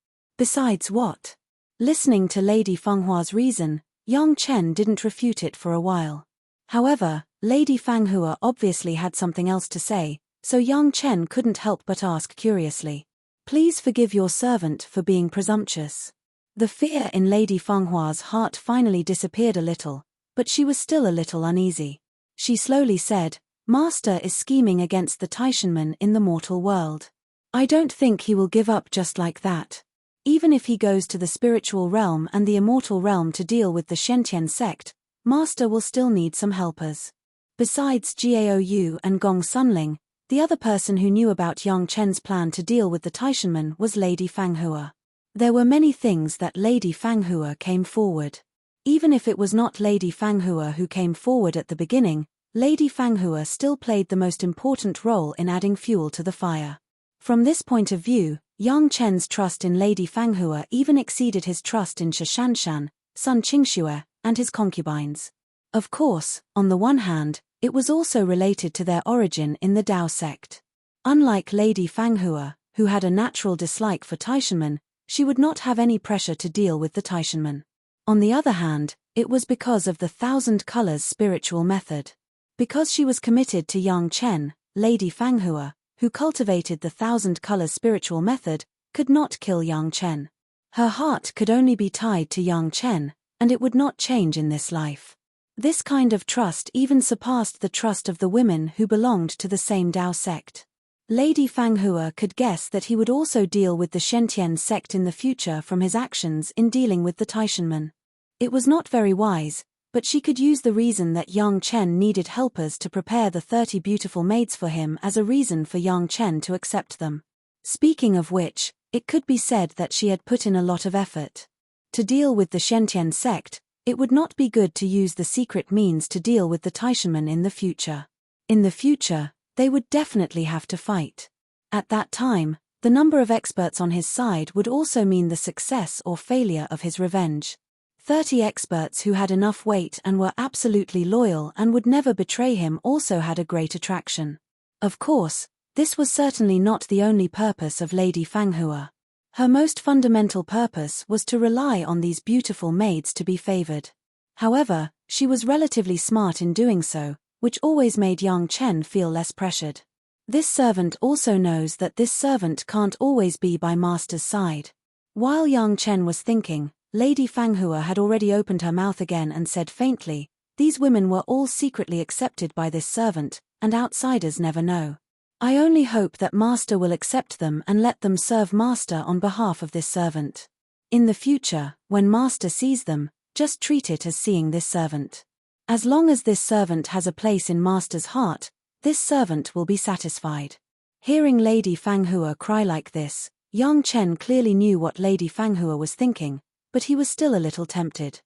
Speaker 1: what?" Listening to Lady Fenghua's reason, Yang Chen didn't refute it for a while. However, Lady Fanghua obviously had something else to say, so Yang Chen couldn't help but ask curiously, "Please forgive your servant for being presumptuous." The fear in Lady Fenghua's heart finally disappeared a little, but she was still a little uneasy. She slowly said, "Master is scheming against the Taishanmen in the mortal world. I don't think he will give up just like that. Even if he goes to the spiritual realm and the immortal realm to deal with the Shentian sect, Master will still need some helpers." Besides Gaou and Gong Sunling, the other person who knew about Yang Chen's plan to deal with the Taishanmen was Lady Fanghua. There were many things that Lady Fanghua came forward. Even if it was not Lady Fanghua who came forward at the beginning, Lady Fanghua still played the most important role in adding fuel to the fire. From this point of view, Yang Chen's trust in Lady Fanghua even exceeded his trust in Shishanshan, Sun Qingxue, and his concubines. Of course, on the one hand, It was also related to their origin in the Tao sect. Unlike Lady Fanghua, who had a natural dislike for Taishanmen, she would not have any pressure to deal with the Taishanmen. On the other hand, it was because of the Thousand Colors spiritual method. Because she was committed to Yang Chen, Lady Fanghua, who cultivated the Thousand Colors spiritual method, could not kill Yang Chen. Her heart could only be tied to Yang Chen, and it would not change in this life. This kind of trust even surpassed the trust of the women who belonged to the same Tao sect. Lady Fanghua could guess that he would also deal with the Shentian sect in the future from his actions in dealing with the Taishanmen. It was not very wise, but she could use the reason that Yang Chen needed helpers to prepare the 30 beautiful maids for him as a reason for Yang Chen to accept them. Speaking of which, it could be said that she had put in a lot of effort. To deal with the Shentian sect, it would not be good to use the secret means to deal with the Taishanmen in the future. In the future, they would definitely have to fight. At that time, the number of experts on his side would also mean the success or failure of his revenge. 30 experts who had enough weight and were absolutely loyal and would never betray him also had a great attraction. Of course, this was certainly not the only purpose of Lady Fanghua. Her most fundamental purpose was to rely on these beautiful maids to be favored. However, she was relatively smart in doing so, which always made Yang Chen feel less pressured. This servant also knows that this servant can't always be by master's side. While Yang Chen was thinking, Lady Fanghua had already opened her mouth again and said faintly, "These women were all secretly accepted by this servant, and outsiders never know. I only hope that master will accept them and let them serve master on behalf of this servant. In the future, when master sees them, just treat it as seeing this servant. As long as this servant has a place in master's heart, this servant will be satisfied." Hearing Lady Fanghua cry like this, Yang Chen clearly knew what Lady Fanghua was thinking, but he was still a little tempted.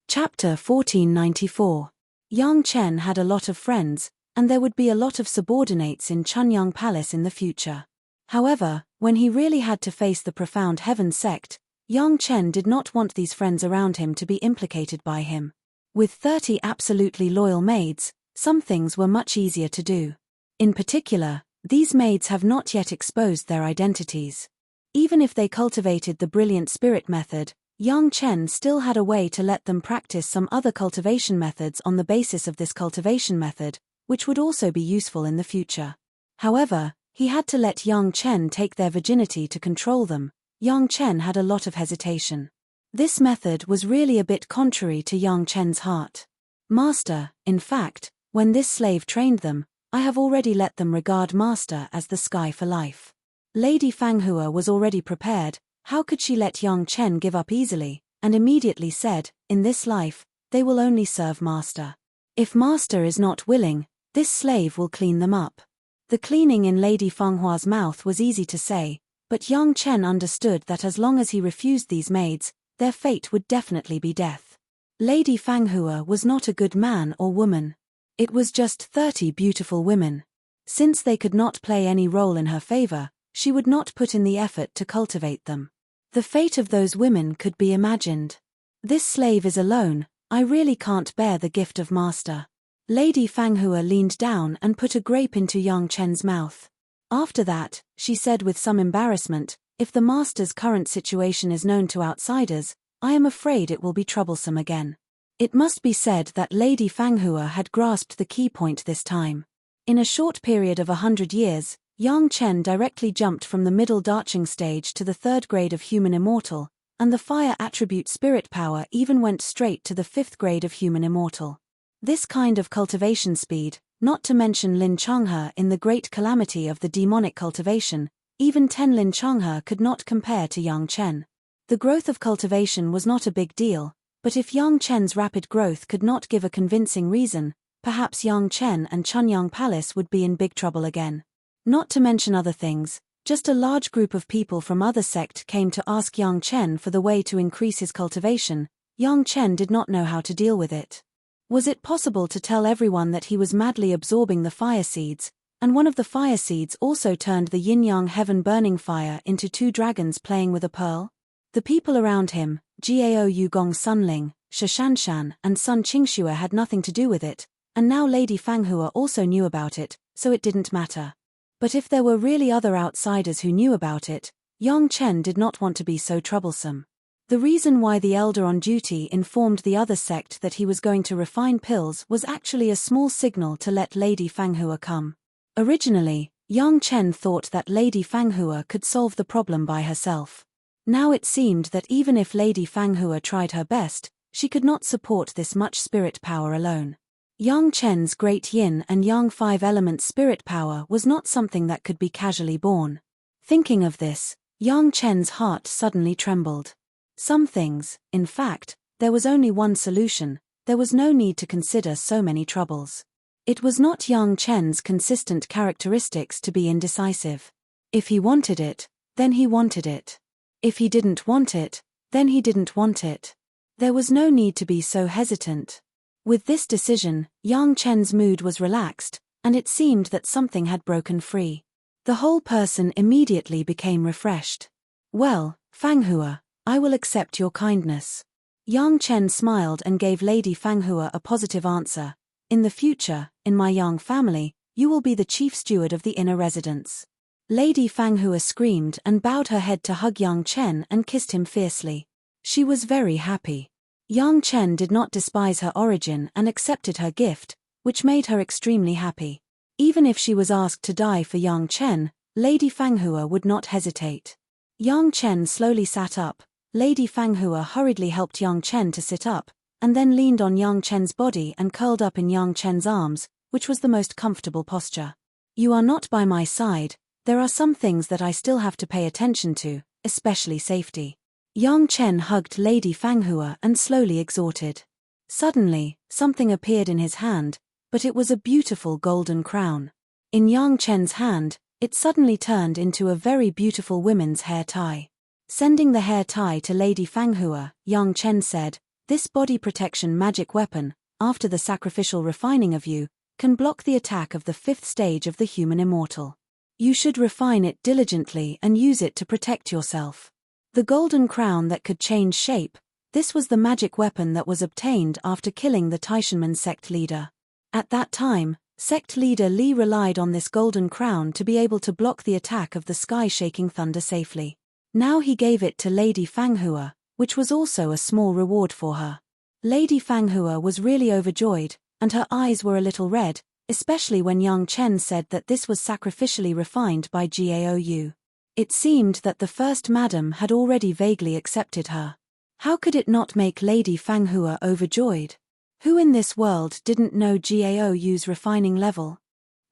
Speaker 1: Chapter 1494. Yang Chen had a lot of friends, and there would be a lot of subordinates in Chunyang Palace in the future. However, when he really had to face the profound heaven sect, Yang Chen did not want these friends around him to be implicated by him. With 30 absolutely loyal maids, some things were much easier to do. In particular, these maids have not yet exposed their identities. Even if they cultivated the brilliant spirit method, Yang Chen still had a way to let them practice some other cultivation methods on the basis of this cultivation method, which would also be useful in the future. However, he had to let Yang Chen take their virginity to control them. Yang Chen had a lot of hesitation. This method was really a bit contrary to Yang Chen's heart. "Master, in fact, when this slave trained them, I have already let them regard master as the sky for life." Lady Fanghua was already prepared. How could she let Yang Chen give up easily, and immediately said, "In this life, they will only serve master. If master is not willing, this slave will clean them up." The cleaning in Lady Fanghua's mouth was easy to say, but Yang Chen understood that as long as he refused these maids, their fate would definitely be death. Lady Fanghua was not a good man or woman. It was just 30 beautiful women. Since they could not play any role in her favor, she would not put in the effort to cultivate them. The fate of those women could be imagined. "This slave is alone, I really can't bear the gift of master." Lady Fanghua leaned down and put a grape into Yang Chen's mouth. After that, she said with some embarrassment, "If the master's current situation is known to outsiders, I am afraid it will be troublesome again." It must be said that Lady Fanghua had grasped the key point this time. In a short period of 100 years, Yang Chen directly jumped from the middle Darching stage to the 3rd grade of human immortal, and the fire attribute spirit power even went straight to the 5th grade of human immortal. This kind of cultivation speed, not to mention Lin Changhe in the great calamity of the demonic cultivation, even 10 Lin Changhe could not compare to Yang Chen. The growth of cultivation was not a big deal, but if Yang Chen's rapid growth could not give a convincing reason, perhaps Yang Chen and Chunyang Palace would be in big trouble again. Not to mention other things, just a large group of people from other sect came to ask Yang Chen for the way to increase his cultivation. Yang Chen did not know how to deal with it. Was it possible to tell everyone that he was madly absorbing the fire seeds, and one of the fire seeds also turned the yin-yang heaven burning fire into 2 dragons playing with a pearl? The people around him, Gao Yugong Sunling, Shashanshan and Sun Qingxue had nothing to do with it, and now Lady Fanghua also knew about it, so it didn't matter. But if there were really other outsiders who knew about it, Yang Chen did not want to be so troublesome. The reason why the elder on duty informed the other sect that he was going to refine pills was actually a small signal to let Lady Fanghua come. Originally, Yang Chen thought that Lady Fanghua could solve the problem by herself. Now it seemed that even if Lady Fanghua tried her best, she could not support this much spirit power alone. Yang Chen's great yin and yang 5-element spirit power was not something that could be casually born. Thinking of this, Yang Chen's heart suddenly trembled. Some things, in fact, there was only one solution. There was no need to consider so many troubles. It was not Yang Chen's consistent characteristics to be indecisive. If he wanted it, then he wanted it. If he didn't want it, then he didn't want it. There was no need to be so hesitant. With this decision, Yang Chen's mood was relaxed, and it seemed that something had broken free. The whole person immediately became refreshed. Well, Fanghua, I will accept your kindness. Yang Chen smiled and gave Lady Fanghua a positive answer. In the future, in my Yang family, you will be the chief steward of the inner residence. Lady Fanghua screamed and bowed her head to hug Yang Chen and kissed him fiercely. She was very happy. Yang Chen did not despise her origin and accepted her gift, which made her extremely happy. Even if she was asked to die for Yang Chen, Lady Fanghua would not hesitate. Yang Chen slowly sat up. Lady Fanghua hurriedly helped Yang Chen to sit up, and then leaned on Yang Chen's body and curled up in Yang Chen's arms, which was the most comfortable posture. You are not by my side. There are some things that I still have to pay attention to, especially safety. Yang Chen hugged Lady Fanghua and slowly exhorted. Suddenly, something appeared in his hand, but it was a beautiful golden crown. In Yang Chen's hand, it suddenly turned into a very beautiful women's hair tie. Sending the hair tie to Lady Fanghua, Yang Chen said, "This body protection magic weapon, after the sacrificial refining of you, can block the attack of the 5th stage of the human immortal. You should refine it diligently and use it to protect yourself." The golden crown that could change shape, this was the magic weapon that was obtained after killing the Taishanmen sect leader. At that time, sect leader Li relied on this golden crown to be able to block the attack of the sky-shaking thunder safely. Now he gave it to Lady Fanghua, which was also a small reward for her. Lady Fanghua was really overjoyed, and her eyes were a little red, especially when Yang Chen said that this was sacrificially refined by Gaou. It seemed that the first madam had already vaguely accepted her. How could it not make Lady Fanghua overjoyed? Who in this world didn't know Gaou's refining level?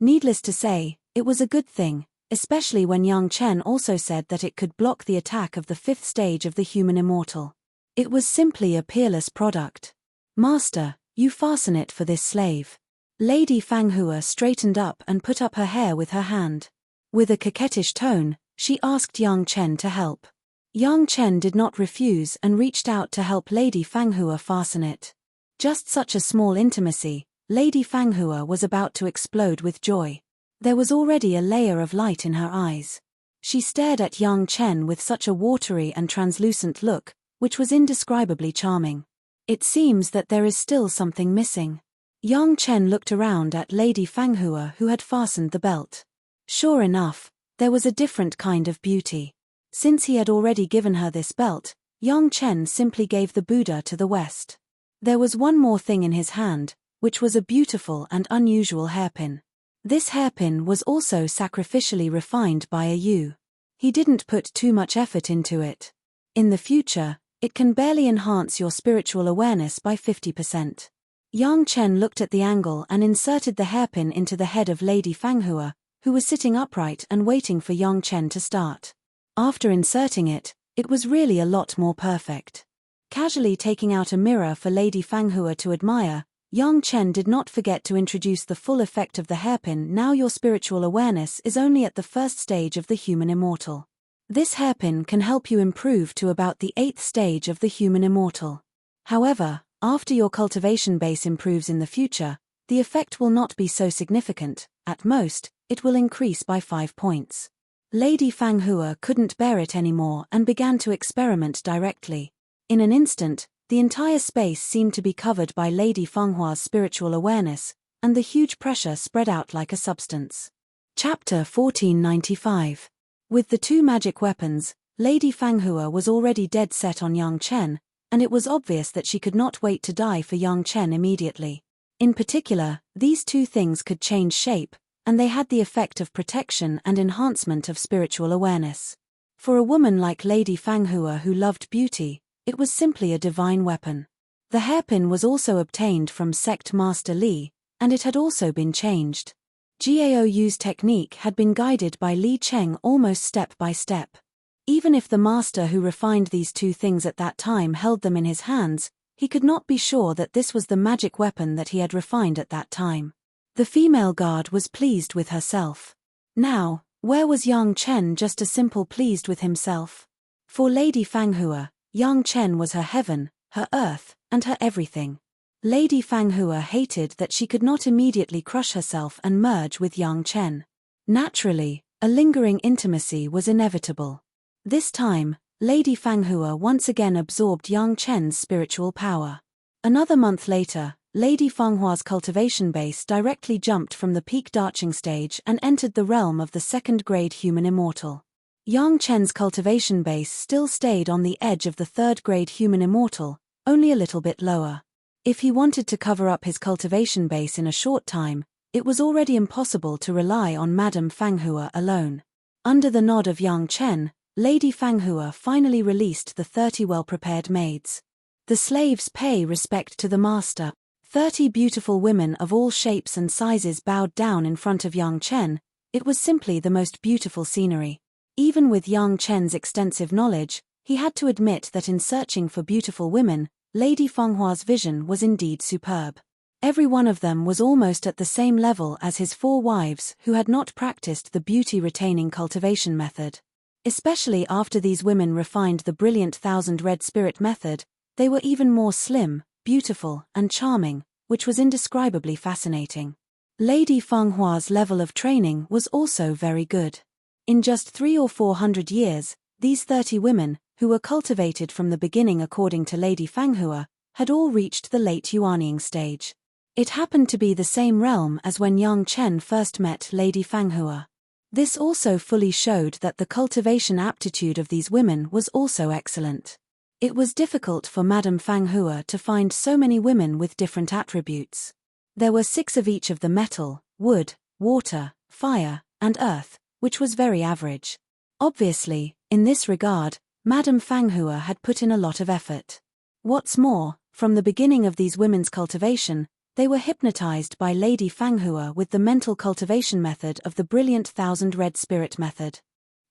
Speaker 1: Needless to say, it was a good thing, especially when Yang Chen also said that it could block the attack of the 5th stage of the human immortal. It was simply a peerless product. "Master, you fasten it for this slave." Lady Fanghua straightened up and put up her hair with her hand. With a coquettish tone, she asked Yang Chen to help. Yang Chen did not refuse and reached out to help Lady Fanghua fasten it. Just such a small intimacy, Lady Fanghua was about to explode with joy. There was already a layer of light in her eyes. She stared at Yang Chen with such a watery and translucent look, which was indescribably charming. It seems that there is still something missing. Yang Chen looked around at Lady Fanghua who had fastened the belt. Sure enough, there was a different kind of beauty. Since he had already given her this belt, Yang Chen simply gave the Buddha to the West. There was one more thing in his hand, which was a beautiful and unusual hairpin. This hairpin was also sacrificially refined by a Yu. He didn't put too much effort into it. In the future, it can barely enhance your spiritual awareness by 50%. Yang Chen looked at the angle and inserted the hairpin into the head of Lady Fanghua, who was sitting upright and waiting for Yang Chen to start. After inserting it, it was really a lot more perfect. Casually taking out a mirror for Lady Fanghua to admire, Yang Chen did not forget to introduce the full effect of the hairpin. Now your spiritual awareness is only at the 1st stage of the human immortal. This hairpin can help you improve to about the 8th stage of the human immortal. However, after your cultivation base improves in the future, the effect will not be so significant. At most, it will increase by 5 points. Lady Fanghua couldn't bear it anymore and began to experiment directly. In an instant, the entire space seemed to be covered by Lady Fanghua's spiritual awareness, and the huge pressure spread out like a substance. Chapter 1495. With the two magic weapons, Lady Fanghua was already dead set on Yang Chen, and it was obvious that she could not wait to die for Yang Chen immediately. In particular, these two things could change shape, and they had the effect of protection and enhancement of spiritual awareness. For a woman like Lady Fanghua who loved beauty, it was simply a divine weapon. The hairpin was also obtained from Sect Master Li, and it had also been changed. Gaoyu's technique had been guided by Li Cheng almost step by step. Even if the master who refined these two things at that time held them in his hands, he could not be sure that this was the magic weapon that he had refined at that time. The female guard was pleased with herself. Now, where was Yang Chen just as simple pleased with himself? For Lady Fanghua, Yang Chen was her heaven, her earth, and her everything. Lady Fanghua hated that she could not immediately crush herself and merge with Yang Chen. Naturally, a lingering intimacy was inevitable. This time, Lady Fanghua once again absorbed Yang Chen's spiritual power. Another month later, Lady Fanghua's cultivation base directly jumped from the peak darching stage and entered the realm of the second-grade human immortal. Yang Chen's cultivation base still stayed on the edge of the third-grade human immortal, only a little bit lower. If he wanted to cover up his cultivation base in a short time, it was already impossible to rely on Madame Fanghua alone. Under the nod of Yang Chen, Lady Fanghua finally released the 30 well-prepared maids. The slaves pay respect to the master. 30 beautiful women of all shapes and sizes bowed down in front of Yang Chen. It was simply the most beautiful scenery. Even with Yang Chen's extensive knowledge, he had to admit that in searching for beautiful women, Lady Fanghua's vision was indeed superb. Every one of them was almost at the same level as his 4 wives who had not practiced the beauty-retaining cultivation method. Especially after these women refined the brilliant Thousand Red Spirit method, they were even more slim, beautiful, and charming, which was indescribably fascinating. Lady Fanghua's level of training was also very good. In just 300 or 400 years, these 30 women, who were cultivated from the beginning according to Lady Fanghua, had all reached the late Yuanying stage. It happened to be the same realm as when Yang Chen first met Lady Fanghua. This also fully showed that the cultivation aptitude of these women was also excellent. It was difficult for Madame Fanghua to find so many women with different attributes. There were 6 of each of the metal, wood, water, fire, and earth, which was very average. Obviously, in this regard, Madame Fanghua had put in a lot of effort. What's more, from the beginning of these women's cultivation, they were hypnotized by Lady Fanghua with the mental cultivation method of the brilliant Thousand Red Spirit method.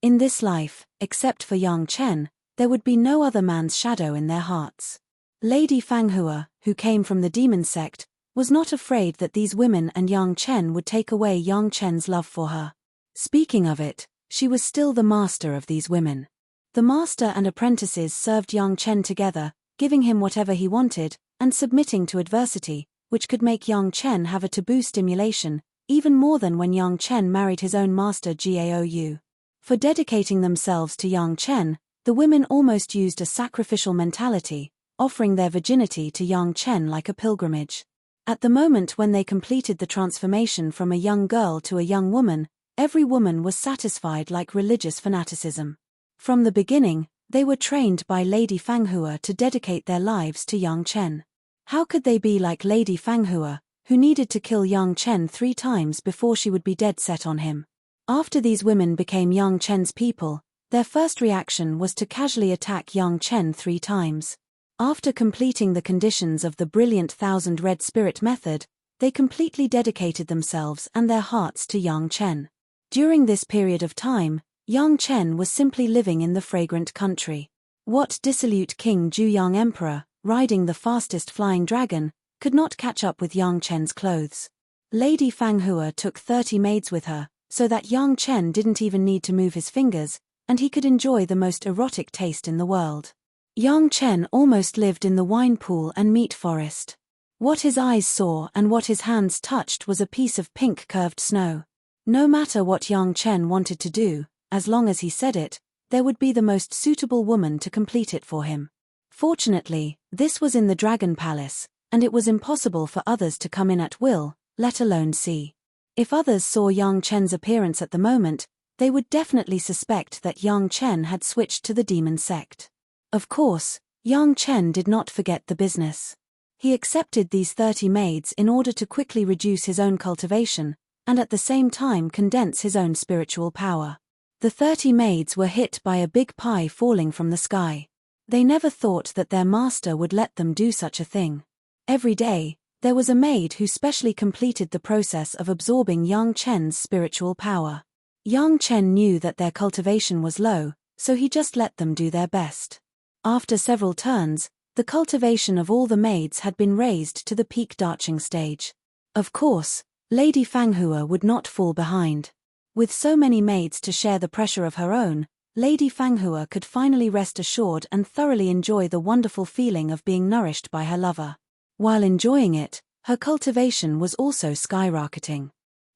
Speaker 1: In this life, except for Yang Chen, there would be no other man's shadow in their hearts. Lady Fanghua, who came from the demon sect, was not afraid that these women and Yang Chen would take away Yang Chen's love for her. Speaking of it, she was still the master of these women. The master and apprentices served Yang Chen together, giving him whatever he wanted, and submitting to adversity, which could make Yang Chen have a taboo stimulation, even more than when Yang Chen married his own master Gaoyu. For dedicating themselves to Yang Chen, the women almost used a sacrificial mentality, offering their virginity to Yang Chen like a pilgrimage. At the moment when they completed the transformation from a young girl to a young woman, every woman was satisfied like religious fanaticism. From the beginning, they were trained by Lady Fanghua to dedicate their lives to Yang Chen. How could they be like Lady Fanghua, who needed to kill Yang Chen 3 times before she would be dead set on him? After these women became Yang Chen's people, their first reaction was to casually attack Yang Chen 3 times. After completing the conditions of the brilliant Thousand Red Spirit method, they completely dedicated themselves and their hearts to Yang Chen. During this period of time, Yang Chen was simply living in the fragrant country. What dissolute King Juyang Emperor, riding the fastest flying dragon, could not catch up with Yang Chen's clothes? Lady Fanghua took 30 maids with her, so that Yang Chen didn't even need to move his fingers, and he could enjoy the most erotic taste in the world. Yang Chen almost lived in the wine pool and meat forest. What his eyes saw and what his hands touched was a piece of pink curved snow. No matter what Yang Chen wanted to do, as long as he said it, there would be the most suitable woman to complete it for him. Fortunately, this was in the Dragon Palace, and it was impossible for others to come in at will, let alone see. If others saw Yang Chen's appearance at the moment, they would definitely suspect that Yang Chen had switched to the demon sect. Of course, Yang Chen did not forget the business. He accepted these 30 maids in order to quickly reduce his own cultivation, and at the same time condense his own spiritual power. The 30 maids were hit by a big pie falling from the sky. They never thought that their master would let them do such a thing. Every day, there was a maid who specially completed the process of absorbing Yang Chen's spiritual power. Yang Chen knew that their cultivation was low, so he just let them do their best. After several turns, the cultivation of all the maids had been raised to the peak darching stage. Of course, Lady Fanghua would not fall behind. With so many maids to share the pressure of her own, Lady Fanghua could finally rest assured and thoroughly enjoy the wonderful feeling of being nourished by her lover. While enjoying it, her cultivation was also skyrocketing.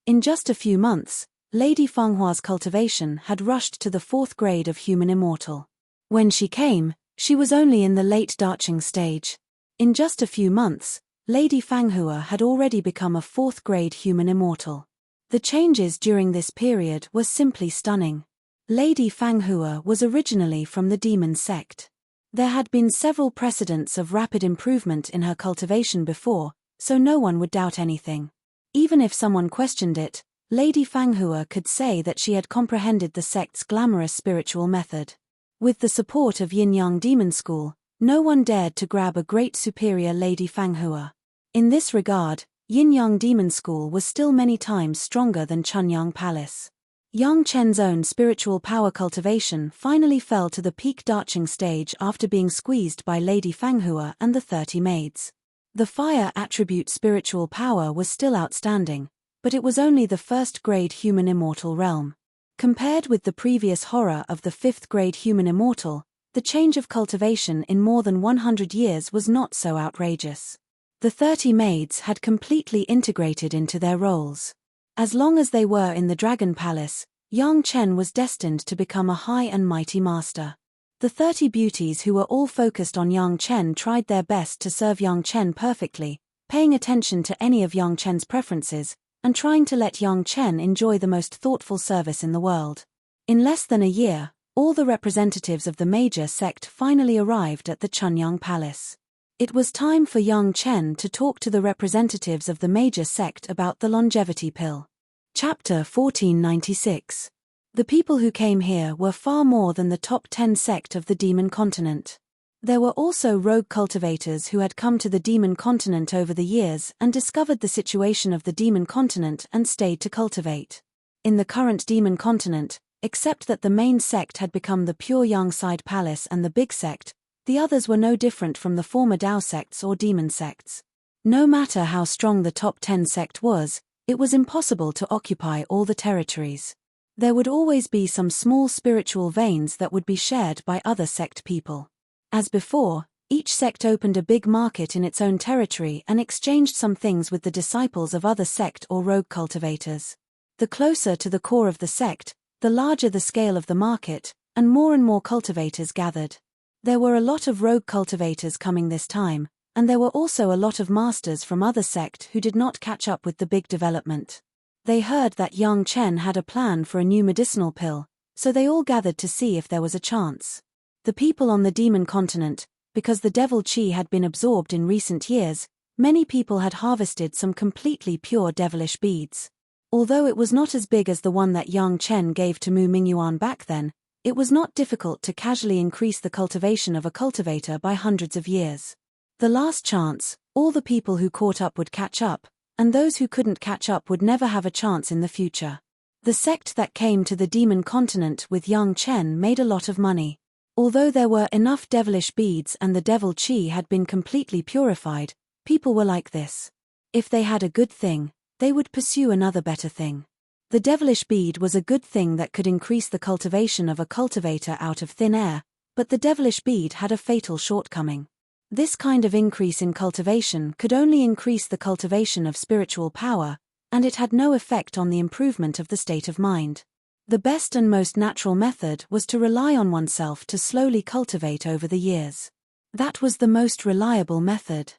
Speaker 1: In just a few months, Lady Fanghua's cultivation had rushed to the 4th grade of human immortal. When she came, she was only in the late darching stage. In just a few months, Lady Fanghua had already become a 4th grade human immortal. The changes during this period were simply stunning. Lady Fanghua was originally from the demon sect. There had been several precedents of rapid improvement in her cultivation before, so no one would doubt anything. Even if someone questioned it, Lady Fanghua could say that she had comprehended the sect's glamorous spiritual method. With the support of Yin-Yang Demon School, no one dared to grab a great superior Lady Fanghua. In this regard, Yin-Yang Demon School was still many times stronger than Chunyang Palace. Yang Chen's own spiritual power cultivation finally fell to the peak darching stage after being squeezed by Lady Fanghua and the 30 maids. The fire attribute spiritual power was still outstanding, but it was only the 1st grade human immortal realm. Compared with the previous horror of the 5th grade human immortal, the change of cultivation in more than 100 years was not so outrageous. The 30 maids had completely integrated into their roles. As long as they were in the Dragon Palace, Yang Chen was destined to become a high and mighty master. The 30 beauties who were all focused on Yang Chen tried their best to serve Yang Chen perfectly, paying attention to any of Yang Chen's preferences, and trying to let Yang Chen enjoy the most thoughtful service in the world. In less than a year, all the representatives of the major sect finally arrived at the Chunyang Palace. It was time for Yang Chen to talk to the representatives of the major sect about the longevity pill. Chapter 1496. The people who came here were far more than the top 10 sect of the demon continent. There were also rogue cultivators who had come to the demon continent over the years and discovered the situation of the demon continent and stayed to cultivate. In the current demon continent, except that the main sect had become the pure Yang side palace and the big sect, the others were no different from the former Dao sects or demon sects. No matter how strong the top 10 sect was, it was impossible to occupy all the territories. There would always be some small spiritual veins that would be shared by other sect people. As before, each sect opened a big market in its own territory and exchanged some things with the disciples of other sect or rogue cultivators. The closer to the core of the sect, the larger the scale of the market, and more cultivators gathered. There were a lot of rogue cultivators coming this time, and there were also a lot of masters from other sect who did not catch up with the big development. They heard that Yang Chen had a plan for a new medicinal pill, so they all gathered to see if there was a chance. The people on the demon continent, because the devil chi had been absorbed in recent years, many people had harvested some completely pure devilish beads. Although it was not as big as the one that Yang Chen gave to Mu Mingyuan back then, it was not difficult to casually increase the cultivation of a cultivator by hundreds of years. The last chance, all the people who caught up would catch up, and those who couldn't catch up would never have a chance in the future. The sect that came to the demon continent with Yang Chen made a lot of money. Although there were enough devilish beads and the devil chi had been completely purified, people were like this. If they had a good thing, they would pursue another better thing. The devilish bead was a good thing that could increase the cultivation of a cultivator out of thin air, but the devilish bead had a fatal shortcoming. This kind of increase in cultivation could only increase the cultivation of spiritual power, and it had no effect on the improvement of the state of mind. The best and most natural method was to rely on oneself to slowly cultivate over the years. That was the most reliable method.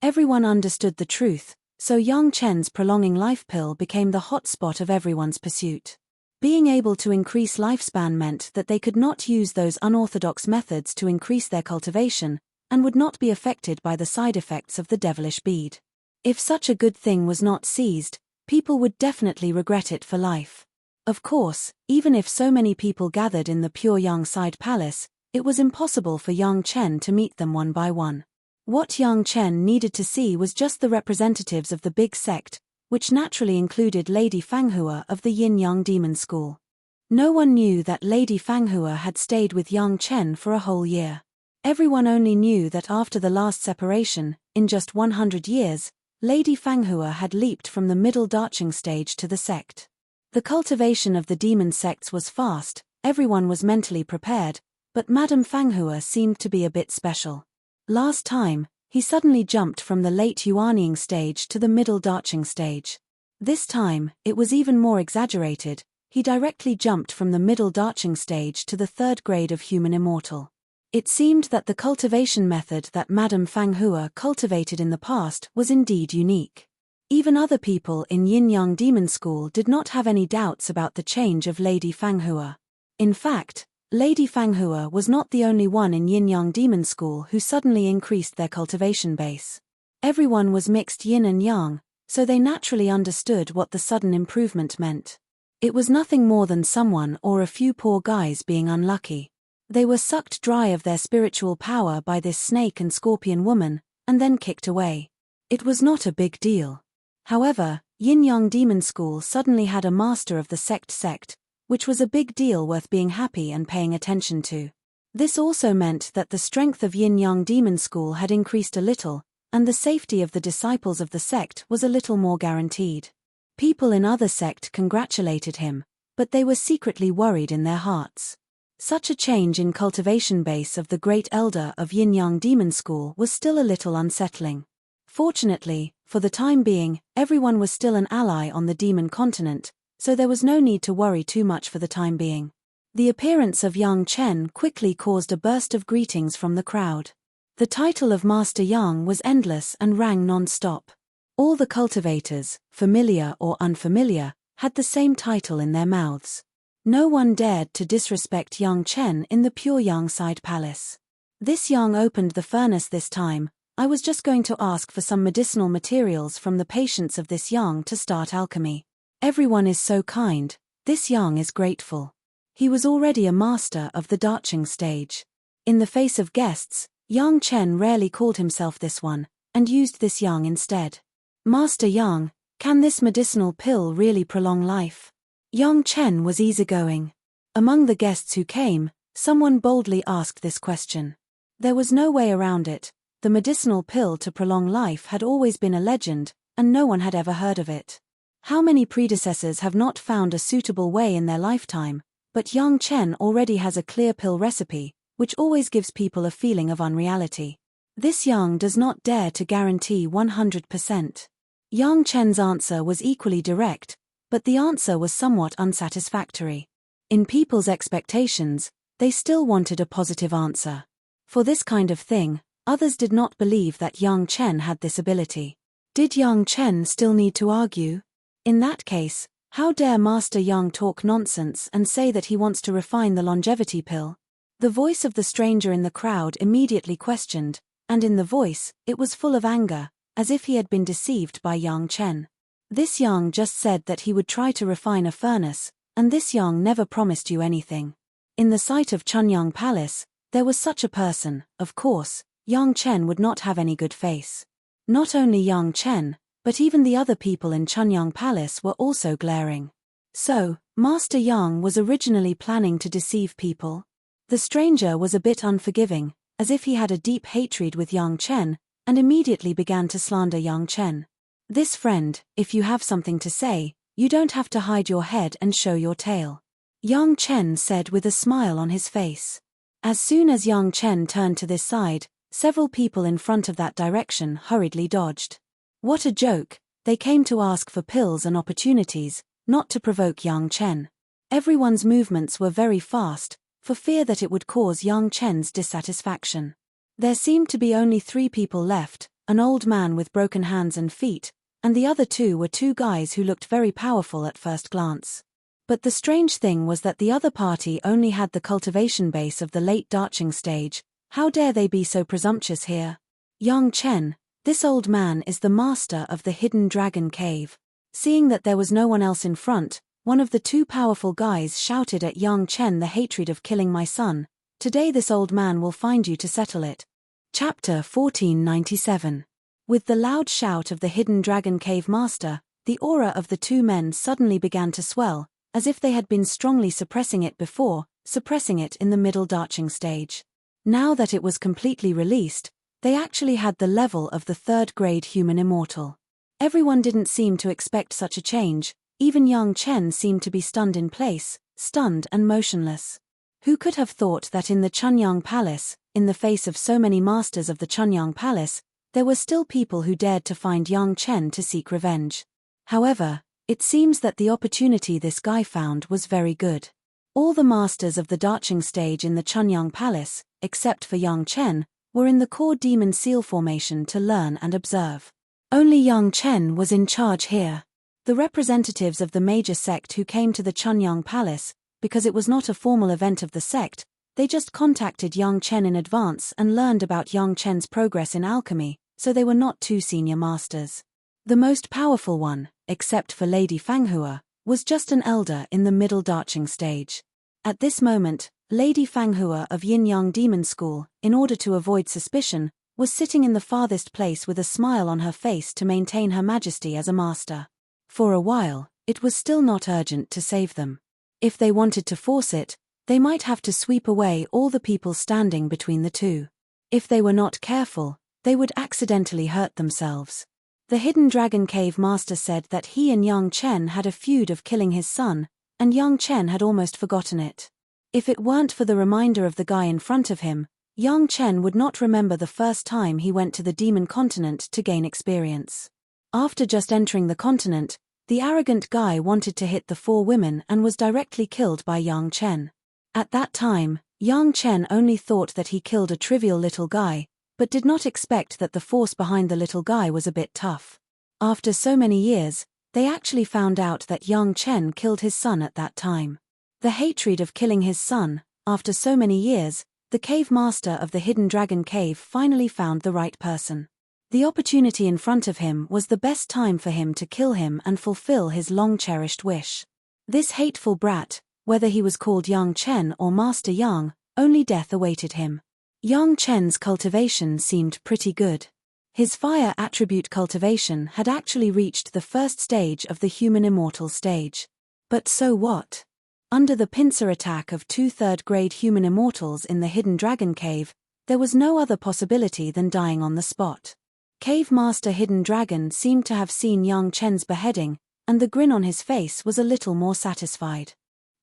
Speaker 1: Everyone understood the truth, So Yang Chen's prolonging life pill became the hot spot of everyone's pursuit. Being able to increase lifespan meant that they could not use those unorthodox methods to increase their cultivation, and would not be affected by the side effects of the devilish bead. If such a good thing was not seized, people would definitely regret it for life. Of course, even if so many people gathered in the Pure Yang side palace, it was impossible for Yang Chen to meet them one by one. What Yang Chen needed to see was just the representatives of the big sect, which naturally included Lady Fanghua of the Yin-Yang Demon School. No one knew that Lady Fanghua had stayed with Yang Chen for a whole year. Everyone only knew that after the last separation, in just 100 years, Lady Fanghua had leaped from the middle darching stage to the sect. The cultivation of the demon sects was fast, everyone was mentally prepared, but Madame Fanghua seemed to be a bit special. Last time, he suddenly jumped from the late Yuanying stage to the middle darching stage. This time, it was even more exaggerated, he directly jumped from the middle darching stage to the third grade of human immortal. It seemed that the cultivation method that Madame Fanghua cultivated in the past was indeed unique. Even other people in Yin-Yang Demon School did not have any doubts about the change of Lady Fanghua. In fact, Lady Fanghua was not the only one in Yin-Yang Demon School who suddenly increased their cultivation base. Everyone was mixed yin and yang, so they naturally understood what the sudden improvement meant. It was nothing more than someone or a few poor guys being unlucky. They were sucked dry of their spiritual power by this snake and scorpion woman, and then kicked away. It was not a big deal. However, Yin-Yang Demon School suddenly had a master of the sect, which was a big deal worth being happy and paying attention to. This also meant that the strength of Yin-Yang Demon School had increased a little, and the safety of the disciples of the sect was a little more guaranteed. People in other sect congratulated him, but they were secretly worried in their hearts. Such a change in cultivation base of the great elder of Yin-Yang Demon School was still a little unsettling. Fortunately, for the time being, everyone was still an ally on the demon continent, so there was no need to worry too much for the time being. The appearance of Yang Chen quickly caused a burst of greetings from the crowd. The title of Master Yang was endless and rang non-stop. All the cultivators, familiar or unfamiliar, had the same title in their mouths. No one dared to disrespect Yang Chen in the Pure Yang side palace. This Yang opened the furnace this time. I was just going to ask for some medicinal materials from the patients of this Yang to start alchemy. Everyone is so kind, this Yang is grateful. He was already a master of the darching stage. In the face of guests, Yang Chen rarely called himself this one, and used this Yang instead. Master Yang, can this medicinal pill really prolong life? Yang Chen was easygoing. Among the guests who came, someone boldly asked this question. There was no way around it, the medicinal pill to prolong life had always been a legend, and no one had ever heard of it. How many predecessors have not found a suitable way in their lifetime, but Yang Chen already has a clear pill recipe, which always gives people a feeling of unreality. This Yang does not dare to guarantee 100%. Yang Chen's answer was equally direct, but the answer was somewhat unsatisfactory. In people's expectations, they still wanted a positive answer. For this kind of thing, others did not believe that Yang Chen had this ability. Did Yang Chen still need to argue? In that case, how dare Master Yang talk nonsense and say that he wants to refine the longevity pill? The voice of the stranger in the crowd immediately questioned, and in the voice, it was full of anger, as if he had been deceived by Yang Chen. This Yang just said that he would try to refine a furnace, and this Yang never promised you anything. In the sight of Chunyang Palace, there was such a person, of course, Yang Chen would not have any good face. Not only Yang Chen, but even the other people in Chunyang Palace were also glaring. So, Master Yang was originally planning to deceive people? The stranger was a bit unforgiving, as if he had a deep hatred with Yang Chen, and immediately began to slander Yang Chen. This friend, if you have something to say, you don't have to hide your head and show your tail. Yang Chen said with a smile on his face. As soon as Yang Chen turned to this side, several people in front of that direction hurriedly dodged. What a joke, they came to ask for pills and opportunities, not to provoke Yang Chen. Everyone's movements were very fast, for fear that it would cause Yang Chen's dissatisfaction. There seemed to be only 3 people left, an old man with broken hands and feet, and the other two were two guys who looked very powerful at first glance. But the strange thing was that the other party only had the cultivation base of the late darching stage. How dare they be so presumptuous here? Yang Chen, this old man is the master of the hidden dragon cave. Seeing that there was no one else in front, one of the two powerful guys shouted at Yang Chen the hatred of killing my son. Today this old man will find you to settle it. Chapter 1497. With the loud shout of the hidden dragon cave master, the aura of the two men suddenly began to swell, as if they had been strongly suppressing it before, suppressing it in the middle darching stage. Now that it was completely released, they actually had the level of the third-grade human immortal. Everyone didn't seem to expect such a change, even Yang Chen seemed to be stunned in place, stunned and motionless. Who could have thought that in the Chunyang Palace, in the face of so many masters of the Chunyang Palace, there were still people who dared to find Yang Chen to seek revenge? However, it seems that the opportunity this guy found was very good. All the masters of the darching stage in the Chunyang Palace, except for Yang Chen, were in the core demon seal formation to learn and observe. Only Yang Chen was in charge here. The representatives of the major sect who came to the Chunyang Palace, because it was not a formal event of the sect, they just contacted Yang Chen in advance and learned about Yang Chen's progress in alchemy, so they were not two senior masters. The most powerful one, except for Lady Fanghua, was just an elder in the middle darching stage. At this moment, Lady Fanghua of Yin Yang Demon School, in order to avoid suspicion, was sitting in the farthest place with a smile on her face to maintain her majesty as a master. For a while, it was still not urgent to save them. If they wanted to force it, they might have to sweep away all the people standing between the two. If they were not careful, they would accidentally hurt themselves. The hidden dragon cave master said that he and Yang Chen had a feud of killing his son, and Yang Chen had almost forgotten it. If it weren't for the reminder of the guy in front of him, Yang Chen would not remember the first time he went to the demon continent to gain experience. After just entering the continent, the arrogant guy wanted to hit the four women and was directly killed by Yang Chen. At that time, Yang Chen only thought that he killed a trivial little guy, but did not expect that the force behind the little guy was a bit tough. After so many years, they actually found out that Yang Chen killed his son at that time. The hatred of killing his son, after so many years, the cave master of the hidden dragon cave finally found the right person. The opportunity in front of him was the best time for him to kill him and fulfill his long-cherished wish. This hateful brat, whether he was called Yang Chen or Master Yang, only death awaited him. Yang Chen's cultivation seemed pretty good. His fire attribute cultivation had actually reached the first stage of the human immortal stage. But so what? Under the pincer attack of two third-grade human immortals in the hidden dragon cave, there was no other possibility than dying on the spot. Cave Master Hidden Dragon seemed to have seen Yang Chen's beheading, and the grin on his face was a little more satisfied.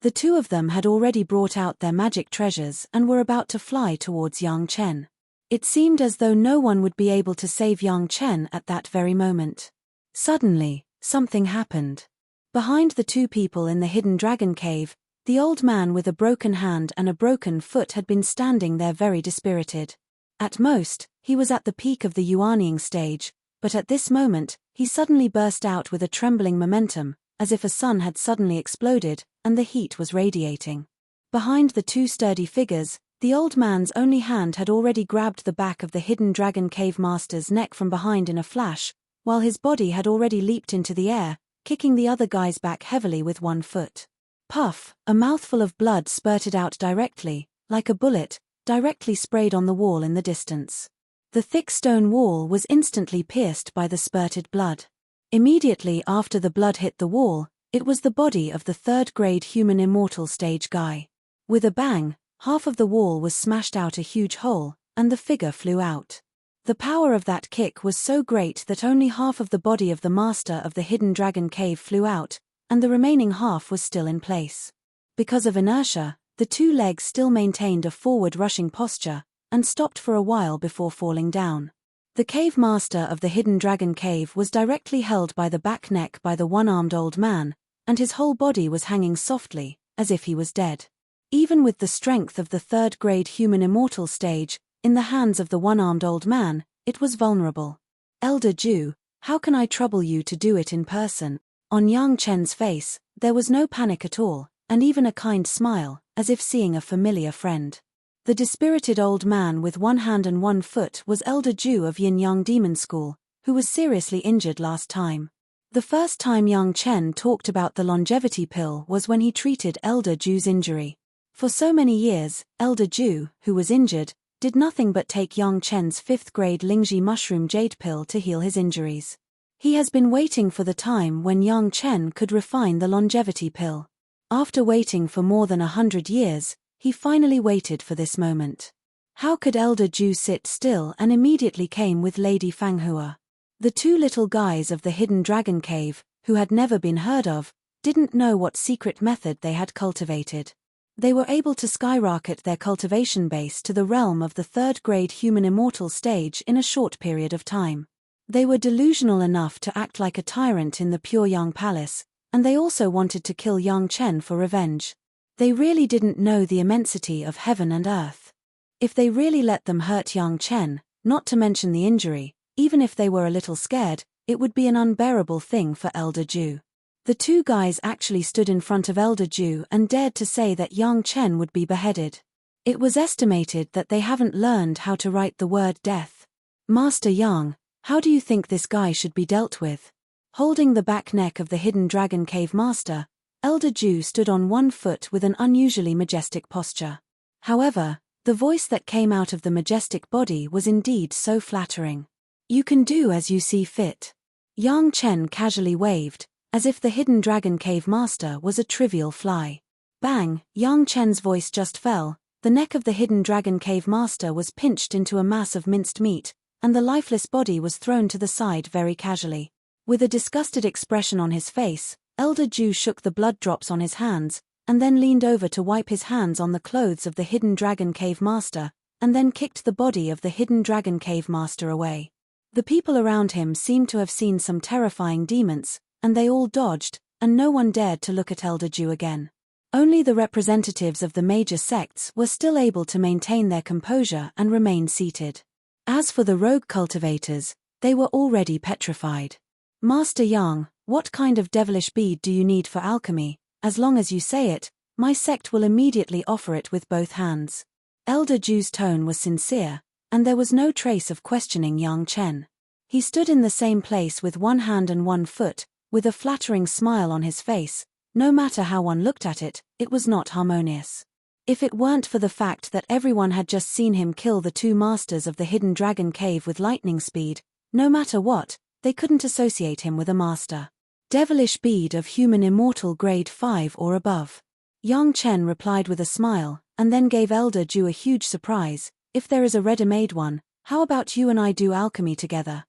Speaker 1: The two of them had already brought out their magic treasures and were about to fly towards Yang Chen. It seemed as though no one would be able to save Yang Chen at that very moment. Suddenly, something happened. Behind the two people in the hidden dragon cave, the old man with a broken hand and a broken foot had been standing there very dispirited. At most, he was at the peak of the Yuanying stage, but at this moment, he suddenly burst out with a trembling momentum, as if a sun had suddenly exploded, and the heat was radiating. Behind the two sturdy figures, the old man's only hand had already grabbed the back of the hidden dragon cave master's neck from behind in a flash, while his body had already leaped into the air, kicking the other guy's back heavily with one foot. Puff, a mouthful of blood spurted out directly, like a bullet, directly sprayed on the wall in the distance. The thick stone wall was instantly pierced by the spurted blood. Immediately after the blood hit the wall, it was the body of the third-grade human immortal stage guy. With a bang, half of the wall was smashed out a huge hole, and the figure flew out. The power of that kick was so great that only half of the body of the master of the hidden dragon cave flew out, and the remaining half was still in place. Because of inertia, the two legs still maintained a forward rushing posture, and stopped for a while before falling down. The cave master of the hidden dragon cave was directly held by the back neck by the one-armed old man, and his whole body was hanging softly, as if he was dead. Even with the strength of the third-grade human immortal stage, in the hands of the one-armed old man, it was vulnerable. Elder Ju, How can I trouble you to do it in person? On Yang Chen's face, there was no panic at all, and even a kind smile, as if seeing a familiar friend. The dispirited old man with one hand and one foot was Elder Ju of Yin Yang Demon School, who was seriously injured last time. The first time Yang Chen talked about the longevity pill was when he treated Elder Ju's injury. For so many years, Elder Ju, who was injured, did nothing but take Yang Chen's 5th grade Lingji mushroom jade pill to heal his injuries. He has been waiting for the time when Yang Chen could refine the longevity pill. After waiting for more than 100 years, he finally waited for this moment. How could Elder Ju sit still and immediately came with Lady Fanghua? The two little guys of the hidden dragon cave, who had never been heard of, didn't know what secret method they had cultivated. They were able to skyrocket their cultivation base to the realm of the 3rd grade human immortal stage in a short period of time. They were delusional enough to act like a tyrant in the Pure Yang Palace, and they also wanted to kill Yang Chen for revenge. They really didn't know the immensity of heaven and earth. If they really let them hurt Yang Chen, not to mention the injury, even if they were a little scared, it would be an unbearable thing for Elder Ju. The two guys actually stood in front of Elder Ju and dared to say that Yang Chen would be beheaded. It was estimated that they haven't learned how to write the word death. Master Yang, how do you think this guy should be dealt with? Holding the back neck of the hidden dragon cave master, Elder Ju stood on one foot with an unusually majestic posture. However, the voice that came out of the majestic body was indeed so flattering. You can do as you see fit. Yang Chen casually waved, as if the hidden dragon cave master was a trivial fly. Bang! Yang Chen's voice just fell, the neck of the hidden dragon cave master was pinched into a mass of minced meat, and the lifeless body was thrown to the side very casually. With a disgusted expression on his face, Elder Ju shook the blood drops on his hands, and then leaned over to wipe his hands on the clothes of the hidden dragon cave master, and then kicked the body of the hidden dragon cave master away. The people around him seemed to have seen some terrifying demons, and they all dodged, and no one dared to look at Elder Ju again. Only the representatives of the major sects were still able to maintain their composure and remain seated. As for the rogue cultivators, they were already petrified. Master Yang, what kind of devilish bead do you need for alchemy? As long as you say it, my sect will immediately offer it with both hands. Elder Ju's tone was sincere, and there was no trace of questioning Yang Chen. He stood in the same place with one hand and one foot, with a flattering smile on his face. No matter how one looked at it, it was not harmonious. If it weren't for the fact that everyone had just seen him kill the two masters of the hidden dragon cave with lightning speed, no matter what, they couldn't associate him with a master. Devilish bead of human immortal grade 5 or above. Yang Chen replied with a smile, and then gave Elder Ju a huge surprise. If there is a ready-made one, how about you and I do alchemy together?